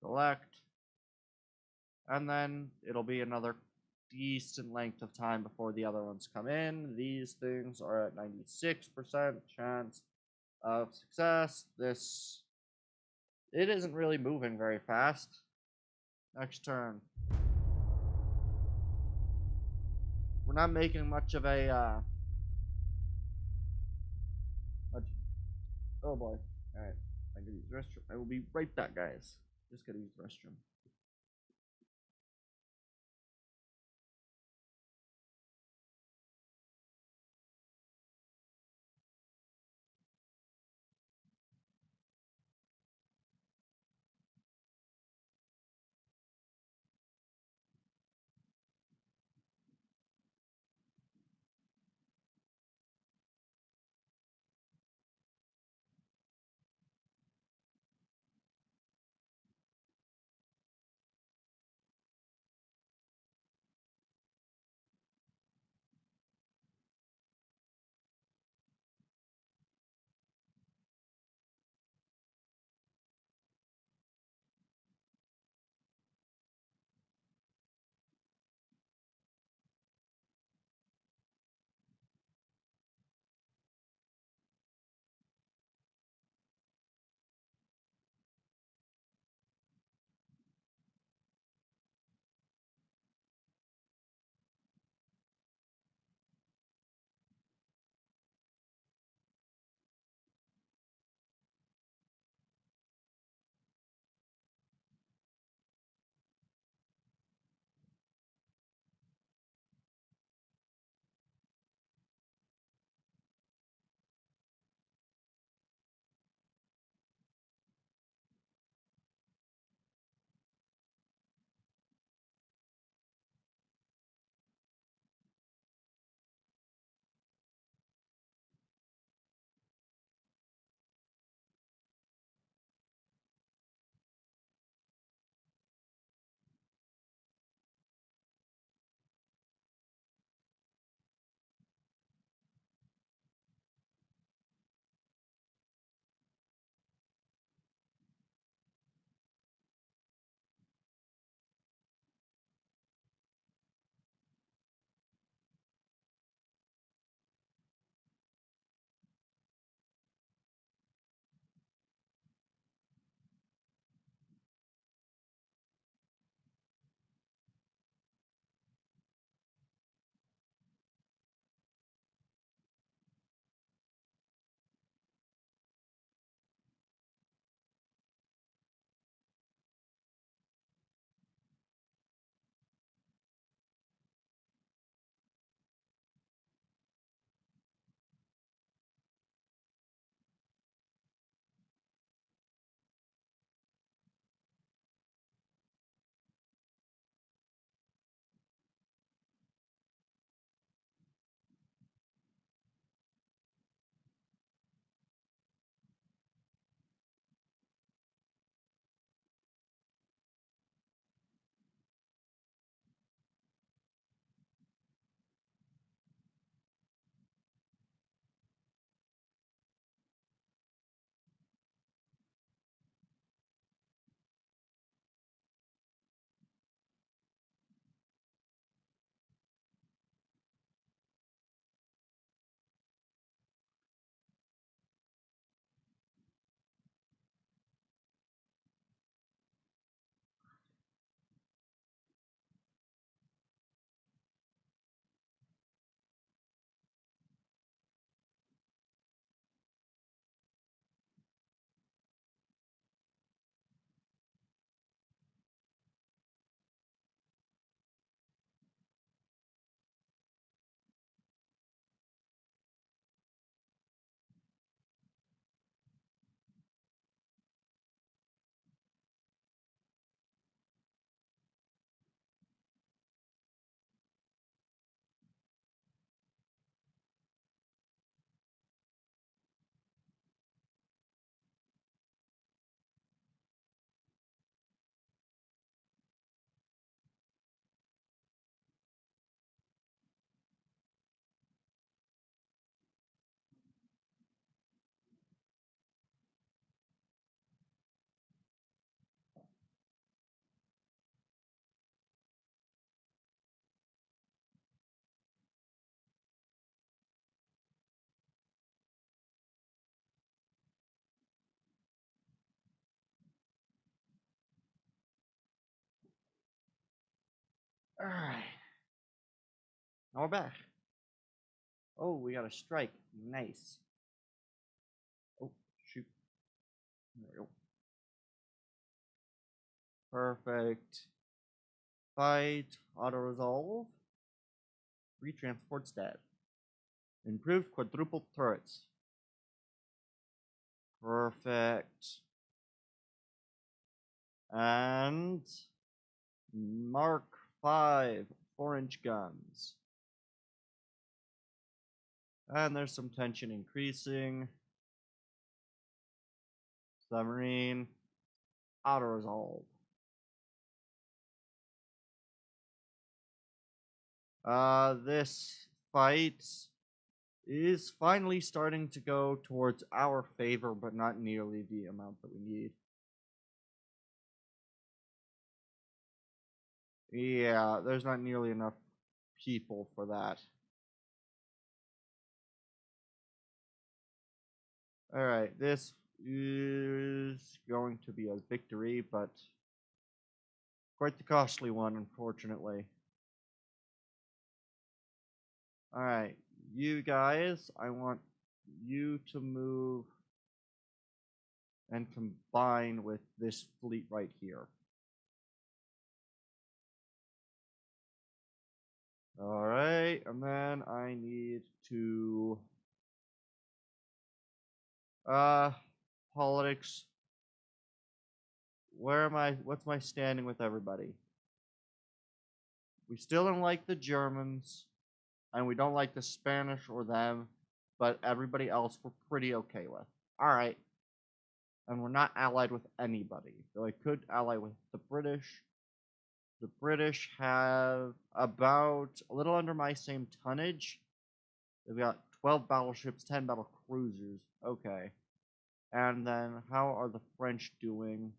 Select. And then it'll be another decent length of time before the other ones come in. These things are at 96% chance of success. It isn't really moving very fast. Next turn. We're not making much of a, oh boy. Alright, I can use the restroom. I will be right back, guys. Just gotta use the restroom. Alright. Now we're back. Oh, we got a strike. Nice. Oh, shoot. There we go. Perfect. Fight. Auto-resolve. Retransport stat. Improved quadruple turrets. Perfect. And Mark 5 4-inch guns. And there's some tension increasing. Submarine. Auto-resolve. This fight is finally starting to go towards our favor, but not nearly the amount that we need. Yeah, there's not nearly enough people for that. Alright, this is going to be a victory, but quite the costly one, unfortunately. Alright, you guys, I want you to move and combine with this fleet right here. Alright, and then I need to politics. Where am I? What's my standing with everybody? We still don't like the Germans, and we don't like the Spanish or them, but everybody else we're pretty okay with. Alright. And we're not allied with anybody. Though I could ally with the British. The British have about a little under my same tonnage. They've got 12 battleships, 10 battle cruisers. Okay. And then how are the French doing?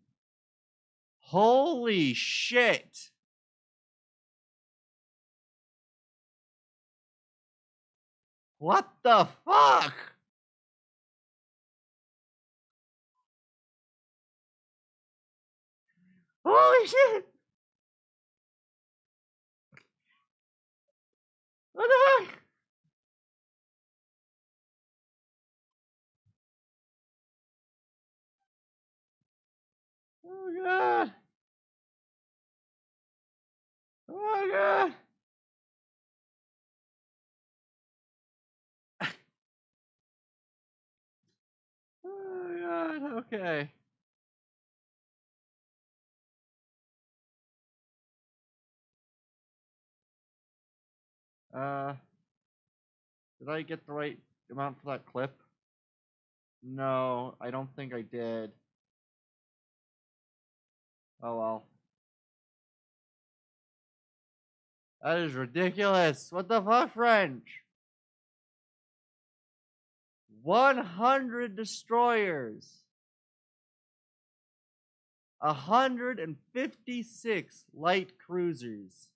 Holy shit! What the fuck? Holy shit! What the fuck? Oh god! Oh god! Oh god, okay. Did I get the right amount for that clip? No, I don't think I did. Oh well. That is ridiculous. What the fuck, French? 100 destroyers. 156 light cruisers.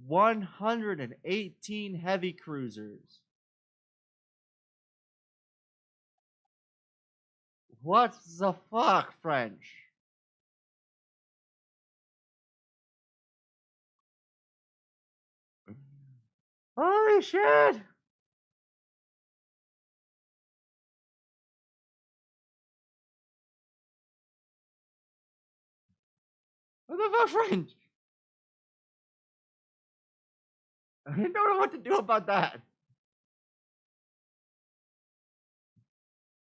118 heavy cruisers. What the fuck, French? Holy shit! What the fuck, French? I don't know what to do about that.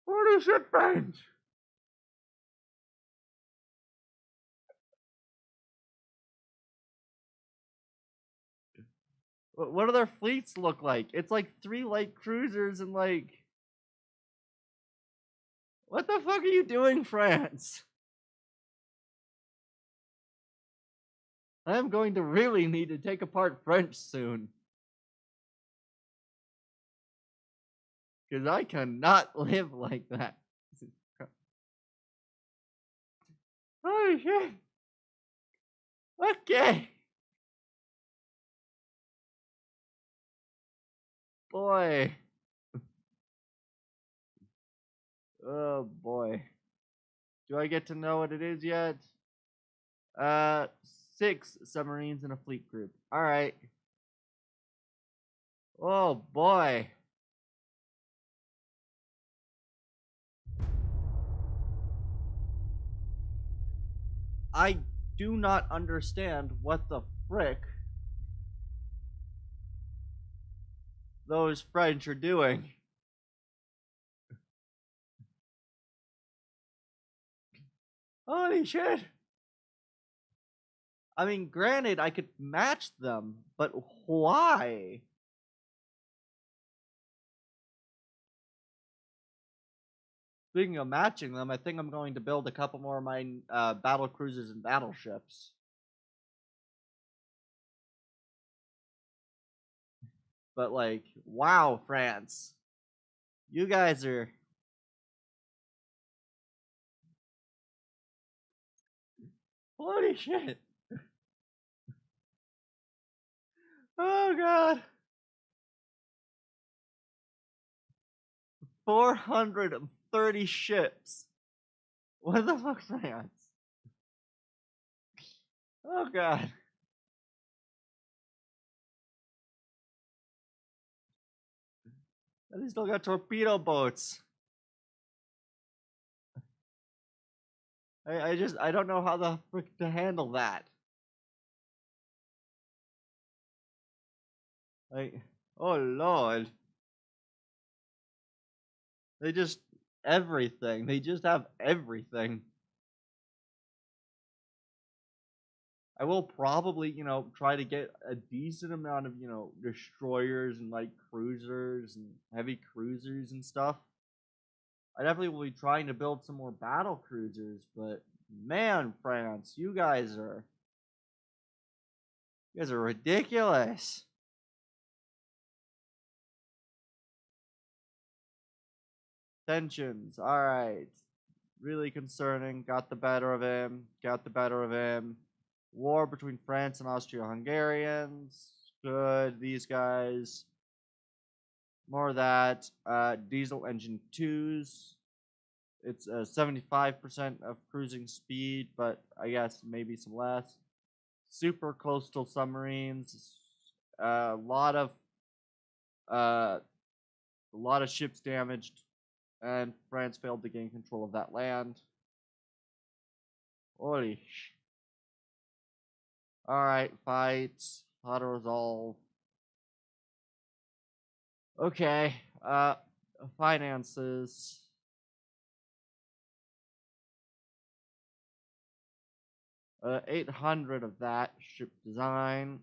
Holy shit, French! What do their fleets look like? It's like 3 light cruisers and like... What the fuck are you doing, France? I'm going to really need to take apart French soon. Because I cannot live like that. Holy shit. Okay. Boy. Oh boy. Do I get to know what it is yet? Uh, 6 submarines in a fleet group. All right. Oh boy. I do not understand what the frick those French are doing. Holy shit. I mean, granted, I could match them, but why? Speaking of matching them, I think I'm going to build a couple more of my battle cruisers and battleships. But, like, wow, France. You guys are. Holy shit. Oh, God. 430 ships. What the fuck, France? Oh, God. And they still got torpedo boats. I don't know how the frick to handle that. Like, oh lord. They just, everything. They just have everything. I will probably, try to get a decent amount of, destroyers and like cruisers and heavy cruisers and stuff. I definitely will be trying to build some more battle cruisers, but man, France, you guys are ridiculous. Tensions. All right. Really concerning. Got the better of him. Got the better of him. War between France and Austro-Hungarians. Good. These guys. More of that. Diesel engine 2s. It's 75% of cruising speed, but I guess maybe some less. Super coastal submarines. A lot of uh, a lot of ships damaged, and France failed to gain control of that land. Holy sh. Alright, fights. How to resolve. Okay, finances. 800 of that. Ship design.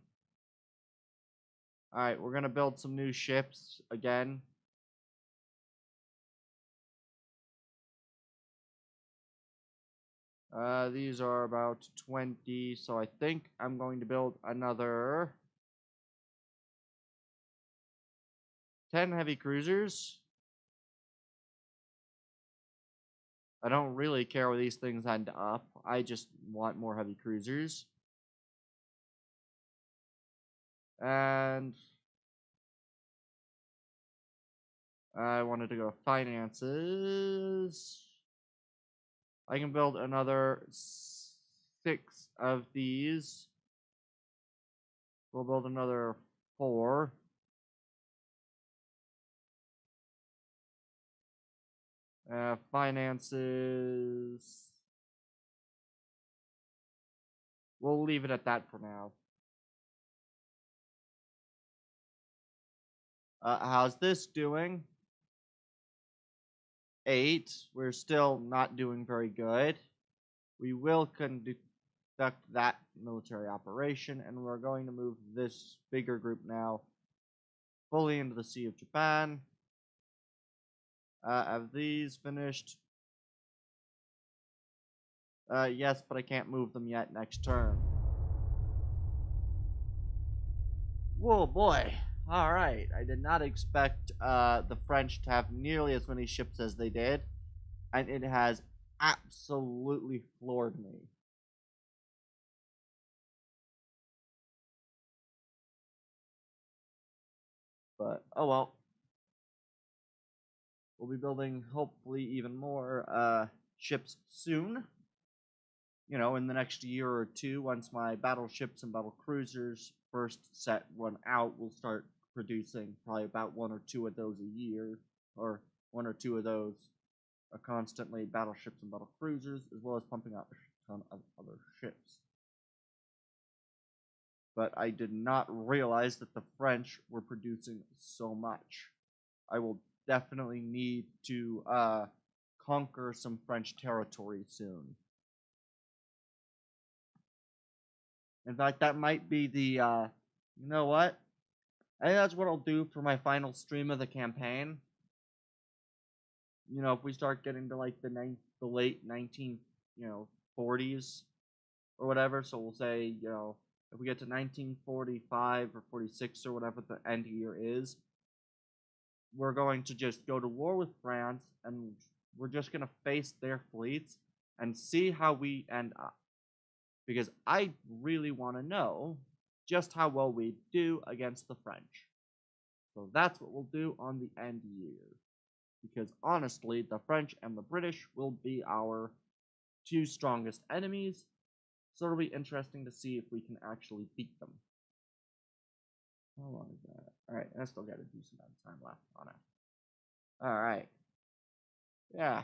Alright, we're gonna build some new ships again. These are about 20, so I think I'm going to build another 10 heavy cruisers. I don't really care where these things end up. I just want more heavy cruisers. And I wanted to go finances. I can build another 6 of these. We'll build another 4. Finances. We'll leave it at that for now. How's this doing? 8. We're still not doing very good. We will conduct that military operation, and we're going to move this bigger group now fully into the Sea of Japan. Have these finished? Yes, but I can't move them yet next turn. Whoa, boy. Alright, I did not expect the French to have nearly as many ships as they did, and it has absolutely floored me. But, oh well. We'll be building, hopefully, even more ships soon. in the next year or two, once my battleships and battle cruisers first set run out, we'll start producing probably about one or two of those a year, or one or two of those constantly, battleships and battle cruisers, as well as pumping out a ton of other ships. But I did not realize that the French were producing so much. I will definitely need to conquer some French territory soon. In fact, that might be the, you know what? I think that's what I'll do for my final stream of the campaign. If we start getting to like the late 1940s or whatever, so we'll say, if we get to 1945 or 46 or whatever the end year is, we're going to just go to war with France, and we're just going to face their fleets and see how we end up. Because I really want to know just how well we do against the French. So that's what we'll do on the end year. Because honestly, the French and the British will be our two strongest enemies. So it'll be interesting to see if we can actually beat them. How long is that? Alright, I still got a decent amount of time left on it. Alright. Yeah.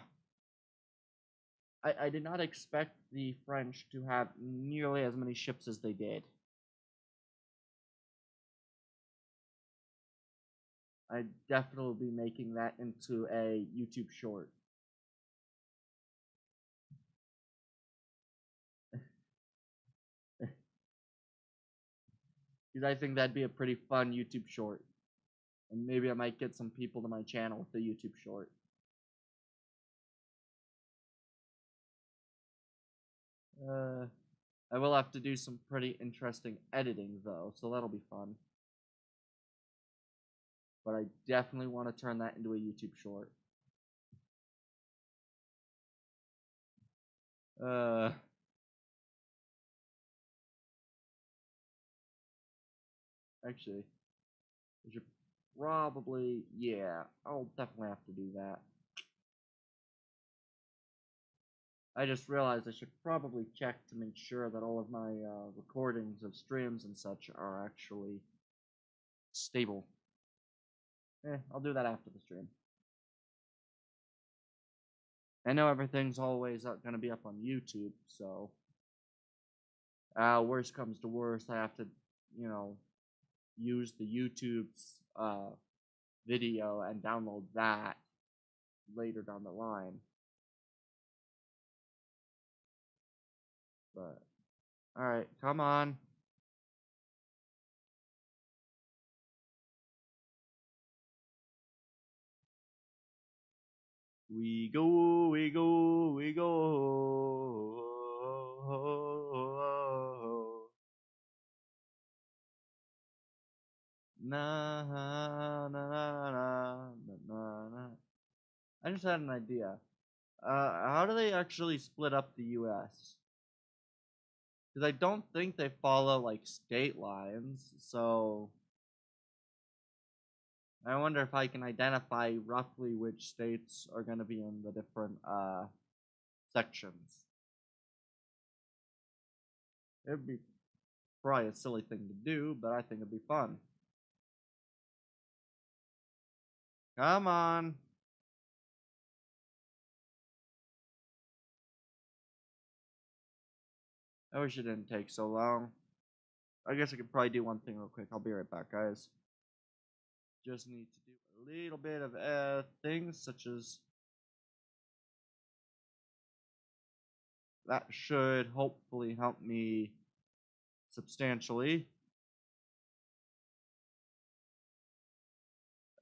I did not expect the French to have nearly as many ships as they did. I'd definitely be making that into a YouTube short. Because I think that'd be a pretty fun YouTube short. And maybe I might get some people to my channel with the YouTube short. I will have to do some pretty interesting editing, though, so that'll be fun. But I definitely want to turn that into a YouTube short. Actually, I should probably, yeah, I'll definitely have to do that. I just realized I should probably check to make sure that all of my recordings of streams and such are actually stable. I'll do that after the stream. I know everything's always going to be up on YouTube, so worst comes to worst, I have to, use the YouTube's video and download that later down the line. But, alright, come on. We go, we go, we go. Na na na na na na. I just had an idea. How do they actually split up the U.S.? Because I don't think they follow like state lines, so I wonder if I can identify roughly which states are going to be in the different sections. It'd be probably a silly thing to do, but I think it'd be fun. Come on. I wish it didn't take so long. I guess I could probably do one thing real quick. I'll be right back, guys. Just need to do a little bit of things such as that should hopefully help me substantially.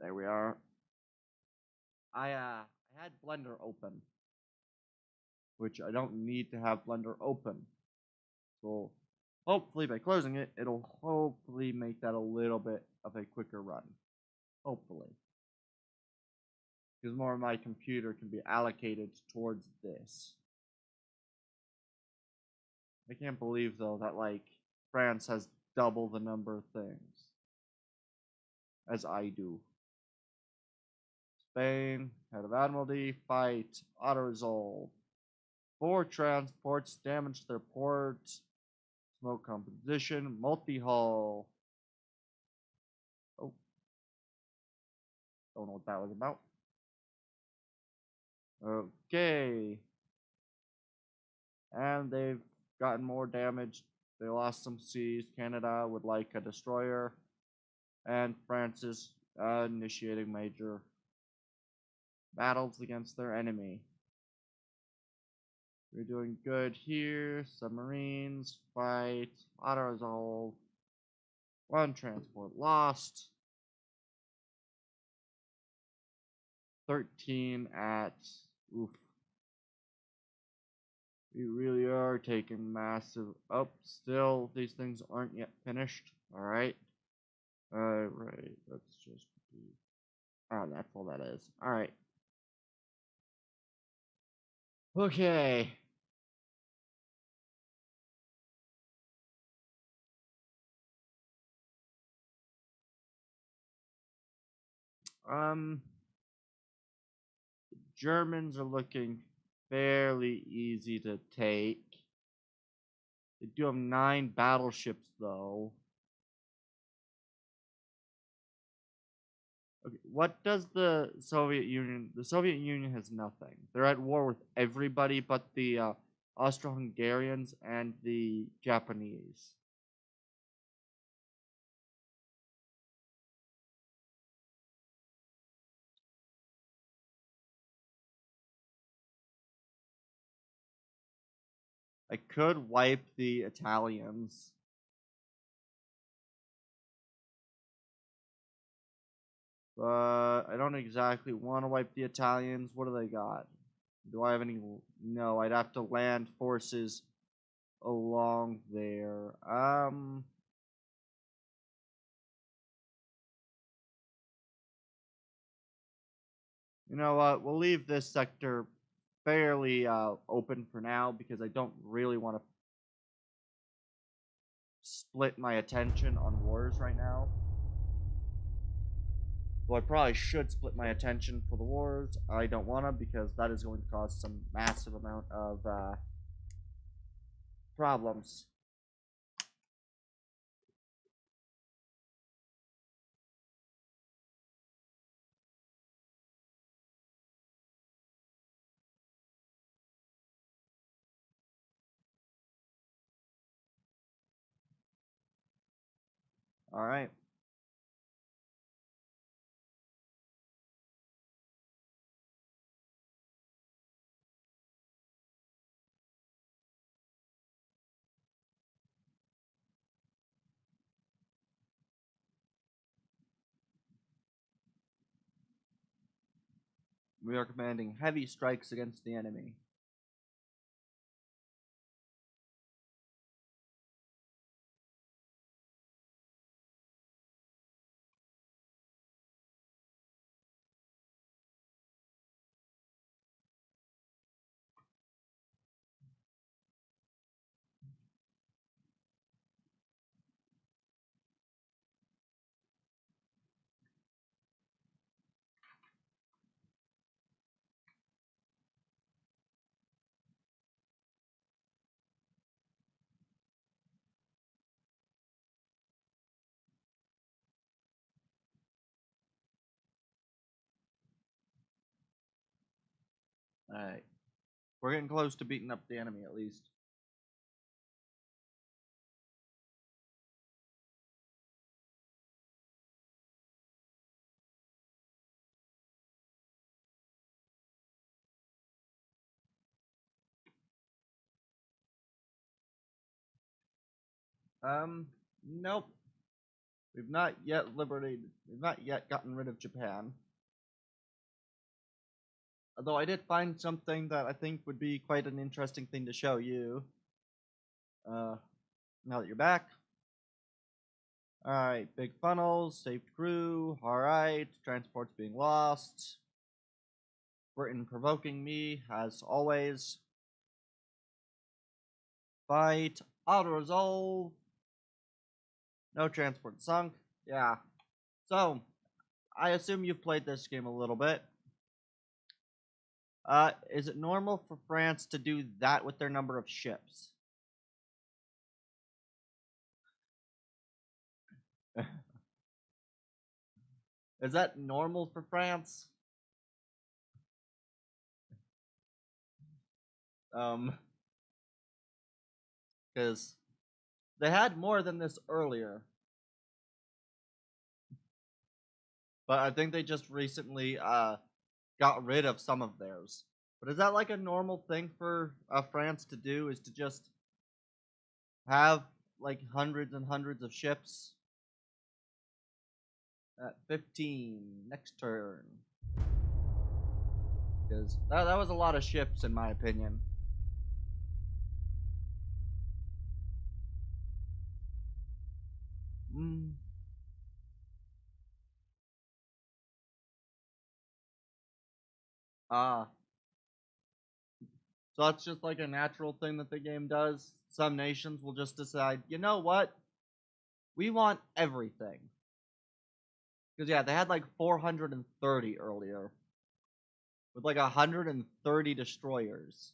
There we are. I had Blender open, which I don't need to have Blender open. So hopefully by closing it, it'll hopefully make that a little bit of a quicker run. Hopefully. Because more of my computer can be allocated towards this. I can't believe, though, that, like, France has double the number of things as I do. Spain, head of Admiralty, fight, auto-resolve. 4 transports damaged their ports. Smoke composition, multi-hull. Oh, don't know what that was about. Okay. And they've gotten more damage. They lost some seas. Canada would like a destroyer. And France is initiating major battles against their enemy. We're doing good here. Submarines, fight, auto resolve. 1 transport lost. 13 at. Oof. We really are taking massive. Oh, still, these things aren't yet finished. Alright. Right. Let's just do. Oh, that's all that is. Alright. Okay. Germans are looking fairly easy to take. They do have 9 battleships, though. Okay, what does the Soviet Union? The Soviet Union has nothing. They're at war with everybody but the Austro-Hungarians and the Japanese. I could wipe the Italians. But I don't exactly want to wipe the Italians. What do they got? Do I have any? No, I'd have to land forces along there. You know what? We'll leave this sector fairly open for now because I don't really want to split my attention on wars right now. Though I probably should split my attention for the wars. I don't want to because that is going to cause some massive amount of problems. Alright. We are commanding heavy strikes against the enemy. Alright. We're getting close to beating up the enemy at least. Nope. We've not yet liberated. We've not yet gotten rid of Japan. Although I did find something that I think would be quite an interesting thing to show you. Now that you're back. Alright, big funnels, saved crew. Alright, transports being lost. Britain provoking me, as always. Fight, auto resolve. No transport sunk. Yeah. So, I assume you've played this game a little bit. Is it normal for France to do that with their number of ships? Is that normal for France? Because they had more than this earlier, but I think they just recently got rid of some of theirs. But is that like a normal thing for France to do? Is to just have like hundreds and hundreds of ships? At 15, next turn. Because that was a lot of ships, in my opinion. Mm. Ah. So that's just like a natural thing that the game does. Some nations will just decide, you know what? We want everything. Because, yeah, they had like 430 earlier. With like 130 destroyers.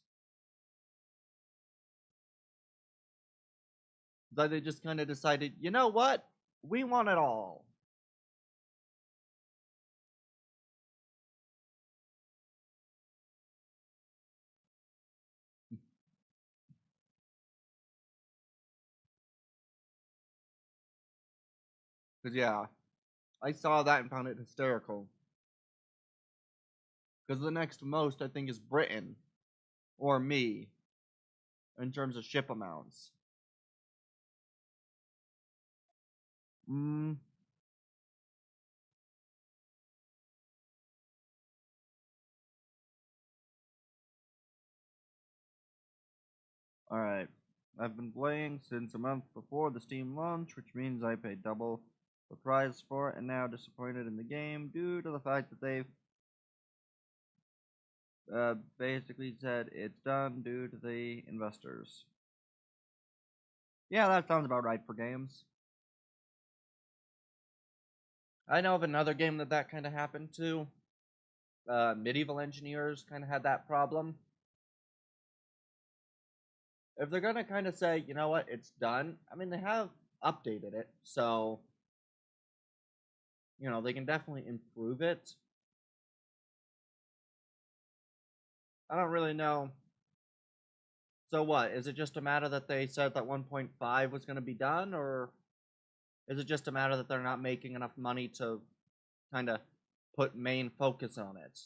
Then they just kind of decided, you know what? We want it all. Because, yeah, I saw that and found it hysterical. Because the next most, I think, is Britain. Or me. In terms of ship amounts. Mm. Alright. I've been playing since a month before the Steam launch, which means I paid double the price for it, and now disappointed in the game due to the fact that they've basically said it's done due to the investors. Yeah, that sounds about right for games. I know of another game that kind of happened to. Medieval Engineers kind of had that problem. If they're gonna kind of say, you know what, it's done, I mean, they have updated it, so, you know, they can definitely improve it. I don't really know. So what, is it just a matter that they said that 1.5 was gonna be done, or is it just a matter that they're not making enough money to kind of put main focus on it?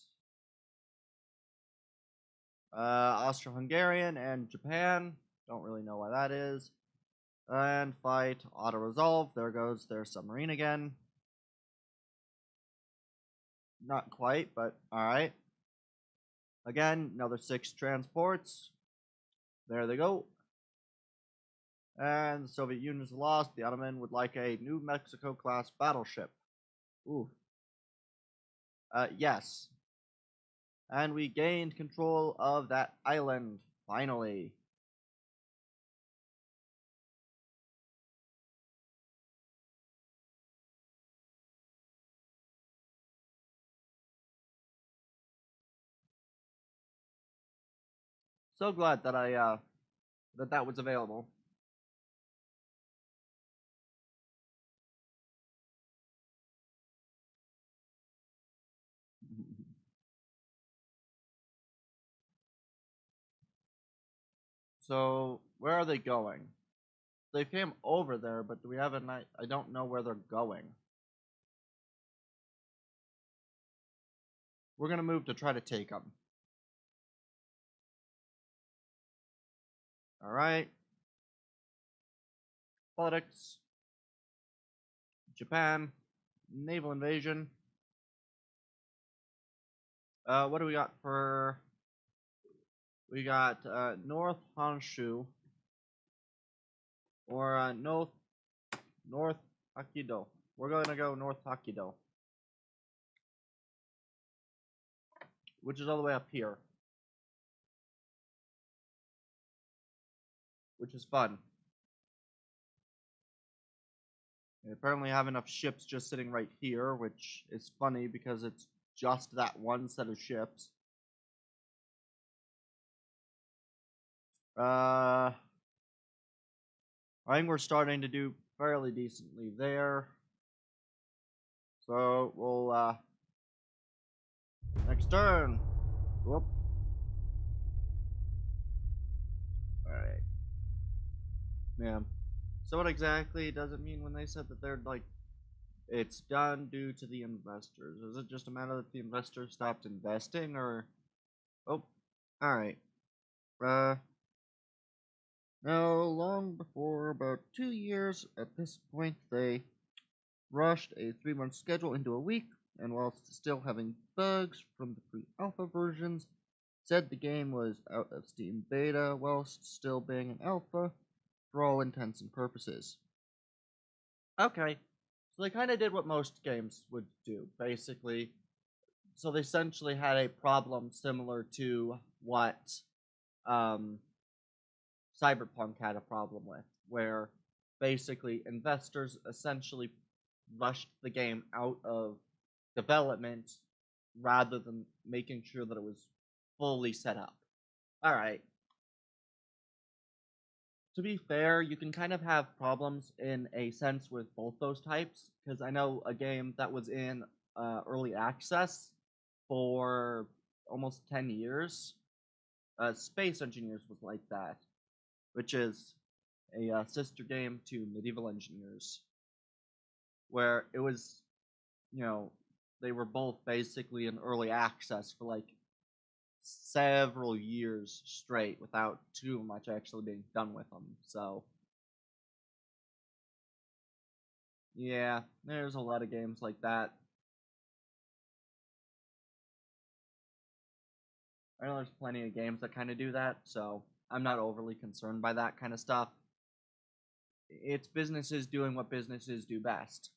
Austro-Hungarian and Japan. Don't really know why that is. And fight, auto-resolve. There goes their submarine again. Not quite, but alright. Again, another 6 transports. There they go. And the Soviet Union's lost. The Ottoman would like a New Mexico-class battleship. Ooh. Yes. And we gained control of that island, finally. So glad that that was available. So, where are they going? They came over there, but do we have a night? I don't know where they're going. We're gonna move to try to take them. Alright. Politics. Japan. Naval invasion. What do we got for... We got, North Honshu. Or, North Hokkaido. We're gonna go North Hokkaido. Which is all the way up here. Which is fun. They apparently have enough ships just sitting right here, which is funny because it's just that one set of ships. I think we're starting to do fairly decently there. So we'll next turn. Whoop. Alright. Yeah. So what exactly does it mean when they said that they're like it's done due to the investors? Is it just a matter that the investors stopped investing or oh alright. Now long before about 2 years at this point they rushed a 3-month schedule into a week, and whilst still having bugs from the pre-alpha versions, said the game was out of Steam beta whilst still being an alpha for all intents and purposes. Okay, so they kind of did what most games would do, basically. So they essentially had a problem similar to what um, Cyberpunk had a problem with, where basically investors essentially rushed the game out of development rather than making sure that it was fully set up. Alright. To be fair, you can kind of have problems in a sense with both those types, because I know a game that was in early access for almost 10 years, Space Engineers was like that, which is a sister game to Medieval Engineers, where it was, you know, they were both basically in early access for like several years straight without too much actually being done with them. So, yeah, there's a lot of games like that. I know there's plenty of games that kind of do that, so I'm not overly concerned by that kind of stuff. It's businesses doing what businesses do best.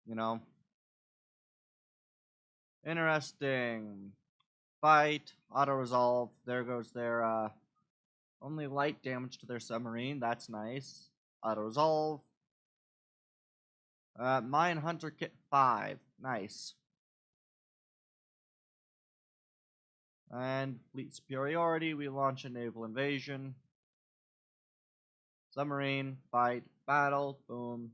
You know? Interesting. Fight, auto-resolve, there goes their, only light damage to their submarine, that's nice. Auto-resolve. Mine Hunter Kit 5, nice. And fleet superiority, we launch a naval invasion. Submarine, fight, battle, boom.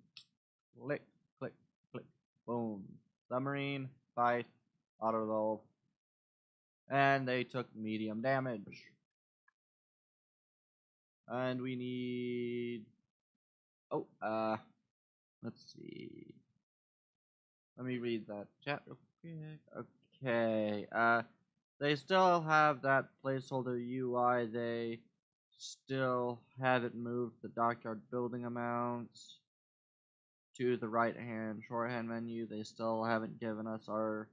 Click, click, click, boom. Submarine, fight, auto-resolve. And they took medium damage. And we need... Oh, let's see. Let me read that chat real quick. Okay, they still have that placeholder UI. They still haven't moved the dockyard building amounts to the right-hand shorthand menu. They still haven't given us our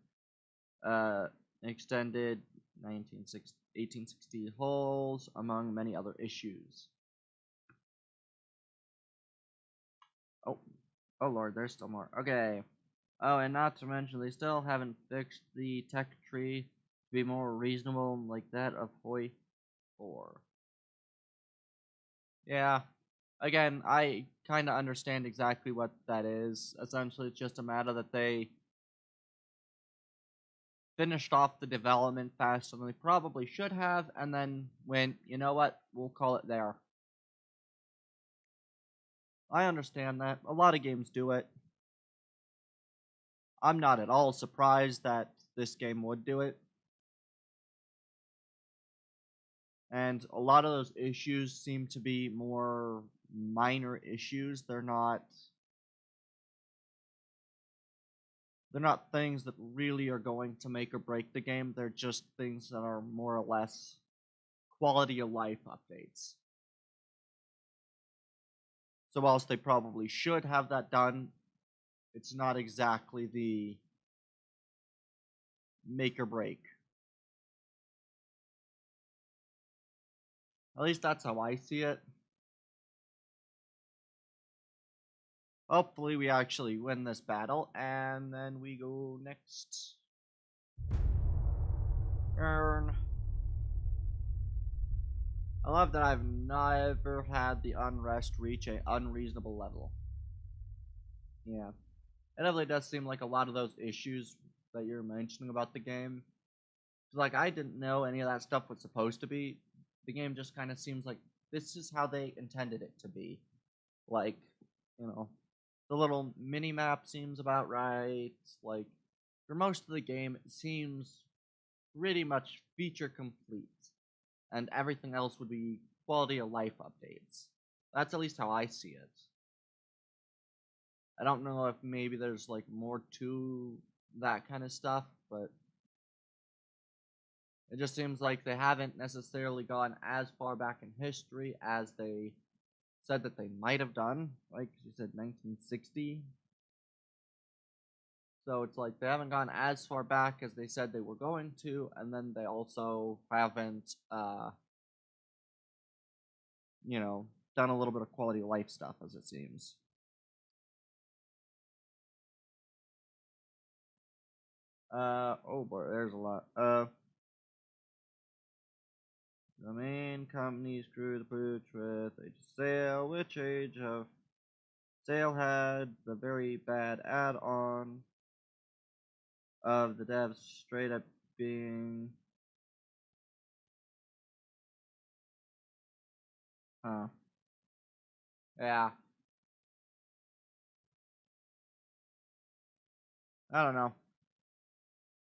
extended 1860 hulls, among many other issues. Oh lord, there's still more. Okay. Oh, and not to mention, they still haven't fixed the tech tree to be more reasonable like that of Hoi 4. Yeah. Again, I kind of understand exactly what that is. Essentially, it's just a matter that they finished off the development faster than they probably should have, and then went, you know what, we'll call it there. I understand that. A lot of games do it. I'm not at all surprised that this game would do it. And a lot of those issues seem to be more minor issues. They're not things that really are going to make or break the game. They're just things that are more or less quality of life updates. So whilst they probably should have that done, it's not exactly the make or break. At least that's how I see it. Hopefully we actually win this battle, and then we go next turn. I love that I've never had the unrest reach an unreasonable level. Yeah. It definitely does seem like a lot of those issues that you're mentioning about the game, Like, I didn't know any of that stuff was supposed to be. The game just kind of seems like this is how they intended it to be. Like, you know, the little mini map seems about right. Like, for most of the game, it seems pretty much feature complete, and everything else would be quality of life updates. That's at least how I see it. I don't know if maybe there's like more to that kind of stuff, but it just seems like they haven't necessarily gone as far back in history as they said that they might have done. Like you said, 1960. So it's like they haven't gone as far back as they said they were going to, and then they also haven't, done a little bit of quality of life stuff, as it seems. Oh boy, there's a lot. The main company screwed the pooch with Age of Sail, which Age of Sail had the very bad add-on of the devs straight up being, yeah, I don't know.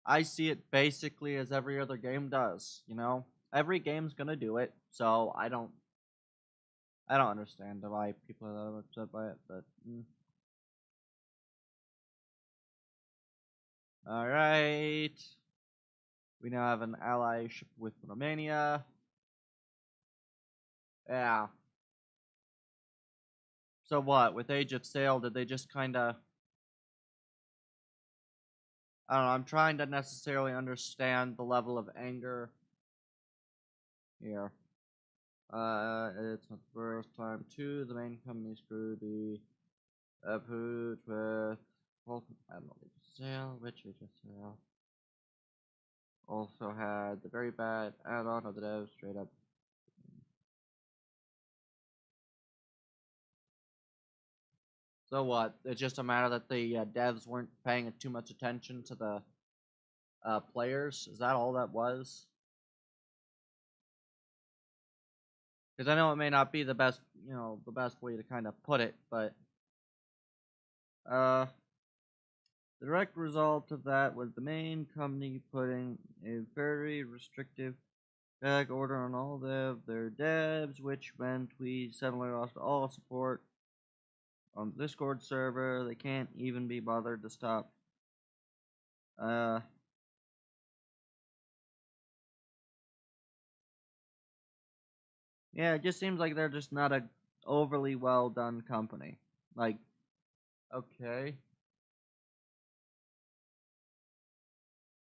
I see it basically as every other game does, you know? Every game's gonna do it, so I don't understand why people are that upset by it, but Alright. We now have an allyship with Romania. Yeah. So what? With Age of Sail, did they just kinda, I don't know, I'm trying to necessarily understand the level of anger here. It's not the first time too. The main company screwed the pooch with Admiral Sail, which Age of Sail also had the very bad add-on of the devs straight up. So what? It's just a matter that the devs weren't paying too much attention to the players. Is that all that was? Because I know it may not be the best, the best way to kind of put it, but the direct result of that was the main company putting a very restrictive gag order on all of their devs, which meant we suddenly lost all support on the Discord server. They can't even be bothered to stop. Yeah, it just seems like they're just not a overly well done company. Like, okay.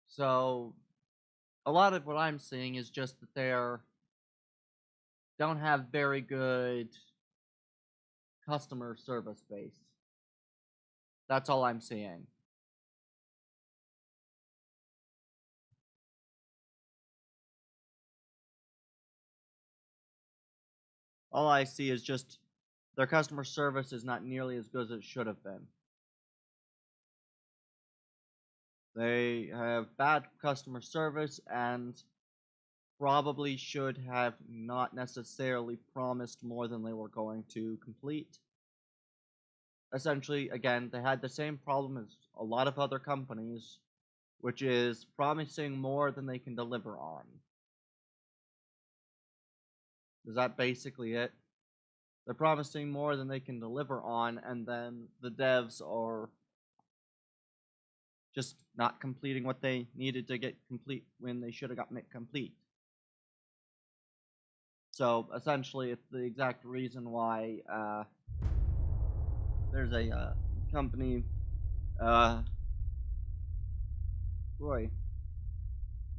So a lot of what I'm seeing is just that they're don't have very good customer service base. That's all I'm seeing. All I see is just their customer service is not nearly as good as it should have been. They have bad customer service and probably should have not necessarily promised more than they were going to complete. Essentially, again, they had the same problem as a lot of other companies, which is promising more than they can deliver on. Is that basically it? They're promising more than they can deliver on, and then the devs are just not completing what they needed to get complete when they should have gotten it complete. So essentially, it's the exact reason why there's a company. Boy,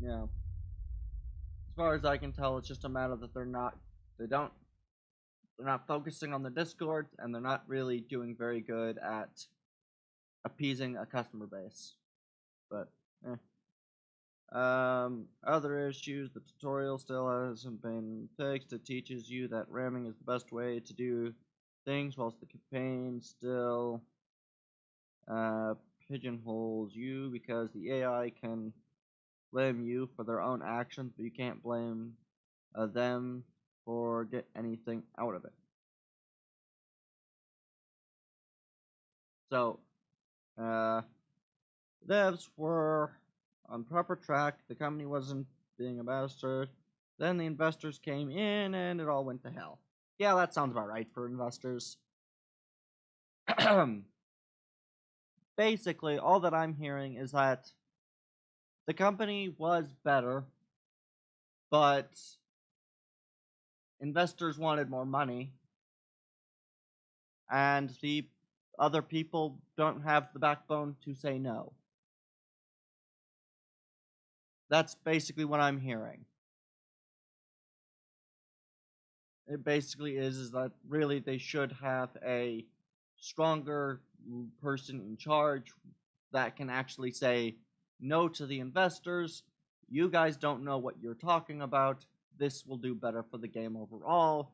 yeah. As far as I can tell, it's just a matter that they're not focusing on the Discord, and they're not really doing very good at appeasing a customer base. But, other issues, the tutorial still hasn't been fixed. It teaches you that ramming is the best way to do things, whilst the campaign still pigeonholes you because the AI can blame you for their own actions, but you can't blame them for get anything out of it. So, devs were on proper track. The company wasn't being a bastard. Then the investors came in, and it all went to hell. Yeah, that sounds about right for investors. Basically, all that I'm hearing is that the company was better, but investors wanted more money, and the other people don't have the backbone to say no. That's basically what I'm hearing. It basically is that really they should have a stronger person in charge that can actually say no to the investors. You guys don't know what you're talking about. This will do better for the game overall.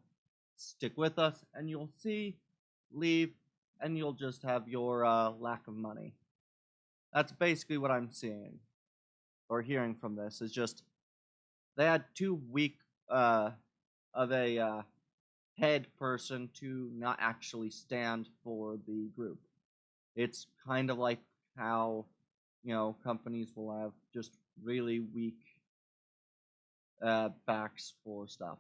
Stick with us, and you'll see. Leave, and you'll just have your lack of money. That's basically what I'm seeing or hearing from this. Is just they had too weak of a head person to not actually stand for the group. It's kind of like how, companies will have just really weak backs for stuff.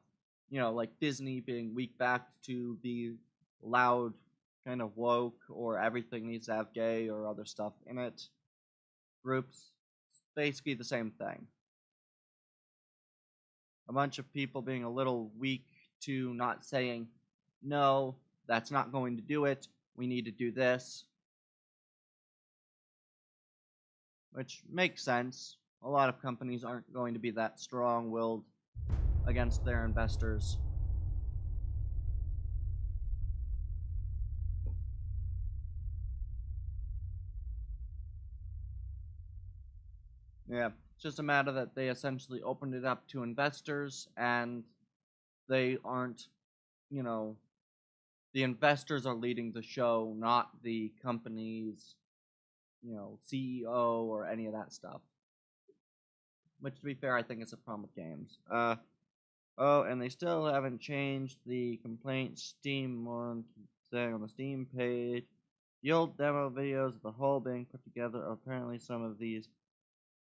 Like Disney being weak backed to the loud, kind of woke, or everything needs to have gay or other stuff in it groups. It's basically the same thing. A bunch of people being a little weak to not saying, no, that's not going to do it. We need to do this. Which makes sense. A lot of companies aren't going to be that strong-willed against their investors. Yeah, it's just a matter that they essentially opened it up to investors, and they aren't, the investors are leading the show, not the company's, CEO or any of that stuff. Which, to be fair, I think is a problem with games. Oh, and they still haven't changed the complaint Steam one saying on the Steam page. The old demo videos of the whole being put together. Apparently, some of these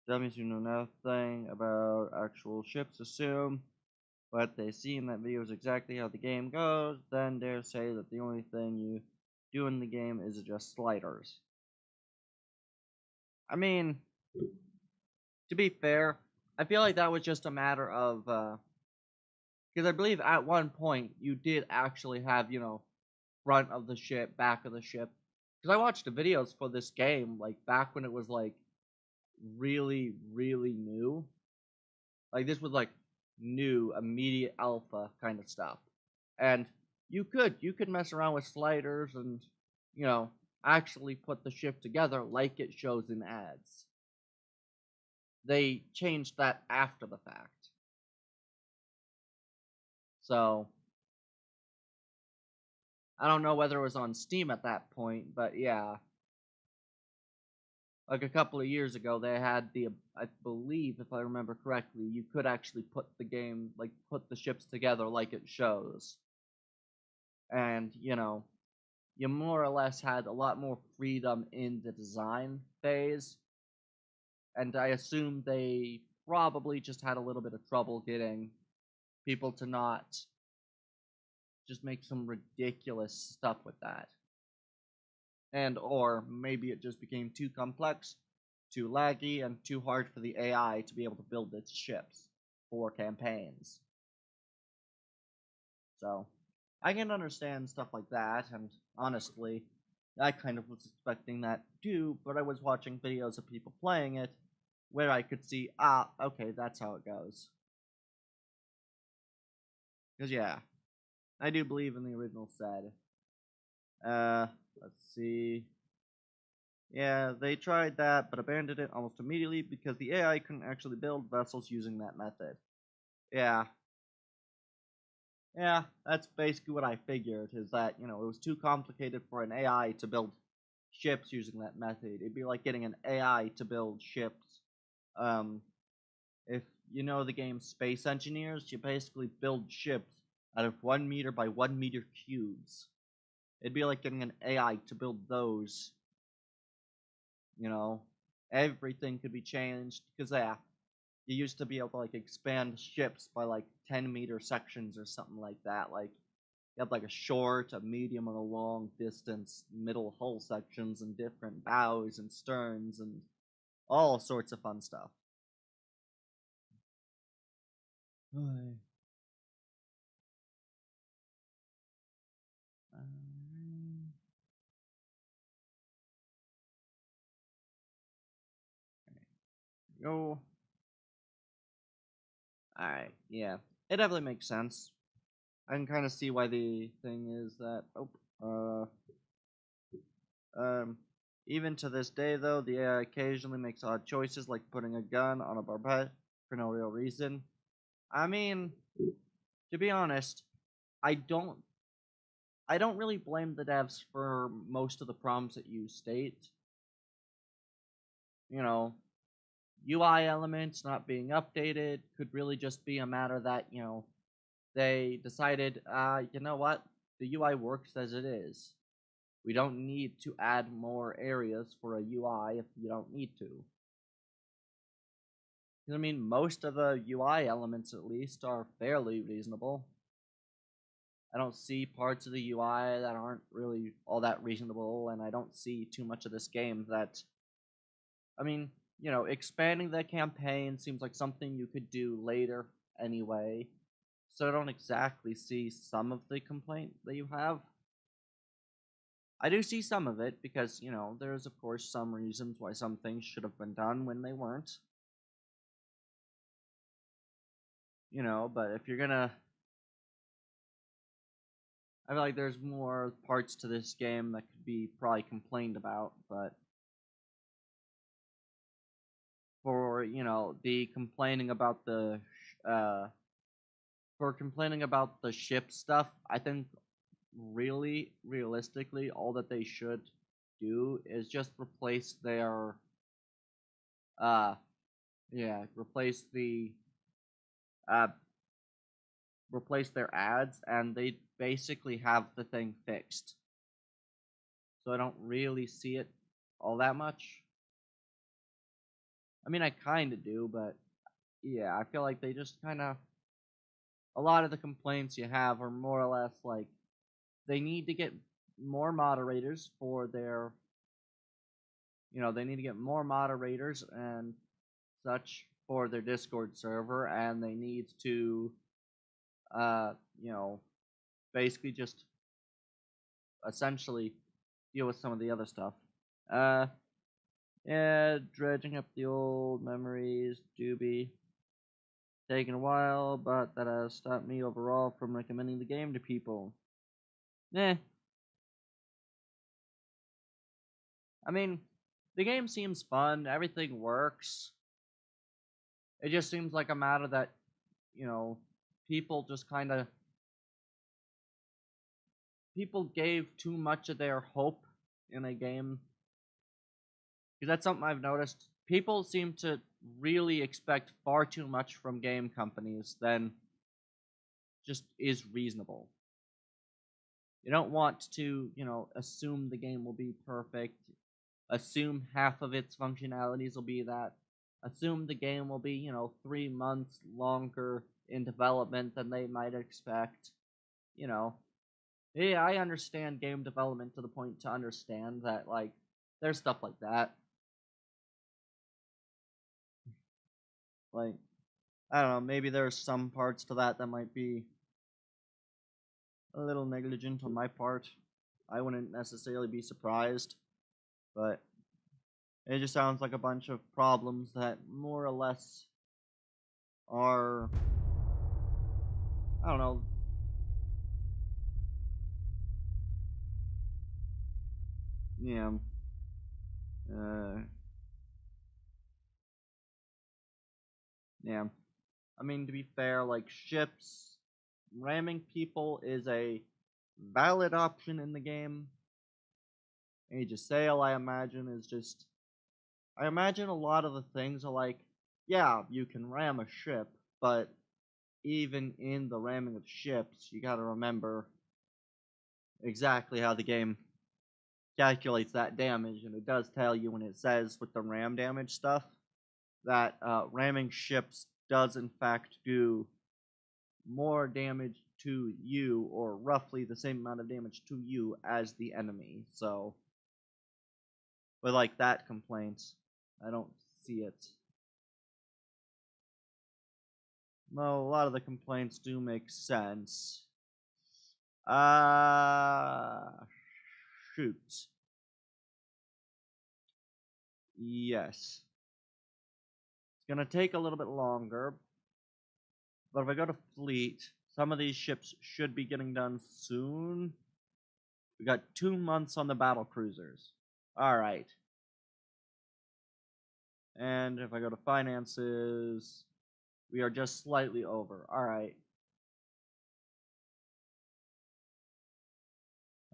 dummies who know nothing about actual ships assume, but they see in that video is exactly how the game goes. Then dare say that the only thing you do in the game is adjust sliders. I mean, to be fair, I feel like that was just a matter of because I believe at one point you did actually have, front of the ship, back of the ship. Because I watched the videos for this game, like, back when it was, like, really, really new. Like, this was, like, new, immediate alpha kind of stuff. And you could mess around with sliders and, actually put the ship together like it shows in ads. They changed that after the fact. So, I don't know whether it was on Steam at that point, but yeah. Like a couple of years ago, they had I believe, if I remember correctly, you could actually put the game, like, put the ships together like it shows. And, you more or less had a lot more freedom in the design phase. And I assume they probably just had a little bit of trouble getting people to not just make some ridiculous stuff with that. And or maybe it just became too complex, too laggy, and too hard for the AI to be able to build its ships for campaigns. So, I can understand stuff like that, and honestly, I kind of was expecting that too, but I was watching videos of people playing it, where I could see, okay, that's how it goes. Because, yeah, I do believe in the original said. Let's see. Yeah, they tried that, but abandoned it almost immediately because the AI couldn't actually build vessels using that method. Yeah. Yeah, that's basically what I figured, is that, it was too complicated for an AI to build ships using that method. It'd be like getting an AI to build ships, if you know the game Space Engineers, you basically build ships out of 1 meter by 1 meter cubes. It'd be like getting an AI to build those. You know, everything could be changed because you used to be able to like expand ships by like 10-meter sections or something like that. Like you have like a short, a medium, and a long distance middle hull sections and different bows and sterns and all sorts of fun stuff. Go. Alright, yeah. It definitely makes sense. I can kind of see why the thing is that. Even to this day, though, the AI occasionally makes odd choices, like putting a gun on a barbette for no real reason. I mean, to be honest, I don't I don't really blame the devs for most of the problems that you state. You know, UI elements not being updated could really just be a matter that, they decided, you know what, the UI works as it is. We don't need to add more areas for a UI if you don't need to. I mean, most of the UI elements, at least, are fairly reasonable. I don't see parts of the UI that aren't really all that reasonable, and I don't see too much of this game that. I mean, expanding the campaign seems like something you could do later anyway, so I don't exactly see some of the complaint that you have. I do see some of it because, there's of course some reasons why some things should have been done when they weren't. But if you're gonna. I feel like there's more parts to this game that could be probably complained about, but for, the complaining about uh, for complaining about the ship stuff, I think really, realistically, all that they should do is just replace their, uh, yeah, uh, replace their ads, and they basically have the thing fixed. So I don't really see it all that much. I mean, I kind of do, but yeah, I feel like they just kind of. A lot of the complaints you have are more or less like they need to get more moderators for their. They need to get more moderators and such for their Discord server, and they need to, uh, you know, basically just essentially deal with some of the other stuff. Uh, yeah, dredging up the old memories do be taking a while, but that has stopped me overall from recommending the game to people. Eh. I mean, the game seems fun, everything works. It just seems like a matter that, people just kind of. People gave too much of their hope in a game. Because that's something I've noticed. People seem to really expect far too much from game companies than just is reasonable. You don't want to, assume the game will be perfect, assume half of its functionalities will be that, assume the game will be, 3 months longer in development than they might expect. Yeah, I understand game development to the point to understand that, like, there's stuff like that. Like, I don't know, maybe there's some parts to that that might be a little negligent on my part. I wouldn't necessarily be surprised, but it just sounds like a bunch of problems that more or less are, I don't know. Yeah. Uh, yeah. I mean, to be fair, like, ships, ramming people is a valid option in the game. Age of Sail, I imagine, is just. I imagine a lot of the things are like yeah, you can ram a ship, but even in the ramming of ships, you gotta remember exactly how the game calculates that damage, and it does tell you when it says with the ram damage stuff that ramming ships does in fact do more damage to you, or roughly the same amount of damage to you as the enemy. So, with like that complaint, I don't see it. No, a lot of the complaints do make sense. Shoot. Yes. It's gonna take a little bit longer, but if I go to fleet, some of these ships should be getting done soon. We got 2 months on the battle cruisers. Alright. And if I go to finances, we are just slightly over. Alright.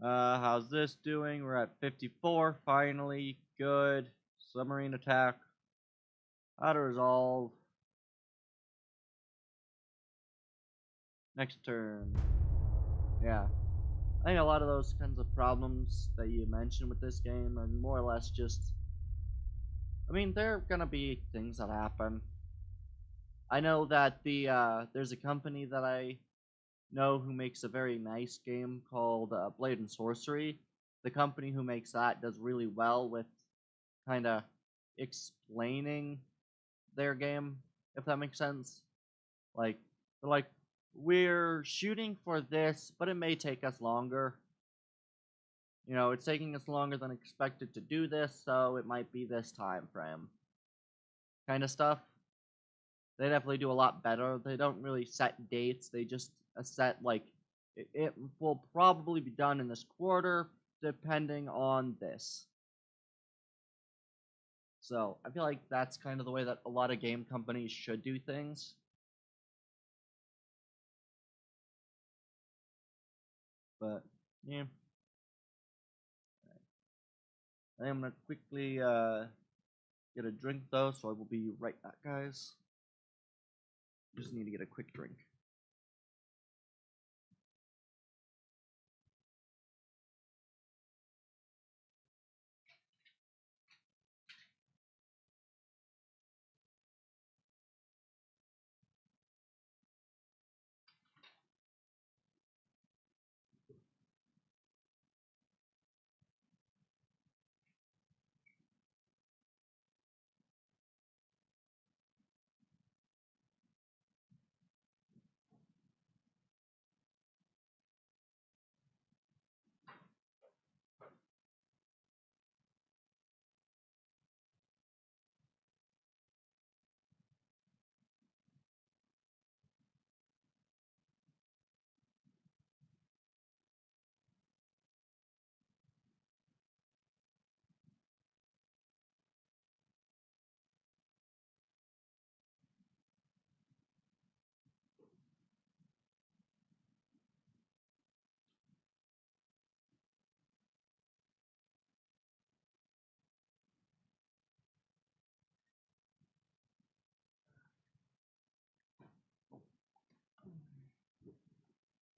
How's this doing? We're at 54, finally. Good. Submarine attack. How to resolve. Next turn. Yeah. I think a lot of those kinds of problems that you mentioned with this game are more or less just... I mean, there are gonna be things that happen. I know that there's a company that I know who makes a very nice game called Blade and Sorcery. The company who makes that does really well with kind of explaining their game, if that makes sense. Like, they're like, we're shooting for this, but it may take us longer. You know, it's taking us longer than expected to do this, so it might be this time frame. Kind of stuff. They definitely do a lot better. They don't really set dates, they just set, like, it will probably be done in this quarter, depending on this. So, I feel like that's kind of the way that a lot of game companies should do things. But, yeah. I am gonna quickly get a drink though, so I will be right back, guys. Just need to get a quick drink.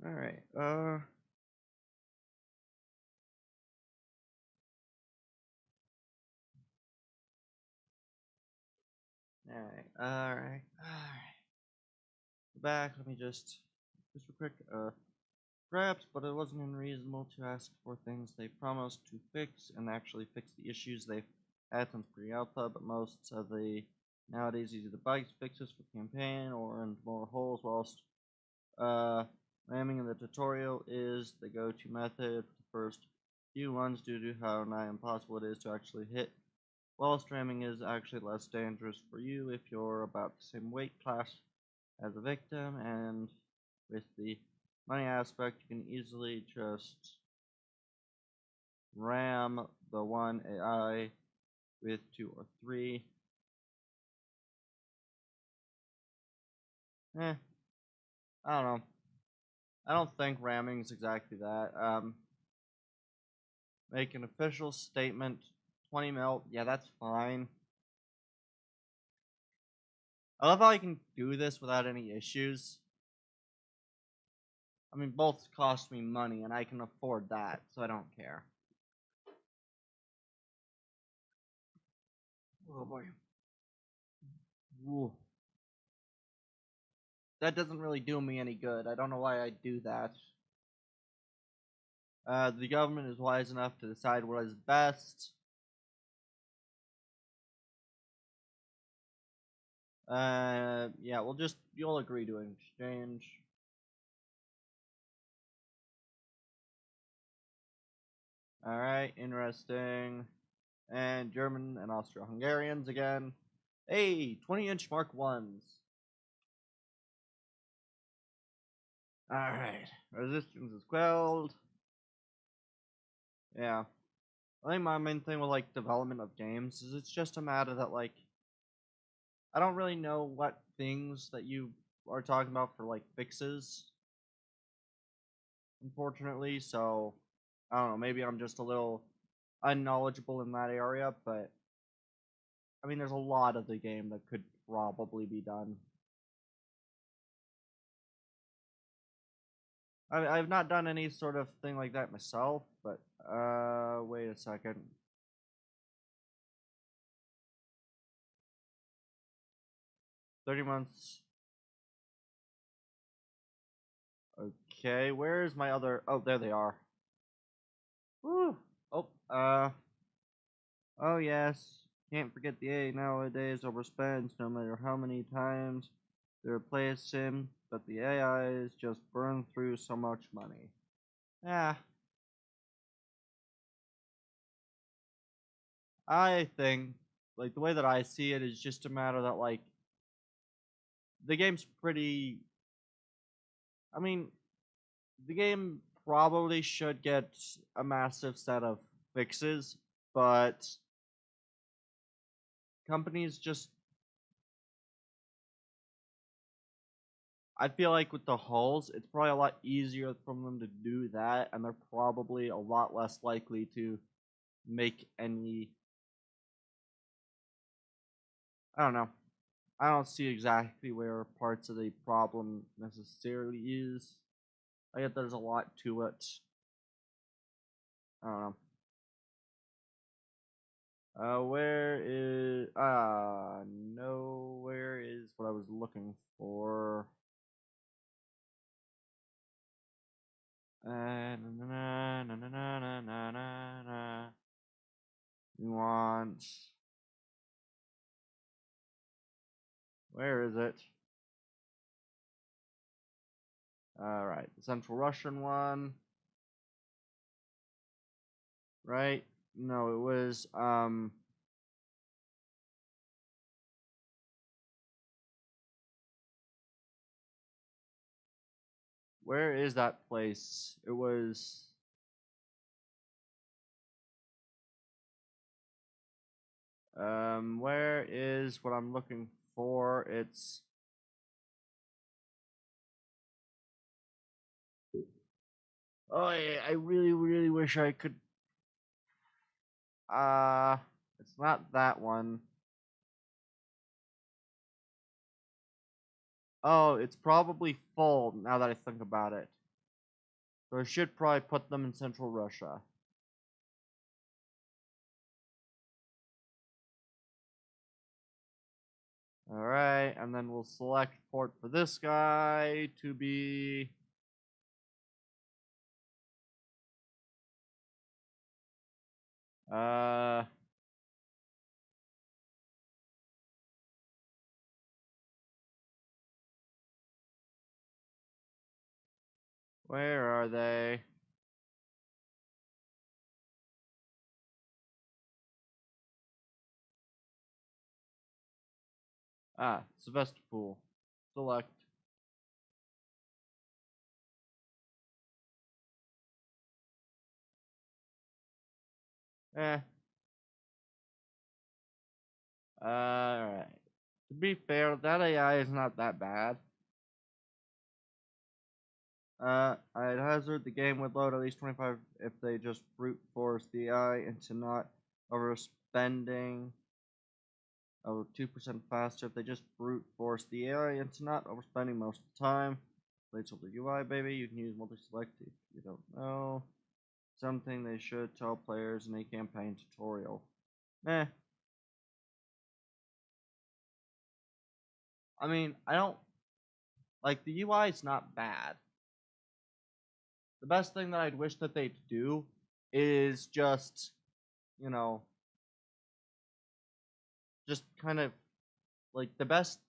Alright, alright. Back, let me just real quick, perhaps, but it wasn't unreasonable to ask for things they promised to fix and actually fix the issues they've had since pre-alpha, but most of the nowadays either bugs fixes for campaign or in more holes, whilst ramming in the tutorial is the go-to method for the first few ones due to how nigh impossible it is to actually hit, whilst ramming is actually less dangerous for you if you're about the same weight class as a victim, and with the money aspect you can easily just ram the one AI with 2 or 3. I don't know. I don't think ramming is exactly that. Make an official statement, 20 mil, yeah, that's fine. I love how I can do this without any issues. I mean, both cost me money, and I can afford that, so I don't care. Oh boy. Ooh. That doesn't really do me any good. I don't know why I do that. The government is wise enough to decide what is best. Yeah, you'll agree to an exchange. Alright, interesting. And German and Austro-Hungarians again. Hey, 20-inch Mark 1s. Alright, resistance is quelled. Yeah. I think my main thing with, like, development of games is it's just a matter that, like, I don't really know what things that you are talking about for, like, fixes, unfortunately, so, I don't know, maybe I'm just a little unknowledgeable in that area, but, I mean, there's a lot of the game that could probably be done. I've not done any sort of thing like that myself, but, wait a second. $30 months. Okay, where's my other... Oh, there they are. Woo! Oh, oh yes. Can't forget the A nowadays overspends no matter how many times they replace him, but the AIs just burn through so much money. Yeah. I think, like, the way that I see it is just a matter that, like, the game's pretty... I mean, the game probably should get a massive set of fixes, but companies just... I feel like with the hulls, it's probably a lot easier for them to do that, and they're probably a lot less likely to make any... I don't know. I don't see exactly where parts of the problem necessarily is. I get there's a lot to it. I don't know. Where is... no, where is what I was looking for? Na, na, na, na, na, na, na, na, na. We want... Where is it? Alright, the Central Russian one. Right? No, it was, where is that place? It was... where is what I'm looking for? It's... Oh, yeah, I really, really wish I could... It's not that one. Oh, it's probably full, now that I think about it. So I should probably put them in Central Russia. Alright, and then we'll select port for this guy to be... Where are they? Sevastopol. Select. Eh. Alright. To be fair, that AI is not that bad. I'd hazard the game would load at least 25 if they just brute force the AI into not overspending. or 2% faster if they just brute force the AI into not overspending most of the time. Placeholder UI, baby, you can use multi-select if you don't know. Something they should tell players in a campaign tutorial. I mean, I don't like the UI is not bad. The best thing that I'd wish that they'd do is just, you know, just kind of like the best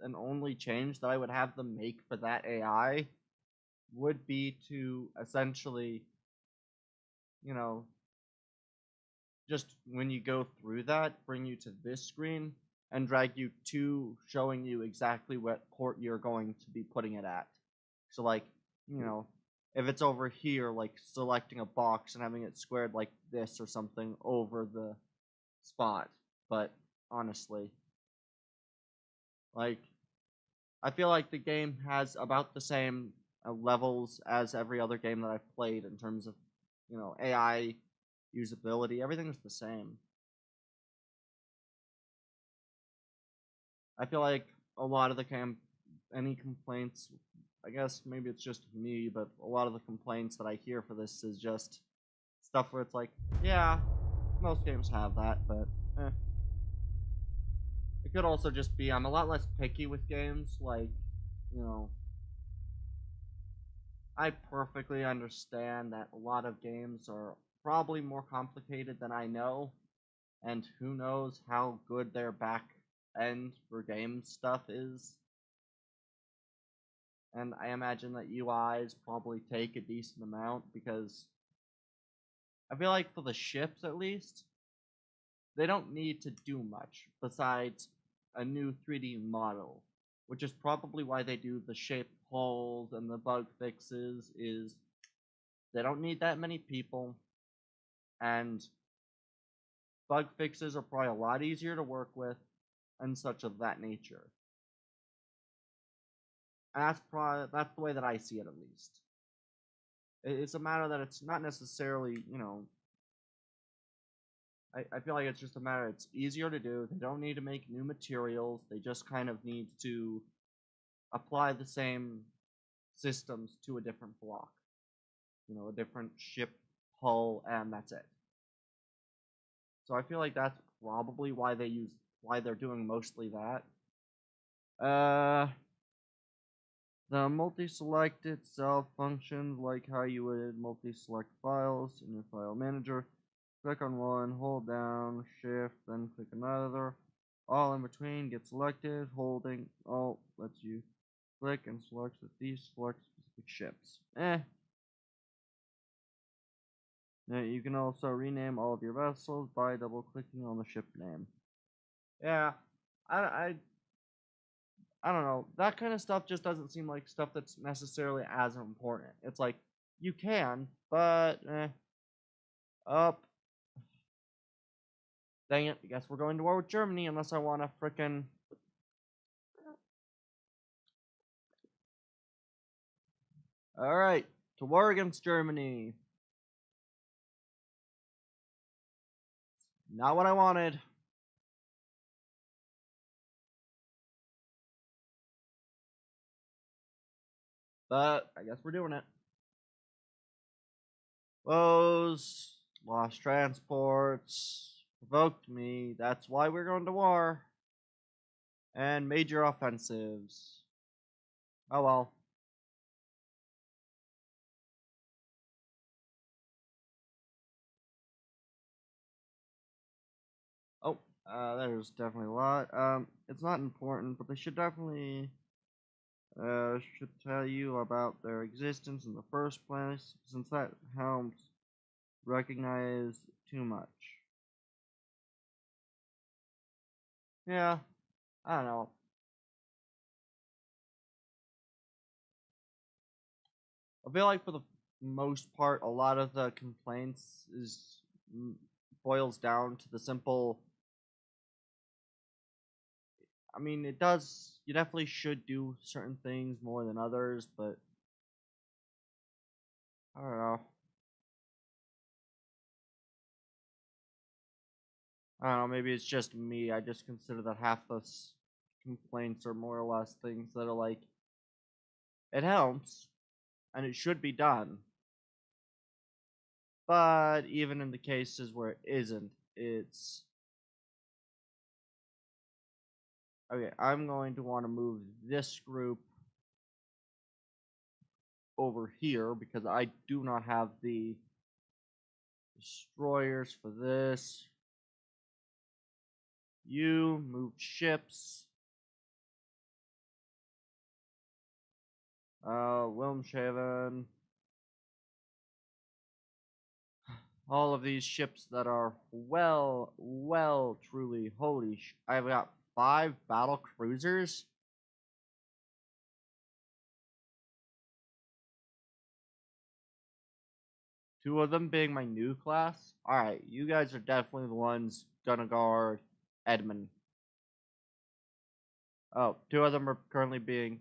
and only change that I would have them make for that AI would be to essentially, you know, just when you go through that, bring you to this screen and drag you to showing you exactly what port you're going to be putting it at. So, like, you know, if it's over here, like selecting a box and having it squared like this or something over the spot. But honestly, like, I feel like the game has about the same levels as every other game that I've played in terms of, you know, AI usability. Everything's the same. I feel like a lot of the any complaints, I guess maybe it's just me, but a lot of the complaints that I hear for this is just stuff where it's like, yeah, most games have that, but eh. It could also just be I'm a lot less picky with games, like, you know, I perfectly understand that a lot of games are probably more complicated than I know, and who knows how good their back end for game stuff is. And I imagine that UIs probably take a decent amount because I feel like for the ships at least, they don't need to do much besides a new 3D model, which is probably why they do the shape holes and the bug fixes is they don't need that many people, and bug fixes are probably a lot easier to work with and such of that nature. And that's the way that I see it, at least. It's a matter that it's not necessarily, you know, I feel like it's just a matter it's easier to do. They don't need to make new materials. They just kind of need to apply the same systems to a different block. You know, a different ship hull, and that's it. So I feel like that's probably why they're doing mostly that. The multi-select itself functions like how you would multi-select files in your file manager. Click on one, hold down, shift, then click another. All in between get selected. Holding Alt lets you click and select with these select specific ships. Now you can also rename all of your vessels by double clicking on the ship name. Yeah, I don't know. That kind of stuff just doesn't seem like stuff that's necessarily as important. It's like you can, but up. Dang it! I guess we're going to war with Germany unless I want to frickin'. All right, to war against Germany. Not what I wanted. But I guess we're doing it. Woes, lost transports, provoked me. That's why we're going to war. And major offensives. Oh well. Oh, there's definitely a lot. It's not important, but they should definitely should tell you about their existence in the first place, since that helps recognize too much. Yeah, I don't know. I feel like for the most part, a lot of the complaints boils down to the simple. I mean, it does. You definitely should do certain things more than others, but I don't know. I don't know, maybe it's just me. I just consider that half the complaints are more or less things that are like, it helps, and it should be done. But even in the cases where it isn't, it's... Okay, I'm going to want to move this group over here because I do not have the destroyers for this. You move ships. Wilmshaven. All of these ships that are truly, I've got 5 battle cruisers. Two of them being my new class. Alright, you guys are definitely the ones gonna guard Edmund. Oh, 2 of them are currently being...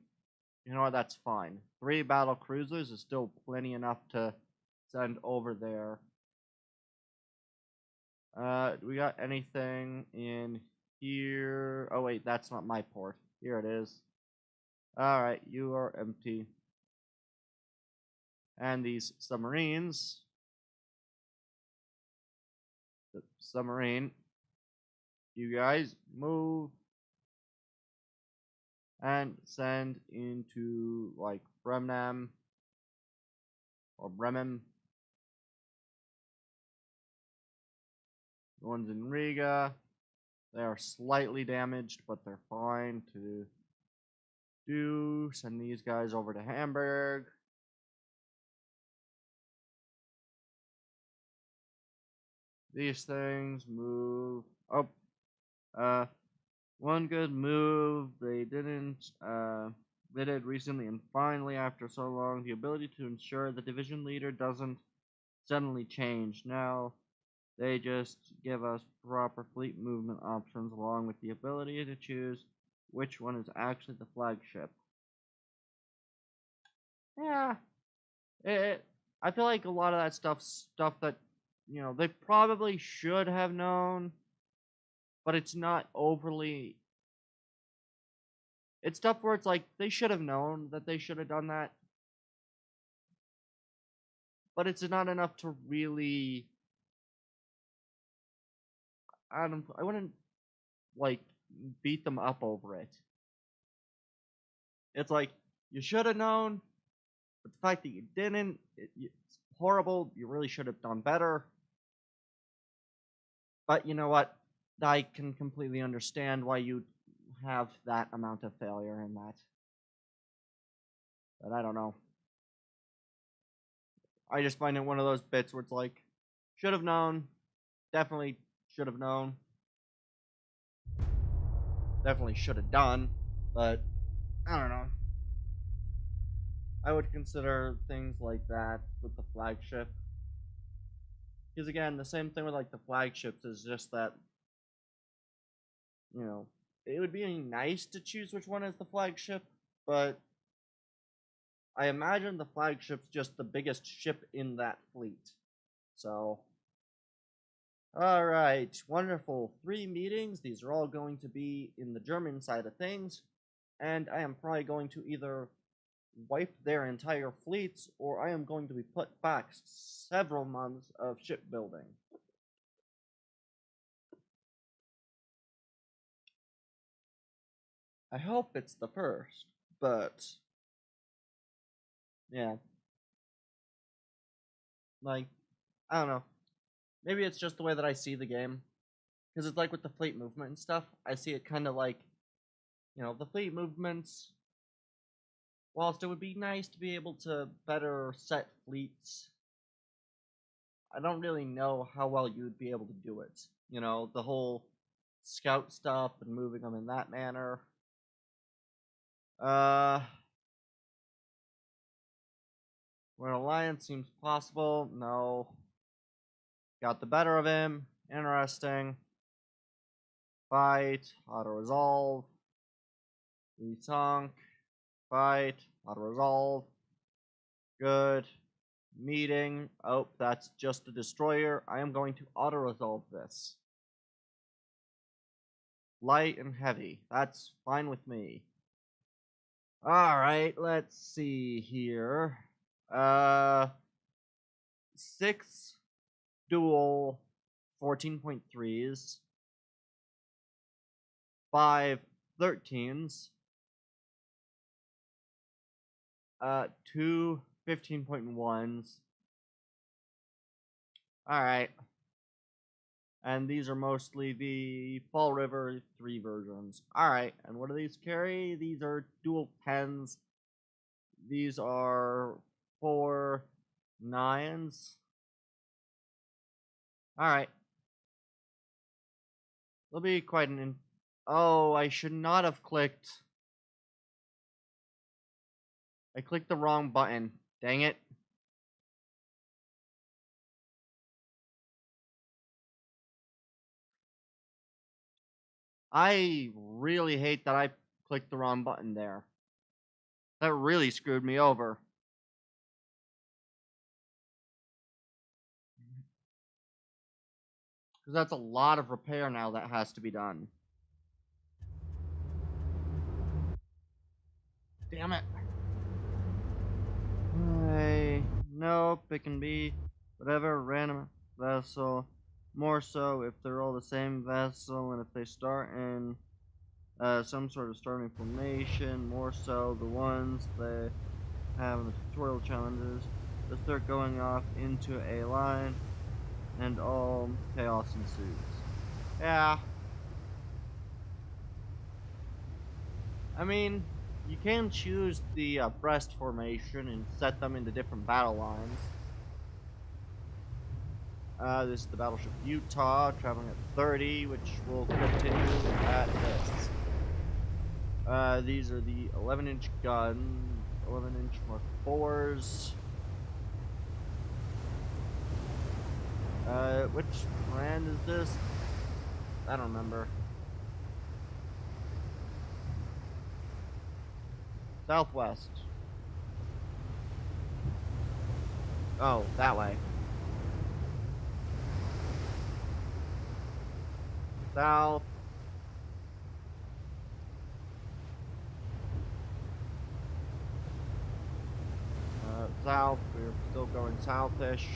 You know what, that's fine. 3 battle cruisers is still plenty enough to send over there. Do we got anything in here? Oh wait, that's not my port. Here it is. Alright, you are empty. And these submarines. The submarine. You guys move. And send into, like, Bremen. Or Bremen. The ones in Riga. They are slightly damaged, but they're fine to do. Send these guys over to Hamburg. These things move. Oh. One good move they did recently, and finally, after so long, the ability to ensure the division leader doesn't suddenly change. Now, they just give us proper fleet movement options along with the ability to choose which one is actually the flagship. Yeah, I feel like a lot of that stuff that, you know, they probably should have known, but it's not overly... It's stuff where it's like, they should have known that they should have done that. But it's not enough to really... I wouldn't, like, beat them up over it. It's like, you should have known, but the fact that you didn't, it's horrible. You really should have done better. But you know what? I can completely understand why you have that amount of failure in that. But I don't know. I just find it one of those bits where it's like, should have known, definitely should have known, definitely should have done, but I don't know. I would consider things like that with the flagship. Because again, the same thing with like the flagships is just that, you know, it would be nice to choose which one is the flagship, but I imagine the flagship's just the biggest ship in that fleet. So, alright, wonderful. 3 meetings. These are all going to be in the German side of things, and I am probably going to either wipe their entire fleets, or I am going to be put back several months of shipbuilding. I hope it's the first, but yeah. Like, I don't know. Maybe it's just the way that I see the game. Because it's like with the fleet movement and stuff, I see it kind of like, you know, the fleet movements, whilst it would be nice to be able to better set fleets, I don't really know how well you would be able to do it. You know, the whole scout stuff and moving them in that manner. Where an alliance seems possible, no. Got the better of him, interesting. Fight, auto-resolve. Resunk. Fight, auto-resolve. Good. Meeting. Oh, that's just a destroyer. I am going to auto-resolve this. light and heavy. That's fine with me. Alright, let's see here. 6 dual 14.3s, 5 13s, 2 15.1s. Alright. And these are mostly the Fall River 3 versions. Alright, and what do these carry? These are dual 10s. These are 4 9s. Alright. It'll be quite an... Oh, I should not have clicked. I clicked the wrong button. Dang it. I really hate that I clicked the wrong button there. That really screwed me over. Because that's a lot of repair now that has to be done. Damn it. Nope, it can be whatever random vessel. More so if they're all the same vessel and if they start in some sort of starting formation. More so the ones that have in the tutorial challenges. They start going off into a line and all chaos ensues. Yeah. I mean, you can choose the breast formation and set them into different battle lines. This is the battleship Utah, traveling at 30, which will continue at this. These are the 11-inch guns, 11-inch Mark IVs. Which brand is this? I don't remember. Southwest. Oh, that way. South. South. We're still going southish.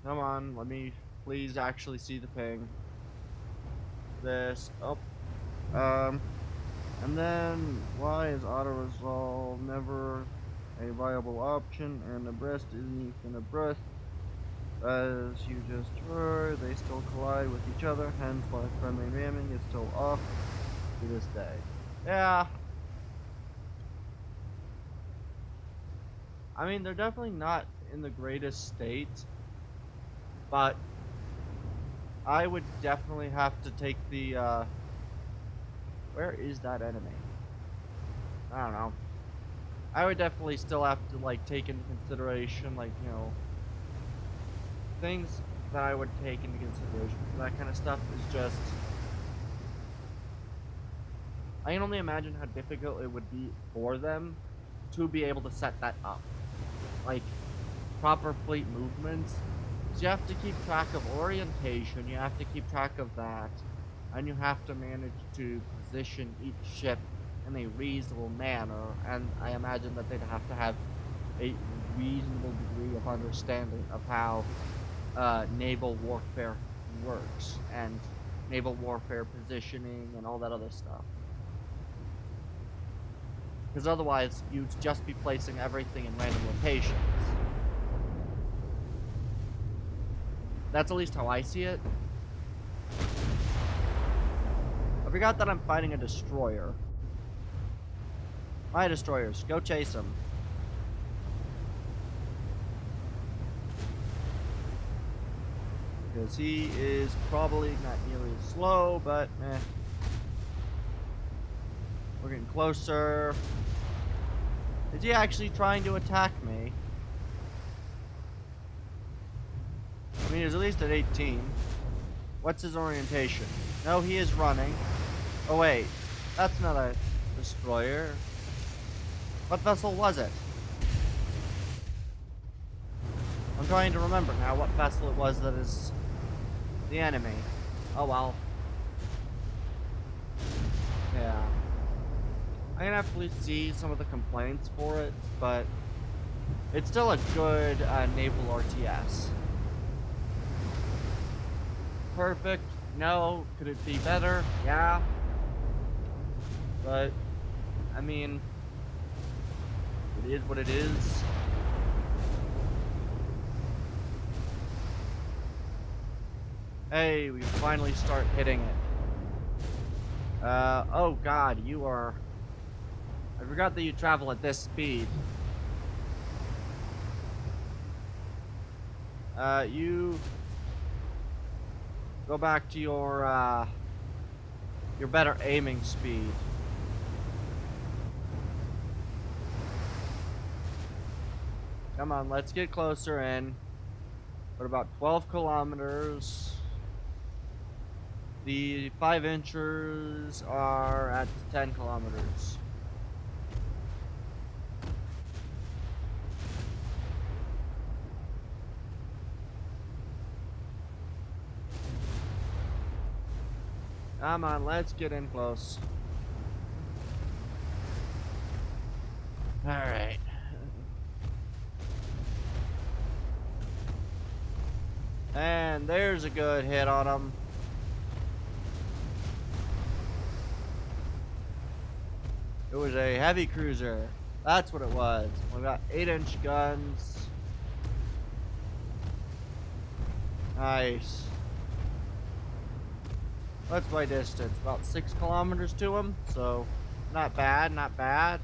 Come on, let me please actually see the ping. This up. And then why is auto resolve never a viable option and abreast isn't even abreast? As you just heard, they still collide with each other, hence why friendly ramming is still off to this day. Yeah. I mean, they're definitely not in the greatest state, but I would definitely have to take the, where is that enemy? I don't know. I would definitely still have to, like, take into consideration, like, you know, things that I would take into consideration for that kind of stuff is just... I can only imagine how difficult it would be for them to be able to set that up. Like, proper fleet movements. So you have to keep track of orientation, you have to keep track of that, and you have to manage to position each ship in a reasonable manner, and I imagine that they'd have to have a reasonable degree of understanding of how naval warfare works, and naval warfare positioning, and all that other stuff. Because otherwise, you'd just be placing everything in random locations. That's at least how I see it. I forgot that I'm fighting a destroyer. My destroyers, go chase them. Because he is probably not nearly as slow, but eh. We're getting closer. Is he actually trying to attack me? I mean, he's at least at 18. What's his orientation? No, he is running. Oh, wait. That's not a destroyer. What vessel was it? I'm trying to remember now what vessel it was that is the enemy. Oh well. Yeah. I can definitely see some of the complaints for it, but it's still a good naval RTS. Perfect? No. Could it be better? Yeah. But, I mean, it is what it is. Hey, we can finally start hitting it. Oh god, you are... I forgot that you travel at this speed. You... Go back to your better aiming speed. Come on, let's get closer in. We're about 12 kilometers. The 5 inchers are at 10 kilometers. Come on, let's get in close. Alright. And there's a good hit on him. It was a heavy cruiser. That's what it was. We got 8-inch guns. Nice. What's my distance? About 6 kilometers to him, so not bad, not bad.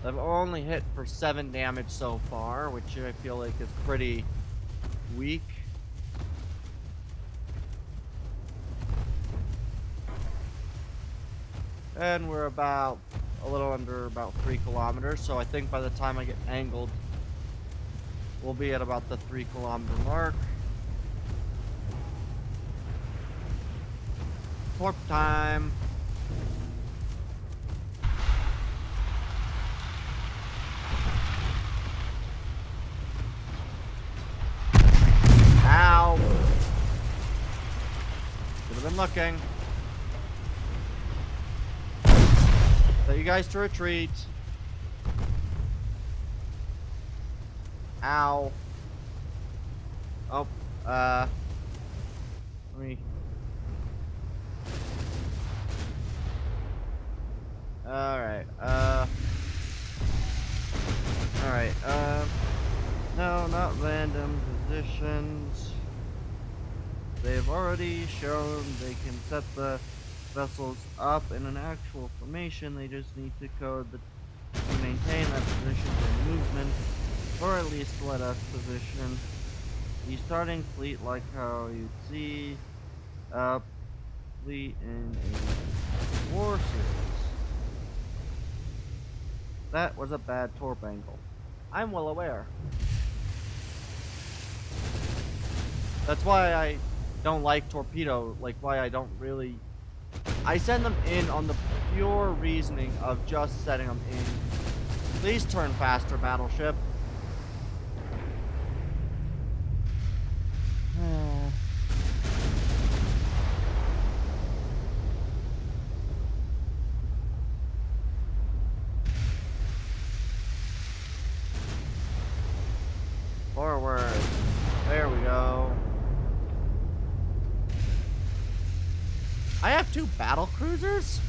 I've only hit for 7 damage so far, which I feel like is pretty weak. And we're about a little under about 3 kilometers, so I think by the time I get angled, we'll be at about the 3 kilometer mark. Torp time. Ow! Should have been looking. Tell you guys to retreat. Ow. Oh, let me... Alright, alright, no, not random positions. They've already shown they can set the vessels up in an actual formation. They just need to code to maintain that position for movement, or at least let us position the starting fleet like how you'd see a fleet in a war series. That was a bad torp angle. I'm well aware. That's why I don't like torpedo, like why I don't really... I send them in on the pure reasoning of just setting them in. Please turn faster, battleship. Forward. There we go. I have 2 battle cruisers?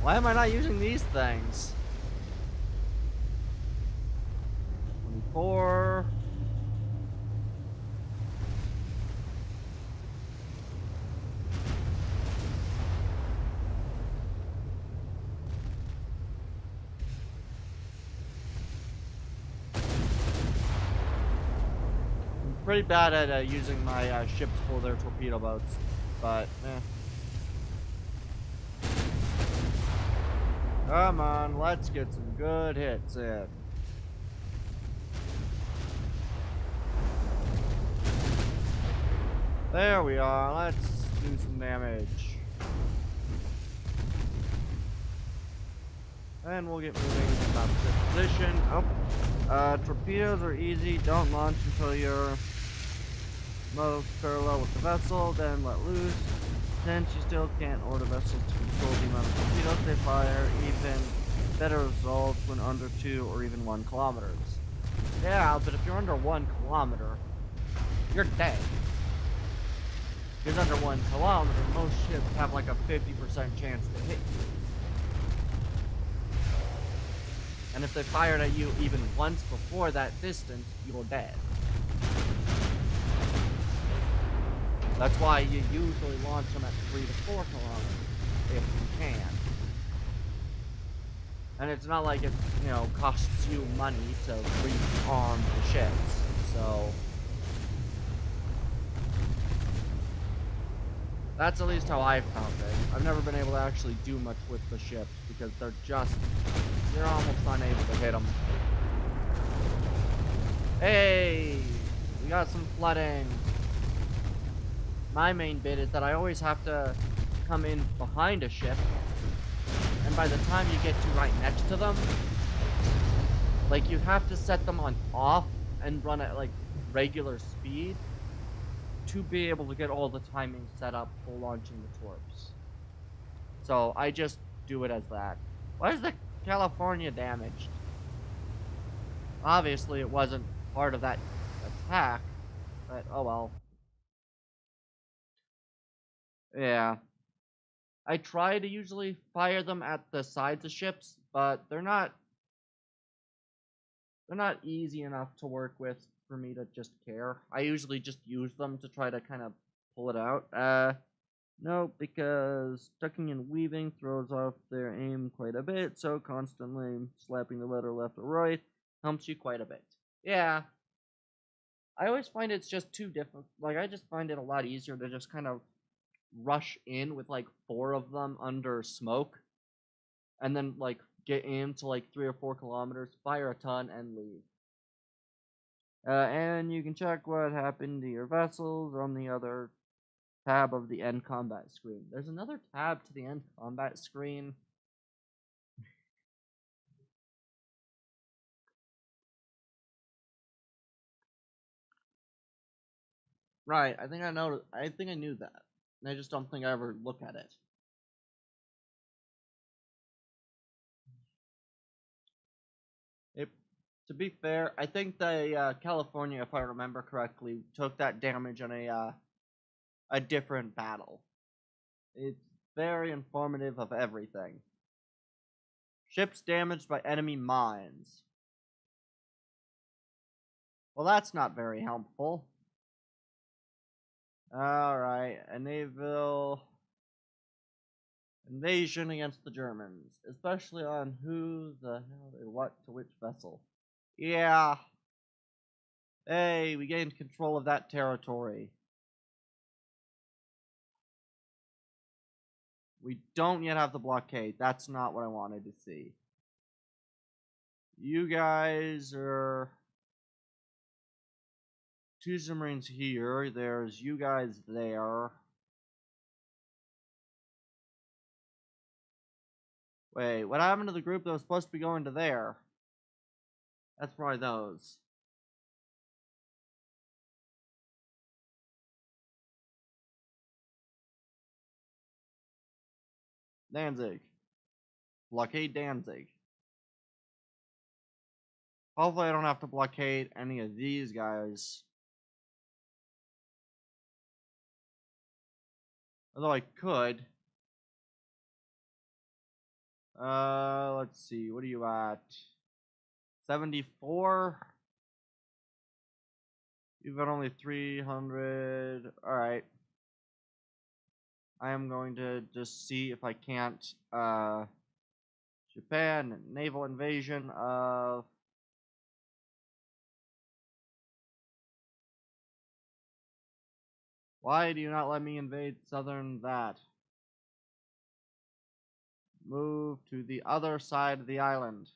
Why am I not using these things? 24. Pretty bad at using my ships for their torpedo boats, but come on, let's get some good hits in. There we are. Let's do some damage. And we'll get moving about this position. Oh, torpedoes are easy. Don't launch until you're most parallel with the vessel, then let loose. Since you still can't order vessels to control the amount of torpedoes they fire, even better results when under 2 or even 1 kilometers. Yeah, but if you're under 1 kilometer, you're dead. Because under 1 kilometer, most ships have like a 50% chance to hit you. And if they fired at you even once before that distance, you're dead. That's why you usually launch them at 3 to 4 kilometers, if you can. And it's not like it, costs you money to rearm the ships, so... That's at least how I found it. I've never been able to actually do much with the ships, because you're almost unable to hit them. Hey! We got some flooding. My main bit is that I always have to come in behind a ship, and by the time you get to right next to them, like, you have to set them on off and run at, like, regular speed to be able to get all the timing set up for launching the torps. So I just do it as that. Why is the California damaged? Obviously it wasn't part of that attack, but oh well. Yeah. I try to usually fire them at the sides of ships, but they're not easy enough to work with for me to just care. I usually just use them to try to kind of pull it out. No, because tucking and weaving throws off their aim quite a bit, so constantly slapping the letter left or right helps you quite a bit. Yeah. I always find it's just too difficult. Like, I just find it a lot easier to just kind of rush in with like 4 of them under smoke, and then like get into like 3 or 4 kilometers, fire a ton, and leave. And you can check what happened to your vessels on the other tab of the end combat screen. There's another tab to the end combat screen. Right, I think I knew that. I just don't think I ever look at it. To be fair, I think the California, if I remember correctly, took that damage on a different battle. It's very informative of everything. Ships damaged by enemy mines. Well, that's not very helpful. Alright, a naval invasion against the Germans, especially on who the hell they what to which vessel. Yeah. Hey, we gained control of that territory. We don't yet have the blockade. That's not what I wanted to see. You guys are 2 submarines here. There's you guys there. Wait, what happened to the group that was supposed to be going to there? That's probably those. Danzig. Blockade Danzig. Hopefully I don't have to blockade any of these guys. Although I could. Let's see. What are you at? 74? You've got only 300. Alright. I am going to just see if I can't, Japan, naval invasion of... Why do you not let me invade southern that? Move to the other side of the island.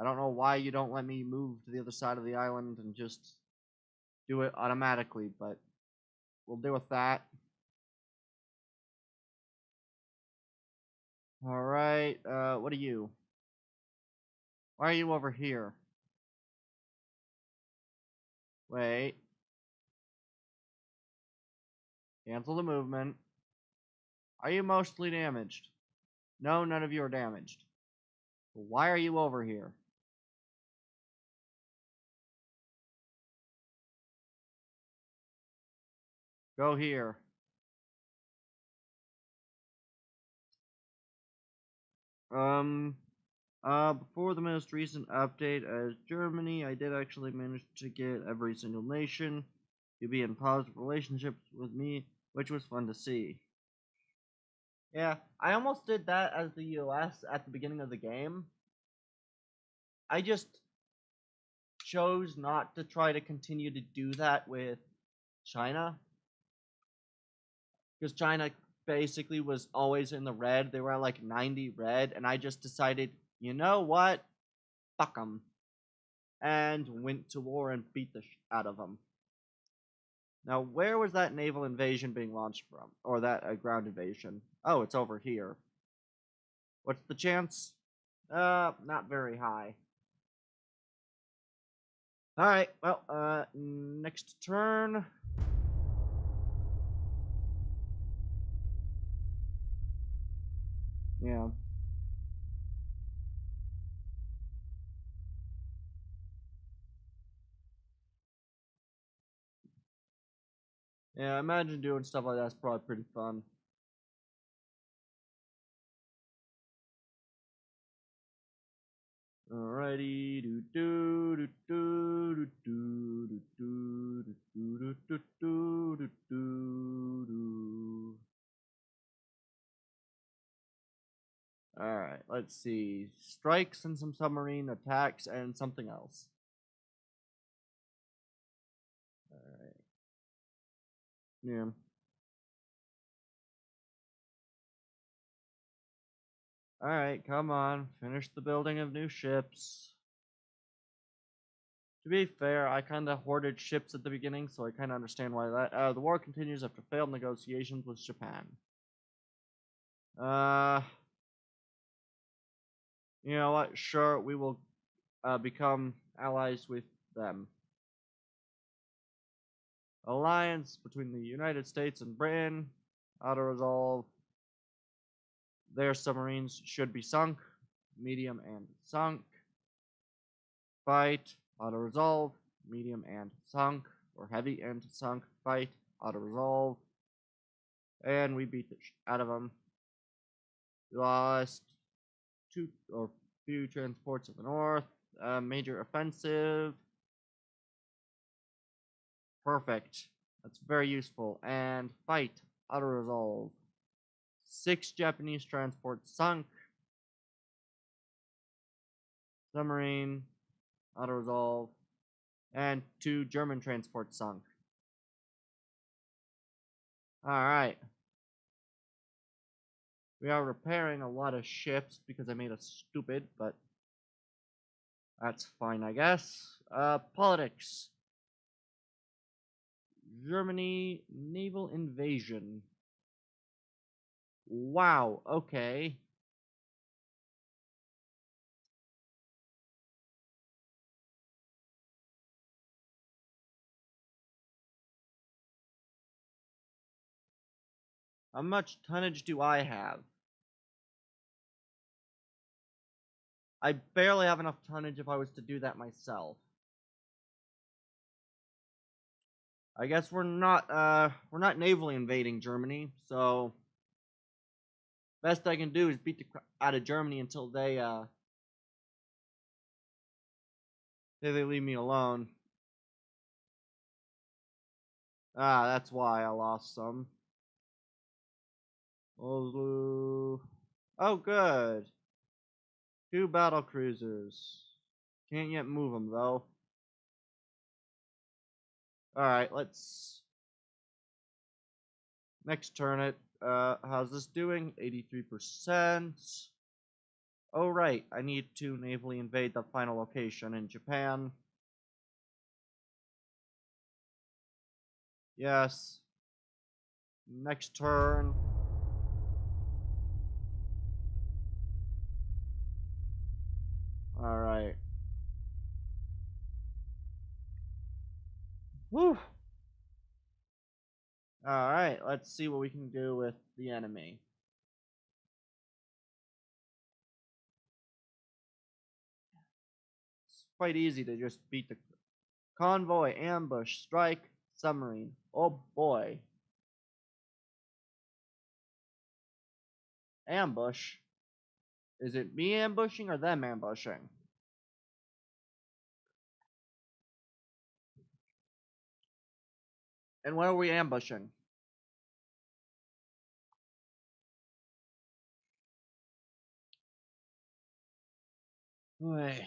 I don't know why you don't let me move to the other side of the island and just do it automatically, but we'll deal with that. Alright, what are you? Why are you over here? Wait. Cancel the movement. Are you mostly damaged? No, none of you are damaged. Why are you over here? Go here. Before the most recent update as Germany, I did actually manage to get every single nation to be in positive relationships with me, which was fun to see. Yeah, I almost did that as the US at the beginning of the game. I just chose not to try to continue to do that with China. Because China basically was always in the red. They were at like 90 red, and I just decided, you know what? Fuck them. And went to war and beat the out of them. Now, where was that naval invasion being launched from? Or that ground invasion? Oh, it's over here. What's the chance? Not very high. Alright, well, next turn. Yeah. Yeah, imagine doing stuff like that's probably pretty fun. Alrighty, do do do do do do do do do do do do do do. Alright, let's see. Strikes and some submarine attacks and something else. Alright. Yeah. Alright, come on. Finish the building of new ships. To be fair, I kinda hoarded ships at the beginning, so I kinda understand why that. The war continues after failed negotiations with Japan. You know what? Sure, we will become allies with them. Alliance between the United States and Britain. Auto resolve. Their submarines should be sunk. Medium and sunk. Fight. Auto resolve. Medium and sunk. Or heavy and sunk. Fight. Auto resolve. And we beat the out of them. We lost two or few transports of the north. Major offensive. Perfect. That's very useful. And fight. Auto resolve. 6 Japanese transports sunk. Submarine. Auto resolve. And 2 German transports sunk. Alright. We are repairing a lot of ships because I made us stupid, but that's fine, I guess. Politics. Germany naval invasion. Wow, okay. How much tonnage do I have? I barely have enough tonnage if I was to do that myself. I guess we're not navally invading Germany, so best I can do is beat the crap out of Germany until they leave me alone. Ah, that's why I lost some. Oh, good. 2 battle cruisers. Can't yet move them though. Alright, let's... Next turn it. How's this doing? 83%. Oh right, I need to navally invade the final location in Japan. Yes. Next turn. Alright. Whew. Alright, let's see what we can do with the enemy. It's quite easy to just beat the convoy, ambush, strike, submarine. Oh boy. Ambush? Is it me ambushing or them ambushing? And what are we ambushing? We've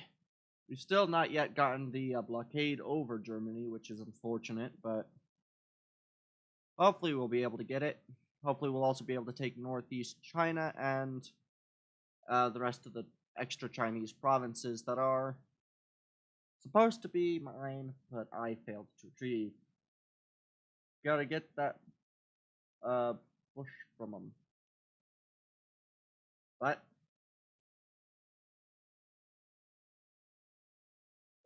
still not yet gotten the blockade over Germany, which is unfortunate, but hopefully we'll be able to get it. Hopefully we'll also be able to take northeast China and the rest of the extra Chinese provinces that are supposed to be mine, but I failed to retrieve. Gotta get that push from them. But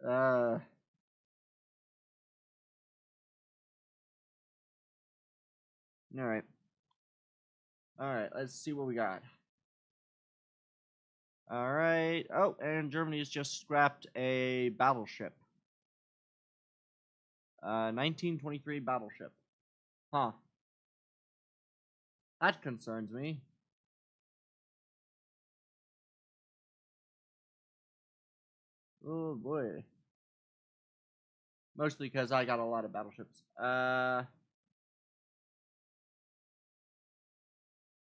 all right. All right, let's see what we got. All right. Oh, and Germany's just scrapped a battleship. 1923 battleship. Huh. That concerns me. Oh boy. Mostly because I got a lot of battleships.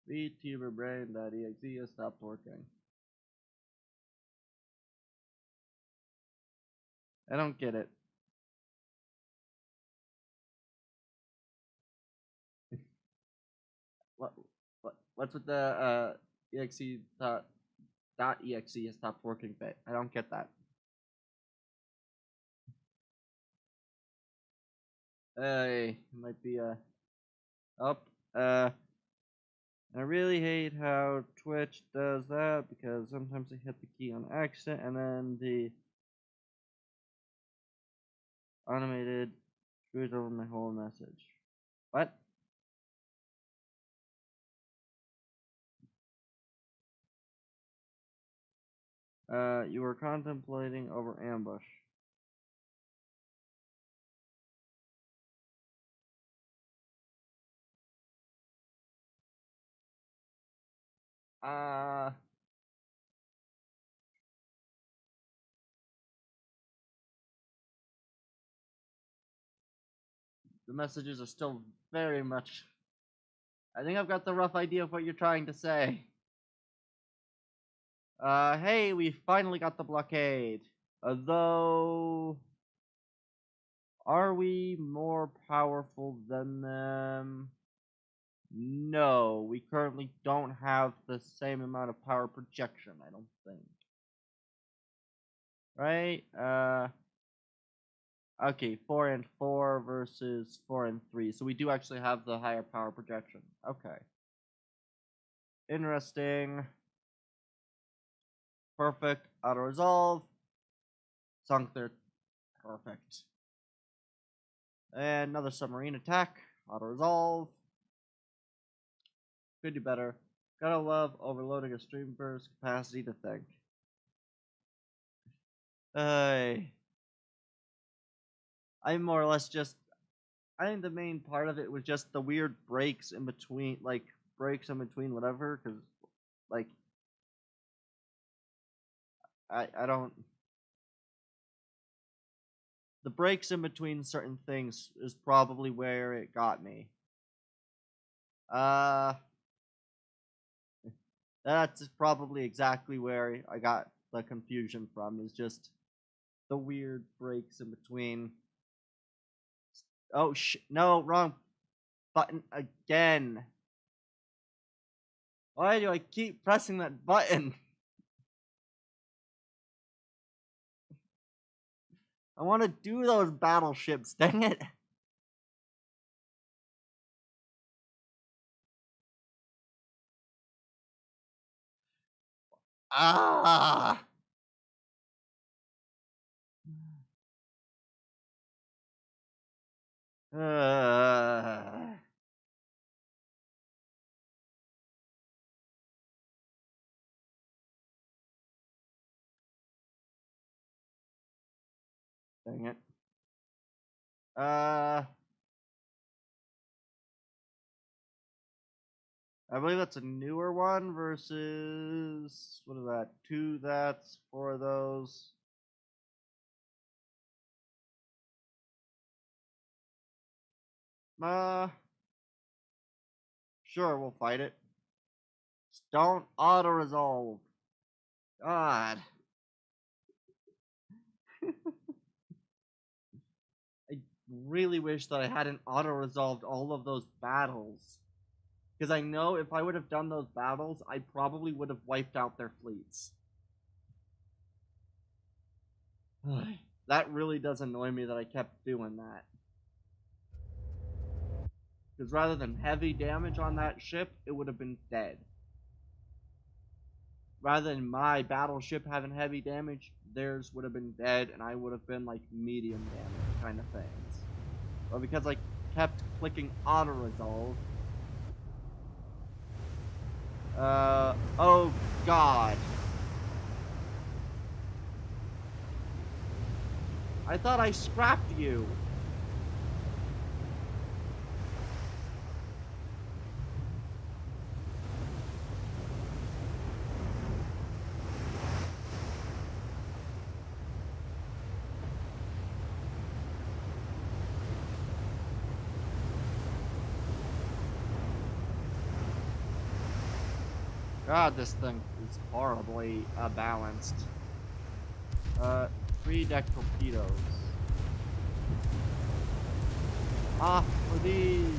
VTuber brain.exe has stopped working. I don't get it. What's with the exe dot exe has stopped working bit? I don't get that. It might be a up. I really hate how Twitch does that because sometimes I hit the key on accident and then the automated screws over my whole message. What? You were contemplating over ambush. The messages are still very much. I think I've got the rough idea of what you're trying to say. Hey, we finally got the blockade. Though, are we more powerful than them? No, we currently don't have the same amount of power projection, I don't think. Right? Okay, 4 and 4 versus 4 and 3. So we do actually have the higher power projection. Okay. Interesting. Perfect. Auto resolve. Sunk their. Perfect. And another submarine attack. Auto resolve. Could do better. Gotta love overloading a streamer's capacity to think. I more or less just. I think the main part of it was just the weird breaks in between, like breaks in between whatever, because like I don't. The breaks in between certain things is probably where it got me. Uh, that's probably exactly where I got the confusion from. Is just the weird breaks in between. Oh no, wrong button again. Why do I keep pressing that button? I want to do those battleships, dang it. Ah! Dang it. I believe that's a newer one versus, what is that? 2 that's, 4 of those. Sure, we'll fight it. Just don't auto-resolve. God. I really wish that I hadn't auto-resolved all of those battles. Because I know if I would have done those battles, I probably would have wiped out their fleets. That really does annoy me that I kept doing that. Because rather than heavy damage on that ship, it would have been dead. Rather than my battleship having heavy damage, theirs would have been dead, and I would have been like medium damage kind of things. But because I kept clicking auto-resolve, oh god. I thought I scrapped you. God, this thing is horribly balanced. 3 deck torpedoes. Off for these!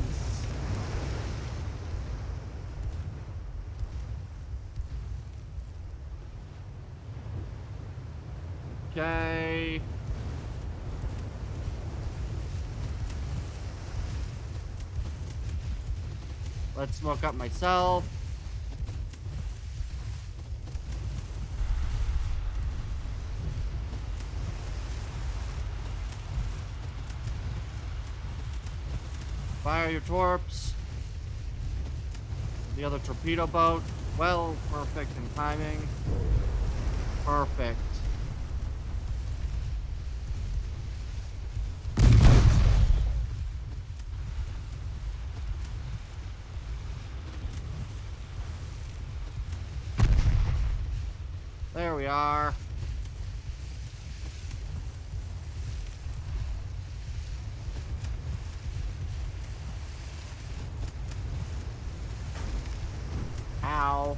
Okay. Let's smoke up myself. Fire your torps. The other torpedo boat. Well, perfect in timing. Perfect. There we are. Ow.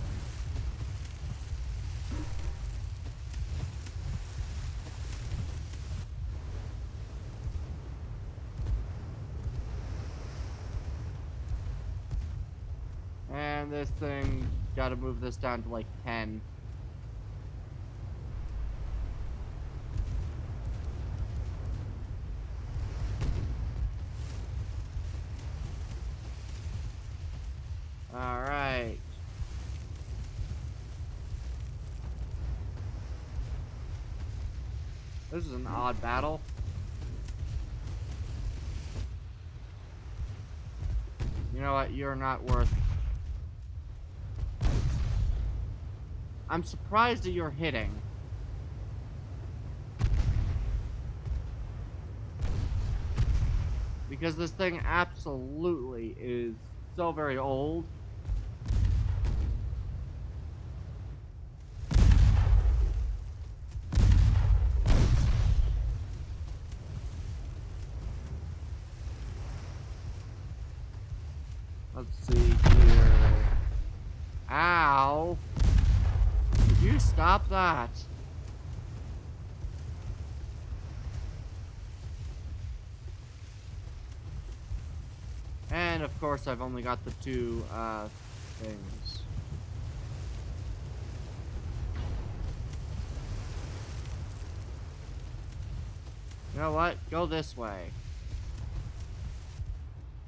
And this thing, gotta move this down to like 10. Alright. This is an odd battle. You know what? You're not worth... I'm surprised that you're hitting. Because this thing absolutely is so very old. Let's see here. Ow! Would you stop that? And of course I've only got the 2 things. You know what? Go this way.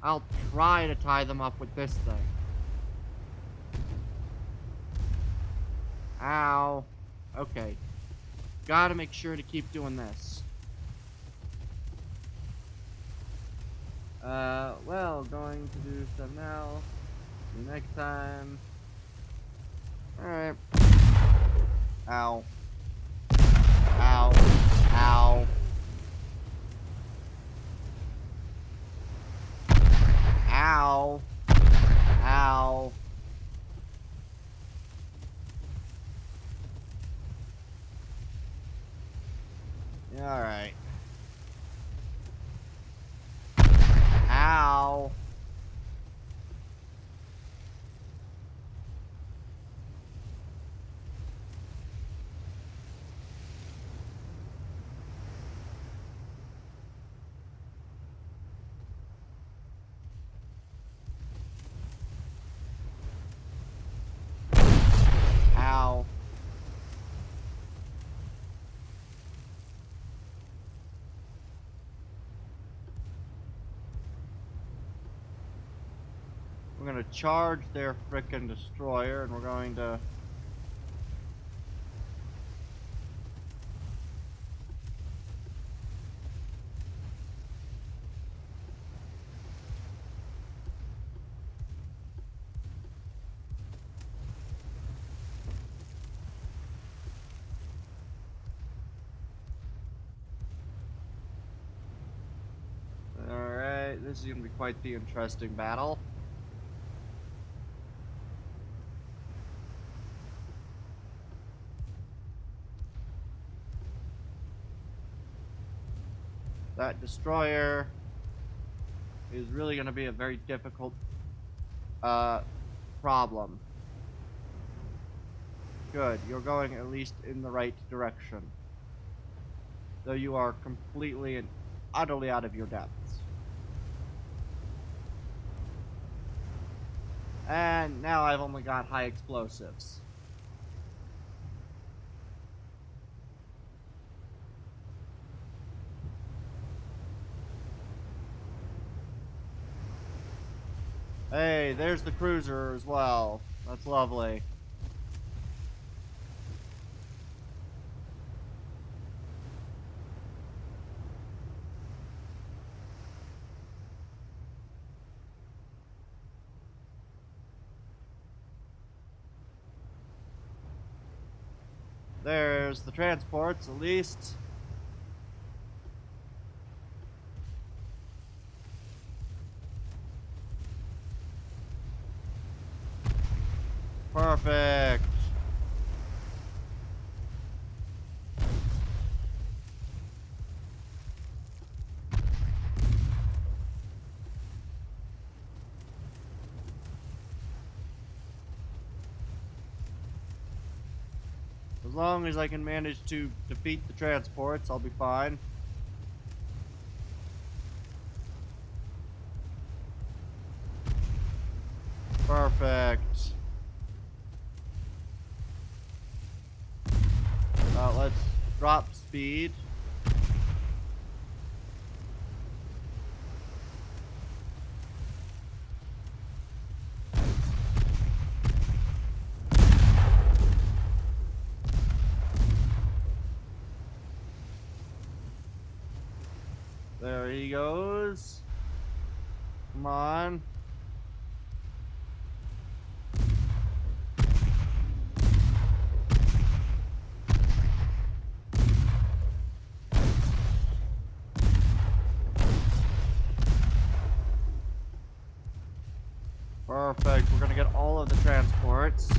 I'll try to tie them up with this thing. Ow. Okay. Gotta make sure to keep doing this. Well, going to do some now. See you next time. Alright. Ow. Ow. Ow. Alright. Ow. Ow. We're gonna charge their frickin' destroyer, and we're going to... Alright, this is gonna be quite the interesting battle. That destroyer is really going to be a very difficult problem. Good, you're going at least in the right direction. Though you are completely and utterly out of your depths. And now I've only got high explosives. Hey, there's the cruiser as well. That's lovely. There's the transports, at least. Perfect. As long as I can manage to defeat the transports, I'll be fine. Perfect. Let's drop speed. There he goes. Come on. Perfect. We're gonna get all of the transports.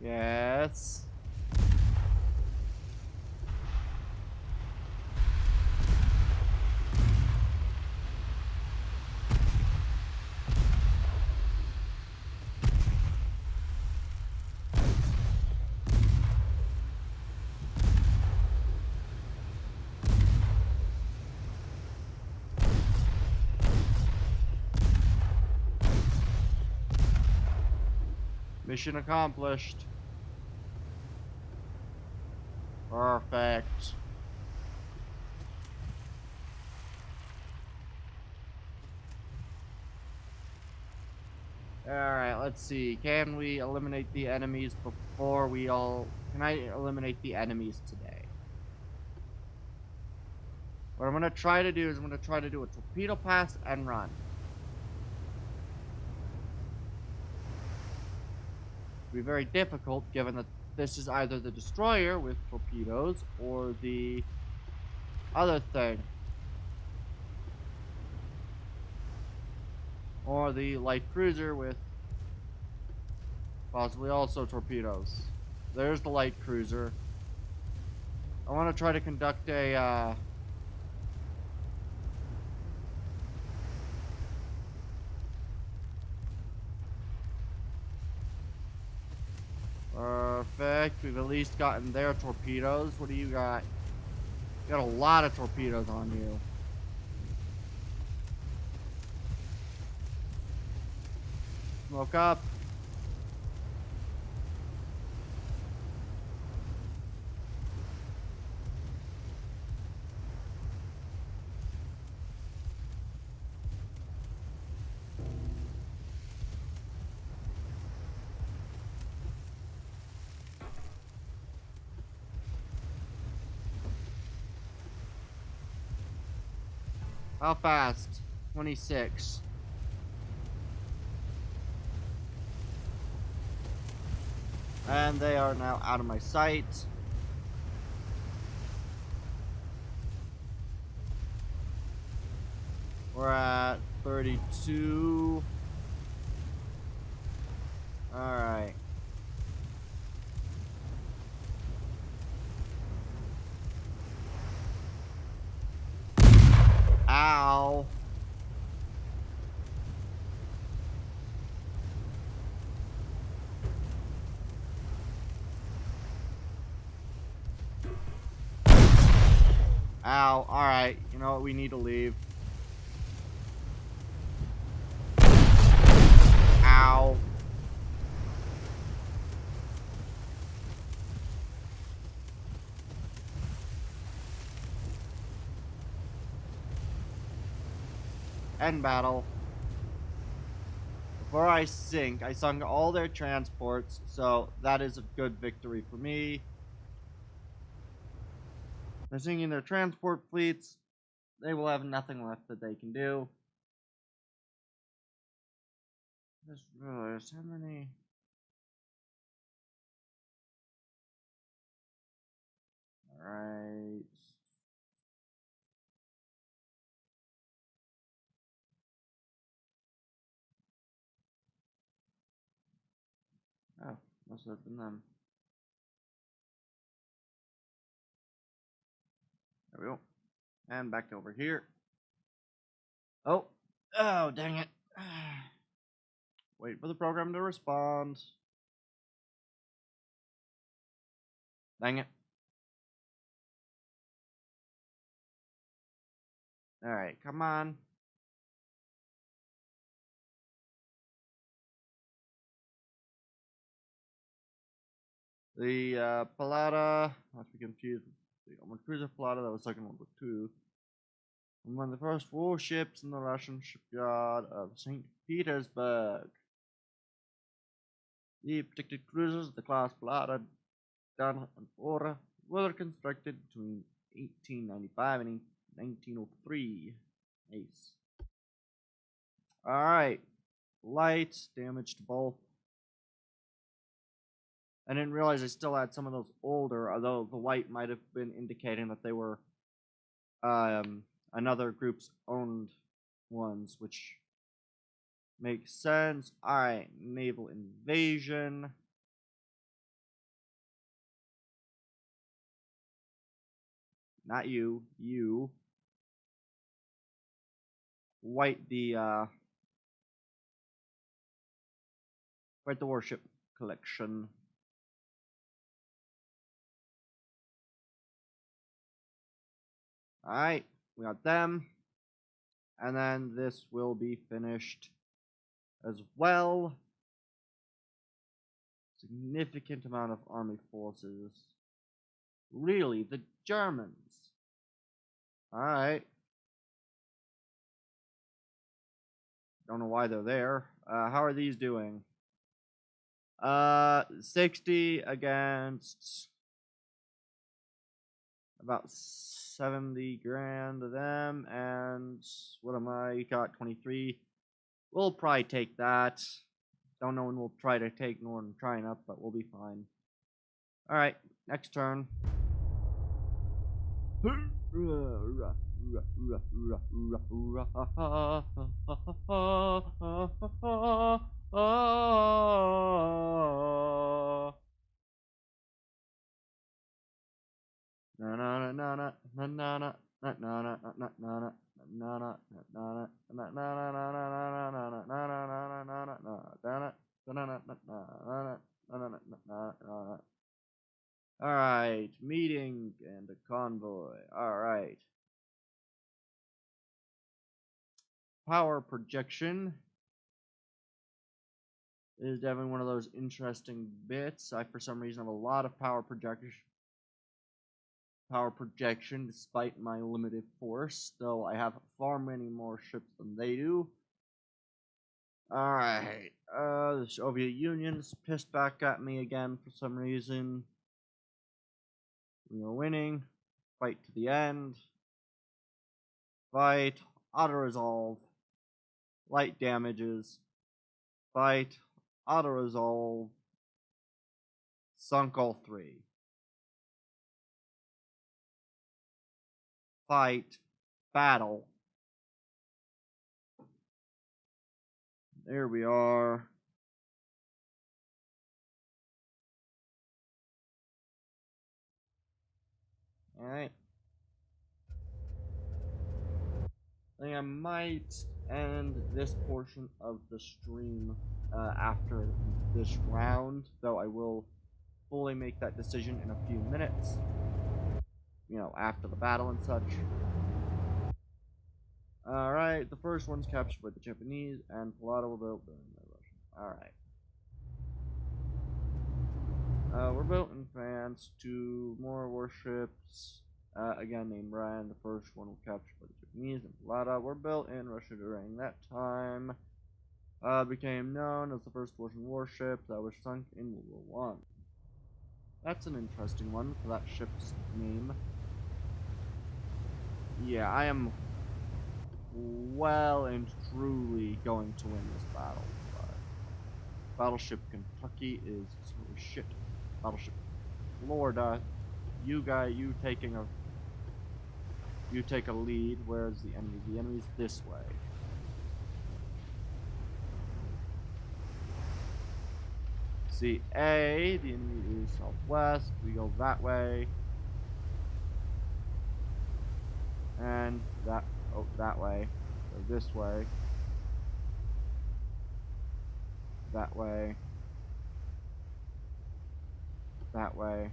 Yes. Mission accomplished. Perfect. Alright, let's see. Can we eliminate the enemies before we all... Can I eliminate the enemies today? What I'm going to try to do is I'm going to try to do a torpedo pass and run. be very difficult given that this is either the destroyer with torpedoes or the other thing. Or the light cruiser with possibly also torpedoes. There's the light cruiser. I want to try to conduct a perfect. We've at least gotten their torpedoes. What do you got? You got a lot of torpedoes on you. Smoke up. How fast? 26. And they are now out of my sight. We're at 32. Alright. Ow. Ow. Alright. You know what? We need to leave. Ow. End battle. Before I sink, I sunk all their transports, so that is a good victory for me. They're sinking their transport fleets. They will have nothing left that they can do. Just realized how many. Alright. Oh, must have been them. There we go. And back over here. Oh. Oh, dang it. Wait for the program to respond. Dang it. Alright, come on. The Palada, must be confused with the armored cruiser Palada, that was second World War II. And one of the first warships in the Russian shipyard of St. Petersburg. The protected cruisers of the class Palada, Dana and Ora, were constructed between 1895 and 1903. Nice. Alright. Light damage to both. I didn't realize I still had some of those older, although the white might have been indicating that they were another group's owned ones, which makes sense. Alright, naval invasion. Not you, you. White the warship collection. Alright, we got them. And then this will be finished as well. Significant amount of army forces. Really, the Germans. Alright. Don't know why they're there. How are these doing? 60 against about 70 grand of them, and what am I? Got 23. We'll probably take that. Don't know when we'll try to take Northern China, but we'll be fine. Alright, next turn. Alright, meeting and a convoy. Alright. Power projection is definitely one of those interesting bits. I, for some reason, have a lot of power projection despite my limited force, though I have far many more ships than they do. Alright, the Soviet Union's pissed back at me again for some reason. We are winning. Fight to the end. Fight. Auto-resolve. Light damages. Fight. Auto-resolve. Sunk all three. Fight. Battle. There we are. Alright. I think I might end this portion of the stream after this round, though I will fully make that decision in a few minutes. You know, after the battle and such. Alright, the first one's captured by the Japanese, and Palada will build during the Russian. Alright. We're built in France, 2 more warships, again named Ryan. The first one will capture by the Japanese, and Palada were built in Russia during that time. Became known as the first Russian warship that was sunk in World War I. That's an interesting one for that ship's name. Yeah, I am well and truly going to win this battle. Battleship Kentucky is holy shit. Battleship Florida, you take a lead. Where's the enemy? The enemy's this way. CA, the enemy is southwest. We go that way. And that way. So this way. That way. That way.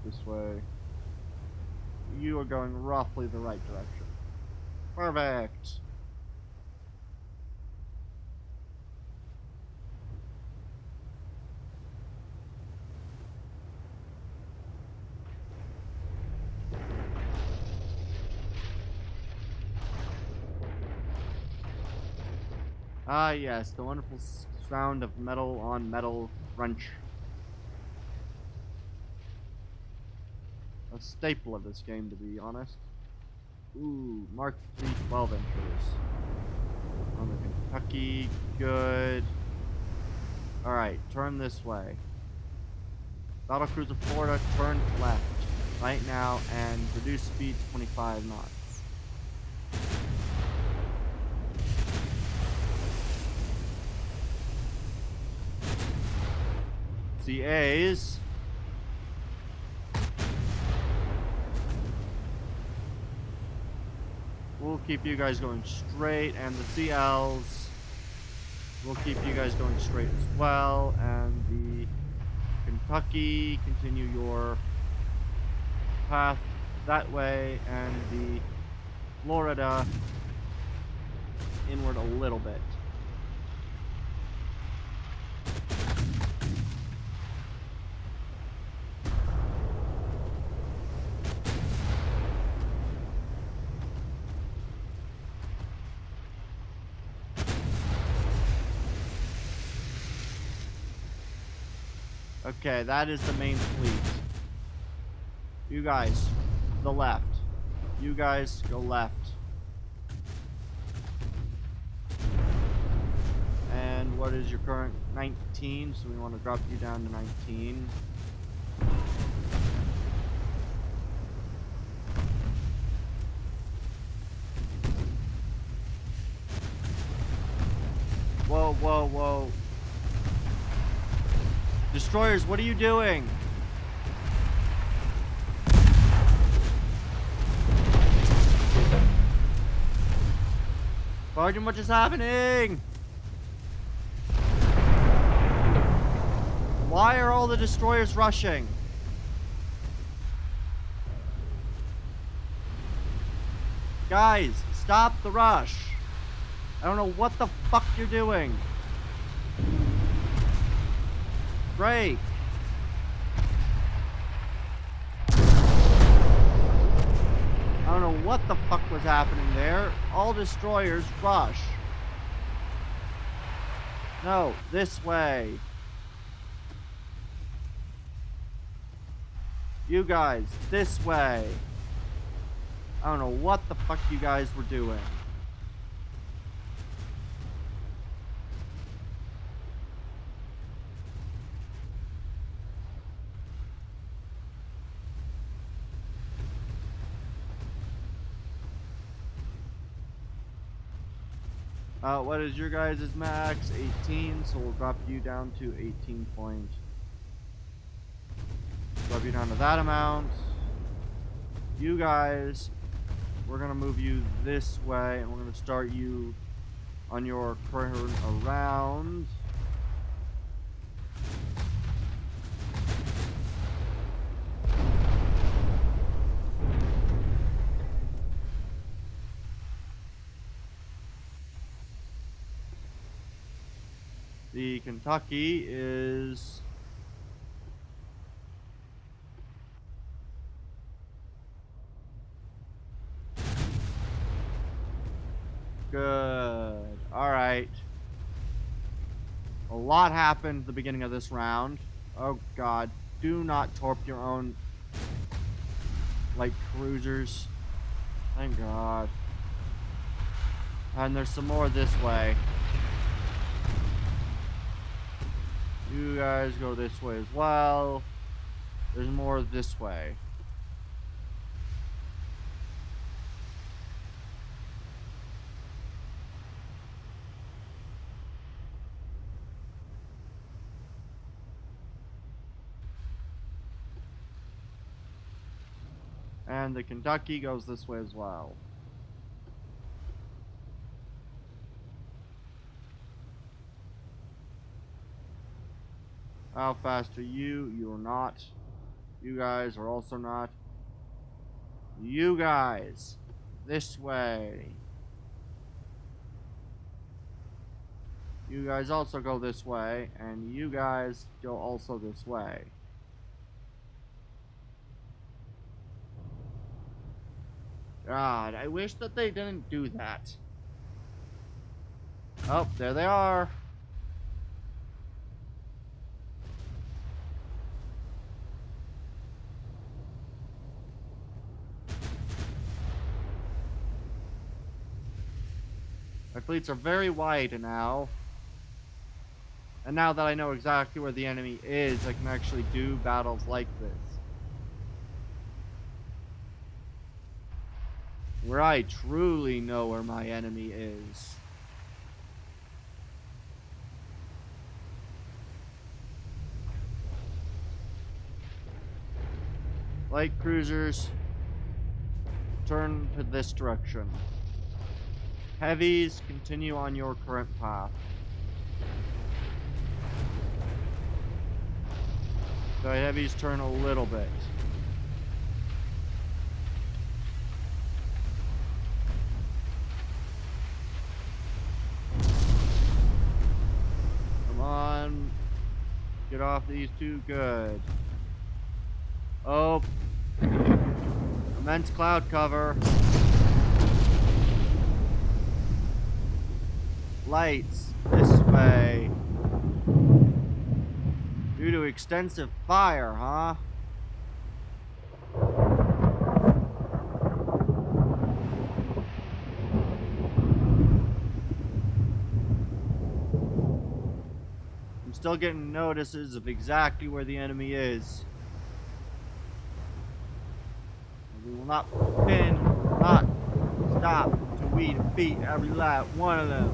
This way. You are going roughly the right direction. Perfect! Ah, yes, the wonderful sound of metal on metal crunch. A staple of this game, to be honest. Ooh, Mark 3 12 inches. On the Kentucky, good. Alright, turn this way. Battlecruiser Florida, turn left right now and reduce speed to 25 knots. CAs. We'll keep you guys going straight, and the CLs will keep you guys going straight as well, and the Kentucky, continue your path that way, and the Florida inward a little bit. Okay, that is the main fleet. You guys, the left. You guys, go left. And what is your current 19? So we want to drop you down to 19. Whoa, whoa, whoa. Destroyers, what are you doing? Sergeant, what is happening? Why are all the destroyers rushing? Guys, stop the rush. I don't know what the fuck you're doing. Break. I don't know what the fuck was happening there. All destroyers rush. No, this way. You guys, this way. I don't know what the fuck you guys were doing. What is your guys' max? 18, so we'll drop you down to 18 point. Drop you down to that amount. You guys, we're gonna move you this way, and we're gonna start you on your current around. The Kentucky is good. Alright. A lot happened at the beginning of this round. Oh god. Do not torp your own light cruisers. Thank god. And there's some more this way. You guys go this way as well. There's more this way. And the Kentucky goes this way as well. How fast are you? You are not. You guys are also not. You guys, this way. You guys also go this way, and you guys go also this way. God, I wish that they didn't do that. Oh, there they are. My fleets are very wide now. And now that I know exactly where the enemy is, I can actually do battles like this. Where I truly know where my enemy is. Light cruisers, turn to this direction. Heavies, continue on your current path. The heavies turn a little bit. Come on. Get off these two. Good. Oh. Immense cloud cover. Lights this way. Due to extensive fire, huh? still getting notices of exactly where the enemy is. We will not pin, we will not stop until we defeat every last one of them.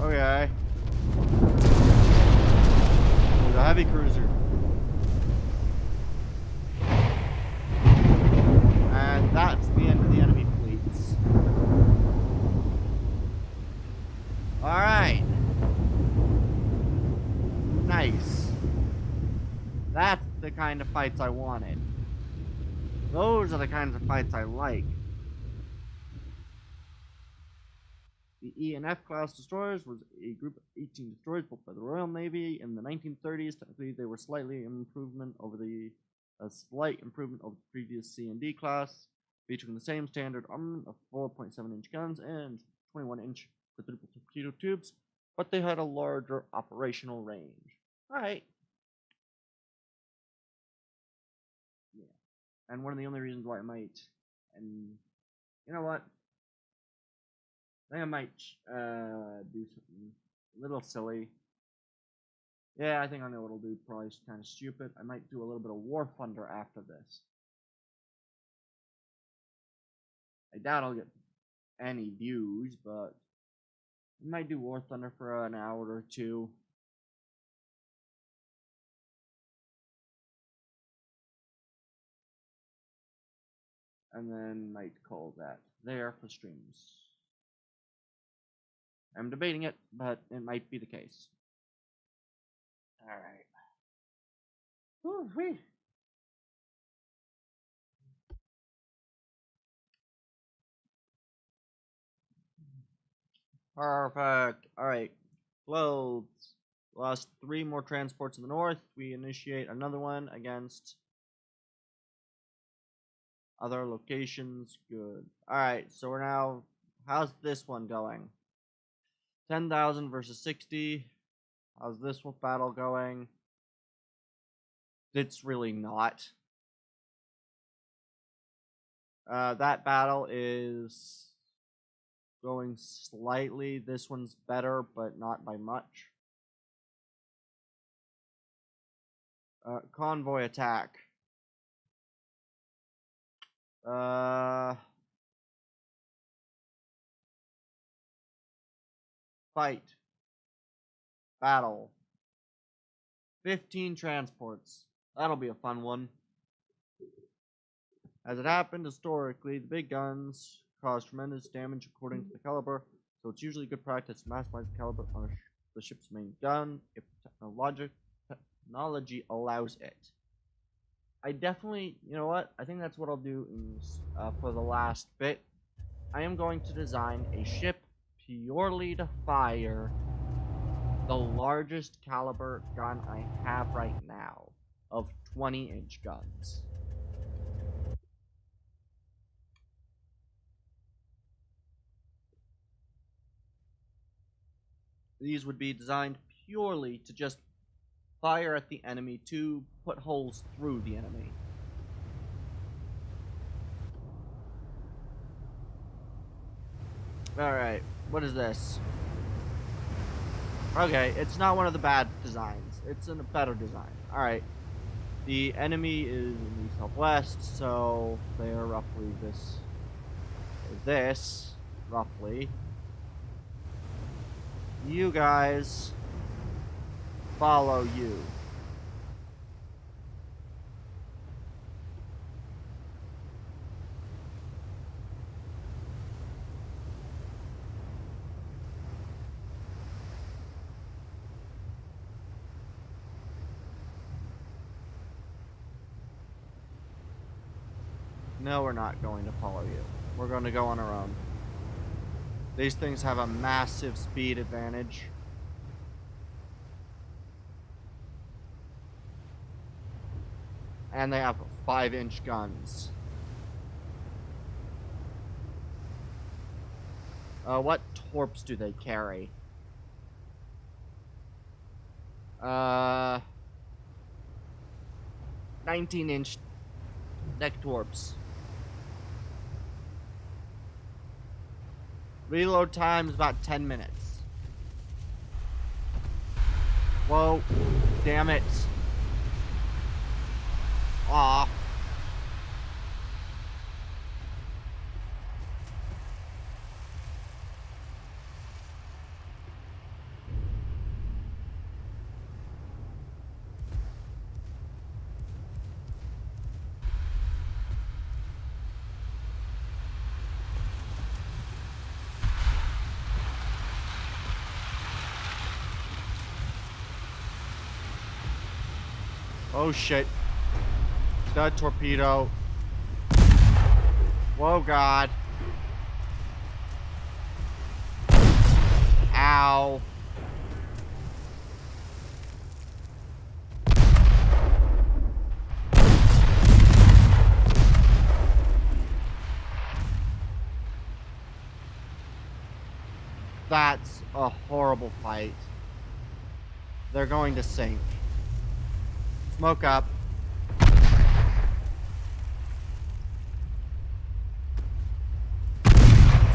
Okay. There's a heavy cruiser. And that's the end of the enemy fleets. Alright. Nice. That's the kind of fights I wanted. Those are the kinds of fights I like. The E and F class destroyers was a group of 18 destroyers built by the Royal Navy in the 1930s. Technically, they were a slight improvement over the previous C and D class, featuring the same standard armament of 4.7-inch guns and 21-inch quadruple torpedo tubes, but they had a larger operational range. All right. Yeah. And one of the only reasons why I might, and you know what? I think I might do something a little silly. Yeah, I think I know what I'll do. Probably kind of stupid. I might do a little bit of War Thunder after this. I doubt I'll get any views, but I might do War Thunder for an hour or two. And then might call that there for streams. I'm debating it, but it might be the case. Alright. Woo-wee. Perfect. Alright. Clothes. Lost 3 more transports in the north. We initiate another one against other locations. Good. Alright, so we're now... How's this one going? 10,000 versus 60. How's this one battle going? It's really not. That battle is going slightly. This one's better, but not by much. Convoy attack. Fight. Battle. 15 transports. That'll be a fun one. As it happened historically, the big guns cause tremendous damage according to the caliber, so it's usually good practice to maximize the caliber on the ship's main gun if technology allows it. I definitely, you know what? I think that's what I'll do for the last bit. I am going to design a ship purely to fire the largest caliber gun I have right now of 20-inch guns. These would be designed purely to just fire at the enemy to put holes through the enemy. Alright, what is this? Okay, it's not one of the bad designs. It's a better design. Alright. The enemy is in the southwest, so they are roughly this, roughly. You guys follow you. No, we're not going to follow you. We're going to go on our own. These things have a massive speed advantage. And they have 5-inch guns. What torps do they carry? 19-inch neck torps. Reload time is about 10 minutes. Whoa. Damn it. Aw. Oh shit. Stud torpedo. Whoa, God. Ow. That's a horrible fight. They're going to sink. Smoke up.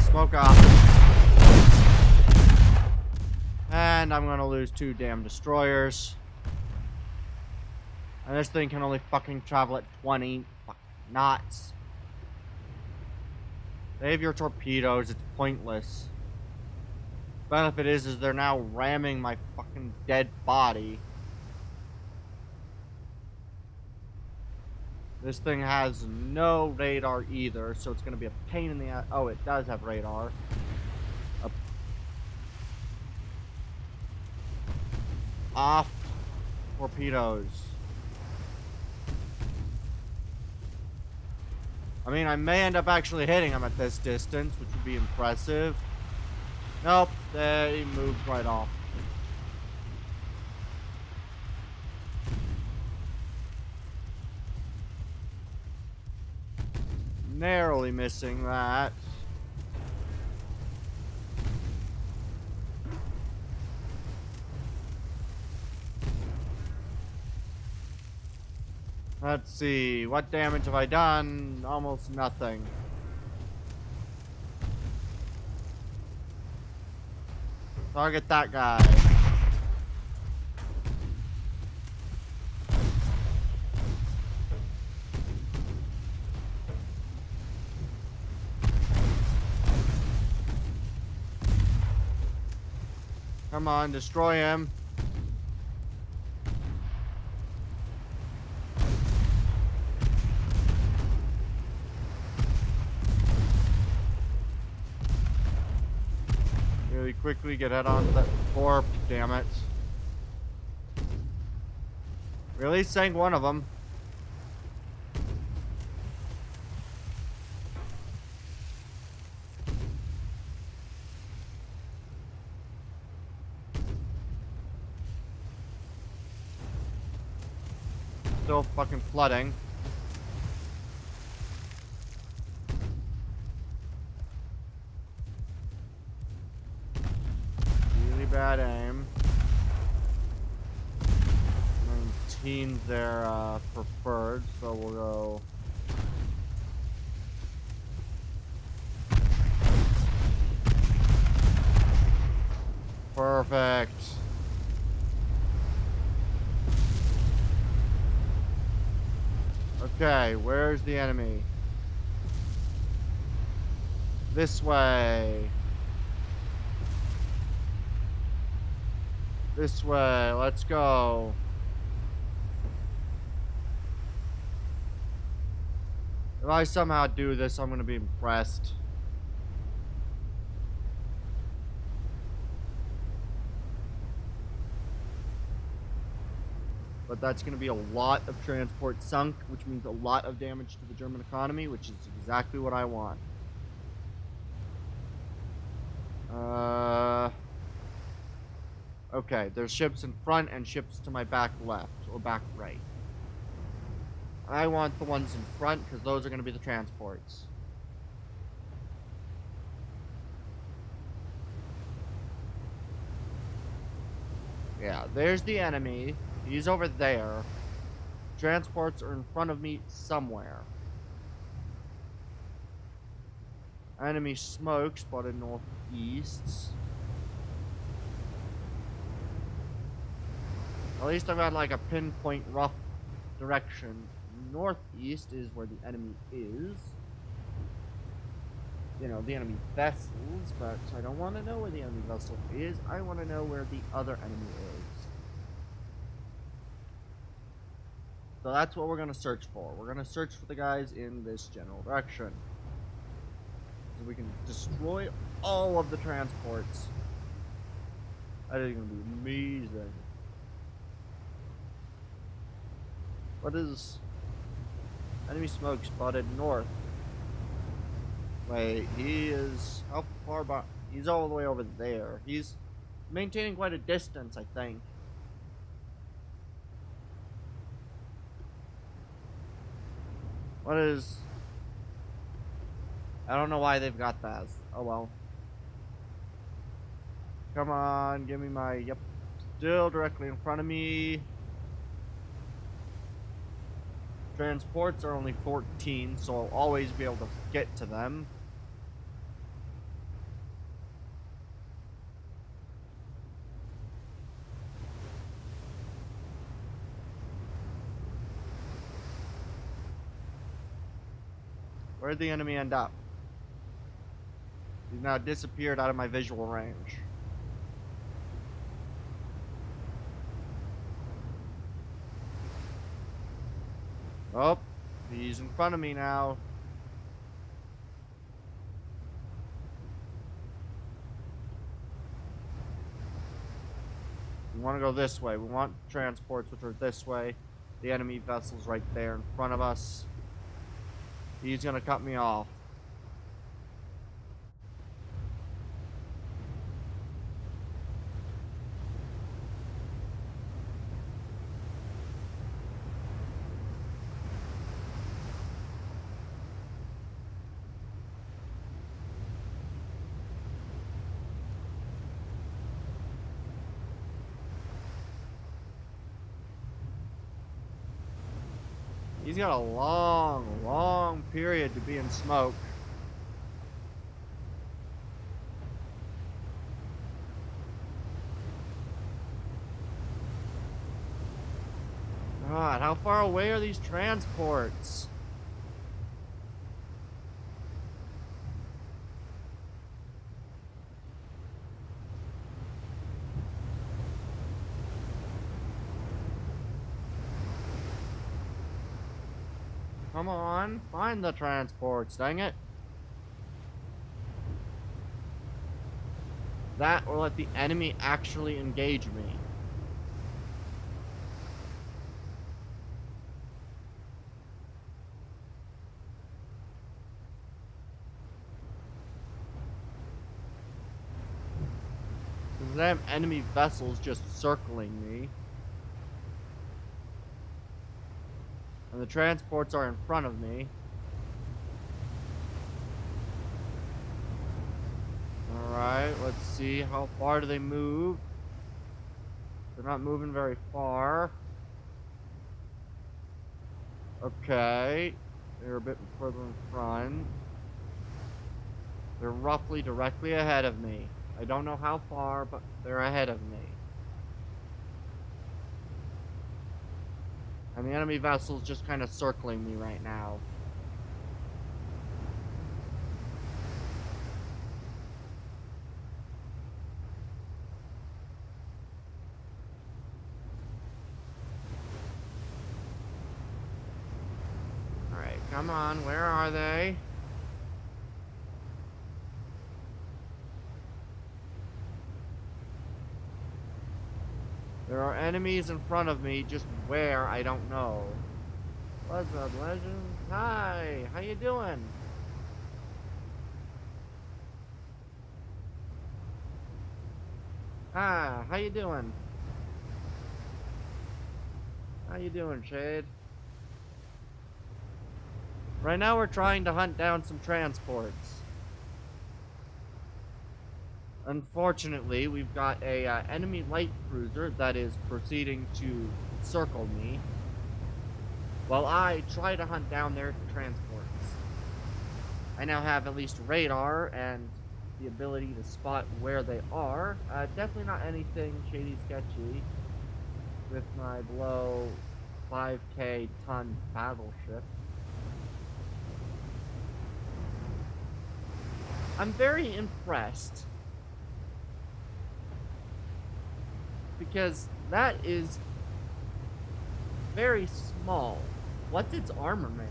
Smoke up. And I'm gonna lose 2 damn destroyers. And this thing can only fucking travel at 20 knots. Save your torpedoes, it's pointless. Benefit is they're now ramming my fucking dead body. This thing has no radar either, so it's going to be a pain in the ass. Oh, it does have radar. Off torpedoes. I mean, I may end up actually hitting them at this distance, which would be impressive. Nope, they moved right off. Narrowly missing that. Let's see, what damage have I done? Almost nothing. Target that guy. Come on, destroy him. Really quickly get head on that torp, damn it. Really sank one of them. Still fucking flooding. Really bad aim. 19's their preferred, so we'll go. Perfect. Okay, where's the enemy? This way. This way. Let's go. If I somehow do this, I'm gonna be impressed. But that's gonna be a lot of transport sunk, which means a lot of damage to the German economy, which is exactly what I want. Okay, there's ships in front and ships to my back left, or back right. I want the ones in front, because those are going to be the transports. Yeah, there's the enemy. He's over there. Transports are in front of me somewhere. Enemy smoke spotted northeast. At least I've got like a pinpoint rough direction. Northeast is where the enemy is. You know, the enemy vessels, but I don't want to know where the enemy vessel is. I want to know where the other enemy is. So that's what we're going to search for. We're going to search for the guys in this general direction. So we can destroy all of the transports. That is going to be amazing. What is... Enemy smoke spotted north. Wait, he is... How far back? He's all the way over there. He's maintaining quite a distance, I think. What is... I don't know why they've got that. Oh well. Come on, give me my... Yep. Still directly in front of me. Transports are only 14, so I'll always be able to get to them. Where'd the enemy end up? He's now disappeared out of my visual range. Oh, he's in front of me now. We want to go this way. We want transports, which are this way. The enemy vessel's right there in front of us. He's gonna cut me off. He's got a long, long period to be in smoke. God, how far away are these transports? Come on, find the transports, dang it. That or let the enemy actually engage me. Because I have enemy vessels just circling me. And the transports are in front of me. Alright, let's see. How far do they move? They're not moving very far. Okay. They're a bit further in front. They're roughly directly ahead of me. I don't know how far, but they're ahead of me. And the enemy vessel's just kind of circling me right now. Alright, come on, where are they? There are enemies in front of me, just where, I don't know. What's up, legend? Hi, how you doing? Ah, how you doing? How you doing, Shade? Right now we're trying to hunt down some transports. Unfortunately, we've got a enemy light cruiser that is proceeding to circle me, while I try to hunt down their transports. I now have at least radar and the ability to spot where they are. Definitely not anything shady sketchy with my below 5k ton battleship. I'm very impressed because that is very small. What's its armament?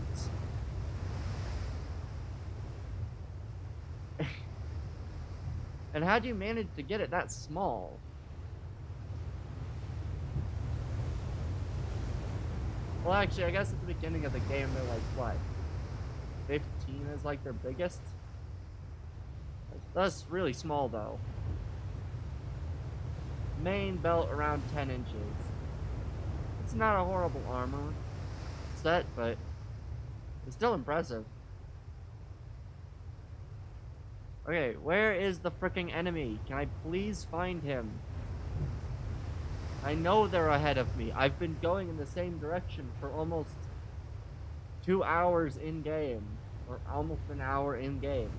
And how do you manage to get it that small? Well, actually, I guess at the beginning of the game, they're like, what? 15 is like their biggest? That's really small, though. Main belt around 10 inches. It's not a horrible armor set, but it's still impressive. Okay, where is the fricking enemy? Can I please find him? I know they're ahead of me. I've been going in the same direction for almost 2 hours in-game. Or almost an hour in-game.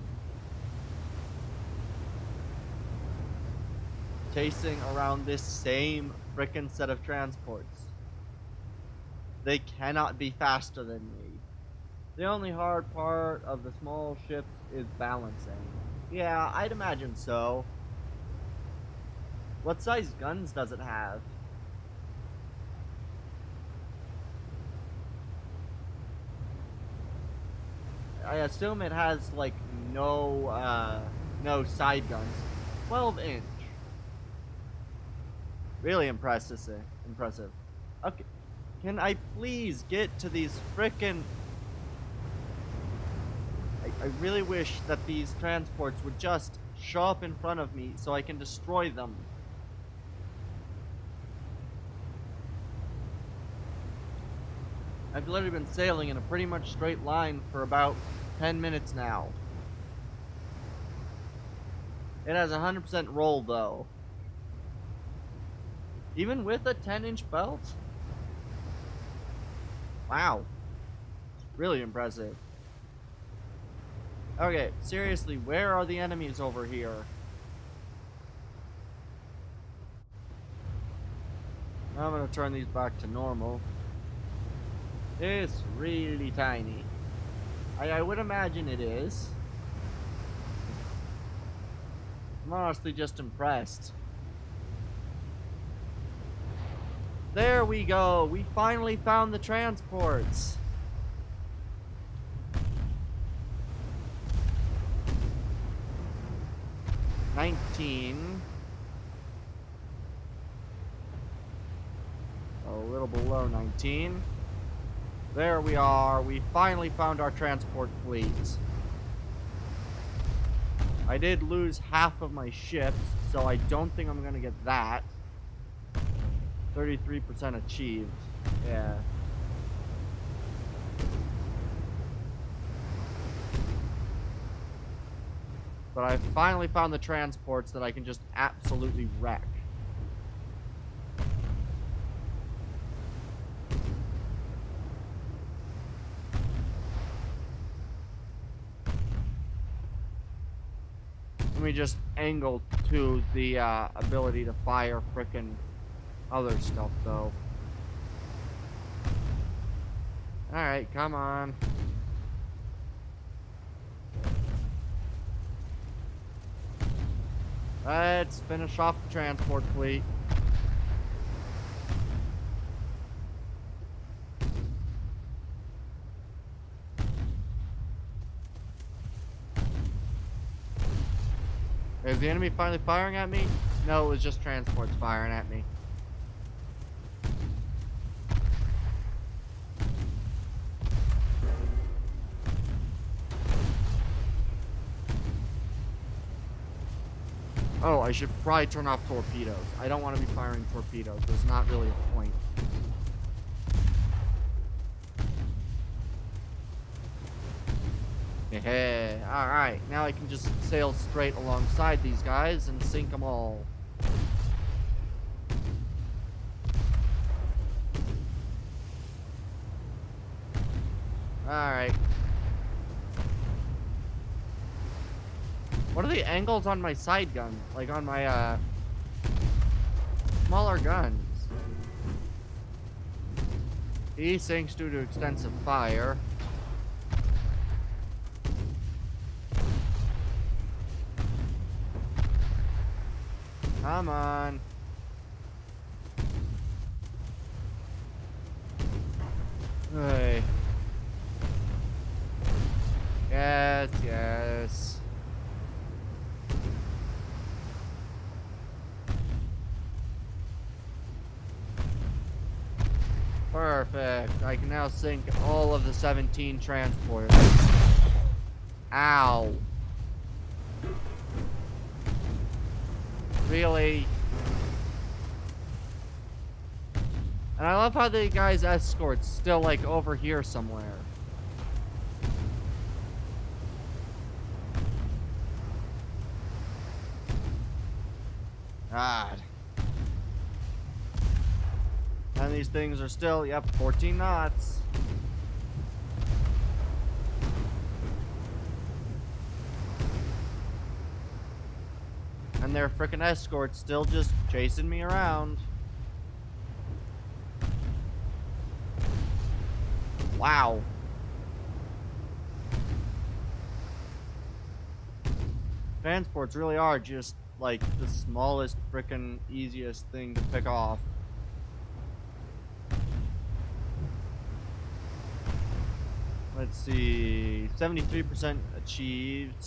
Chasing around this same frickin' set of transports. They cannot be faster than me. The only hard part of the small ships is balancing. Yeah, I'd imagine so. What size guns does it have? I assume it has, like, no side guns. 12-inch. Really impressive. Okay, can I please get to these frickin'... I really wish that these transports would just show up in front of me so I can destroy them. I've literally been sailing in a pretty much straight line for about 10 minutes now. It has 100% roll, though. Even with a 10-inch belt? Wow. Really impressive. Okay, seriously, where are the enemies over here? I'm gonna turn these back to normal. It's really tiny. I would imagine it is. I'm honestly just impressed. There we go. We finally found the transports. $19. A little below 19. There we are. We finally found our transport fleet. I did lose half of my ships, so I don't think I'm gonna get that. 33% achieved. Yeah. But I finally found the transports that I can just absolutely wreck. Let me just angle to the ability to fire frickin' other stuff, though. Alright, come on. Let's finish off the transport fleet. Is the enemy finally firing at me? No, it was just transports firing at me. Oh, I should probably turn off torpedoes. I don't want to be firing torpedoes. There's not really a point. Yeah, alright. Now I can just sail straight alongside these guys and sink them all. Alright. What are the angles on my side gun? Like on my, smaller guns? He sinks due to extensive fire. Come on. Hey. Yes, yes. Perfect. I can now sink all of the 17 transporters. Ow. Really? And I love how the guy's escort's still, like, over here somewhere. God. And these things are still, yep, 14 knots. And their frickin' escort's still just chasing me around. Wow. Transports really are just, like, the smallest frickin' easiest thing to pick off. Let's see, 73% achieved.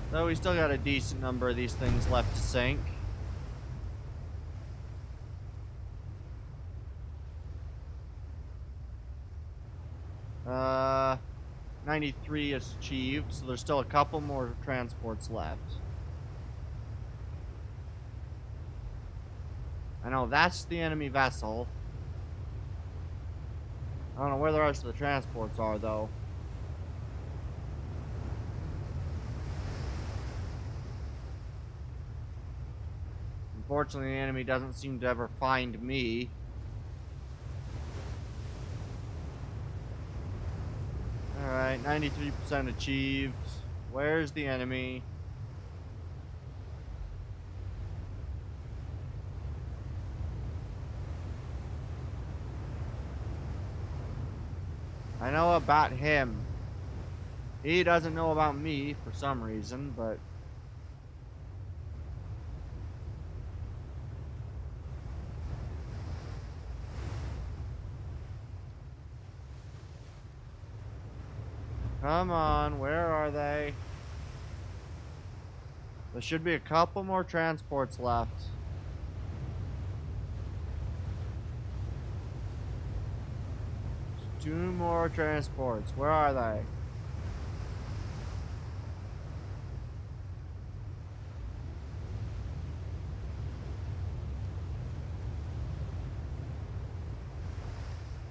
So we still got a decent number of these things left to sink. Uh, 93 is achieved, so there's still a couple more transports left. I know that's the enemy vessel. I don't know where the rest of the transports are, though. Unfortunately, the enemy doesn't seem to ever find me. Alright, 93% achieved. Where's the enemy? I know about him. He doesn't know about me for some reason, but... Come on, where are they? There should be a couple more transports left. Two more transports. Where are they?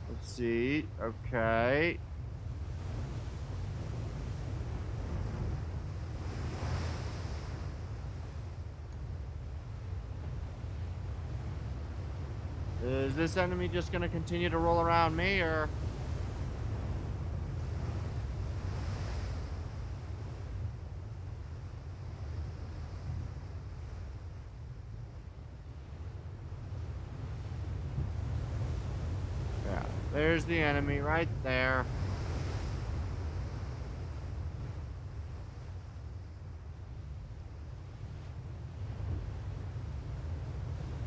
Let's see. Okay. Is this enemy just gonna continue to roll around me, or? There's the enemy right there.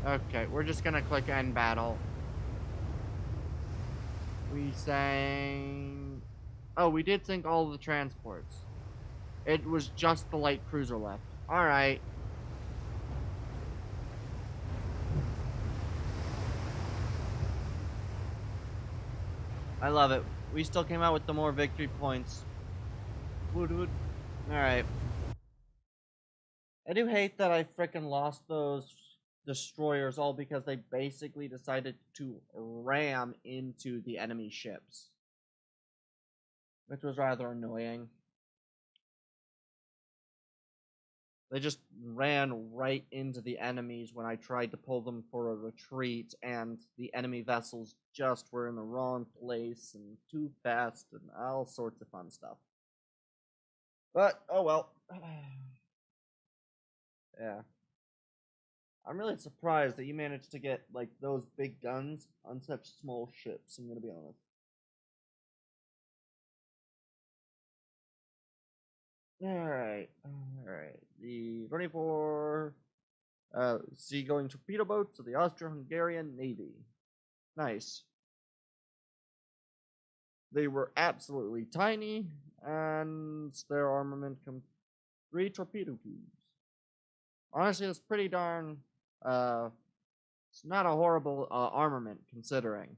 Okay, we're just gonna click end battle. We sang... Oh, we did sink all the transports. It was just the light cruiser left. Alright. I love it. We still came out with the more victory points. Wood wood. Alright. I do hate that I frickin' lost those destroyers all because they basically decided to ram into the enemy ships. Which was rather annoying. They just ran right into the enemies when I tried to pull them for a retreat, and the enemy vessels just were in the wrong place and too fast and all sorts of fun stuff. But, oh well. Yeah. I'm really surprised that you managed to get, like, those big guns on such small ships, I'm gonna be honest. Alright, alright. The 24 seagoing torpedo boats of the Austro-Hungarian Navy. Nice. They were absolutely tiny, and their armament comes 3 torpedo tubes. Honestly, that's pretty darn, it's not a horrible armament, considering.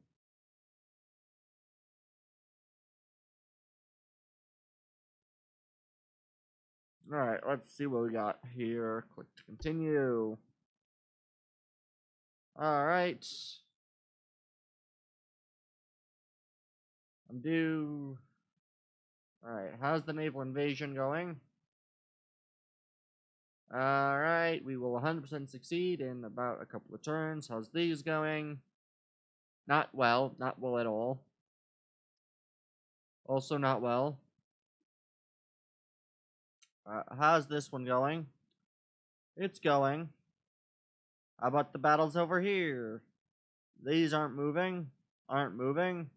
Alright, let's see what we got here. Click to continue. Alright. I'm due. Alright, how's the naval invasion going? Alright, we will 100% succeed in about a couple of turns. How's these going? Not well at all. Also not well. How's this one going? It's going. How about the battles over here? These aren't moving. Aren't moving.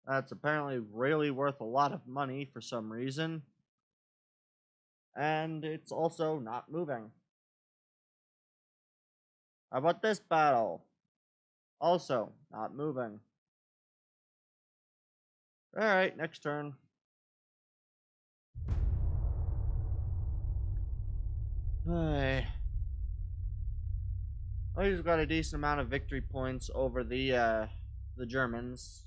That's apparently really worth a lot of money for some reason. And it's also not moving. How about this battle? Also not moving. Alright, next turn. Hey. He's got a decent amount of victory points over the Germans.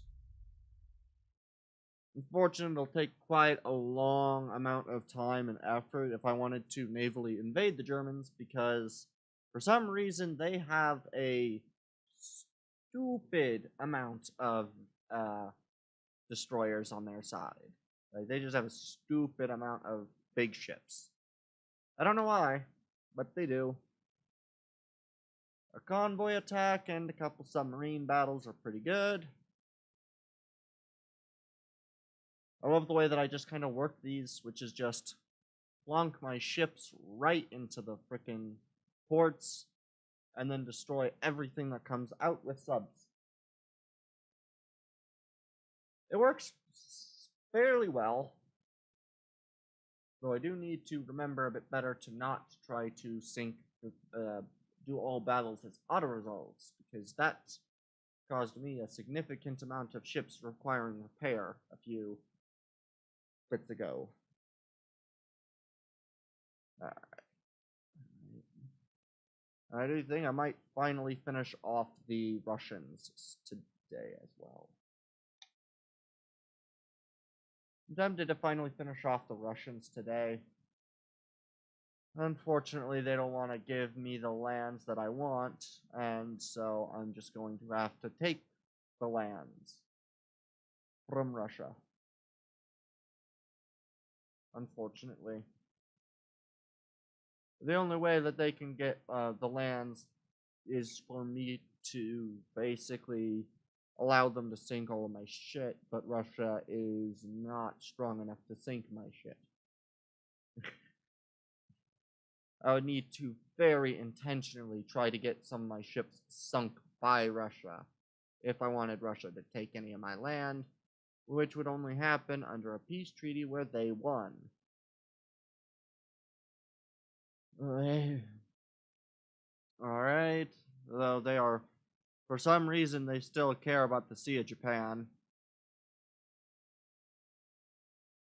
Unfortunately, it'll take quite a long amount of time and effort if I wanted to navally invade the Germans, because for some reason they have a stupid amount of destroyers on their side. Like, they just have a stupid amount of big ships. I don't know why, but they do. A convoy attack and a couple submarine battles are pretty good. I love the way that I just kind of work these, which is just plunk my ships right into the frickin' ports and then destroy everything that comes out with subs. It works fairly well, though I do need to remember a bit better to not try to sink, do all battles as auto-resolves, because that caused me a significant amount of ships requiring repair a few bits ago. I do think I might finally finish off the Russians today as well. I'm tempted to finally finish off the Russians today. Unfortunately, they don't want to give me the lands that I want, and so I'm just going to have to take the lands from Russia. Unfortunately. The only way that they can get the lands is for me to basically allow them to sink all of my shit, but Russia is not strong enough to sink my shit. I would need to very intentionally try to get some of my ships sunk by Russia. if I wanted Russia to take any of my land, which would only happen under a peace treaty where they won. Alright, though they are, for some reason, they still care about the Sea of Japan.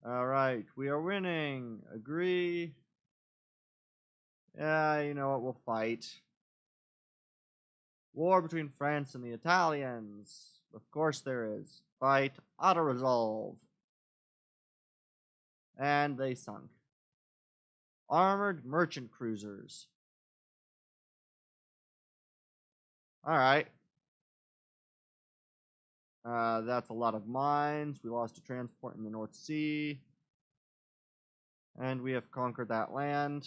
Alright, we are winning. Agree. Yeah, you know what, we'll fight. War between France and the Italians. Of course there is. Fight, auto-resolve. And they sunk. Armored merchant cruisers. Alright. That's a lot of mines. We lost a transport in the North Sea. And we have conquered that land.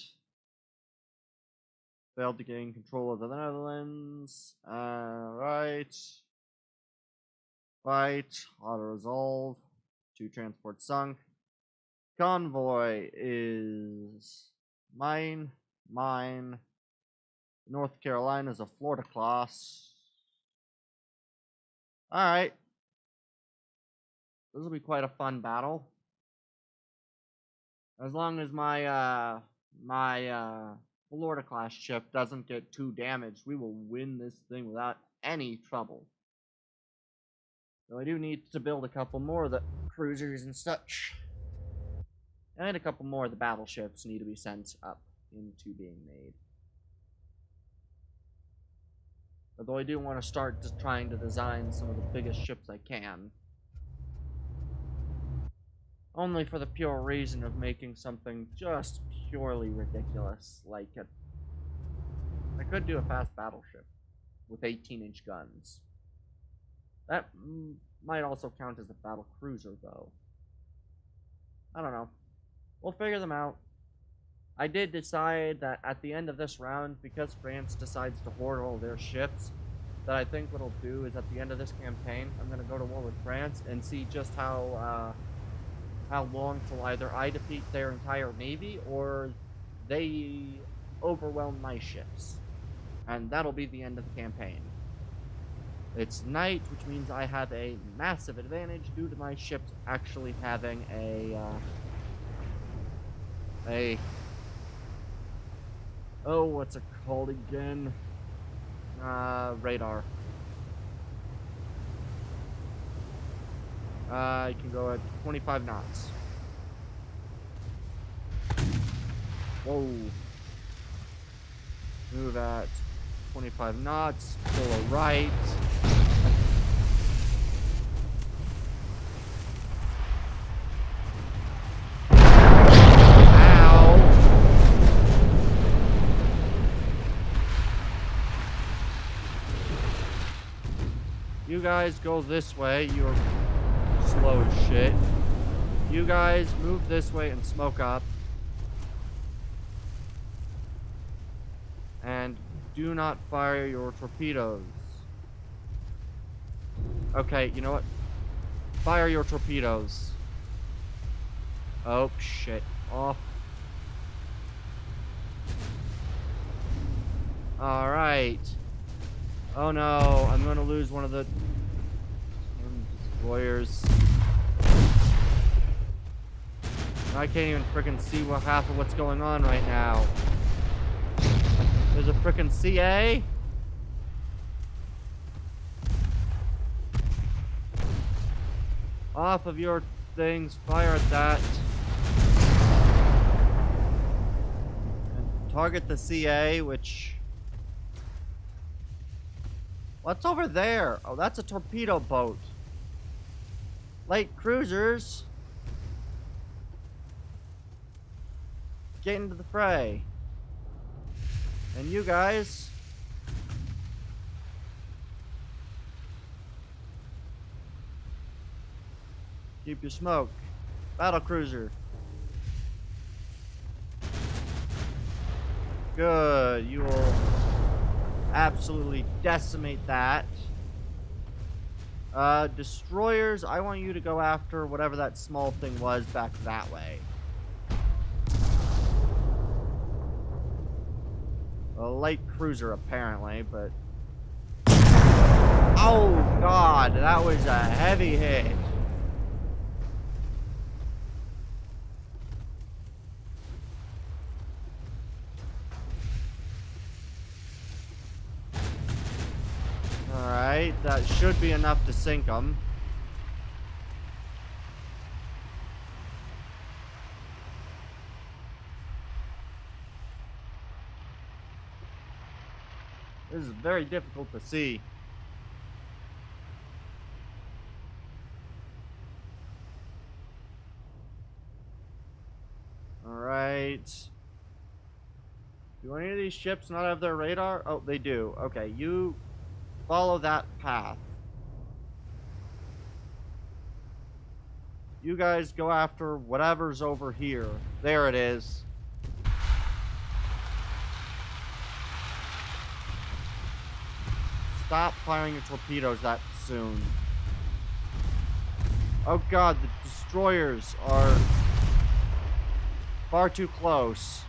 Failed to gain control of the Netherlands. Alright. Fight. Auto-resolve. 2 transports sunk. Convoy is mine. North Carolina is a Florida class. Alright. This will be quite a fun battle. As long as my Florida class ship doesn't get too damaged, we will win this thing without any trouble. So I do need to build a couple more of the cruisers and such. And a couple more of the battleships need to be sent up into being made. Although I do want to start trying to design some of the biggest ships I can. Only for the pure reason of making something just purely ridiculous. Like I could do a fast battleship with 18-inch guns. That might also count as a battle cruiser, though. I don't know. We'll figure them out. I did decide that at the end of this round, because France decides to hoard all their ships, that I think what I'll do is at the end of this campaign, I'm going to go to war with France and see just how long till either I defeat their entire navy or they overwhelm my ships. And that'll be the end of the campaign. It's night, which means I have a massive advantage due to my ships actually having oh, what's it called again? Radar. I can go at 25 knots. Whoa. Move at 25 knots. Pull a right. You guys go this way, you're slow as shit. You guys move this way and smoke up. And do not fire your torpedoes. Okay, you know what? Fire your torpedoes. Oh, shit. Off. Alright. Oh no, I'm gonna lose one of the destroyers. I can't even frickin' see half of what's going on right now. There's a frickin' CA? Off of your things, fire at that. And target the CA, which... What's over there? Oh, that's a torpedo boat. Light cruisers. Get into the fray. And you guys... keep your smoke. Battle cruiser. Good. You will absolutely decimate that. Destroyers, I want you to go after whatever that small thing was back that way. A light cruiser, apparently, but... Oh, God, that was a heavy hit. Alright, that should be enough to sink them. This is very difficult to see. Alright. Do any of these ships not have their radar? Oh, they do. Okay, you follow that path. You guys go after whatever's over here. There it is. Stop firing your torpedoes that soon. Oh God, the destroyers are far too close.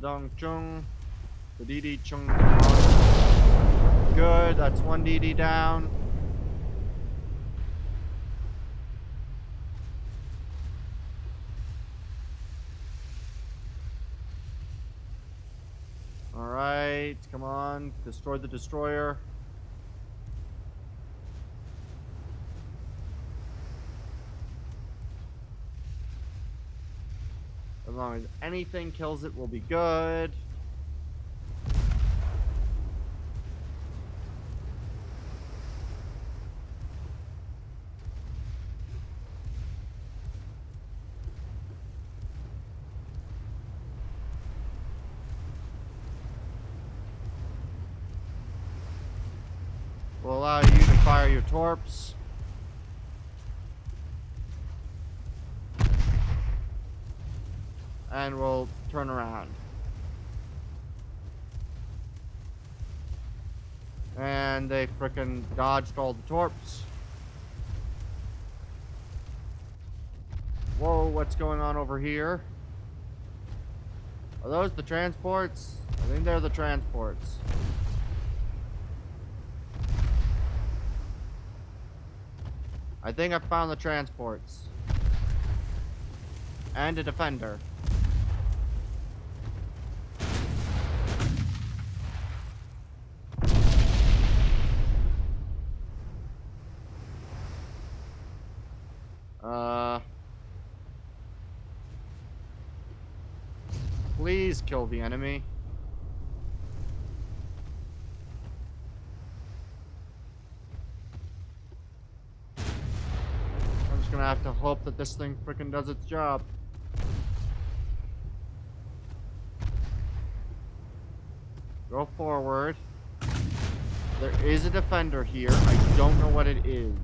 Dong Chung. The DD Chung. Good, that's one DD down. Alright, come on. Destroy the destroyer. As long as anything kills it, we'll be good. We'll allow you to fire your torps. And we'll turn around. And they frickin' dodged all the torps. Whoa, what's going on over here? Are those the transports? I think they're the transports. I think I found the transports. And a defender. Please kill the enemy. I'm just gonna have to hope that this thing frickin' does its job. Go forward. There is a defender here. I don't know what it is.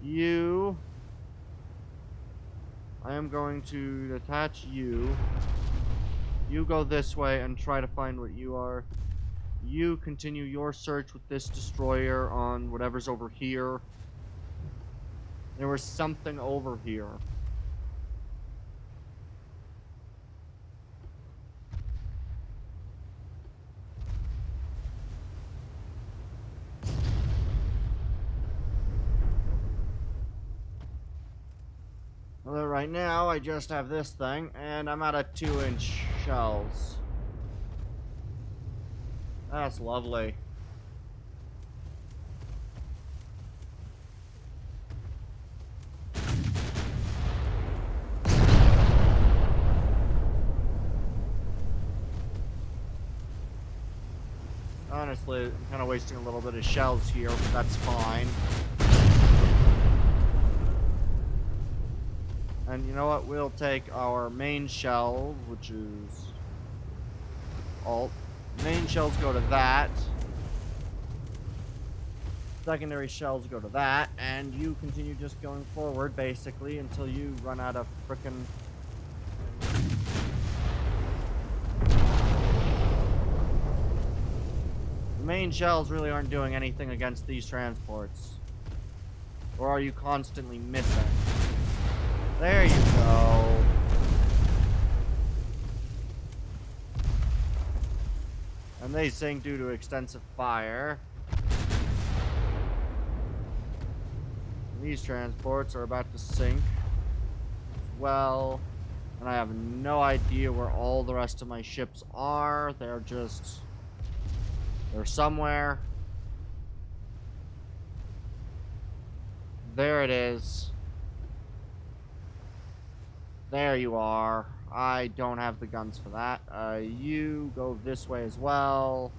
You... I am going to detach you. You go this way and try to find what you are. You continue your search with this destroyer on whatever's over here. There was something over here. Although right now, I just have this thing, and I'm out of 2-inch shells. That's lovely. Honestly, I'm kind of wasting a little bit of shells here, but that's fine. And you know what? We'll take our main shell, which is alt. Main shells go to that. Secondary shells go to that. And you continue just going forward, basically, until you run out of frickin' main shells really aren't doing anything against these transports. Or are you constantly missing? There you go. And they sink due to extensive fire. These transports are about to sink as well. And I have no idea where all the rest of my ships are. They're somewhere. There it is. There you are. I don't have the guns for that. You go this way as well.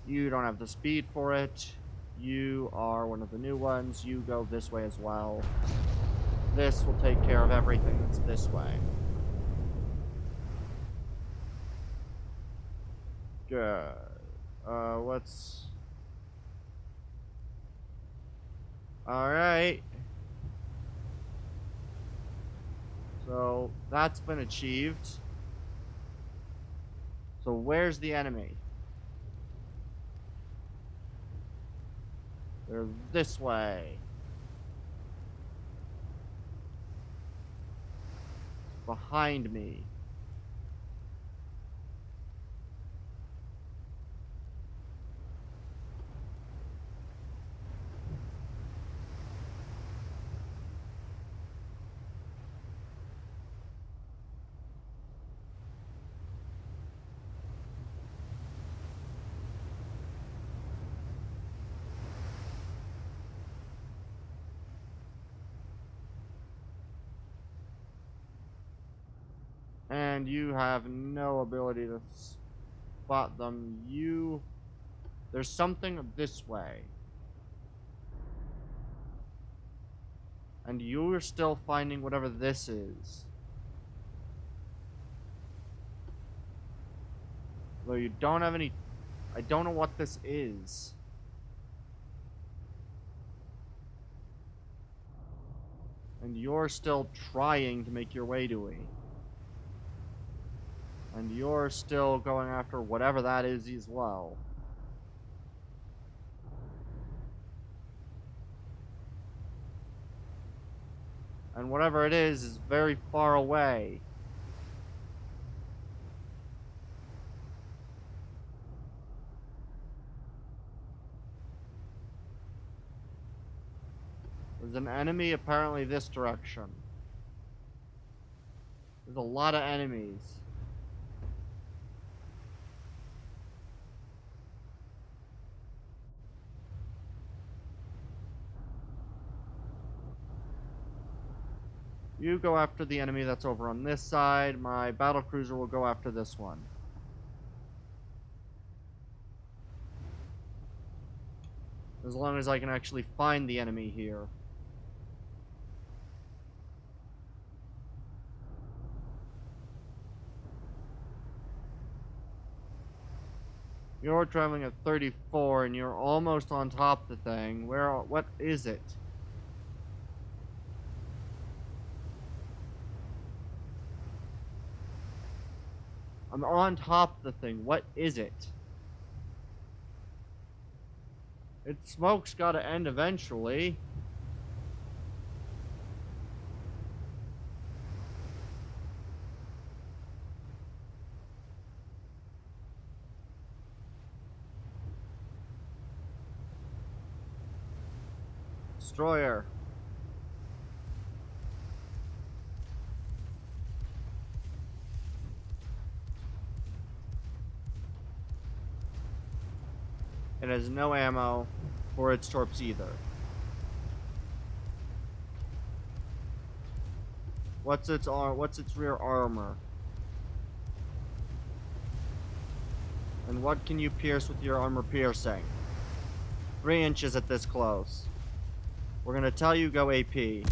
You don't have the speed for it. You are one of the new ones. You go this way as well. This will take care of everything that's this way. Good. What's... Alright. So, that's been achieved. So, where's the enemy? They're this way. Behind me. And you have no ability to spot them. There's something this way. And you're still finding whatever this is. Though you don't have any... I don't know what this is. And you're still trying to make your way to it. And you're still going after whatever that is as well. And whatever it is very far away. There's an enemy apparently this direction. There's a lot of enemies. You go after the enemy that's over on this side. My battlecruiser will go after this one. As long as I can actually find the enemy here. You're traveling at 34 and you're almost on top of the thing. What is it? I'm on top of the thing. What is it? Its smoke's gotta end eventually. Destroyer. It has no ammo for its torps either. What's its rear armor? And what can you pierce with your armor piercing? 3 inches at this close. We're gonna tell you go AP.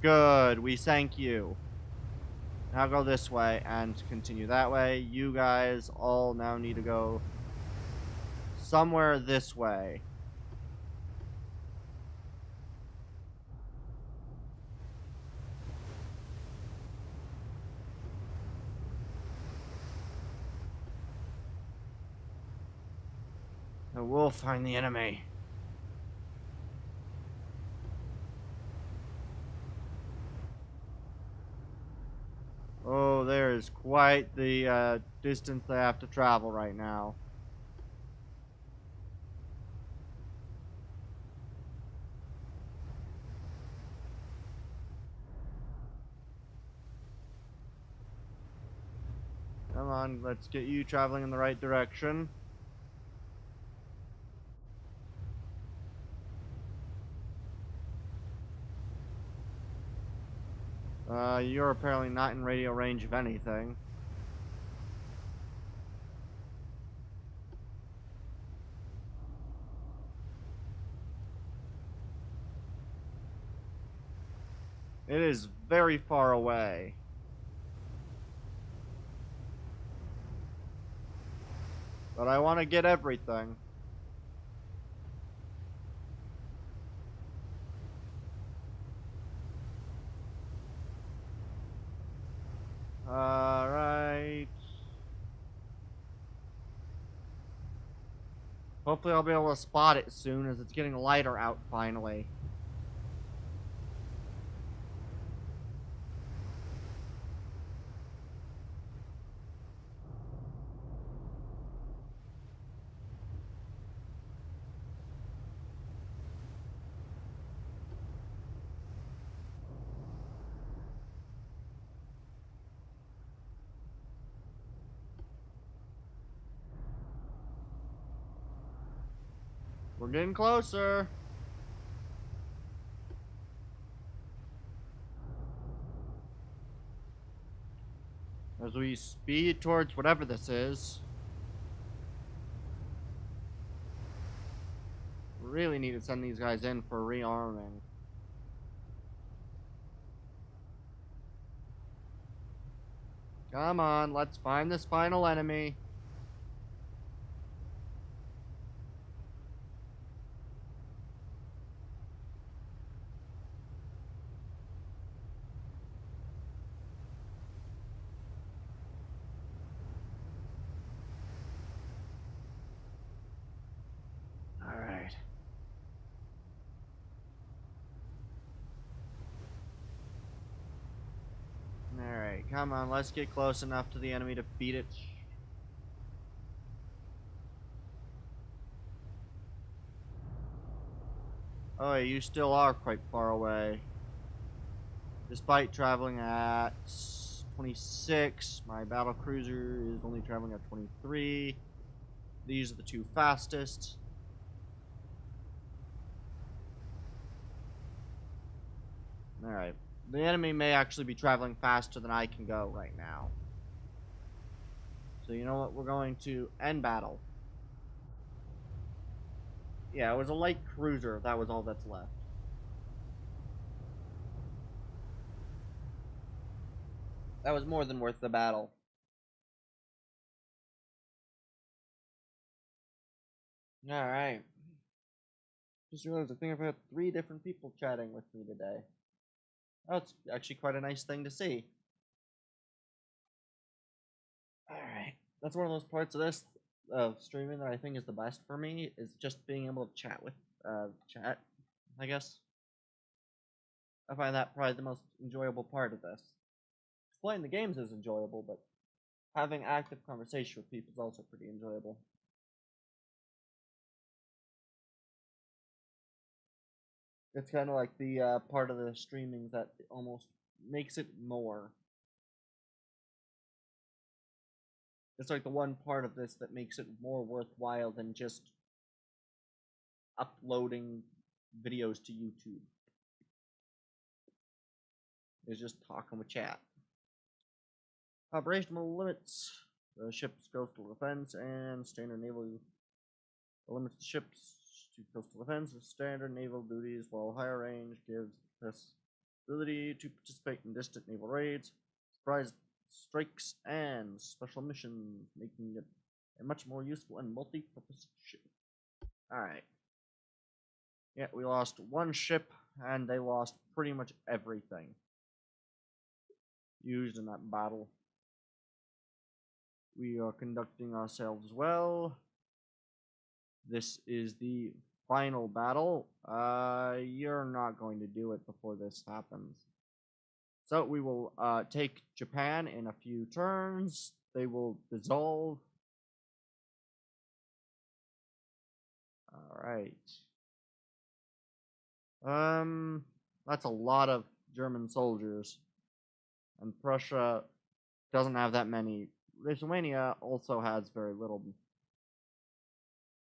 Good, we sank you. Now go this way and continue that way. You guys all now need to go somewhere this way. And we'll find the enemy. Oh, there is quite the distance they have to travel right now. Come on, let's get you traveling in the right direction. You're apparently not in radio range of anything. It is very far away. But I want to get everything. Alright. Hopefully I'll be able to spot it soon as it's getting lighter out finally. We're getting closer. As we speed towards whatever this is. Really need to send these guys in for rearming. Come on, let's find this final enemy. Alright. Alright, come on, let's get close enough to the enemy to beat it. Oh, you still are quite far away. Despite traveling at 26, my battle cruiser is only traveling at 23. These are the two fastest. Alright. The enemy may actually be traveling faster than I can go right now. So you know what? We're going to end battle. Yeah, it was a light cruiser. That was all that's left. That was more than worth the battle. Alright. Just realized I think I've had 3 different people chatting with me today. Oh, it's actually quite a nice thing to see. Alright. That's one of those parts of this, of streaming, that I think is the best for me, is just being able to chat with, chat, I guess. I find that probably the most enjoyable part of this. Playing the games is enjoyable, but having active conversation with people is also pretty enjoyable. It's kind of like the part of the streaming that almost makes it more. It's like the one part of this that makes it more worthwhile than just uploading videos to YouTube. It's just talking with chat. Operational limits. The ship's coastal defense and standard naval limits the ships to coastal defense with standard naval duties, while higher range gives us ability to participate in distant naval raids, surprise strikes, and special missions, making it a much more useful and multi-purpose ship. Alright. Yeah, we lost one ship, and they lost pretty much everything used in that battle. We are conducting ourselves well. This is the final battle. You're not going to do it before this happens. So we will take Japan in a few turns. They will dissolve. Alright. That's a lot of German soldiers. And Prussia doesn't have that many. Lithuania also has very little.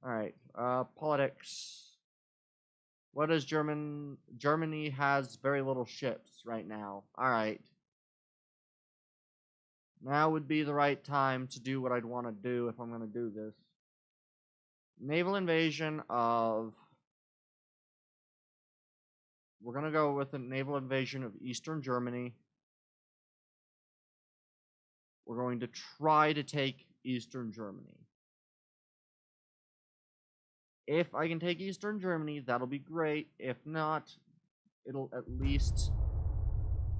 Alright, politics. What is Germany has very little ships right now. Alright. Now would be the right time to do what I'd want to do if I'm going to do this. Naval invasion of... We're going to go with a naval invasion of Eastern Germany. We're going to try to take Eastern Germany. If I can take Eastern Germany, that'll be great. If not, it'll at least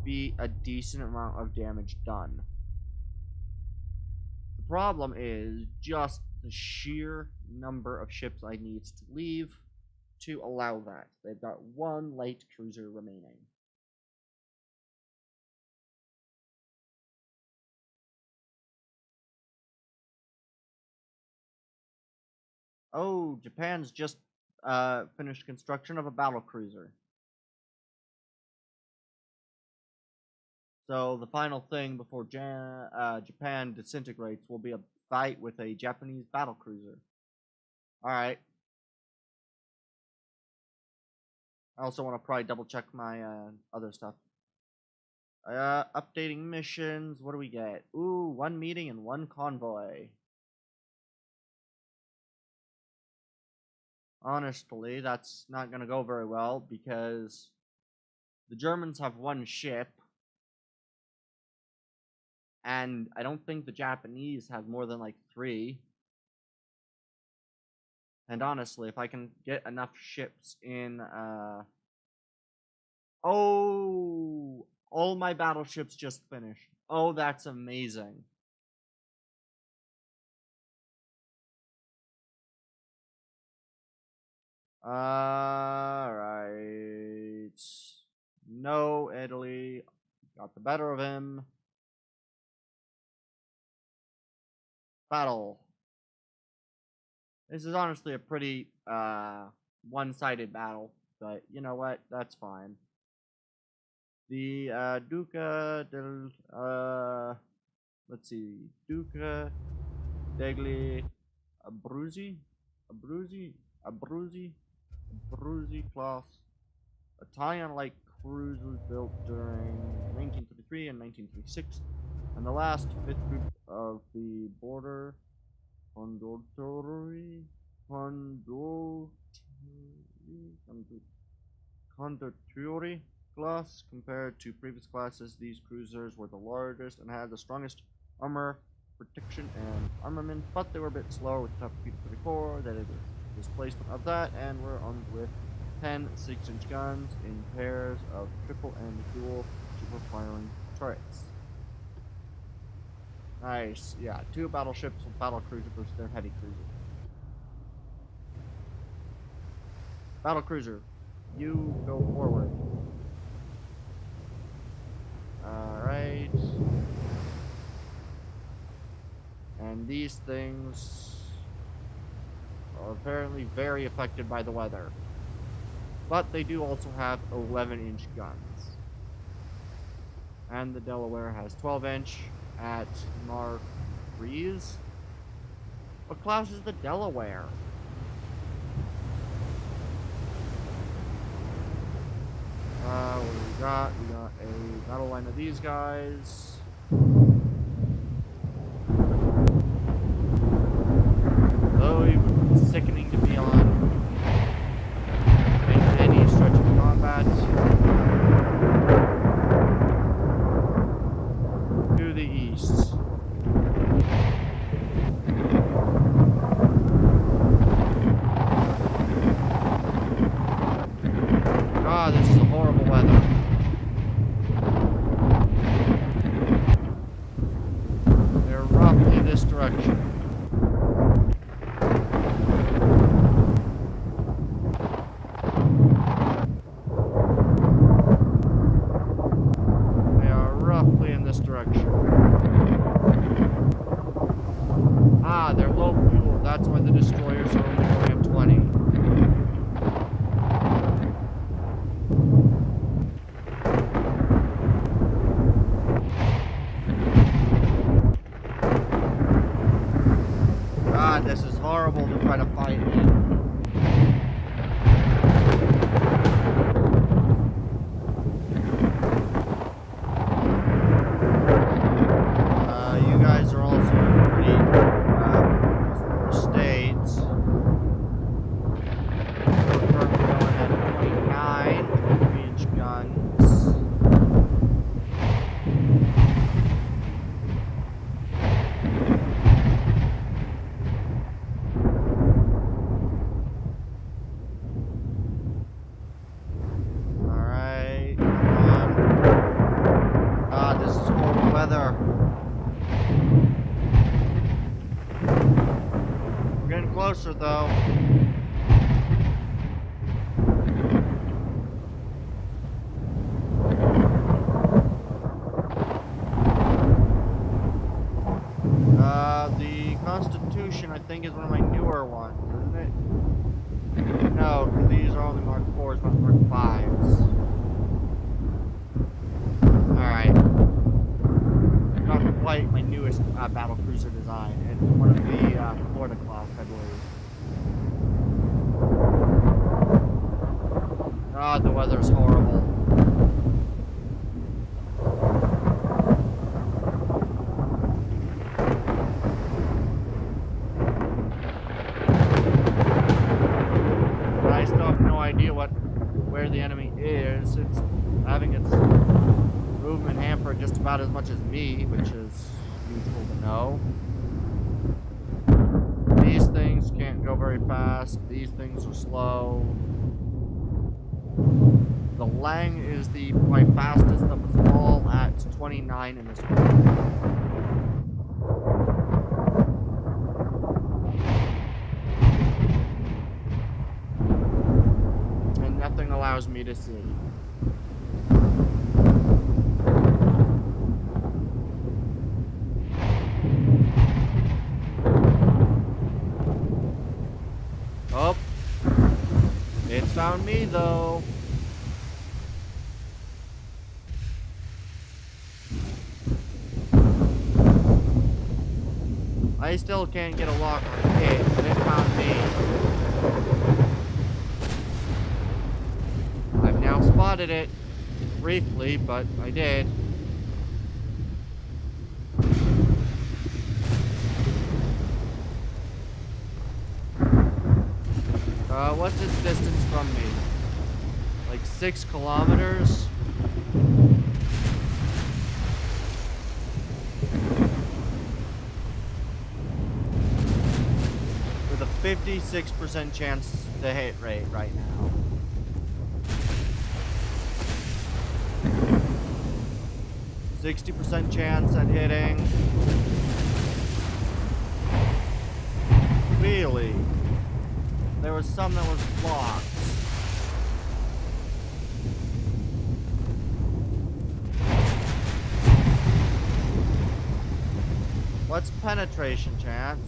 be a decent amount of damage done. The problem is just the sheer number of ships I need to leave to allow that. They've got one light cruiser remaining. Oh, Japan's just finished construction of a battle cruiser. So the final thing before Japan disintegrates will be a fight with a Japanese battle cruiser. Alright. I also want to probably double check my other stuff. Updating missions. What do we get? Ooh, 1 meeting and 1 convoy. Honestly, that's not going to go very well because the Germans have 1 ship. And I don't think the Japanese have more than like 3. And honestly, if I can get enough ships in, oh, all my battleships just finished. Oh, that's amazing. Alright. No, Italy. Got the better of him. Battle. This is honestly a pretty one-sided battle, but you know what? That's fine. The Duca del let's see, Duca degli Abruzzi class Italian-like cruise was built during 1933 and 1936, and the last 5th group of the border Condottieri class. Compared to previous classes, these cruisers were the largest and had the strongest armor protection and armament, but they were a bit slower with the P-34. That is a displacement of that, and we're armed with 10 6-inch guns in pairs of triple and dual super firing turrets. Nice. Yeah, 2 battleships with battle cruiser versus their heavy cruiser. Battle cruiser, you go forward. Alright. And these things are apparently very affected by the weather. But they do also have 11-inch guns. And the Delaware has 12-inch at Mark Breeze. What class is the Delaware? What do we got? We got a battle line of these guys. Though it would be sickening to be on in any stretch of combat. To the east. destruction. They are roughly in this direction. Ah, they're low fuel. That's why the destroyers are only going at 20. God, this is horrible to try to fight in. You guys are also pretty states. We're currently going at 29 3-inch guns. Alright, come on. God, this is horrible weather. We're getting closer though. The Constitution, I think, is one of my newer ones, isn't it? No, because these are only Mark 4s, not Mark 5s. Alright. Not quite my newest battle cruiser design. It's one of the Florida class, I believe. God, the weather's horrible. I still have no idea where the enemy is. It's having its movement hampered just about as much as me, which is useful to know. These things can't go very fast. These things are slow. The Lang is my fastest of us all at 29 in this one. Allows me to see. Oh, it's found me though. I still can't get a lock on it, but it found me. Now spotted it briefly, but I did. What's its distance from me? Like 6 kilometers? With a 56% chance to hit rate right now. %60 chance at hitting. Really? There was some that was blocked. What's penetration chance?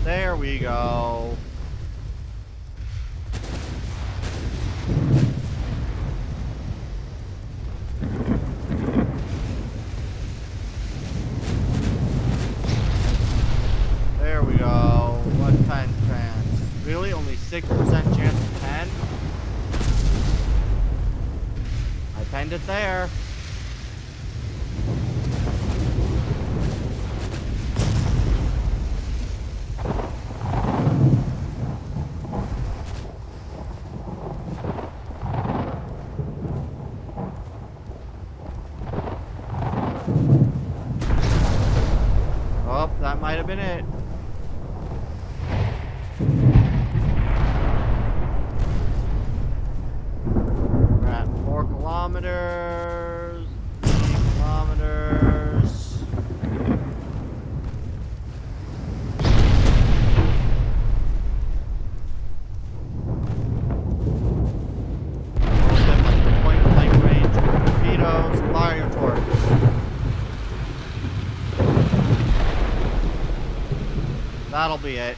There we go. There we go. What pen chance? Really? Only 6% chance of pen? I penned it there. Oh, that might have been it. We're at 4 kilometers, 3 kilometers. That'll be it.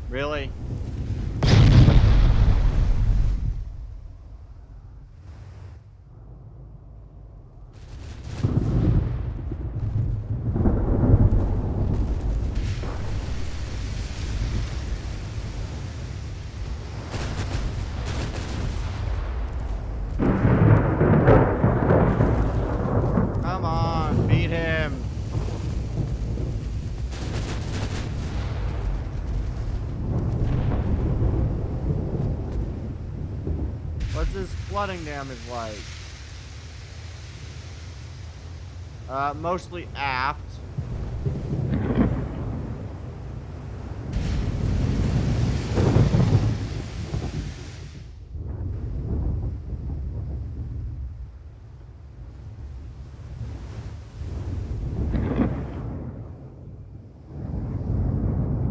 Really? Come on, beat him. What's his flooding damage like? Mostly aft.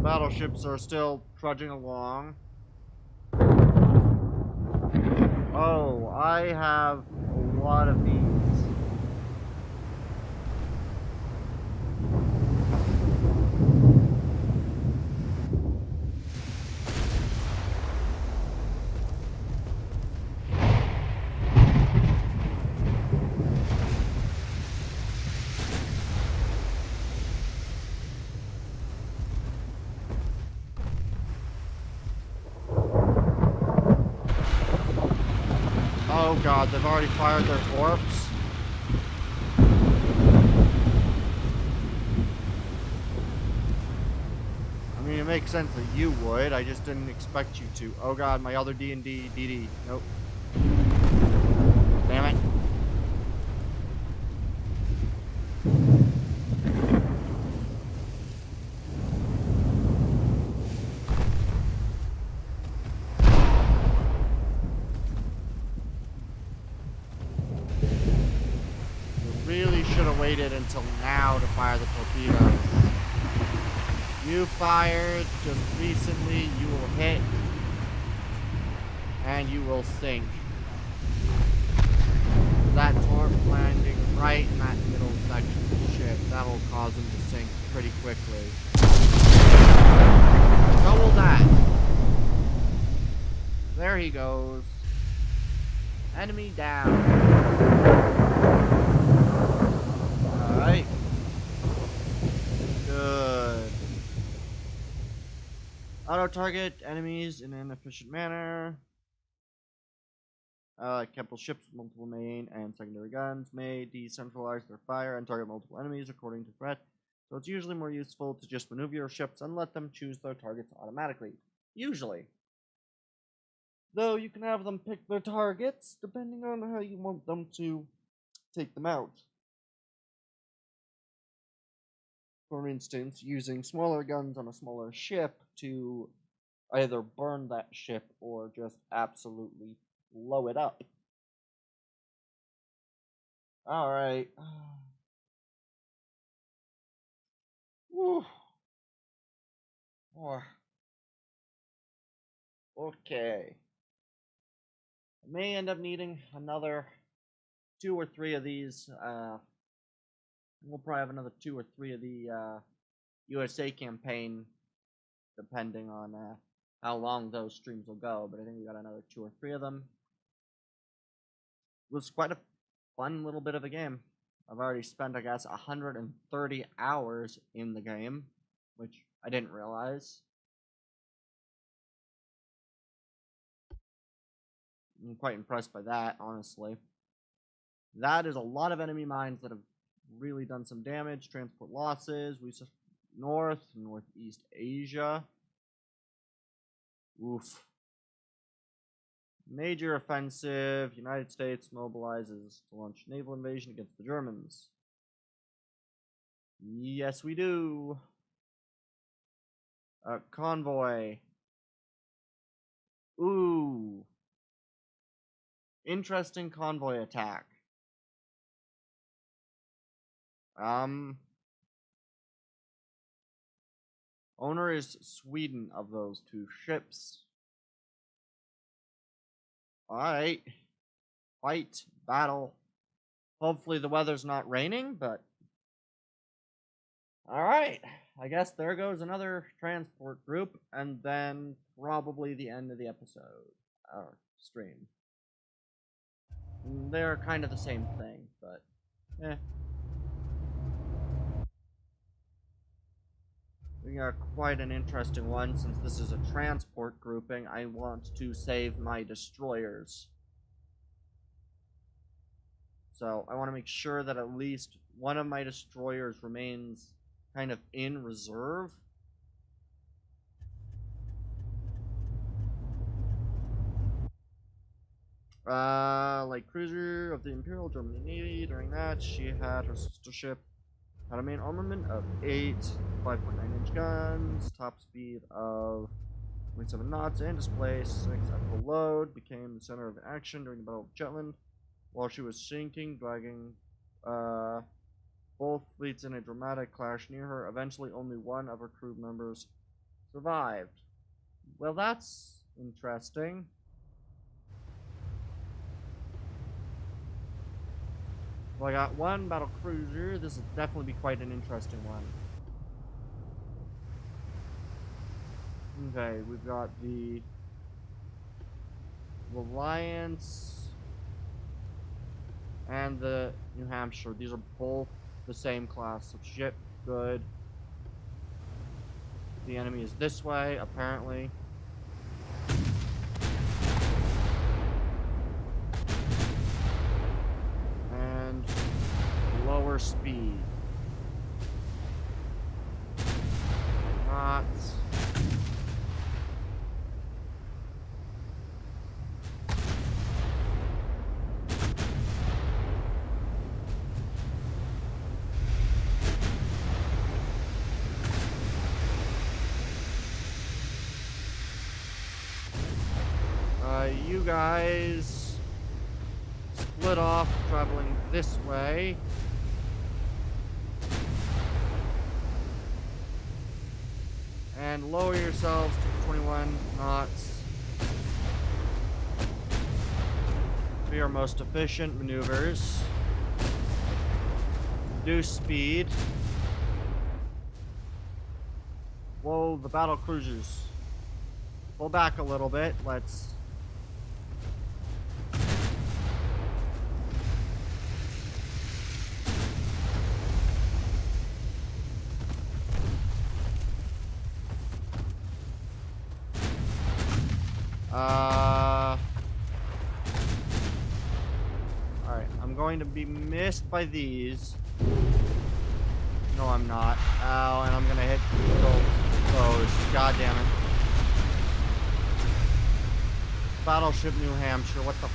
Battleships are still trudging along. Oh, I have a lot of these. Oh god, they've already fired their torps. I mean, it makes sense that you would. I just didn't expect you to. Oh god, my other D&D DD. Nope. Damn it. Really should have waited until now to fire the torpedoes. You fired just recently, you will hit, and you will sink. That torp landing right in that middle section of the ship, that'll cause him to sink pretty quickly. So will that. There he goes. Enemy down. Alright. Good. Auto-target enemies in an efficient manner. Capital ships with multiple main and secondary guns may decentralize their fire and target multiple enemies according to threat. So it's usually more useful to just maneuver your ships and let them choose their targets automatically. Usually. Though you can have them pick their targets depending on how you want them to take them out. For instance, using smaller guns on a smaller ship to either burn that ship or just absolutely blow it up. Alright. Whew. Okay. I may end up needing another 2 or 3 of these. We'll probably have another 2 or 3 of the USA campaign, depending on how long those streams will go. But I think we got another 2 or 3 of them. It was quite a fun little bit of a game. I've already spent, I guess, 130 hours in the game, which I didn't realize. I'm quite impressed by that, honestly. That is a lot of enemy mines that have really done some damage. Transport losses. We saw Northeast Asia. Oof. Major offensive. United States mobilizes to launch naval invasion against the Germans. Yes, we do. Convoy. Ooh. Interesting convoy attack. Owner is Sweden of those 2 ships. Alright. Fight. Battle. Hopefully the weather's not raining, but... Alright, I guess there goes another transport group, and then probably the end of the episode. Or stream. They're kind of the same thing, but... eh. We got quite an interesting one. Since this is a transport grouping, I want to save my destroyers. So I want to make sure that at least one of my destroyers remains kind of in reserve. Light cruiser of the Imperial German Navy. During that, she had her sister ship. Had a main armament of 8 5.9-inch guns, top speed of 27 knots, and display 6 at full load. Became the center of action during the Battle of Jutland, while she was sinking, dragging both fleets in a dramatic clash near her. Eventually, only one of her crew members survived. Well, that's interesting. Well, I got one battle cruiser. This will definitely be quite an interesting one. Okay, we've got the Reliance and the New Hampshire. These are both the same class of ship. Good. The enemy is this way, apparently. And lower speed. Not. You guys split off, traveling this way. And lower yourselves to 21 knots. For your most efficient maneuvers. Reduce speed. Whoa, the battle cruisers. Pull back a little bit. Let's... Alright, I'm going to be missed by these. No, I'm not. Ow, and I'm gonna hit those. God damn it. Battleship New Hampshire, what the...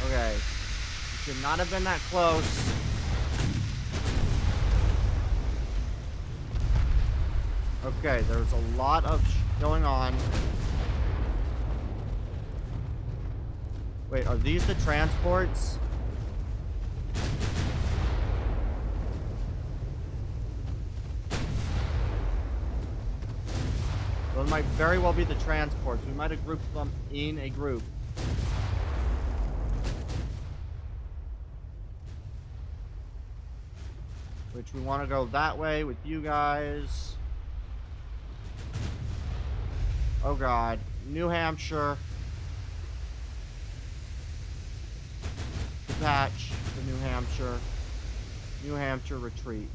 Okay. Should not have been that close. Okay, there's a lot of going on. Wait, are these the transports? Those might very well be the transports. We might have grouped them in a group. Which we want to go that way with you guys. Oh god. New Hampshire. Detach to New Hampshire. New Hampshire retreat.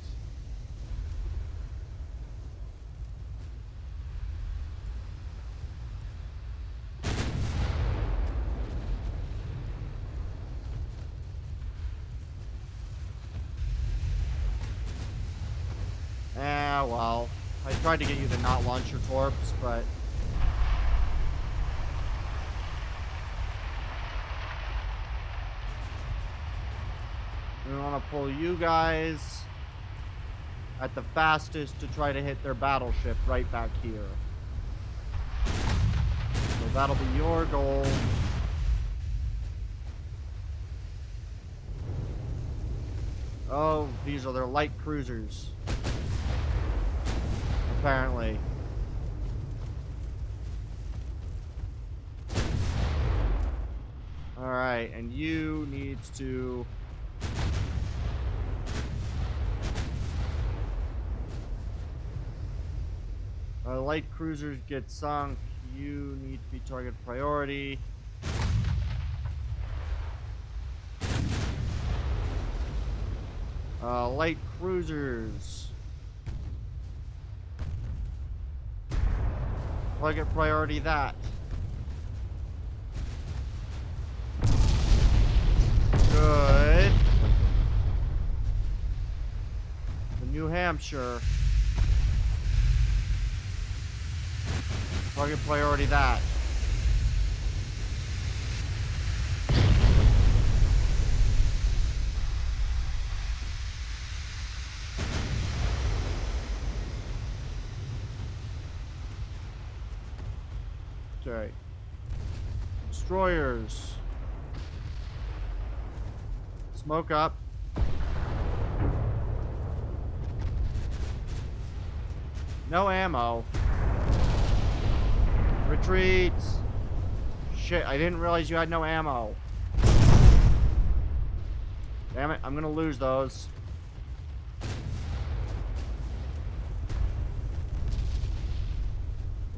Well, I tried to get you to not launch your torps, but... we want to pull you guys at the fastest to try to hit their battleship right back here. So that'll be your goal. Oh, these are their light cruisers. Apparently. Alright, and you need to... light cruisers get sunk. You need to be target priority. Light cruisers. Target priority that. Good. The New Hampshire. Target priority that. Okay. Destroyers. Smoke up. No ammo. Retreat. Shit, I didn't realize you had no ammo. Damn it, I'm gonna lose those.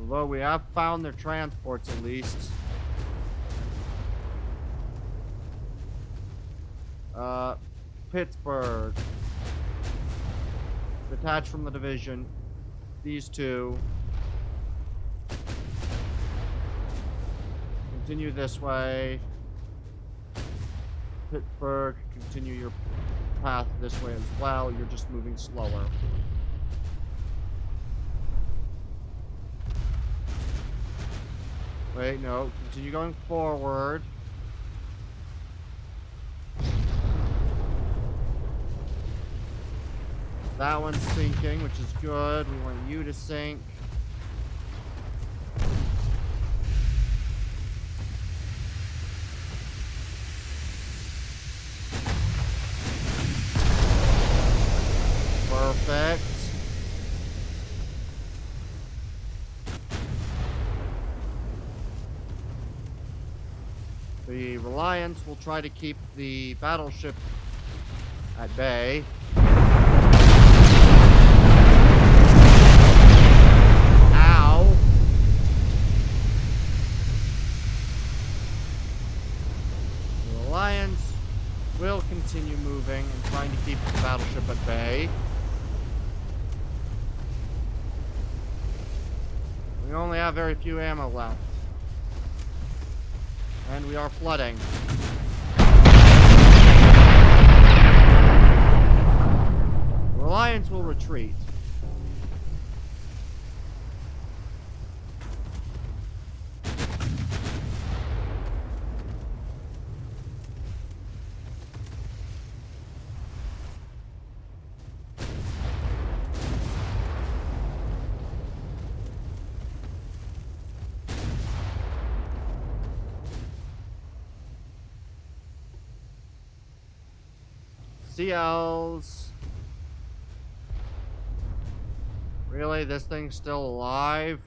Although we have found their transports at least. Pittsburgh. Detach from the division. These two. Continue this way. Pittsburgh, continue your path this way as well. You're just moving slower. Wait, no. Continue going forward. That one's sinking, which is good. We want you to sink. Perfect. The Reliance will try to keep the battleship at bay. Ow! The Reliance will continue moving and trying to keep the battleship at bay. We only have very few ammo left. And we are flooding. Reliance will retreat. CLs. Really? This thing's still alive?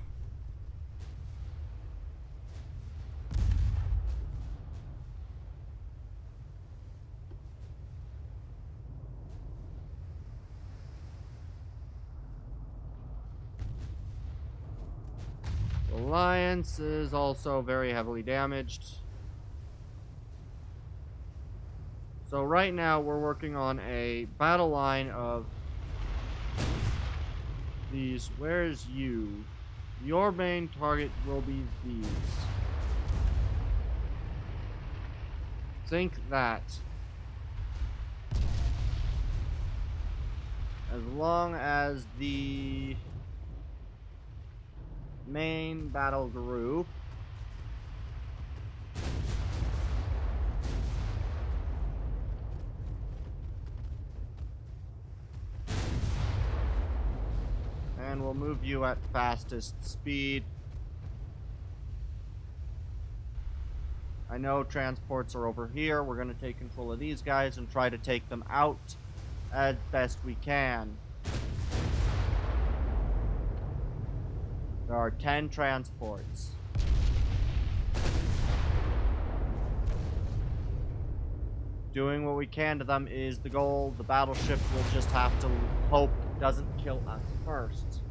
Alliance is also very heavily damaged. So right now we're working on a battle line of these. Where's you? Your main target will be these. Think that. As long as the main battle group and we'll move you at fastest speed. I know transports are over here. We're going to take control of these guys and try to take them out as best we can. There are 10 transports. Doing what we can to them is the goal. The battleship will just have to hope it doesn't kill us first.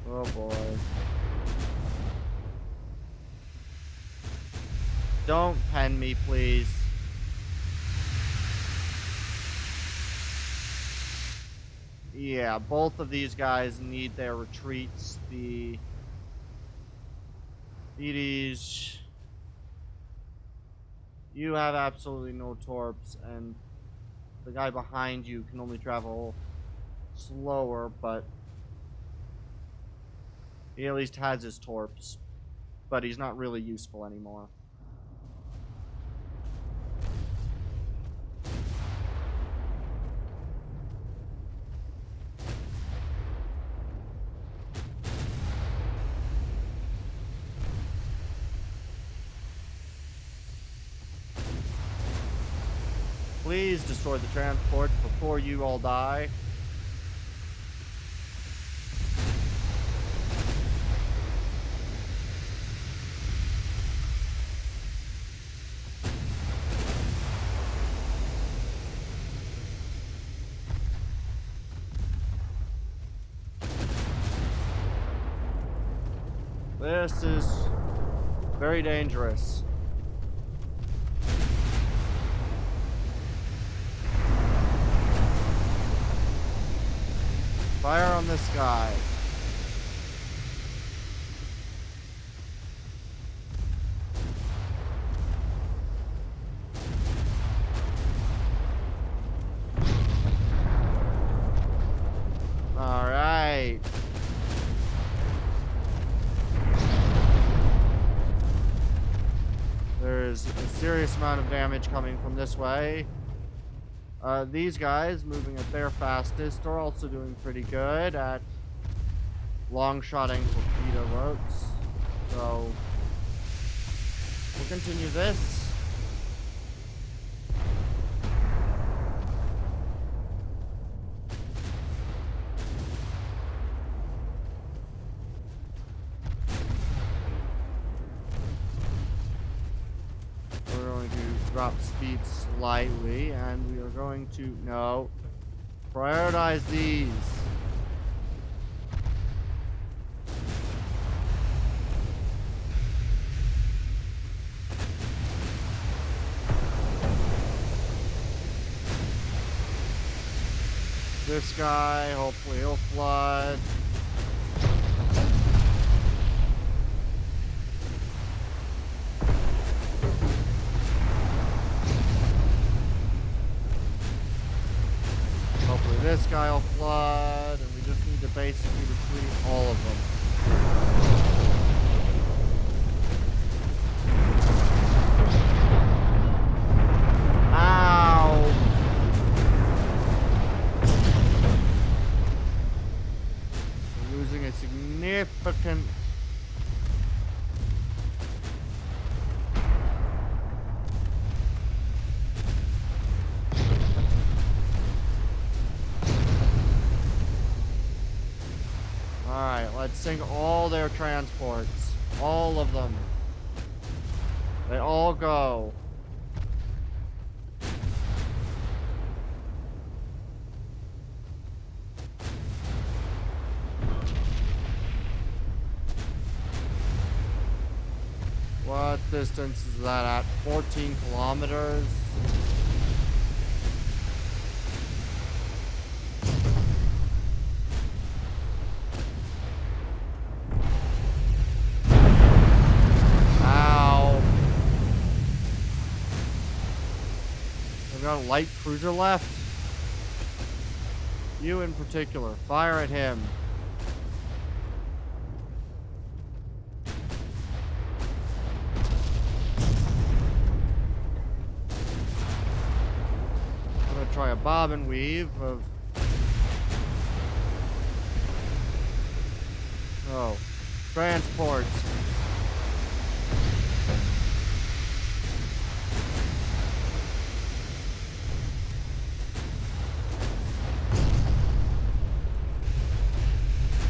Oh boy. Don't pen me, please. Yeah, both of these guys need their retreats. The EDs, you have absolutely no torps, and the guy behind you can only travel slower, but he at least has his torps. But he's not really useful anymore. Please destroy the transports before you all die. This is very dangerous. Fire on this guy. All right. There's a serious amount of damage coming from this way. These guys, moving at their fastest, are also doing pretty good at long-shotting torpedo boats. So, we'll continue this. We're going to drop speed slightly, and we are going to, no, prioritize these. This guy, hopefully he'll flood. Hopefully this guy will flood, and we just need to basically retreat all of them. Ow! We're losing a significant... Alright, let's sink all their transports. All of them. They all go. What distance is that at? 14 kilometers? Ow. I've got a light cruiser left. You in particular. Fire at him. Try a bob and weave of... Oh. Transports.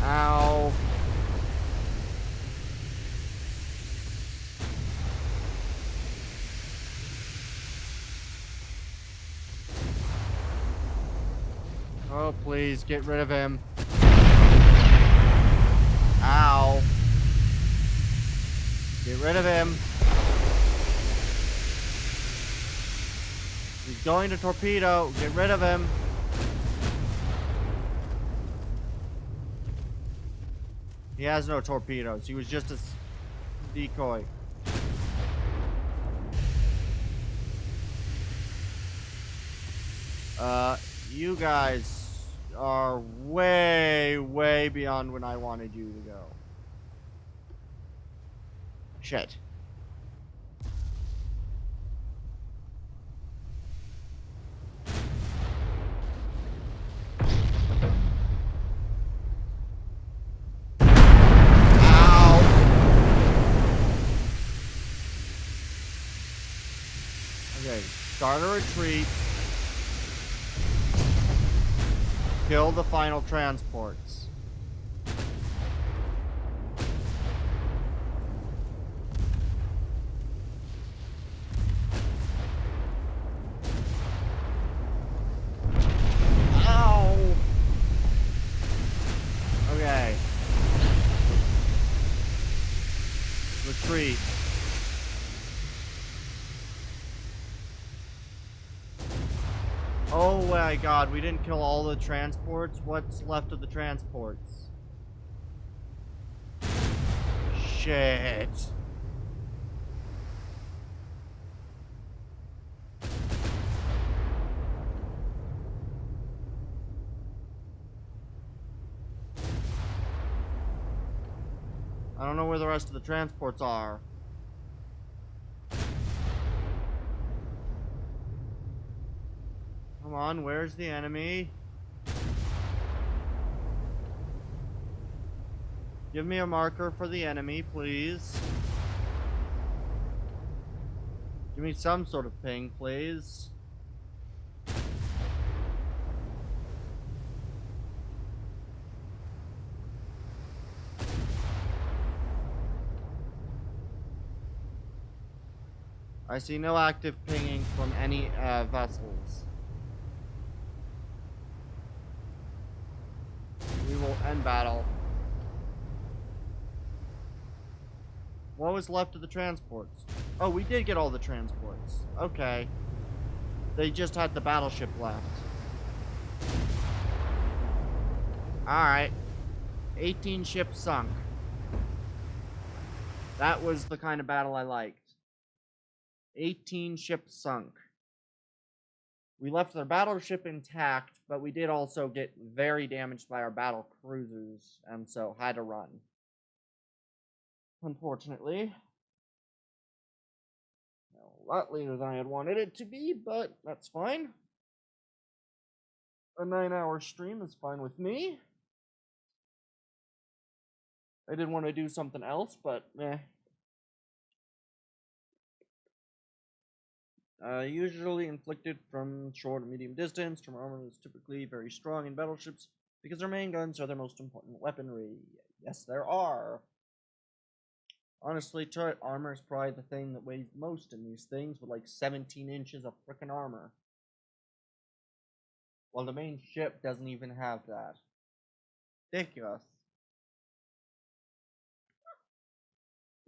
Ow. Oh, please, get rid of him. Ow. Get rid of him. He's going to torpedo. Get rid of him. He has no torpedoes. He was just a decoy. You guys are way, way beyond when I wanted you to go. Shit. Okay, start a retreat. Kill the final transports. Ow! Okay. Retreat. Oh my god, we didn't kill all the transports? What's left of the transports? Shit. I don't know where the rest of the transports are. Come on, where's the enemy? Give me a marker for the enemy, please. Give me some sort of ping, please. I see no active pinging from any vessels. We will end battle. What was left of the transports? Oh, we did get all the transports. Okay. They just had the battleship left. Alright. 18 ships sunk. That was the kind of battle I liked. 18 ships sunk. We left their battleship intact, but we did also get very damaged by our battle cruisers, and so had to run. Unfortunately. A lot later than I had wanted it to be, but that's fine. A 9-hour stream is fine with me. I did want to do something else, but meh. Usually inflicted from short and medium distance. Term armor is typically very strong in battleships because their main guns are their most important weaponry. Yes, there are. Honestly, turret armor is probably the thing that weighs most in these things, with like 17 inches of frickin' armor. While the main ship doesn't even have that. Ridiculous.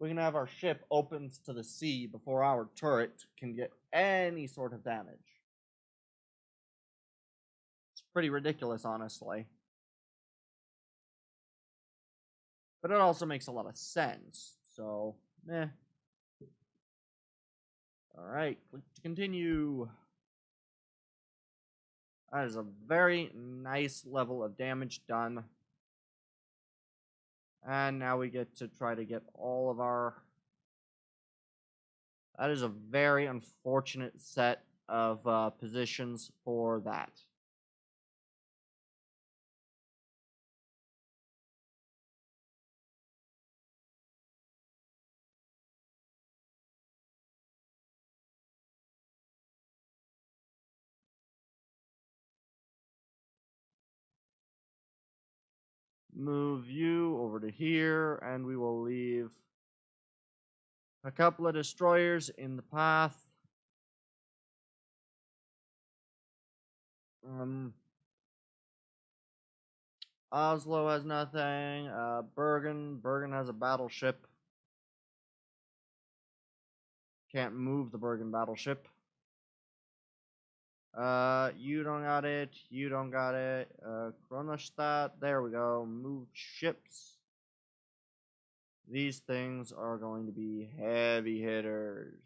We can have our ship open to the sea before our turret can get any sort of damage. It's pretty ridiculous, honestly. But it also makes a lot of sense, so, meh. Alright, click to continue. That is a very nice level of damage done. And now we get to try to get all of our... That is a very unfortunate set of positions for that. Move you over to here, and we will leave a couple of destroyers in the path. Oslo has nothing. Bergen has a battleship. Can't move the Bergen battleship. You don't got it. You don't got it. Kronstadt. There we go. Move ships. These things are going to be heavy hitters.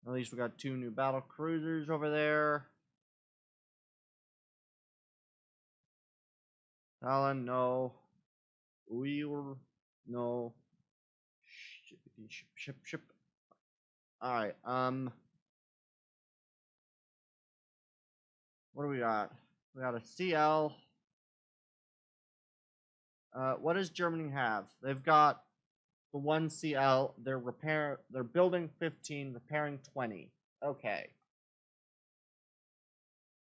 At least we got 2 new battle cruisers over there. Alan, no. No. Ship. Alright, what do we got? We got a CL. What does Germany have? They've got the 1 CL. They're building 15, repairing 20. Okay.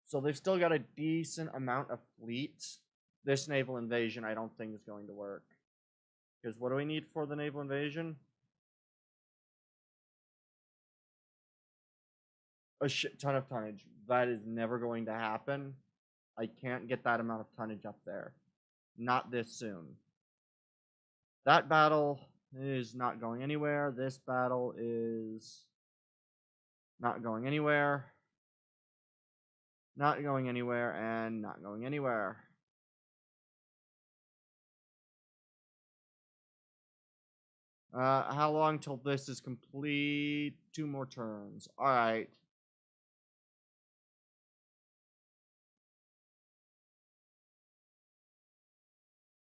So they've still got a decent amount of fleet. This naval invasion I don't think is going to work. Because what do we need for the naval invasion? A shit ton of tonnage. That is never going to happen. I can't get that amount of tonnage up there. Not this soon. That battle is not going anywhere. This battle is not going anywhere. Not going anywhere, and not going anywhere. How long till this is complete? 2 more turns. Alright.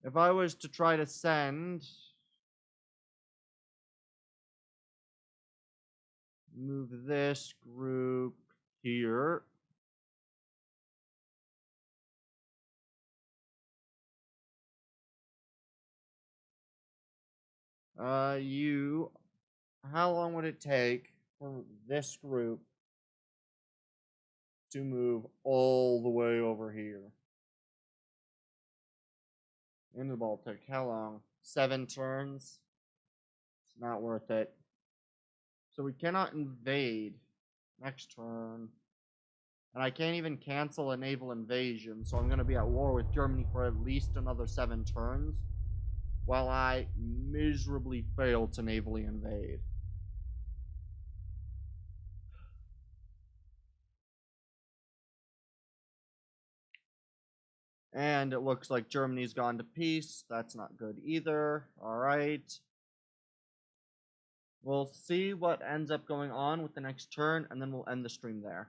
If I was to try to send... Move this group here. How long would it take for this group to move all the way over here? In the Baltic, how long? 7 turns? It's not worth it. So we cannot invade next turn. And I can't even cancel a naval invasion, so I'm going to be at war with Germany for at least another 7 turns, while I miserably fail to navally invade. And it looks like Germany's gone to peace. That's not good either. Alright. We'll see what ends up going on with the next turn, and then we'll end the stream there.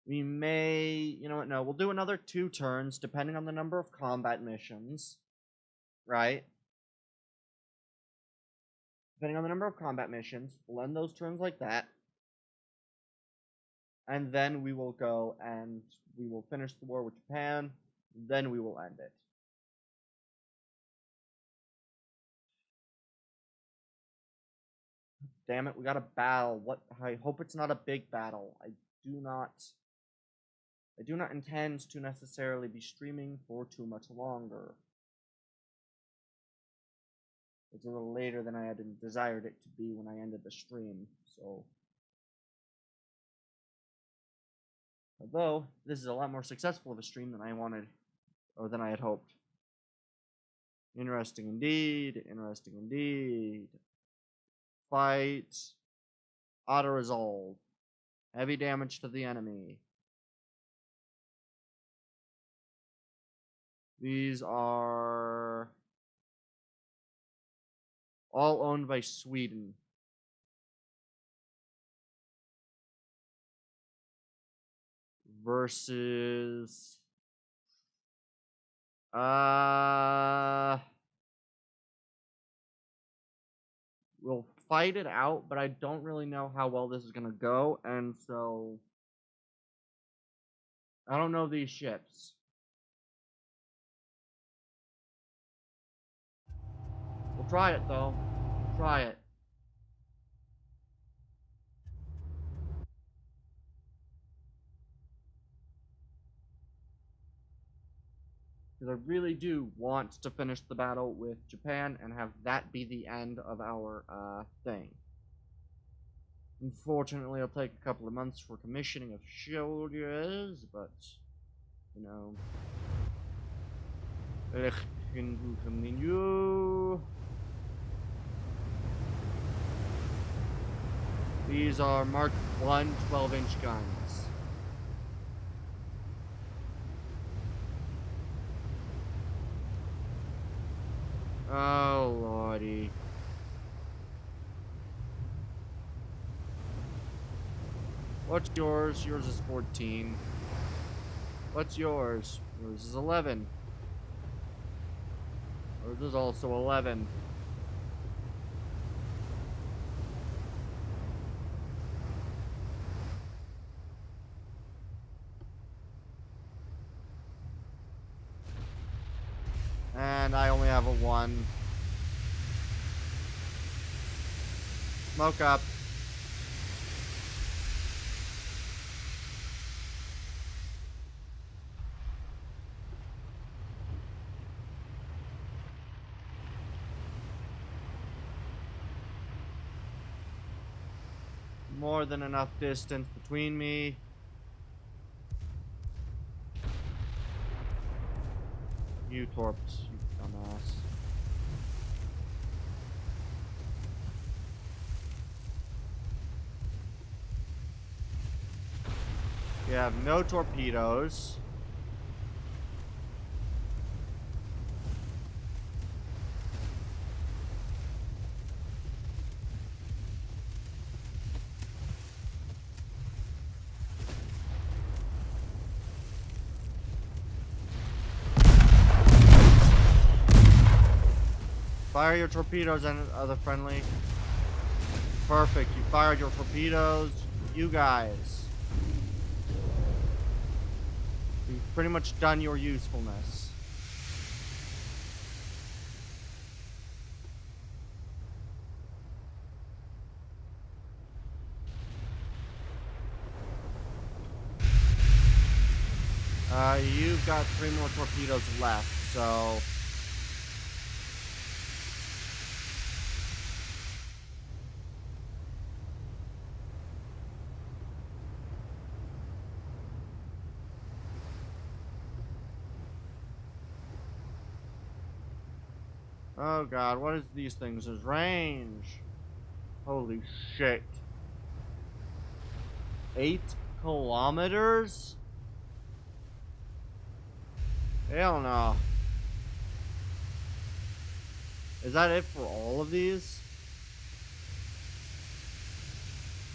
We may... You know what? No, we'll do another 2 turns, depending on the number of combat missions. Right? Depending on the number of combat missions. We'll end those turns like that. And then we will go and we will finish the war with Japan. Then we will end it. Damn it, we got a battle. What? I hope it's not a big battle. I do not intend to necessarily be streaming for too much longer. It's a little later than I had desired it to be when I ended the stream, so... Although, this is a lot more successful of a stream than I wanted, or than I had hoped. Interesting indeed, interesting indeed. Fight. Auto-resolve. Heavy damage to the enemy. These are all owned by Sweden. Versus... We'll fight it out, but I don't really know how well this is going to go, and so... I don't know these ships. We'll try it, though. We'll try it. Because I really do want to finish the battle with Japan and have that be the end of our thing. Unfortunately, it'll take a couple of months for commissioning of soldiers, but, you know. Continue. These are Mark 1 12-inch guns. Oh, lordy. What's yours? Yours is 14. What's yours? Yours is 11. Yours is also 11. And I only have a 1. Smoke up. More than enough distance between me. You torps, you dumbass. You have no torpedoes. Fire your torpedoes and other friendly. Perfect. You fired your torpedoes. You guys. You've pretty much done your usefulness. You've got 3 more torpedoes left, so... Oh god, what is these things? There's range. Holy shit. 8 kilometers? Hell no. Is that it for all of these?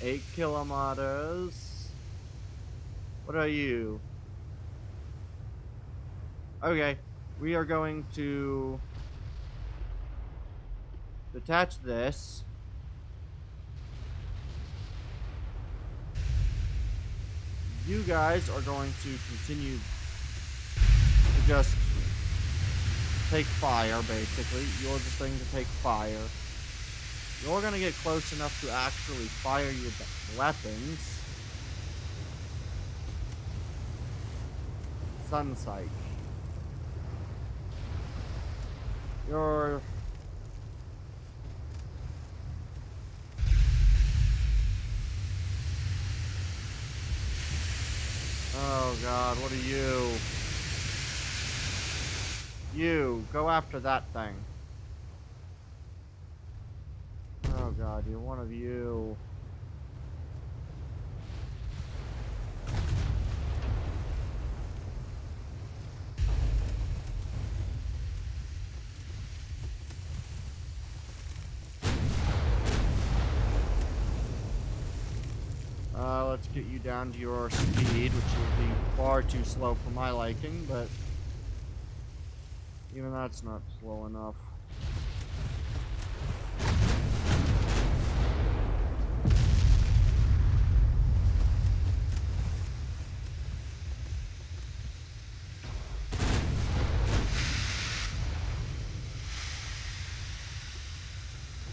8 kilometers. What are you? Okay, we are going to detach this. You guys are going to continue to just take fire, basically. You're the thing to take fire. You're gonna get close enough to actually fire your weapons. Sunsight. You're... Oh god, what are you? You, go after that thing. Oh god, you're one of you. Let's get you down to your speed, which will be far too slow for my liking, but even that's not slow enough.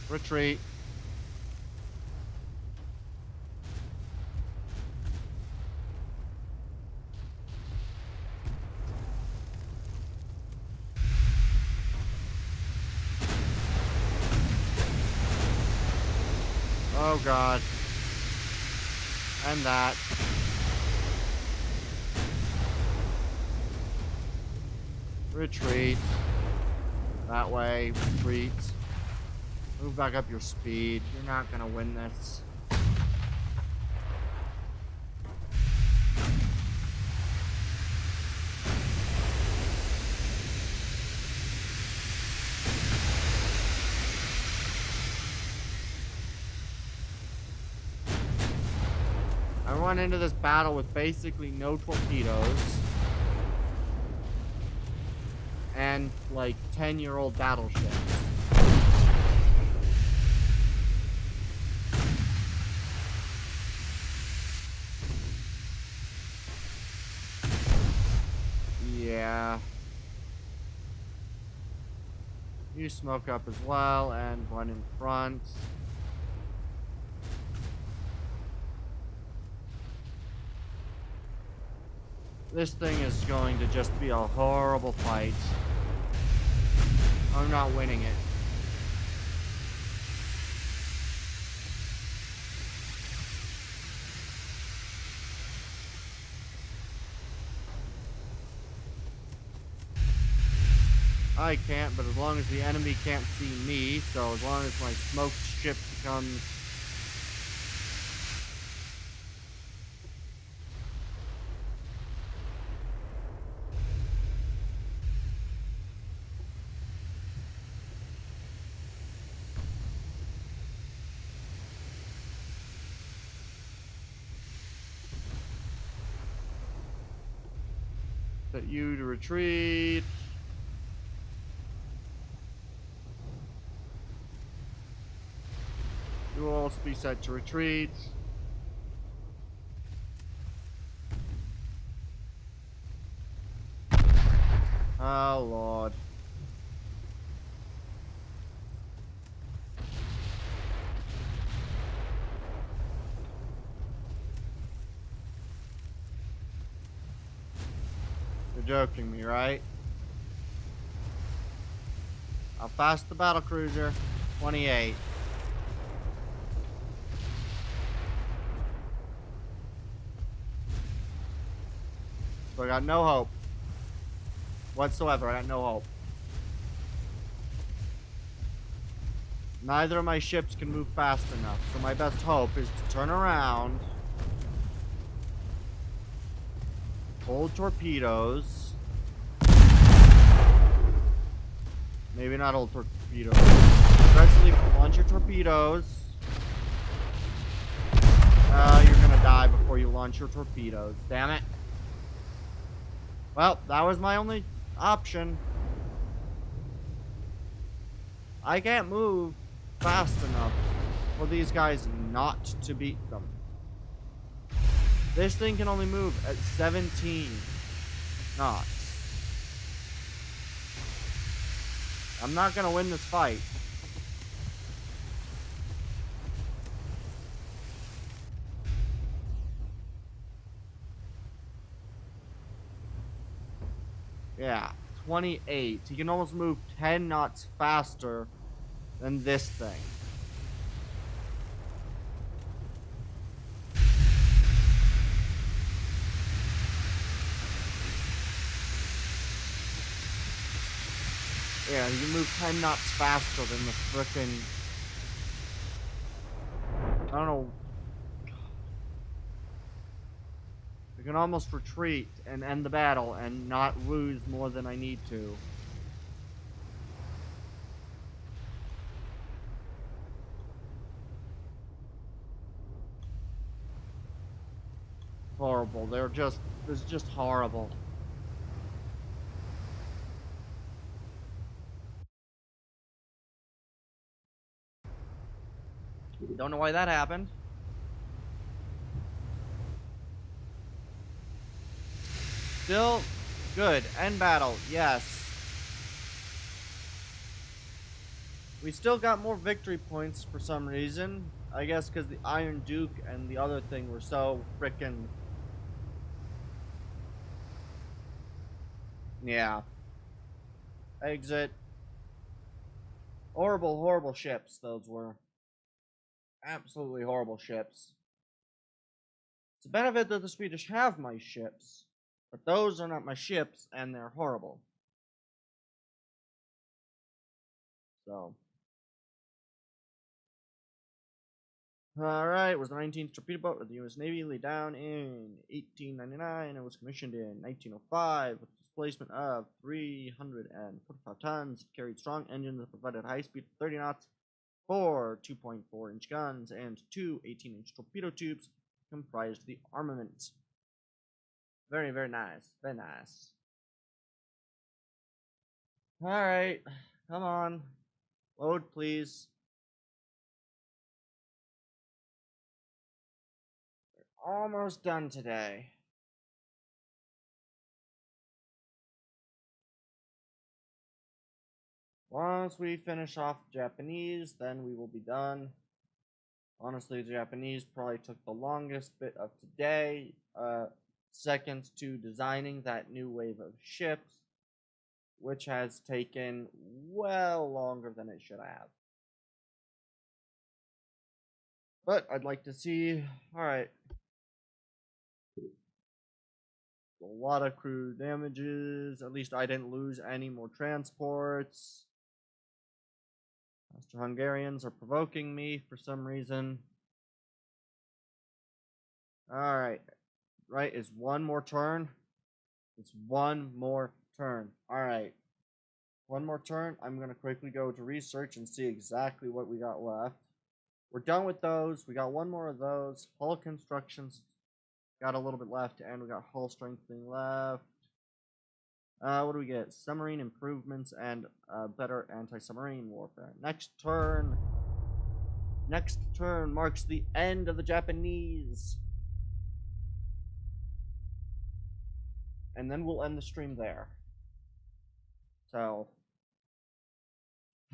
Retreat. Oh god. And that. Retreat. That way. Retreat. Move back up your speed. You're not gonna win this. I run into this battle with basically no torpedoes. And, like, 10-year-old battleships. Yeah. You smoke up as well and run in front. This thing is going to just be a horrible fight. I'm not winning it. I can't, but as long as the enemy can't see me, so as long as my smoked ship becomes... Set you to retreat. You will also be set to retreat. Oh, Lord. You're joking me, right? How fast the battlecruiser? 28. So I got no hope. Whatsoever, I got no hope. Neither of my ships can move fast enough, so my best hope is to turn around, hold torpedoes, maybe not hold torpedoes, aggressively launch your torpedoes. You're gonna die before you launch your torpedoes, damn it. Well, that was my only option. I can't move fast enough for these guys not to beat them. This thing can only move at 17 knots. I'm not gonna win this fight. Yeah, 28. He can almost move 10 knots faster than this thing. Yeah, you can move 10 knots faster than the frickin'... I don't know. I can almost retreat and end the battle and not lose more than I need to. Horrible. It's just horrible. Don't know why that happened. Still good. End battle. Yes. We still got more victory points for some reason. I guess because the Iron Duke and the other thing were so frickin'... Yeah. Exit. Horrible, horrible ships, those were. Absolutely horrible ships. It's a benefit that the Swedish have my ships, but those are not my ships, and they're horrible. So. Alright, was the 19th torpedo boat of the U.S. Navy, laid down in 1899. It was commissioned in 1905 with a displacement of 345 tons. It carried strong engines that provided high speed of 30 knots, 4 2.4-inch guns, and 2 18-inch torpedo tubes comprised the armament. Very, very nice. Very nice. Alright, come on. Load, please. Almost done today. Once we finish off Japanese, then we will be done. Honestly, the Japanese probably took the longest bit of today, second to designing that new wave of ships, which has taken well longer than it should have. But I'd like to see, alright. A lot of crew damages, at least I didn't lose any more transports. Austro-Hungarians are provoking me for some reason. Alright. Right, is one more turn? It's one more turn. Alright. One more turn. I'm going to quickly go to research and see exactly what we got left. We're done with those. We got one more of those. Hull constructions got a little bit left, and we got hull strengthening left. What do we get? Submarine improvements and better anti-submarine warfare. Next turn. Next turn marks the end of the Japanese. And then we'll end the stream there. So,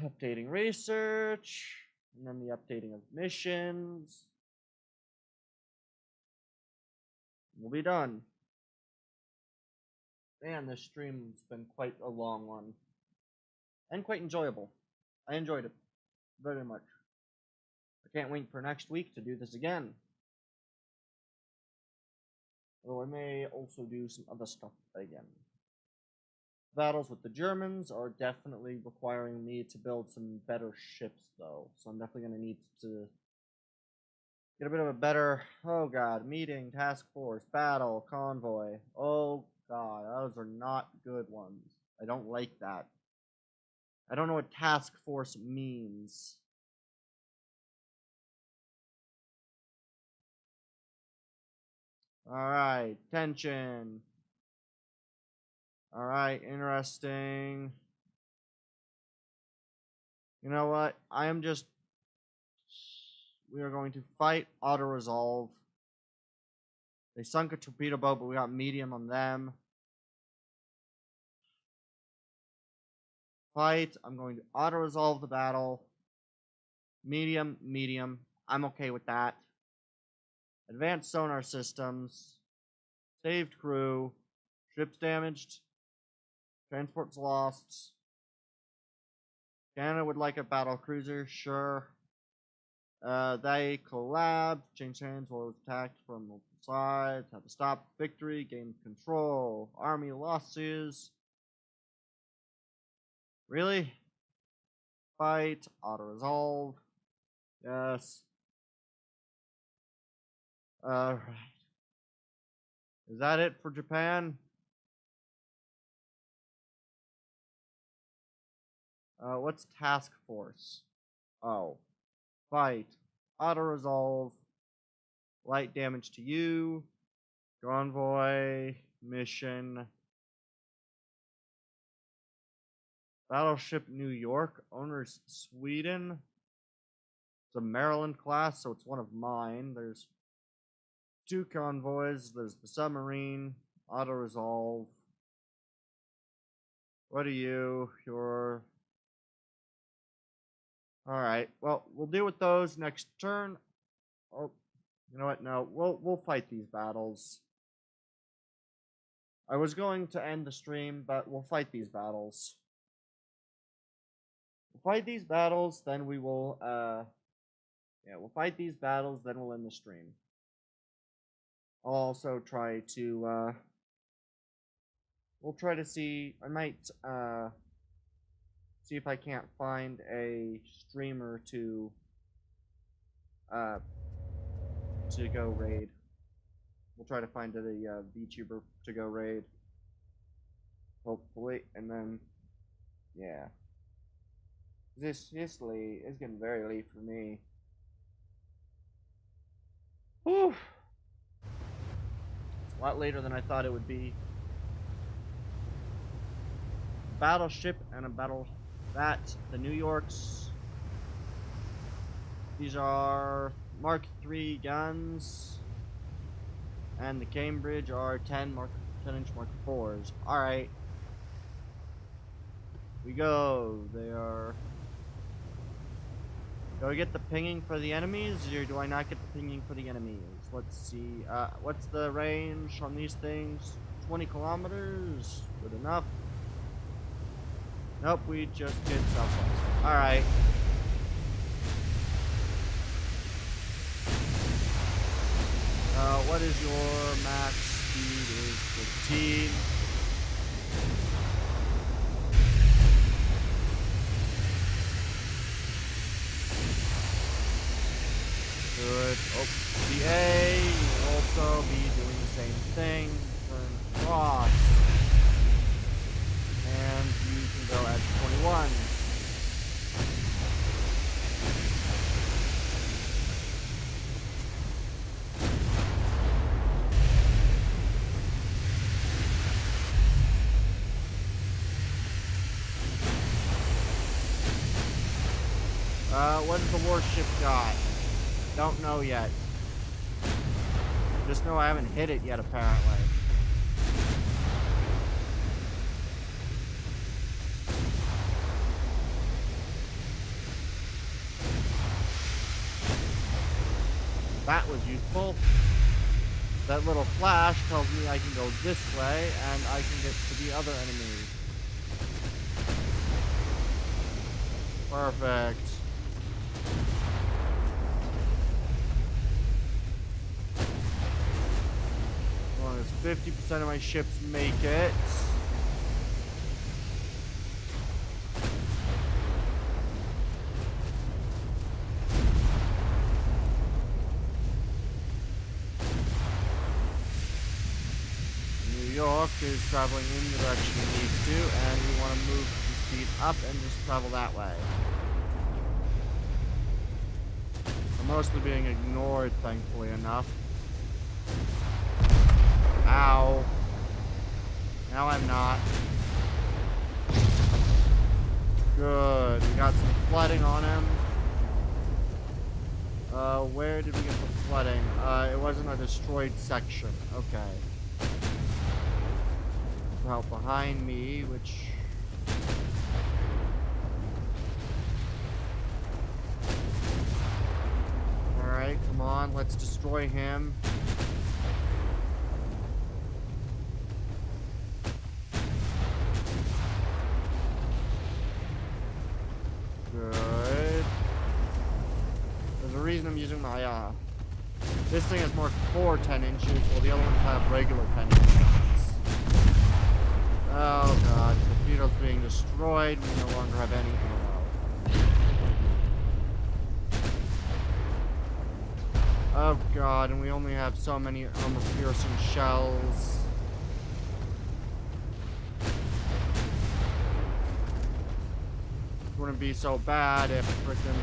updating research, and then the updating of missions. We'll be done. Man, this stream's been quite a long one. And quite enjoyable. I enjoyed it very much. I can't wait for next week to do this again. Although I may also do some other stuff again. Battles with the Germans are definitely requiring me to build some better ships, though. So I'm definitely going to need to get a bit of a better... Oh, God. Meeting, task force, battle, convoy. Oh, God. Those are not good ones. I don't like that. I don't know what task force means. Alright, tension. Alright, interesting. You know what? We are going to fight auto-resolve. They sunk a torpedo boat, but we got medium on them. Fight. I'm going to auto-resolve the battle. Medium, medium. I'm okay with that. Advanced sonar systems. Saved crew. Ships damaged. Transports lost. Canada would like a battle cruiser, sure. They collabed, changed hands while it was attacked from multiple sides, had to stop victory, gained control, army losses. Really? Fight, auto-resolve. Yes. Alright. Is that it for Japan? What's task force? Oh. Fight. Auto-resolve. Light damage to you. Convoy. Mission. Battleship New York. Owners Sweden. It's a Maryland class, so it's one of mine. There's 2 convoys. There's the submarine. Auto-resolve. What are you? You're... Alright, well, we'll deal with those next turn. Oh, you know what? No, we'll fight these battles. I was going to end the stream, but we'll fight these battles. We'll fight these battles, then we will, we'll fight these battles, then we'll end the stream. I'll also try to, we'll try to see, I might, see if I can't find a streamer to go raid. We'll try to find a VTuber to go raid. Hopefully, and then, yeah. This late. It's getting very late for me. Whew. It's a lot later than I thought it would be. Battleship and a battle that the New Yorks. These are Mark III guns, and the Cambridge are 10-inch Mark IVs. All right, we go. They are. Do I get the pinging for the enemies, or do I not get the pinging for the enemies? Let's see. What's the range on these things? 20 kilometers. Good enough. Nope, we just get southwest. Alright. What is your max speed? Is 15. Good. Oh, the A will also be doing the same thing. Turn across. And you can go at 21. What does the warship got? Don't know yet. Just know I haven't hit it yet, apparently. That was useful. That little flash tells me I can go this way, and I can get to the other enemies. Perfect. As long as 50% of my ships make it. New York is traveling in the direction it needs to, and we want to move the speed up and just travel that way. I'm mostly being ignored, thankfully enough. Ow. Now I'm not. Good. We got some flooding on him. Where did we get the flooding? It wasn't a destroyed section. Okay. Out behind me, which... Alright, come on, let's destroy him. Good. There's a reason I'm using my, this thing has more for 10 inches, while the other ones have regular 10 inches. Oh god, the torpedo's being destroyed, we no longer have any ammo. Oh god, and we only have so many armor-piercing shells. It wouldn't be so bad if frickin'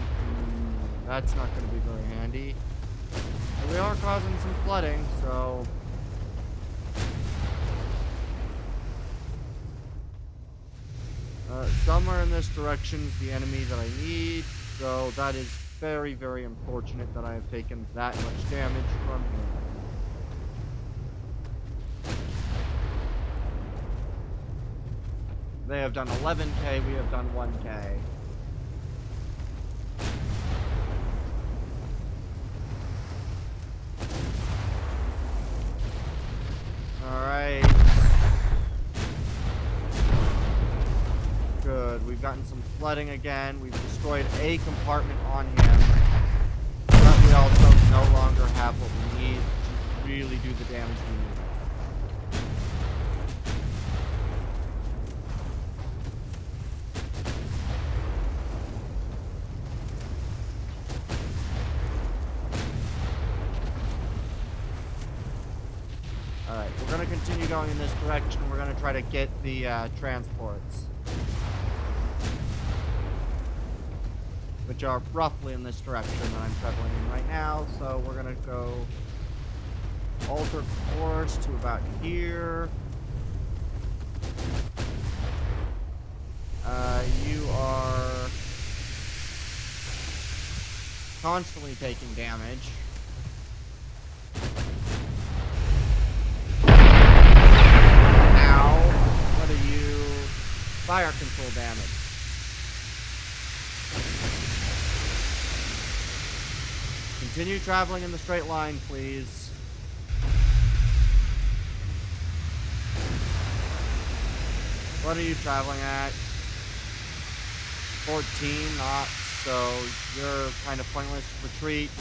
that's not going to be very handy. But we are causing some flooding, so... somewhere in this direction is the enemy that I need, so that is very, very unfortunate that I have taken that much damage from him. They have done 11k, we have done 1k. Alright. Good, we've gotten some flooding again. We've destroyed a compartment on him. But we also no longer have what we need to really do the damage we need. Alright, we're going to continue going in this direction. We're going to try to get the transports, which are roughly in this direction that I'm traveling in right now. So we're going to go alter course to about here. You are constantly taking damage. Now, what are you? Fire control damage. Continue traveling in the straight line, please. What are you traveling at? 14 knots, so you're kind of pointless. Retreat.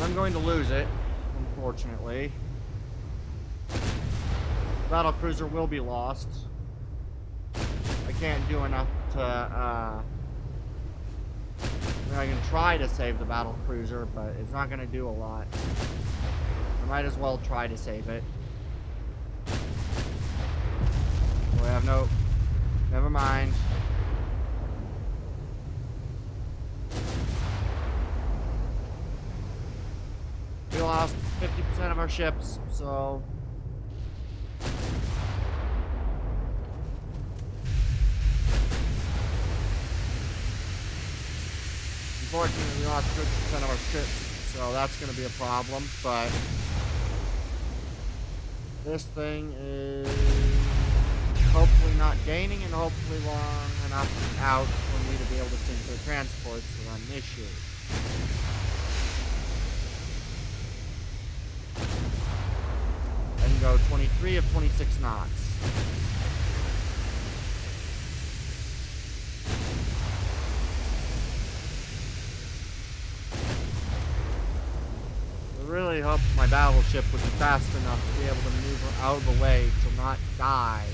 I'm going to lose it, unfortunately. Battle cruiser will be lost. I can't do enough to, I can try to save the battle cruiser, but it's not going to do a lot. I might as well try to save it. We have no... Never mind. We lost 50% of our ships, so... Unfortunately, we lost 50% of our ships, so that's going to be a problem, but... This thing is hopefully not gaining and hopefully long enough out for me to be able to sink their transports to run an issue. I can go 23 of 26 knots. I really hope my battleship would be fast enough to be able to maneuver out of the way to not die.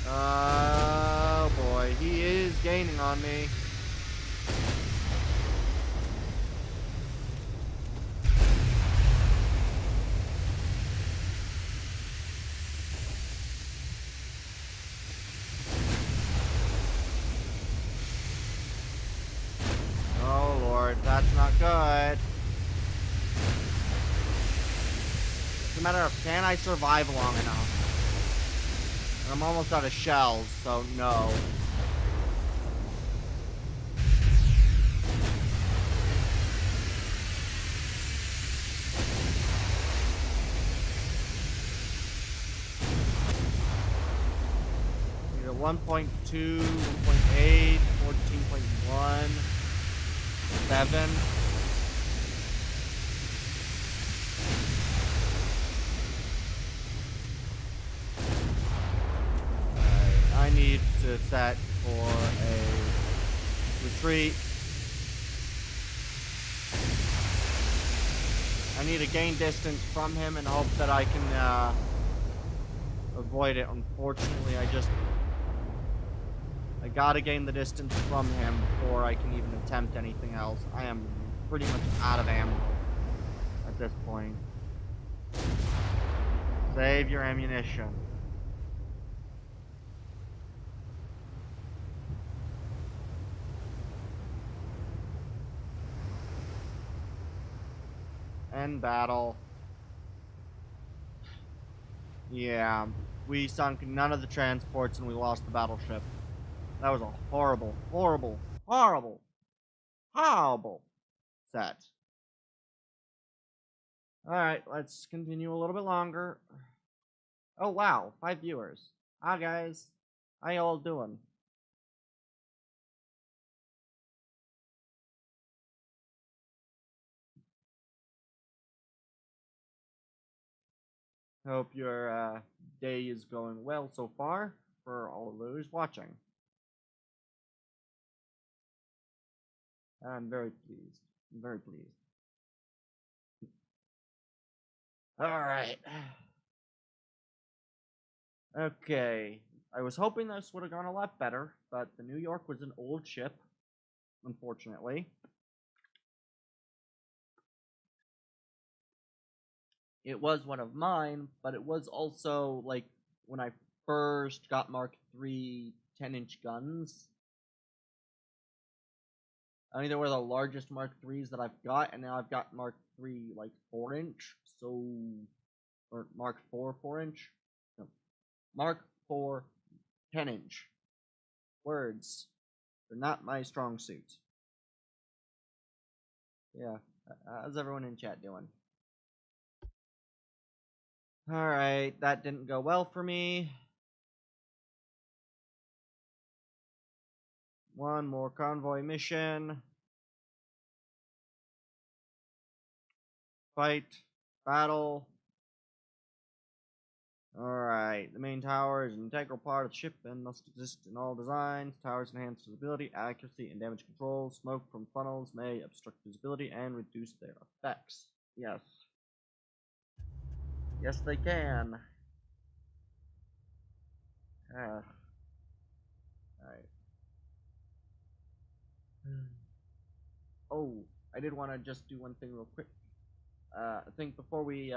Oh boy, he is gaining on me. Oh Lord, that's not good. It's a matter of, can I survive long enough? I'm almost out of shells, so no. Either 1.2, 1.8, 14.1, 7. I need to set for a retreat. I need to gain distance from him and hope that I can avoid it. Unfortunately, I gotta gain the distance from him before I can even attempt anything else. I am pretty much out of ammo at this point. Save your ammunition. End battle. Yeah, we sunk none of the transports and we lost the battleship. That was a horrible, horrible, horrible, horrible set. Alright, let's continue a little bit longer. Oh wow, 5 viewers. Hi guys. How y'all doing? Hope your day is going well so far for all of those watching. I'm very pleased. I'm very pleased. Alright. Okay. I was hoping this would have gone a lot better, but the New York was an old ship, unfortunately. It was one of mine, but it was also, like, when I first got Mark III 10-inch guns. I mean, they were the largest Mark IIIs that I've got, and now I've got Mark III, like, 4-inch, so... Or Mark IV 4-inch? No. Mark IV 10-inch. Words. They're not my strong suit. Yeah. How's everyone in chat doing? Alright, that didn't go well for me. One more convoy mission. Fight. Battle. Alright, the main tower is an integral part of the ship and must exist in all designs. Towers enhance visibility, accuracy, and damage control. Smoke from funnels may obstruct visibility and reduce their effects. Yes. Yes, they can. Alright. Oh, I did want to just do one thing real quick. I think before we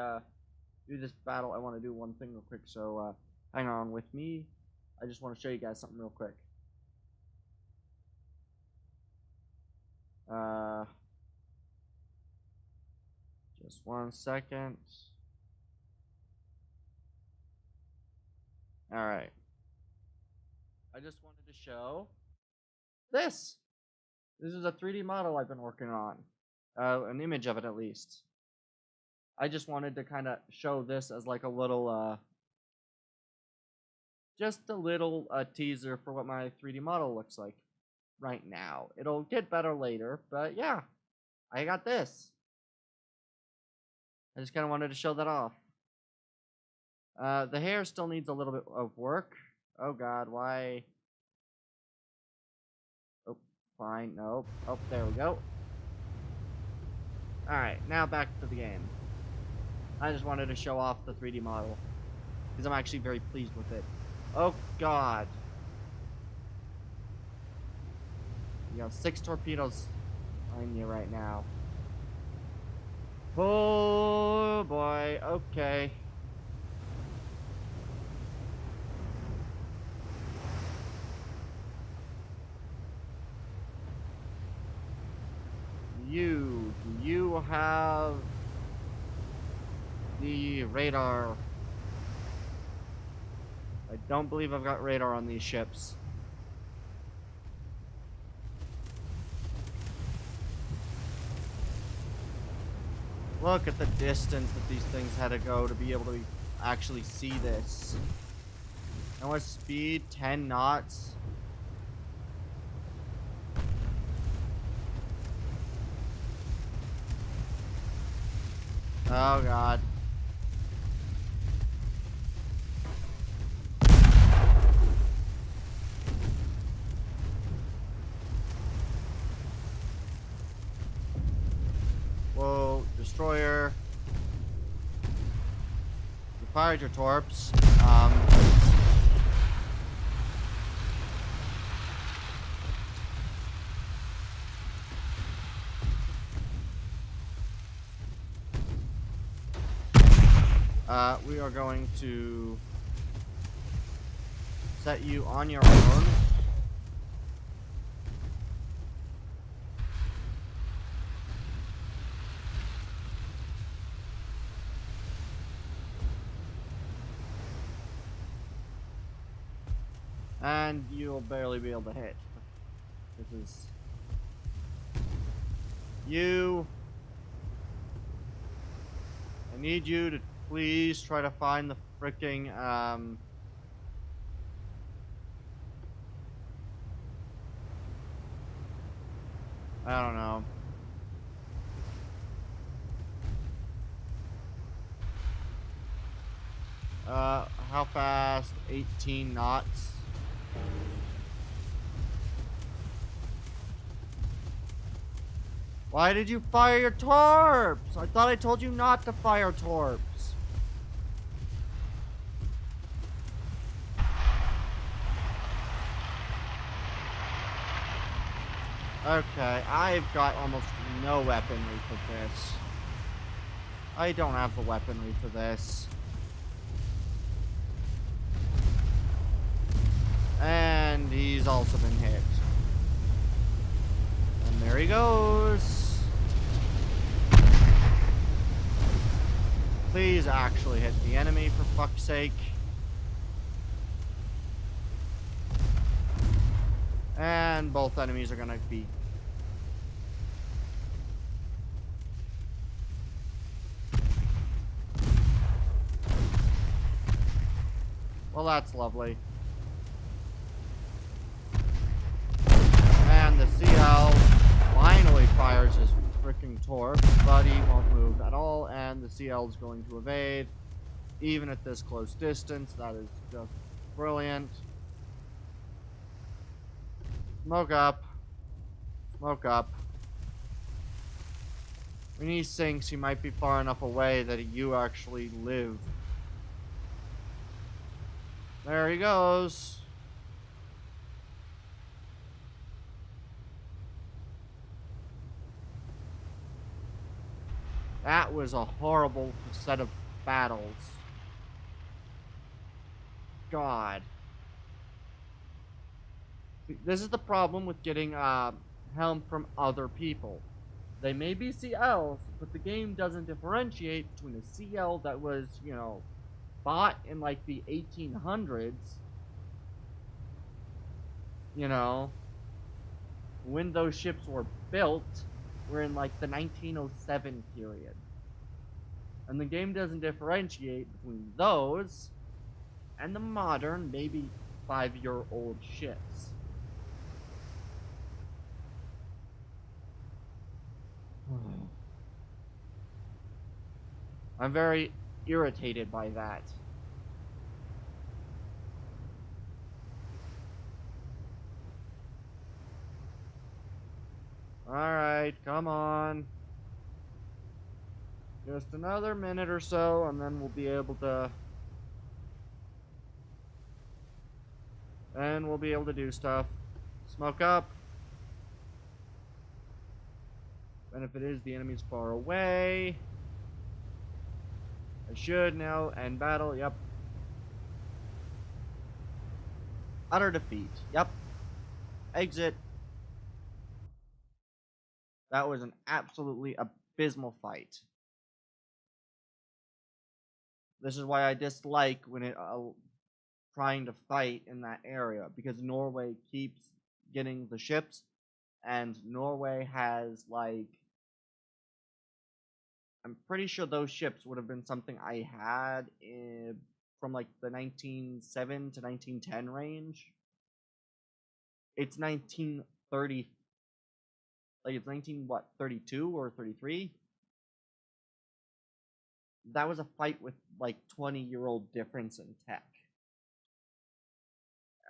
do this battle, I want to do one thing real quick, so hang on with me. I just want to show you guys something real quick. Just 1 second. Alright. I just wanted to show this. This is a 3D model I've been working on. An image of it, at least. I just wanted to kind of show this as like a little, just a little teaser for what my 3D model looks like right now. It'll get better later, but yeah, I got this. I just kind of wanted to show that off. The hair still needs a little bit of work. Oh god, why? Oh, fine, nope. Oh, there we go. Alright, now back to the game. I just wanted to show off the 3D model, because I'm actually very pleased with it. Oh god. You have 6 torpedoes on you right now. Oh boy, okay. Do you have the radar? I don't believe I've got radar on these ships. Look at the distance that these things had to go to be able to actually see this. And what speed? 10 knots? Oh god. Whoa, destroyer. You fired your torps. We are going to set you on your own. And you'll barely be able to hit. This is... You... I need you to please try to find the fricking, I don't know. how fast? 18 knots. Why did you fire your torps? I thought I told you not to fire torps. Okay, I've got almost no weaponry for this. I don't have the weaponry for this. And he's also been hit. And there he goes. Please actually hit the enemy, for fuck's sake. And both enemies are gonna be... Well, that's lovely. And the CL finally fires his freaking torp, but he won't move at all, and the CL is going to evade, even at this close distance. That is just brilliant. Smoke up. Smoke up. When he sinks, he might be far enough away that you actually live. There he goes. That was a horrible set of battles. God. This is the problem with getting helm from other people. They may be CLs, but the game doesn't differentiate between a CL that was, you know, bought in like the 1800s, you know, when those ships were built, were in like the 1907 period. And the game doesn't differentiate between those and the modern, maybe 5-year-old ships. I'm very irritated by that. Alright, come on. Just another minute or so, and then we'll be able to... And we'll be able to do stuff. Smoke up. And if it is, the enemy's far away. I should now end battle. Yep. Utter defeat. Yep. Exit. That was an absolutely abysmal fight. This is why I dislike when it trying to fight in that area, because Norway keeps getting the ships, and Norway has like... I'm pretty sure those ships would have been something I had from like the 1907 to 1910 range. It's 1930, like it's 32 or 33? That was a fight with like 20-year-old difference in tech.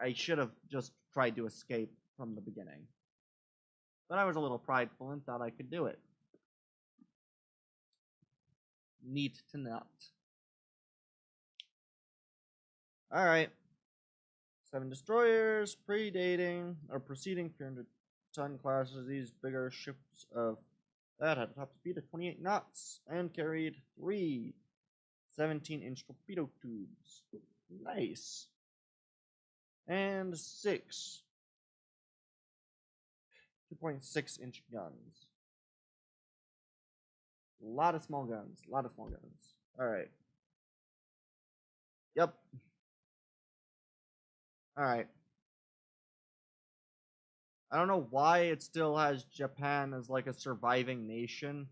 I should have just tried to escape from the beginning. But I was a little prideful and thought I could do it. Neat to note. Alright. 7 destroyers, preceding 300-ton classes. These bigger ships that had a top speed of 28 knots and carried 3 17-inch torpedo tubes. Nice. And 6 2.6-inch guns. A lot of small guns. Alright. Yep. Alright. I don't know why it still has Japan as like a surviving nation.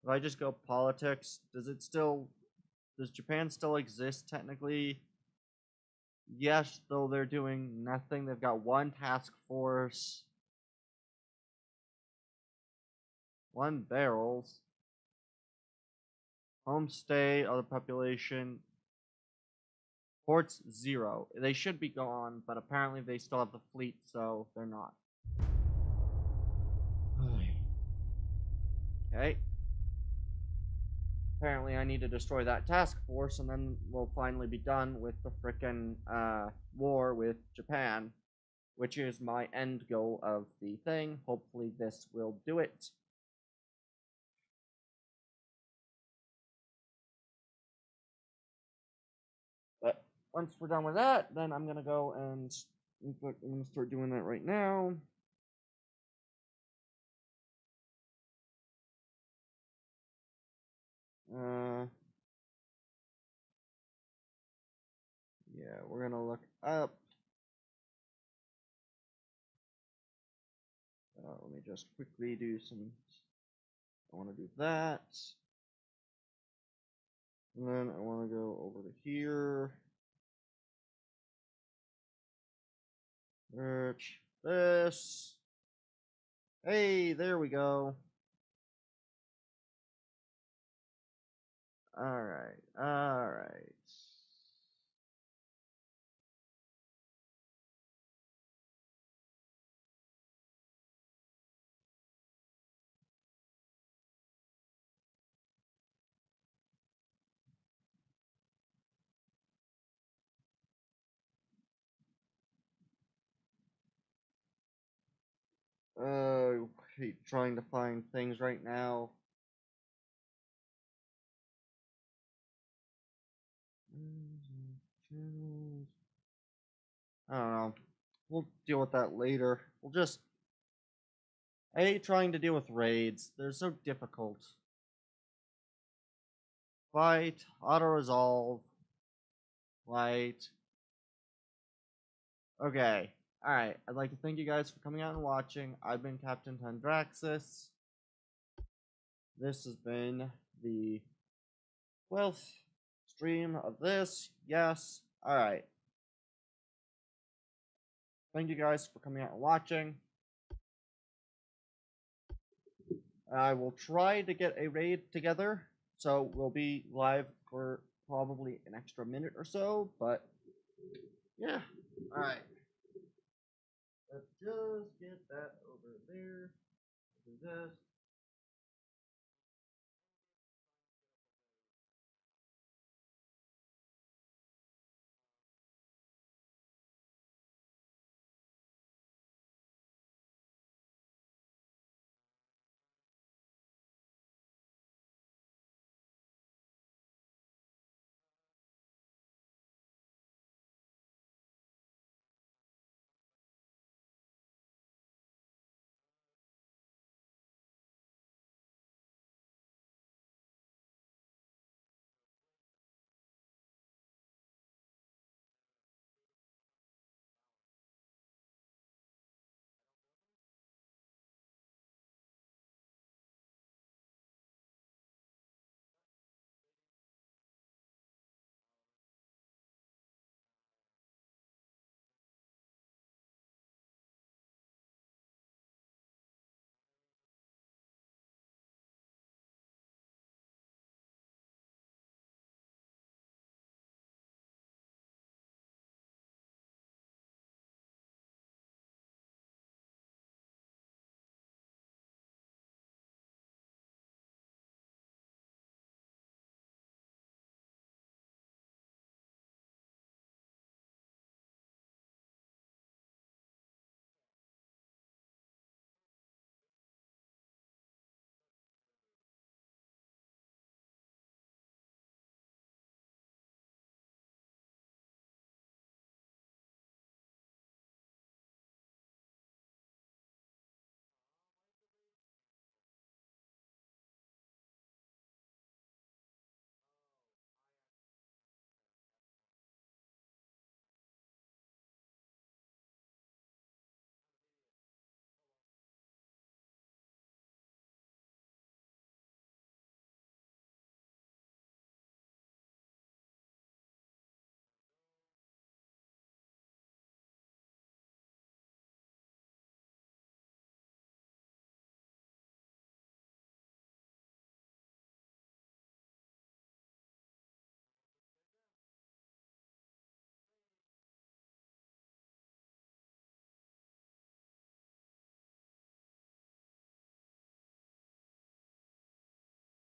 If I just go politics, does Japan still exist technically? Yes, though they're doing nothing. They've got 1 task force, 1 barrels, homestay, other population. Ports 0. They should be gone, but apparently they still have the fleet, so they're not. Okay. Apparently I need to destroy that task force, and then we'll finally be done with the frickin' war with Japan, which is my end goal of the thing. Hopefully this will do it. But once we're done with that, then I'm gonna go and I'm gonna start doing that right now. Yeah, we're gonna look up. Let me just quickly do some. I want to do that. And then I want to go over to here. Search this. Hey, there we go. Alright, alright. Keep trying to find things right now. I don't know. We'll deal with that later. I hate trying to deal with raids. They're so difficult. Fight, auto-resolve, fight. Okay. Alright, I'd like to thank you guys for coming out and watching. I've been Captain Tendraxis. This has been the 12th stream of this. Yes. Alright. Thank you guys for coming out and watching. I will try to get a raid together, so we'll be live for probably an extra minute or so, but yeah. Alright. Let's just get that over there. Do this.